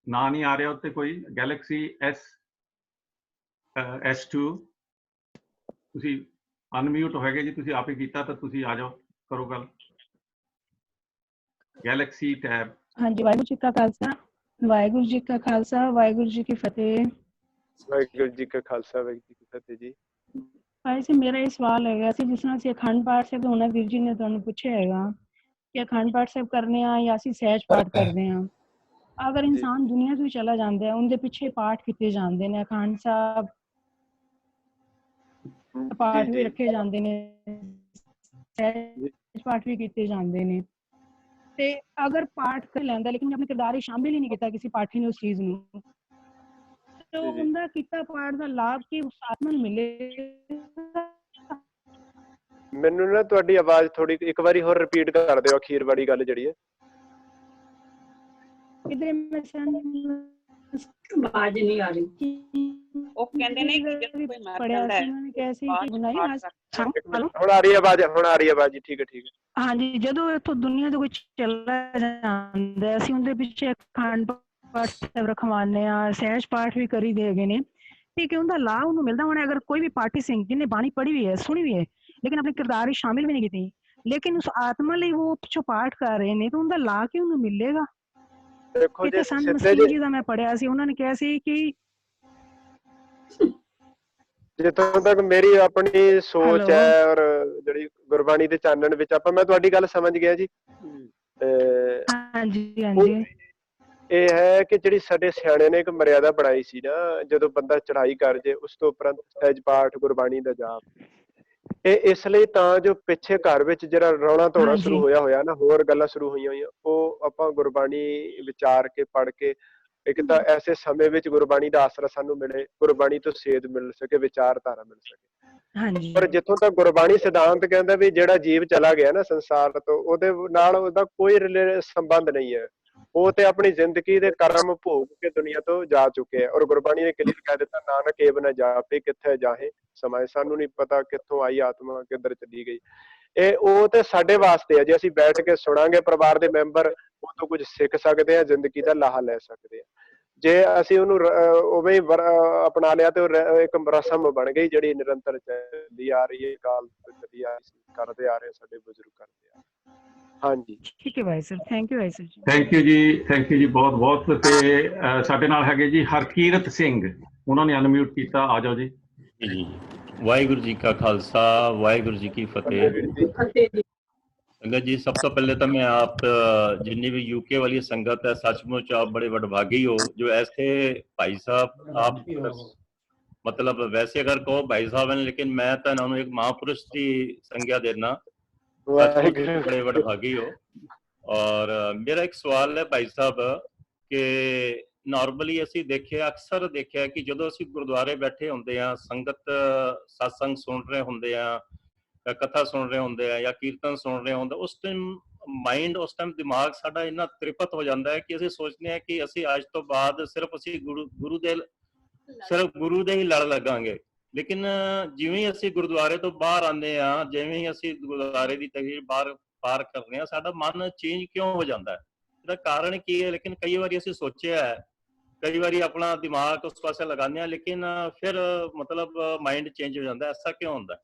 [SPEAKER 2] ਨਾਂ ਨਹੀਂ ਆ ਰਿਹਾ ਉੱਤੇ ਕੋਈ, ਗੈਲੈਕਸੀ S2 ਤੁਸੀਂ ਅਨਮਿਊਟ ਹੋਏਗੇ ਜੀ, ਤੁਸੀਂ ਆਪ ਹੀ ਕੀਤਾ ਤਾਂ ਤੁਸੀਂ ਆ ਜਾਓ, ਕਰੋ ਗੱਲ। Galaxy tab.
[SPEAKER 12] ਹਾਂਜੀ, ਵਾਹਿਗੁਰੂ ਜੀ ਕਾ ਖਾਲਸਾ, ਵਾਹਿਗੁਰੂ ਜੀ ਕਾ ਖਾਲਸਾ, ਵਾਹਿਗੁਰੂ ਜੀ ਕੀ ਫਤਿਹ।
[SPEAKER 1] ਵਾਹਿਗੁਰੂ ਜੀ ਕਾ ਖਾਲਸਾ, ਵਾਹਿਗੁਰੂ ਜੀ ਕੀ ਫਤਿਹ ਜੀ।
[SPEAKER 12] ਭਾਈ ਜੀ, ਮੇਰਾ ਇਹ ਸਵਾਲ ਹੈਗਾ ਸੀ, ਜਿਸ ਨਾਲ ਅਸੀਂ ਅਖੰਡ ਪਾਠ ਸਾਹਿਬ ਹੋਣਾ, ਵੀਰ ਜੀ ਨੇ ਤੁਹਾਨੂੰ ਪੁੱਛਿਆ ਹੈਗਾ ਕਿ ਅਖੰਡ ਪਾਠ ਸਾਹਿਬ ਕਰਨੇ ਆ ਜਾਂ ਅਸੀਂ ਸਹਿਜ ਪਾਠ ਕਰਦੇ ਹਾਂ। ਅਗਰ ਇਨਸਾਨ ਦੁਨੀਆ ਤੋਂ ਹੀ ਚਲਾ ਜਾਂਦਾ ਹੈ, ਉਹਦੇ ਪਿੱਛੇ ਪਾਠ ਕੀਤੇ ਜਾਂਦੇ ਨੇ, ਅਖੰਡ ਸਾਹਿਬ ਪਾਠ ਵੀ ਰੱਖੇ ਜਾਂਦੇ ਨੇ, ਸਹਿਜ ਪਾਠ ਵੀ ਕੀਤੇ ਜਾਂਦੇ ਨੇ, ਤੇ ਅਗਰ ਪਾਠ ਕਰ ਲੈਂਦਾ ਲੇਕਿਨ ਆਪਣੇ ਕਿਰਦਾਰ ਵਿੱਚ ਸ਼ਾਮਿਲ ਹੀ ਨਹੀਂ ਕੀਤਾ ਕਿਸੇ ਪਾਠੀ ਨੇ ਉਸ ਚੀਜ਼ ਨੂੰ, ਤੇ ਉਹਦਾ ਕੀਤਾ ਪਾਠ ਦਾ ਲਾਭ ਕੀ ਉਸ ਆਤਮਾ ਨੂੰ ਮਿਲੇਗਾ?
[SPEAKER 1] ਮੈਨੂੰ ਨਾ ਤੁਹਾਡੀ ਆਵਾਜ਼ ਥੋੜੀ ਇੱਕ ਵਾਰੀ ਹੋਰ ਰਿਪੀਟ ਕਰ ਦਿਓ, ਅਖੀਰ ਵਾਲੀ ਗੱਲ ਜਿਹੜੀ ਹੈ।
[SPEAKER 12] ਕਿਧਰੇ ਮੈਂ
[SPEAKER 9] ਆਵਾਜ਼ ਨਹੀਂ ਆ ਰਹੀ।
[SPEAKER 8] ਉਹ ਕਹਿੰਦੇ ਨੇ ਕਿ ਜਦੋਂ ਕੋਈ ਮਰ ਜਾਂਦਾ ਹੈ,
[SPEAKER 12] ਉਹਨਾਂ ਨੇ ਕਿਹਾ ਸੀ ਕਿ ਗੁਨਾਹੀ
[SPEAKER 1] ਹੁਣ ਆ ਰਹੀ ਆਵਾਜ਼, ਹੁਣ ਆ ਰਹੀ ਆਵਾਜ਼ ਜੀ, ਠੀਕ ਹੈ ਠੀਕ ਹੈ।
[SPEAKER 12] ਹਾਂਜੀ, ਜਦੋਂ ਇੱਥੋਂ ਦੁਨੀਆ ਤੋਂ ਕੋਈ ਚਲਾ ਜਾਂਦਾ, ਅਸੀਂ ਉਹਦੇ ਪਿੱਛੇ ਅਖੰਡ ਪਾਠ ਸਾਹਿਬ ਰਖਵਾਉਂਦੇ ਹਾਂ, ਸਹਿਜ ਪਾਠ ਵੀ ਕਰੀ ਦੇ ਹੈਗੇ ਨੇ, ਠੀਕ ਹੈ, ਉਹਦਾ ਲਾਭ ਉਹਨੂੰ ਮਿਲਦਾ ਹੋਣਾ। ਅਗਰ ਕੋਈ ਵੀ ਪਾਠੀ ਸਿੰਘ ਜਿਹਨੇ ਬਾਣੀ ਪੜ੍ਹੀ ਵੀ ਹੈ, ਸੁਣੀ ਵੀ ਹੈ, ਲੇਕਿਨ ਆਪਣੇ ਕਿਰਦਾਰ ਵਿੱਚ ਸ਼ਾਮਿਲ ਵੀ ਨਹੀਂ ਕੀਤੀ, ਲੇਕਿਨ ਉਸ ਆਤਮਾ ਲਈ ਉਹ ਪਿੱਛੋਂ ਪਾਠ ਕਰ ਰਹੇ ਨੇ, ਤਾਂ ਉਹਦਾ ਲਾਭ ਕੀ ਉਹਨੂੰ ਮਿਲੇਗਾ?
[SPEAKER 1] ਦੇਖੋ
[SPEAKER 12] ਜੀ, ਸੰਤ ਮਸੀਹ ਜੀ ਦਾ ਮੈਂ ਪੜ੍ਹਿਆ ਸੀ, ਉਹਨਾਂ ਨੇ ਕਿਹਾ ਸੀ ਕਿ
[SPEAKER 1] ਜਿੱਥੋਂ ਤੱਕ ਮੇਰੀ ਆਪਣੀ ਸੋਚ ਹੈ ਔਰ ਜਿਹੜੀ ਗੁਰਬਾਣੀ ਦੇ ਚਾਨਣ ਵਿੱਚ ਮੈਂ ਤੁਹਾਡੀ ਗੱਲ ਸਮਝ ਗਿਆ ਜੀ।
[SPEAKER 12] ਹਾਂਜੀ ਹਾਂਜੀ,
[SPEAKER 1] ਇਹ ਹੈ ਕਿ ਜਿਹੜੀ ਸਾਡੇ ਸਿਆਣੇ ਨੇ ਇੱਕ ਮਰਿਆਦਾ ਬਣਾਈ ਸੀ ਨਾ, ਜਦੋਂ ਬੰਦਾ ਚੜ੍ਹਾਈ ਕਰ ਜੇ ਉਸ ਤੋਂ ਉਪਰੰਤ ਸਹਿਜ ਪਾਠ, ਗੁਰਬਾਣੀ ਦਾ ਜਾਪ, ਇਹ ਇਸ ਲਈ ਤਾਂ ਜੋ ਪਿੱਛੇ ਘਰ ਵਿੱਚ ਜਿਹੜਾ ਰੌਲਾ ਧੋਣਾ ਸ਼ੁਰੂ ਹੋਇਆ ਨਾ, ਹੋਰ ਗੱਲਾਂ ਸ਼ੁਰੂ ਹੋਈਆਂ, ਉਹ ਆਪਾਂ ਗੁਰਬਾਣੀ ਵਿਚਾਰ ਕੇ ਪੜ੍ਹ ਕੇ, ਇੱਕ ਤਾਂ ਐਸੇ ਸਮੇਂ ਵਿੱਚ ਗੁਰਬਾਣੀ ਦਾ ਆਸਰਾ ਸਾਨੂੰ ਮਿਲੇ, ਗੁਰਬਾਣੀ ਤੋਂ ਸੇਧ ਮਿਲ ਸਕੇ, ਵਿਚਾਰਧਾਰਾ ਮਿਲ ਸਕੇ। ਪਰ ਜਿੱਥੋਂ ਤੱਕ ਗੁਰਬਾਣੀ ਸਿਧਾਂਤ ਕਹਿੰਦਾ ਵੀ ਜਿਹੜਾ ਜੀਵ ਚਲਾ ਗਿਆ ਨਾ ਸੰਸਾਰ ਤੋਂ, ਉਹਦੇ ਨਾਲ ਉਹਦਾ ਕੋਈ ਸੰਬੰਧ ਨਹੀਂ ਹੈ, ਉਹ ਤੇ ਆਪਣੀ ਜ਼ਿੰਦਗੀ ਦੇ ਕਰਮ ਭੋਗ ਕੇ ਦੁਨੀਆ ਤੋਂ ਜਾ ਚੁੱਕੇ ਹੈ। ਔਰ ਗੁਰਬਾਣੀ ਨੇ ਕਲੀਅਰ ਕਹਿ ਦਿੱਤਾ, ਨਾਨਕ ਏਬ ਨਾ ਜਾਪੇ ਕਿੱਥੇ ਜਾਹੇ ਸਮਾਏ, ਸਾਨੂੰ ਨਹੀਂ ਪਤਾ ਕਿੱਥੋਂ ਆਈ ਆਤਮਾ, ਕਿੱਧਰ ਚਲੀ ਗਈ। ਇਹ ਉਹ ਤੇ ਸਾਡੇ ਵਾਸਤੇ ਹੈ, ਜੇ ਅਸੀਂ ਬੈਠ ਕੇ ਸੁਣਾਂਗੇ, ਪਰਿਵਾਰ ਦੇ ਮੈਂਬਰ ਉਹ ਤੋਂ ਕੁਝ ਸਿੱਖ ਸਕਦੇ ਆ, ਜ਼ਿੰਦਗੀ ਦਾ ਲਾਹਾ ਲੈ ਸਕਦੇ ਆ। ਜੇ ਅਸੀਂ ਉਹਨੂੰ ਉਵੇਂ ਹੀ ਅਪਣਾ ਲਿਆ ਤੇ ਉਹ ਇੱਕ ਰਸਮ ਬਣ ਗਈ, ਜਿਹੜੀ ਨਿਰੰਤਰ ਚੱਲਦੀ ਆ ਰਹੀ ਹੈ, ਕਾਲ ਤੋਂ ਚੱਲੀ ਆ ਰਹੀ, ਕਰਦੇ ਆ ਰਹੇ ਸਾਡੇ ਬਜ਼ੁਰਗ ਕਰਦੇ ਆ। ਹਾਂਜੀ,
[SPEAKER 12] ਠੀਕ ਹੈ ਭਾਈ sir, thank you Bhai sir.
[SPEAKER 2] Thank you ਜੀ, ਥੈਂਕ ਯੂ ਜੀ ਬਹੁਤ ਬਹੁਤ। ਤੇ ਸਾਡੇ ਨਾਲ ਹੈਗੇ ਜੀ ਹਰਕੀਰਤ ਸਿੰਘ, ਉਹਨਾਂ ਨੇ ਅਨਮਿਊਟ ਕੀਤਾ, ਆ ਜਾਓ ਜੀ।
[SPEAKER 13] ਜੀ, ਵਾਹਿਗੁਰੂ ਜੀ ਕਾ ਖਾਲਸਾ, ਵਾਹਿਗੁਰੂ ਜੀ ਕੀ ਫਤਿਹ। संगत जी, सब तो पहले तो मैं आप जितनी भी यूके वाली संगत है, सचमुच आप बड़े वडभागी हो जो ऐसे भाई साहब आप मतलब वैसे अगर कहो भाई साहब हैं, लेकिन मैं तो इन्होंने एक महापुरुष की संज्ञा देना, सचमुच बड़े वडभागी हो। और मेरा एक सवाल है भाई साहब कि नॉर्मली ਅਸੀਂ ਦੇਖਿਆ ਅਕਸਰ ਦੇਖਿਆ ਕਿ ਜਦੋਂ ਅਸੀਂ ਗੁਰਦੁਆਰੇ ਬੈਠੇ ਹੁੰਦੇ ਆ, ਸੰਗਤ satsang ਸੁਣ ਰਹੇ ਹੁੰਦੇ ਆ, ਕਥਾ ਸੁਣ ਰਹੇ ਹੁੰਦੇ ਆ ਜਾਂ ਕੀਰਤਨ ਸੁਣ ਰਹੇ ਹੁੰਦੇ, ਉਸ ਟਾਈਮ ਮਾਈਂਡ, ਉਸ ਟਾਈਮ ਦਿਮਾਗ ਸਾਡਾ ਇੰਨਾ ਤ੍ਰਿਪਤ ਹੋ ਜਾਂਦਾ ਹੈ ਕਿ ਅਸੀਂ ਸੋਚਦੇ ਹਾਂ ਕਿ ਅਸੀਂ ਅੱਜ ਤੋਂ ਬਾਅਦ ਸਿਰਫ ਅਸੀਂ ਗੁਰੂ ਦੇ ਹੀ ਲੜ ਲੱਗਾਂਗੇ। ਲੇਕਿਨ ਜਿਵੇਂ ਹੀ ਅਸੀਂ ਗੁਰਦੁਆਰੇ ਤੋਂ ਬਾਹਰ ਆਉਂਦੇ ਆ, ਜਿਵੇਂ ਹੀ ਅਸੀਂ ਗੁਰਦੁਆਰੇ ਦੀ ਤਹਿਸੀਲ ਬਾਹਰ ਪਾਰ ਕਰਦੇ ਆ, ਸਾਡਾ ਮਨ ਚੇਂਜ ਕਿਉਂ ਹੋ ਜਾਂਦਾ ਹੈ? ਇਹਦਾ ਕਾਰਨ ਕੀ ਹੈ? ਲੇਕਿਨ ਕਈ ਵਾਰੀ ਅਸੀਂ ਸੋਚਿਆ ਹੈ, ਕਈ ਵਾਰੀ ਆਪਣਾ ਦਿਮਾਗ ਉਸ ਪਾਸੇ ਲਗਾਉਂਦੇ ਆ, ਲੇਕਿਨ ਫਿਰ ਮਤਲਬ ਮਾਈਂਡ ਚੇਂਜ ਹੋ ਜਾਂਦਾ, ਐਸਾ ਕਿਉਂ ਹੁੰਦਾ?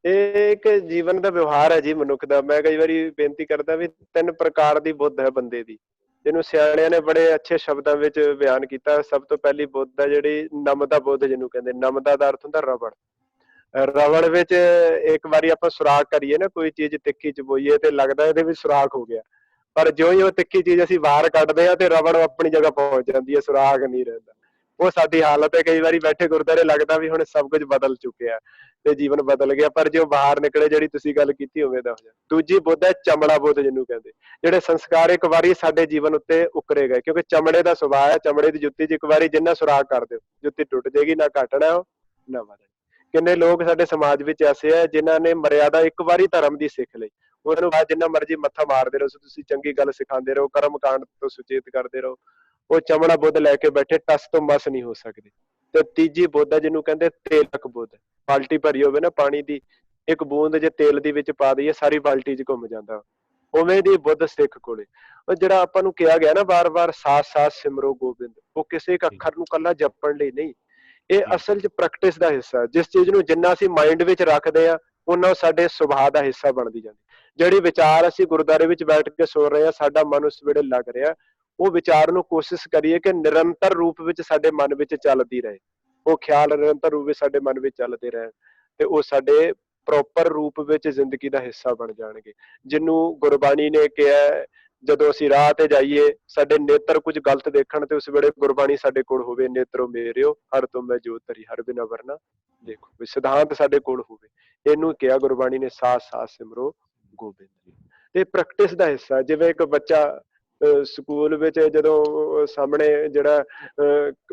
[SPEAKER 1] ਇਹ ਇੱਕ ਜੀਵਨ ਦਾ ਵਿਵਹਾਰ ਹੈ ਜੀ ਮਨੁੱਖ ਦਾ। ਮੈਂ ਕਈ ਵਾਰੀ ਬੇਨਤੀ ਕਰਦਾ ਵੀ 3 ਪ੍ਰਕਾਰ ਦੀ ਬੁੱਧ ਹੈ ਬੰਦੇ ਦੀ, ਜਿਹਨੂੰ ਸਿਆਣਿਆਂ ਨੇ ਬੜੇ ਅੱਛੇ ਸ਼ਬਦਾਂ ਵਿੱਚ ਬਿਆਨ ਕੀਤਾ। ਸਭ ਤੋਂ ਪਹਿਲੀ ਬੁੱਧ ਹੈ ਜਿਹੜੀ ਨਮਦਾ ਬੁੱਧ ਜਿਹਨੂੰ ਕਹਿੰਦੇ। ਨਮਦਾ ਦਾ ਅਰਥ ਹੁੰਦਾ ਰਬੜ। ਰਬੜ ਵਿੱਚ ਇੱਕ ਵਾਰੀ ਆਪਾਂ ਸੁਰਾਖ ਕਰੀਏ ਨਾ, ਕੋਈ ਚੀਜ਼ ਤਿੱਖੀ ਚਬੋਈਏ ਤੇ ਲੱਗਦਾ ਇਹਦੇ ਵਿੱਚ ਸੁਰਾਖ ਹੋ ਗਿਆ, ਪਰ ਜਿਉਂ ਹੀ ਉਹ ਤਿੱਖੀ ਚੀਜ਼ ਅਸੀਂ ਬਾਹਰ ਕੱਢਦੇ ਆ ਤੇ ਰਬੜ ਆਪਣੀ ਜਗ੍ਹਾ ਪਹੁੰਚ ਜਾਂਦੀ ਹੈ, ਸੁਰਾਖ ਨਹੀਂ ਰਹਿੰਦਾ। ਉਹ ਸਾਡੀ ਹਾਲਤ ਹੈ। ਕਈ ਵਾਰੀ ਬੈਠੇ ਗੁਰਦੁਆਰੇ ਲੱਗਦਾ ਵੀ ਹੁਣ ਸਭ ਕੁਝ ਬਦਲ ਚੁੱਕਿਆ ਤੇ ਜੀਵਨ ਬਦਲ ਗਿਆ, ਪਰ ਜੋ ਬਾਹਰ ਨਿਕਲੇ, ਜਿਹੜੀ ਤੁਸੀਂ ਗੱਲ ਕੀਤੀ ਉਵੇਂ ਦਾ ਹੋ ਜਾ। ਦੂਜੀ ਬੁੱਧ ਹੈ ਚਮੜਾ ਬੁੱਧ ਜਿਹਨੂੰ ਕਹਿੰਦੇ, ਜਿਹੜੇ ਸੰਸਕਾਰ ਇੱਕ ਵਾਰੀ ਸਾਡੇ ਜੀਵਨ ਉੱਤੇ ਉਕਰੇ ਗਏ, ਕਿਉਂਕਿ ਚਮੜੇ ਦਾ ਸੁਭਾਅ ਹੈ। ਚਮੜੇ ਦੀ ਜੁੱਤੀ 'ਚ ਇੱਕ ਵਾਰੀ ਜਿੰਨਾ ਸੁਰਾਖ ਕਰ ਦਿਓ, ਜੁੱਤੀ ਟੁੱਟ ਜਾਏਗੀ, ਨਾ ਘਟਣਾ ਨਾ ਵਧਣਾ। ਕਿੰਨੇ ਲੋਕ ਸਾਡੇ ਸਮਾਜ ਵਿੱਚ ਐਸੇ ਹੈ ਜਿਨ੍ਹਾਂ ਨੇ ਮਰਿਆਦਾ ਇੱਕ ਵਾਰੀ ਧਰਮ ਦੀ ਸਿੱਖ ਲਈ, ਉਹਨਾਂ ਨੂੰ ਬਾਅਦ ਜਿੰਨਾ ਮਰਜ਼ੀ ਮੱਥਾ ਮਾਰਦੇ ਰਹੋ, ਤੁਸੀਂ ਚੰਗੀ ਗੱਲ ਸਿਖਾਉਂਦੇ ਰਹੋ, ਕਰਮ ਕਾਂਡ ਤੋਂ ਸੁਚੇਤ ਕਰਦੇ ਰਹੋ, ਉਹ ਚਮੜਾ ਬੁੱਧ ਲੈ ਕੇ ਬੈਠੇ, ਟਸ ਤੋਂ ਮਸ ਨਹੀਂ ਹੋ ਸਕਦੇ। ਤੇ ਤੀਜੀ ਬੁੱਧ ਹੈ ਜਿਹਨੂੰ ਕਹਿੰਦੇ ਤੇਲਕ ਬੁੱਧ। ਬਾਲਟੀ ਭਰੀ ਹੋਵੇ ਨਾ ਪਾਣੀ ਦੀ, ਇੱਕ ਬੂੰਦ ਜੇ ਤੇਲ ਦੀ ਵਿੱਚ ਪਾ ਦਈਏ ਸਾਰੀ ਬਾਲਟੀ 'ਚ ਘੁੰਮ ਜਾਂਦਾ। ਉਵੇਂ ਦੀ ਬੁੱਧ ਸਿੱਖ ਕੋਲੇ। ਉਹ ਜਿਹੜਾ ਆਪਾਂ ਨੂੰ ਕਿਹਾ ਗਿਆ ਨਾ ਵਾਰ-ਵਾਰ, ਸਾਥ ਸਿਮਰੋ ਗੋਬਿੰਦ, ਉਹ ਕਿਸੇ ਇੱਕ ਅੱਖਰ ਨੂੰ ਕੱਲਾ ਜਪਣ ਲਈ ਨਹੀਂ, ਇਹ ਅਸਲ 'ਚ ਪ੍ਰੈਕਟਿਸ ਦਾ ਹਿੱਸਾ। ਜਿਸ ਚੀਜ਼ ਨੂੰ ਜਿੰਨਾ ਅਸੀਂ ਮਾਈਂਡ ਵਿੱਚ ਰੱਖਦੇ ਆ, ਉਹਨਾਂ ਸਾਡੇ ਸੁਭਾਅ ਦਾ ਹਿੱਸਾ ਬਣਦੀ ਜਾਂਦੀ। ਜਿਹੜੀ ਵਿਚਾਰ ਅਸੀਂ ਗੁਰਦੁਆਰੇ ਵਿੱਚ ਬੈਠ ਕੇ ਸੁਣ ਰਹੇ ਆ, ਸਾਡਾ ਮਨ ਉਸ ਵੇਲੇ ਲੱਗ ਰਿਹਾ, ਉਹ ਵਿਚਾਰ ਨੂੰ ਕੋਸ਼ਿਸ਼ ਕਰੀਏ ਕਿ ਨਿਰੰਤਰ ਰੂਪ ਵਿੱਚ ਸਾਡੇ ਮਨ ਵਿੱਚ ਚੱਲਦੀ ਰਹੇ, ਉਹ ਖਿਆਲ ਨਿਰੰਤਰ ਰੂਪ ਵਿੱਚ ਸਾਡੇ ਮਨ ਵਿੱਚ ਚੱਲਦੇ ਰਹਿਣ ਤੇ ਉਹ ਸਾਡੇ ਪ੍ਰੋਪਰ ਰੂਪ ਵਿੱਚ ਜ਼ਿੰਦਗੀ ਦਾ ਹਿੱਸਾ ਬਣ ਜਾਣਗੇ। ਜਿਹਨੂੰ ਗੁਰਬਾਣੀ ਨੇ ਕਿਹਾ, ਜਦੋਂ ਅਸੀਂ ਰਾਹ ਤੇ ਜਾਈਏ, ਸਾਡੇ ਨੇਤਰ ਕੁਝ ਗਲਤ ਦੇਖਣ ਤੇ ਉਸ ਵੇਲੇ ਗੁਰਬਾਣੀ ਸਾਡੇ ਕੋਲ ਹੋਵੇ, ਨੇਤਰੋ ਮੇਰਿਓ ਹਰ ਤੁਮ ਮੈਂ ਜੋਤ ਧਰੀ ਹਰ ਬਿਨਾ ਵਰਨਾ ਦੇਖੋ, ਵੀ ਸਿਧਾਂਤ ਸਾਡੇ ਕੋਲ ਹੋਵੇ। ਇਹਨੂੰ ਕਿਹਾ ਗੁਰਬਾਣੀ ਨੇ, ਸਾਥ ਸਿਮਰੋ ਗੋਬਿੰਦ। ਤੇ ਪ੍ਰੈਕਟਿਸ ਦਾ ਹਿੱਸਾ। ਜਿਵੇਂ ਇੱਕ ਬੱਚਾ ਸਕੂਲ ਵਿੱਚ ਜਦੋਂ ਸਾਹਮਣੇ ਜਿਹੜਾ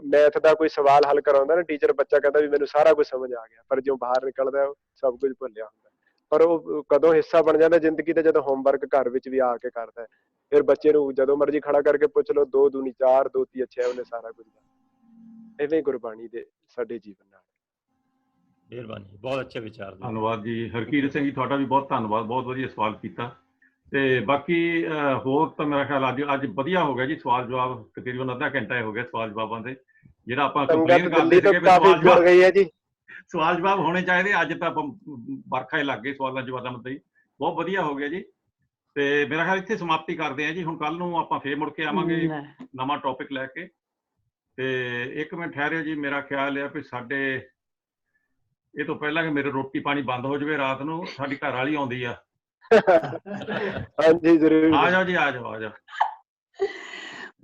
[SPEAKER 1] ਮੈਥ ਦਾ ਕੋਈ ਸਵਾਲ ਹੱਲ ਕਰਾਉਂਦਾ ਨਾ ਟੀਚਰ, ਬੱਚਾ ਕਹਿੰਦਾ ਵੀ ਮੈਨੂੰ ਸਾਰਾ ਕੁਝ ਸਮਝ ਆ ਗਿਆ, ਪਰ ਜਦੋਂ ਬਾਹਰ ਨਿਕਲਦਾ ਉਹ ਸਭ ਕੁਝ ਭੁੱਲਿਆ ਹੁੰਦਾ। ਪਰ ਉਹ ਕਦੋਂ ਹਿੱਸਾ ਬਣ ਜਾਂਦਾ ਜ਼ਿੰਦਗੀ ਦਾ? ਜਦੋਂ ਹੋਮਵਰਕ ਘਰ ਵਿੱਚ ਵੀ ਆ ਕੇ ਕਰਦਾ। ਫਿਰ ਬੱਚੇ ਨੂੰ ਜਦੋਂ ਮਰਜ਼ੀ ਖੜਾ ਕਰਕੇ ਪੁੱਛ ਲਓ, 2 ਦੂਣੀ 4, 2 ਤੀਆ 6, ਉਹਨੇ ਸਾਰਾ ਕੁਝ ਕਰਦਾ। ਇਵੇਂ ਗੁਰਬਾਣੀ ਦੇ ਸਾਡੇ ਜੀਵਨ ਨਾਲ।
[SPEAKER 13] ਮਿਹਰਬਾਨੀ, ਬਹੁਤ ਅੱਛੇ ਵਿਚਾਰ।
[SPEAKER 2] ਧੰਨਵਾਦ ਜੀ ਹਰਕੀਰਤ ਸਿੰਘ ਜੀ, ਤੁਹਾਡਾ ਵੀ ਬਹੁਤ ਧੰਨਵਾਦ, ਬਹੁਤ ਵਧੀਆ ਸਵਾਲ ਕੀਤਾ। ਤੇ ਬਾਕੀ ਹੋਰ ਤਾਂ ਮੇਰਾ ਖਿਆਲ ਅੱਜ ਵਧੀਆ ਹੋ ਗਿਆ ਜੀ। ਸਵਾਲ ਜਵਾਬ ਤਕਰੀਬਨ ਅੱਧਾ ਘੰਟਾ ਹੋ ਗਿਆ ਸਵਾਲ ਜਵਾਬਾਂ ਦੇ। ਜਿਹੜਾ ਆਪਾਂ ਕੰਪਲੇਨ ਕਰਦੇ ਸੀਗੇ ਸਵਾਲ ਜਵਾਬ ਹੋਣੇ ਚਾਹੀਦੇ, ਅੱਜ ਤਾਂ ਆਪਾਂ ਵਰਖਾ ਹੀ ਲੱਗ ਗਏ ਸਵਾਲਾਂ ਜਵਾਬਾਂ ਮਤਲਬ। ਬਹੁਤ ਵਧੀਆ ਹੋ ਗਿਆ ਜੀ। ਤੇ ਮੇਰਾ ਖਿਆਲ ਇੱਥੇ ਸਮਾਪਤੀ ਕਰਦੇ ਆ ਜੀ। ਹੁਣ ਕੱਲ ਨੂੰ ਆਪਾਂ ਫੇਰ ਮੁੜ ਕੇ ਆਵਾਂਗੇ ਨਵਾਂ ਟੌਪਿਕ ਲੈ ਕੇ। ਤੇ 1 ਮਿੰਟ ਠਹਿਰਿਓ ਜੀ, ਮੇਰਾ ਖਿਆਲ ਹੈ ਵੀ ਸਾਡੇ ਇਹ ਤੋਂ ਪਹਿਲਾਂ ਕਿ ਮੇਰੇ ਰੋਟੀ ਪਾਣੀ ਬੰਦ ਹੋ ਜਾਵੇ ਰਾਤ ਨੂੰ, ਸਾਡੀ ਘਰ ਵਾਲੀ ਆਉਂਦੀ ਆ।
[SPEAKER 1] ਹਾਂਜੀ ਜ਼ਰੂਰ,
[SPEAKER 2] ਆ ਜਾਓ ਜੀ, ਆ ਜਾਓ।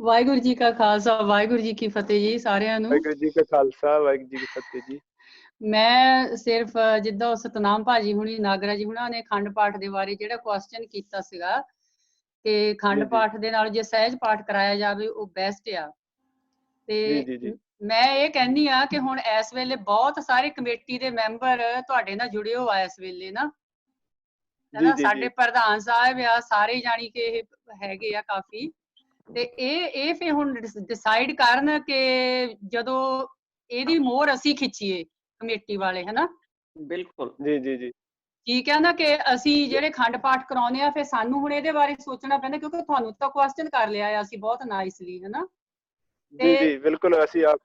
[SPEAKER 14] ਵਾਹਿਗੁਰੂ ਜੀ ਕਾ ਖਾਲਸਾ, ਵਾਹਿਗੁਰੂ ਜੀ ਕੀ ਫਤਿਹ ਜੀ ਸਾਰਿਆਂ ਨੂੰ।
[SPEAKER 1] ਵਾਹਿਗੁਰੂ ਜੀ ਕਾ ਖਾਲਸਾ, ਵਾਹਿਗੁਰੂ ਜੀ ਕੀ ਫਤਿਹ ਜੀ।
[SPEAKER 14] ਮੈਂ ਸਿਰਫ ਜਿੱਦਾਂ ਉਹ ਸਤਨਾਮ ਭਾਜੀ ਹੁਣੀ, ਨਾਗਰਾ ਜੀ ਹੁਣਾਂ ਨੇ ਖੰਡ ਪਾਠ ਦੇ ਬਾਰੇ ਜਿਹੜਾ ਕੁਐਸਚਨ ਕੀਤਾ ਸੀਗਾ ਕਿ ਖੰਡ ਪਾਠ ਦੇ ਨਾਲ ਜੇ ਸਹਿਜ ਪਾਠ ਕਰਾਇਆ ਜਾਵੇ ਉਹ ਬੈਸਟ ਆ। ਤੇ ਮੈਂ ਇਹ ਕਹਿੰਦੀ ਆ ਕਿ ਹੁਣ ਇਸ ਵੇਲੇ ਬਹੁਤ ਸਾਰੇ ਕਮੇਟੀ ਦੇ ਮੈਂਬਰ ਤੁਹਾਡੇ ਨਾਲ ਜੁੜੇ ਹੋ ਆ ਇਸ ਵੇਲੇ ਨਾ, ਹਨਾ। ਸਾਡੇ ਪ੍ਰਧਾਨ ਸਾਹਿਬ ਆ, ਸਾਰੇ ਜਾਣੀ ਕਿ ਇਹ ਹੈਗੇ ਆ ਕਾਫੀ। ਤੇ ਇਹ ਫਿਰ ਹੁਣ ਡਿਸਾਈਡ ਕਰਨ ਕਿ ਜਦੋਂ ਇਹਦੀ ਮੋਹਰ ਅਸੀਂ ਖਿੱਚੀਏ ਕਮੇਟੀ ਵਾਲੇ, ਹਨਾ।
[SPEAKER 8] ਬਿਲਕੁਲ
[SPEAKER 1] ਜੀ
[SPEAKER 14] ਠੀਕ ਹੈ ਨਾ, ਕਿ ਅਸੀਂ ਜਿਹੜੇ ਖੰਡ ਪਾਠ ਕਰਾਉਂਦੇ ਆ, ਫਿਰ ਸਾਨੂੰ ਹੁਣ ਇਹਦੇ ਬਾਰੇ ਸੋਚਣਾ ਪੈਂਦਾ, ਕਿਉਂਕਿ ਤੁਹਾਨੂੰ ਤਾਂ ਕੁਐਸਚਨ ਕਰ ਲਿਆ ਆ ਅਸੀਂ ਬਹੁਤ ਨਾਈਸਲੀ, ਹਨਾ।
[SPEAKER 1] ਜੀ ਬਿਲਕੁਲ, ਅਸੀਂ ਆਪ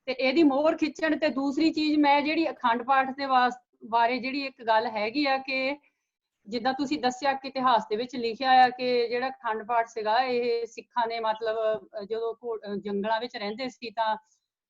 [SPEAKER 14] ਤੇ ਇਹਦੀ ਮੋਹਰ ਖਿੱਚਣ। ਤੇ ਦੂਸਰੀ ਚੀਜ਼ ਮੈਂ ਜਿਹੜੀ ਅਖੰਡ ਪਾਠ ਦੇ ਬਾਰੇ ਜਿਹੜੀ ਇੱਕ ਗੱਲ ਹੈਗੀ ਆ ਕਿ ਜਿੱਦਾਂ ਤੁਸੀਂ ਦੱਸਿਆ ਕਿ ਇਤਿਹਾਸ ਦੇ ਵਿੱਚ ਲਿਖਿਆ ਆ ਕਿ ਜਿਹੜਾ ਅਖੰਡ ਪਾਠ ਸੀਗਾ ਇਹ ਸਿੱਖਾਂ ਨੇ ਮਤਲਬ ਜਦੋਂ ਜੰਗਲਾਂ ਵਿੱਚ ਰਹਿੰਦੇ ਸੀ ਤਾਂ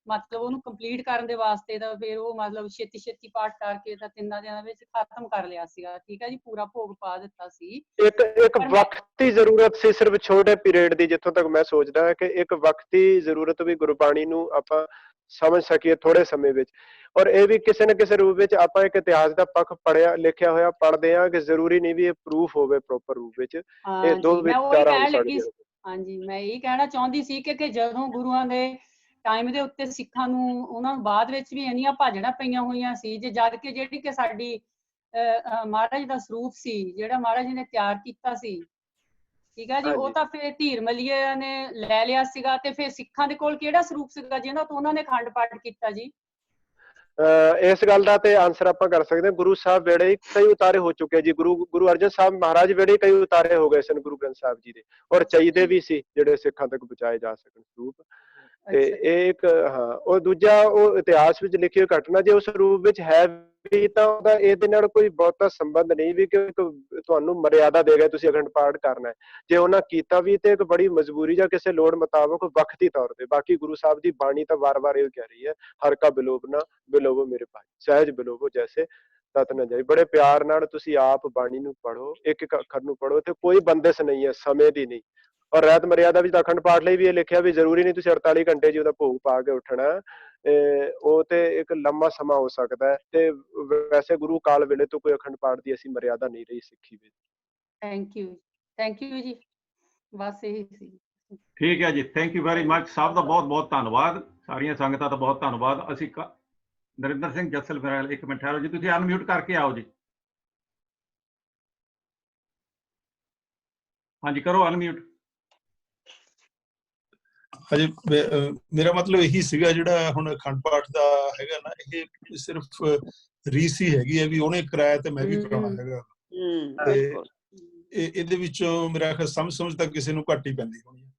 [SPEAKER 14] ਮਤਲਬ ਉਹਨੂੰ ਕੰਪਲੀਟ ਕਰਨ ਦੇ ਵਾਸਤੇ ਤਾਂ ਫਿਰ ਉਹ ਮਤਲਬ ਛੇਤੀ ਛੇਤੀ ਪਾਠ ਕਰਕੇ ਤਾਂ 3 ਦਿਨਾਂ ਵਿੱਚ ਖਤਮ ਕਰ ਲਿਆ ਸੀਗਾ। ਠੀਕ ਹੈ ਜੀ, ਪੂਰਾ ਭੋਗ ਪਾ ਦਿੱਤਾ ਸੀ।
[SPEAKER 1] ਇੱਕ ਵਕਤ ਦੀ ਜ਼ਰੂਰਤ ਸੀ ਸਿਰਫ ਛੋਟੇ ਪੀਰੀਅਡ ਦੀ, ਜਿੱਥੋਂ ਤੱਕ ਮੈਂ ਸੋਚਦਾ ਕਿ ਇੱਕ ਵਕਤ ਦੀ ਜ਼ਰੂਰਤ ਵੀ ਗੁਰਬਾਣੀ ਨੂੰ ਆਪਾਂ ਸਮਝ ਸਕੀਏ ਥੋੜੇ ਸਮੇਂ ਵਿੱਚ। ਔਰ ਇਹ ਵੀ ਕਿਸੇ ਨਾ ਕਿਸੇ ਰੂਪ ਵਿੱਚ ਆਪਾਂ ਇੱਕ ਇਤਿਹਾਸ ਦਾ ਪੱਖ ਪੜਿਆ ਲਿਖਿਆ ਹੋਇਆ ਪੜ੍ਹਦੇ ਹਾਂ ਕਿ ਜ਼ਰੂਰੀ ਨਹੀਂ ਵੀ ਇਹ ਪ੍ਰੂਫ ਹੋਵੇ ਪ੍ਰੋਪਰ ਰੂਪ ਵਿੱਚ। ਇਹ ਦੋ
[SPEAKER 14] ਮੈਂ ਉਹੀ
[SPEAKER 1] ਵਿਚਾਰਾਂ ਹੋ
[SPEAKER 14] ਕਹਿਣ ਲੱਗੀ
[SPEAKER 1] ਸਕਦੀਆਂ।
[SPEAKER 14] ਹਾਂਜੀ, ਮੈਂ ਇਹੀ ਕਹਿਣਾ ਚਾਹੁੰਦੀ ਸੀ ਕਿ ਜਦੋਂ ਗੁਰੂਆਂ ਦੇ ਟਾਈਮ ਦੇ ਉੱਤੇ ਸਿੱਖਾਂ ਨੂੰ ਉਹਨਾਂ ਨੂੰ ਬਾਅਦ ਵਿੱਚ ਵੀ ਇੰਨੀਆਂ ਭਾਜੜਾਂ ਪਈਆਂ ਹੋਈਆਂ ਸੀ, ਜੇ ਜਦ ਕਿ ਜਿਹੜੀ ਕਿ ਸਾਡੀ ਮਹਾਰਾਜ ਦਾ ਸਰੂਪ ਸੀ, ਜਿਹੜਾ ਮਹਾਰਾਜ ਜੀ ਨੇ ਤਿਆਰ ਕੀਤਾ ਸੀ, ਠੀਕ ਹੈ ਜੀ, ਉਹ ਤਾਂ ਫਿਰ ਧੀਰ ਮਲੀਏ ਨੇ ਲੈ ਲਿਆ ਸੀਗਾ। ਤੇ ਫਿਰ ਸਿੱਖਾਂ ਦੇ ਕੋਲ ਕਿਹੜਾ ਸਰੂਪ ਸੀਗਾ ਜਿਹਨਾਂ ਤੋਂ ਉਹਨਾਂ ਨੇ ਅਖੰਡ ਪਾਠ ਕੀਤਾ ਜੀ?
[SPEAKER 1] ਇਸ ਗੱਲ ਦਾ ਤੇ ਆਨਸਰ ਆਪਾਂ ਕਰ ਸਕਦੇ ਹਾਂ, ਗੁਰੂ ਸਾਹਿਬ ਵੇੜੇ ਹੀ ਕਈ ਉਤਾਰੇ ਹੋ ਚੁੱਕੇ ਜੀ। ਗੁਰੂ ਅਰਜਨ ਸਾਹਿਬ ਮਹਾਰਾਜ ਵੇੜੇ ਕਈ ਉਤਾਰੇ ਹੋ ਗਏ ਸਨ ਗੁਰੂ ਗ੍ਰੰਥ ਸਾਹਿਬ ਜੀ ਦੇ, ਔਰ ਚਾਹੀਦੇ ਵੀ ਸੀ ਜਿਹੜੇ ਸਿੱਖਾਂ ਤੱਕ ਪਹੁੰਚਾਏ ਜਾ ਸਕਣ ਸਰੂਪ। ਤੇ ਇਹ ਇੱਕ ਉਹ ਦੂਜਾ ਉਹ ਇਤਿਹਾਸ ਵਿੱਚ ਲਿਖੀ ਹੋਈ ਘਟਨਾ ਜੇ ਉਸ ਰੂਪ ਵਿੱਚ ਹੈ ਵੀ ਤਾਂ ਉਹਦਾ ਇਹਦੇ ਨਾਲ ਕੋਈ ਬਹੁਤਾ ਸੰਬੰਧ ਨਹੀਂ ਵੀ ਕਿ ਤੁਹਾਨੂੰ ਮਰਿਆਦਾ ਦੇ ਗਏ ਤੁਸੀਂ ਅਖੰਡ ਪਾਠ ਕਰਨਾ ਹੈ। ਜੇ ਉਹਨਾਂ ਕੀਤਾ ਵੀ ਤੇ ਇੱਕ ਬੜੀ ਮਜਬੂਰੀ ਜਾਂ ਕਿਸੇ ਲੋੜ ਮੁਤਾਬਕ ਵਕਤੀ ਤੌਰ ਤੇ। ਬਾਕੀ ਗੁਰੂ ਸਾਹਿਬ ਦੀ ਬਾਣੀ ਤਾਂ ਵਾਰ-ਵਾਰ ਇਹ ਕਹਿ ਰਹੀ ਹੈ, ਹਰ ਕਾ ਬਿਲੋਵ ਨਾ ਬਿਲੋਵੋ ਮੇਰੇ ਭਾਈ, ਸਹਿਜ ਬਿਲੋਵੋ ਜੈਸੇ ਤਤ ਨਾ ਜਾਈ। ਬੜੇ ਪਿਆਰ ਨਾਲ ਤੁਸੀਂ ਆਪ ਬਾਣੀ ਨੂੰ ਪੜ੍ਹੋ, ਇੱਕ ਇੱਕ ਅੱਖਰ ਨੂੰ ਪੜ੍ਹੋ, ਤੇ ਕੋਈ ਬੰਦਿਸ਼ ਨਹੀਂ ਹੈ ਸਮੇਂ ਦੀ ਨਹੀਂ। ਔਰ ਰਹਿਤ ਮਰਿਆਦਾ ਵਿੱਚ ਅਖੰਡ ਪਾਠ ਲਈ ਵੀ ਇਹ ਲਿਖਿਆ ਵੀ ਜ਼ਰੂਰੀ ਨਹੀਂ ਤੁਸੀਂ 48 ਘੰਟੇ ਜੀ ਉਹਦਾ ਭੋਗ ਪਾ ਕੇ ਉੱਠਣਾ। ਉਹ ਤੇ ਇੱਕ ਲੰਮਾ ਸਮਾਂ ਹੋ ਸਕਦਾ ਹੈ। ਤੇ ਵੈਸੇ ਗੁਰੂ ਕਾਲ ਵੇਲੇ ਤੋਂ ਕੋਈ ਅਖੰਡ ਪਾਠ ਦੀ ਅਸੀਂ ਮਰਿਆਦਾ ਨਹੀਂ ਰਹੀ ਸਿੱਖੀ ਵਿੱਚ।
[SPEAKER 14] ਥੈਂਕ ਯੂ ਜੀ, ਬਸ ਇਹੀ ਸੀ।
[SPEAKER 2] ਠੀਕ ਹੈ ਜੀ, ਥੈਂਕ ਯੂ ਵੈਰੀ ਮਚ। ਸਭ ਦਾ ਬਹੁਤ ਬਹੁਤ ਧੰਨਵਾਦ, ਸਾਰੀਆਂ ਸੰਗਤਾਂ ਦਾ ਬਹੁਤ ਧੰਨਵਾਦ। ਅਸੀਂ ਨਰਿੰਦਰ ਸਿੰਘ ਜੱਸਲ ਫਿਲਹਾਲ ਇੱਕ ਮਿੰਟ ਠਹਿਰੋ ਜੀ, ਤੁਸੀਂ ਅਨਮਿਊਟ ਕਰਕੇ ਆਓ ਜੀ। ਹਾਂਜੀ, ਕਰੋ ਅਨਮਿਊਟ।
[SPEAKER 5] ਹਜੇ ਮੇਰਾ ਮਤਲਬ ਇਹੀ ਸੀਗਾ ਜਿਹੜਾ ਹੁਣ ਅਖੰਡ ਪਾਠ ਦਾ ਹੈਗਾ ਨਾ, ਇਹ ਸਿਰਫ ਰੀਸ ਹੀ ਹੈਗੀ ਹੈ ਵੀ ਉਹਨੇ ਕਰਾਇਆ ਤੇ ਮੈਂ ਵੀ ਕਰਾਉਣਾ ਹੈਗਾ। ਤੇ ਇਹਦੇ ਵਿੱਚੋਂ ਮੇਰਾ ਖਿਆਲ ਸਮਝ ਤਾਂ ਕਿਸੇ ਨੂੰ ਘੱਟ ਹੀ ਪੈਂਦੀ ਹੋਣੀ ਹੈ।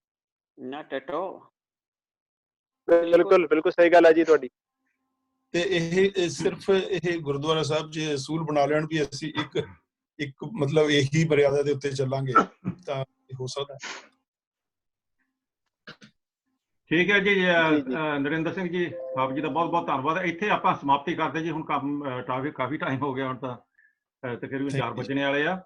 [SPEAKER 8] Not at all.
[SPEAKER 1] ਬਿਲਕੁਲ ਬਿਲਕੁਲ ਸਹੀ ਗੱਲ ਹੈ ਜੀ ਤੁਹਾਡੀ।
[SPEAKER 5] ਤੇ ਇਹ ਸਿਰਫ ਇਹ ਗੁਰਦੁਆਰਾ ਸਾਹਿਬ ਜੇ ਅਸੂਲ ਬਣਾ ਲੈਣ ਵੀ ਅਸੀਂ ਇੱਕ ਮਤਲਬ ਇਹੀ ਮਰਿਆਦਾ ਦੇ ਉੱਤੇ ਚੱਲਾਂਗੇ ਤਾਂ ਹੋ ਸਕਦਾ।
[SPEAKER 2] ਠੀਕ ਹੈ ਜੀ, ਨਰਿੰਦਰ ਸਿੰਘ ਜੀ ਆਪ ਜੀ ਦਾ ਬਹੁਤ ਬਹੁਤ ਧੰਨਵਾਦ। ਇੱਥੇ ਆਪਾਂ ਸਮਾਪਤੀ ਕਰਦੇ ਜੀ, ਹੁਣ ਕਾਫੀ ਟਾਈਮ ਹੋ ਗਿਆ, ਹੁਣ ਤਾਂ ਤਕਰੀਬਨ 4 ਵੱਜਣੇ ਵਾਲੇ ਆ।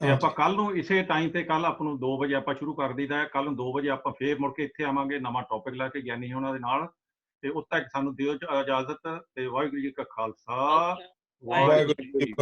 [SPEAKER 2] ਤੇ ਆਪਾਂ ਕੱਲ ਨੂੰ ਇਸੇ ਟਾਈਮ ਤੇ ਕੱਲ ਆਪਾਂ ਨੂੰ 2 ਵਜੇ ਆਪਾਂ ਸ਼ੁਰੂ ਕਰ ਦਈਦਾ। ਕੱਲ ਨੂੰ 2 ਵਜੇ ਆਪਾਂ ਫੇਰ ਮੁੜ ਕੇ ਇੱਥੇ ਆਵਾਂਗੇ ਨਵਾਂ ਟੌਪਿਕ ਲੈ ਕੇ ਗਿਆਨੀ ਉਹਨਾਂ ਦੇ ਨਾਲ। ਤੇ ਉਸ ਤੱਕ ਸਾਨੂੰ ਦਿਓ ਇਜਾਜ਼ਤ। ਤੇ ਵਾਹਿਗੁਰੂ ਜੀ ਕਾ ਖਾਲਸਾ, ਵਾਹਿਗੁਰੂ ਜੀ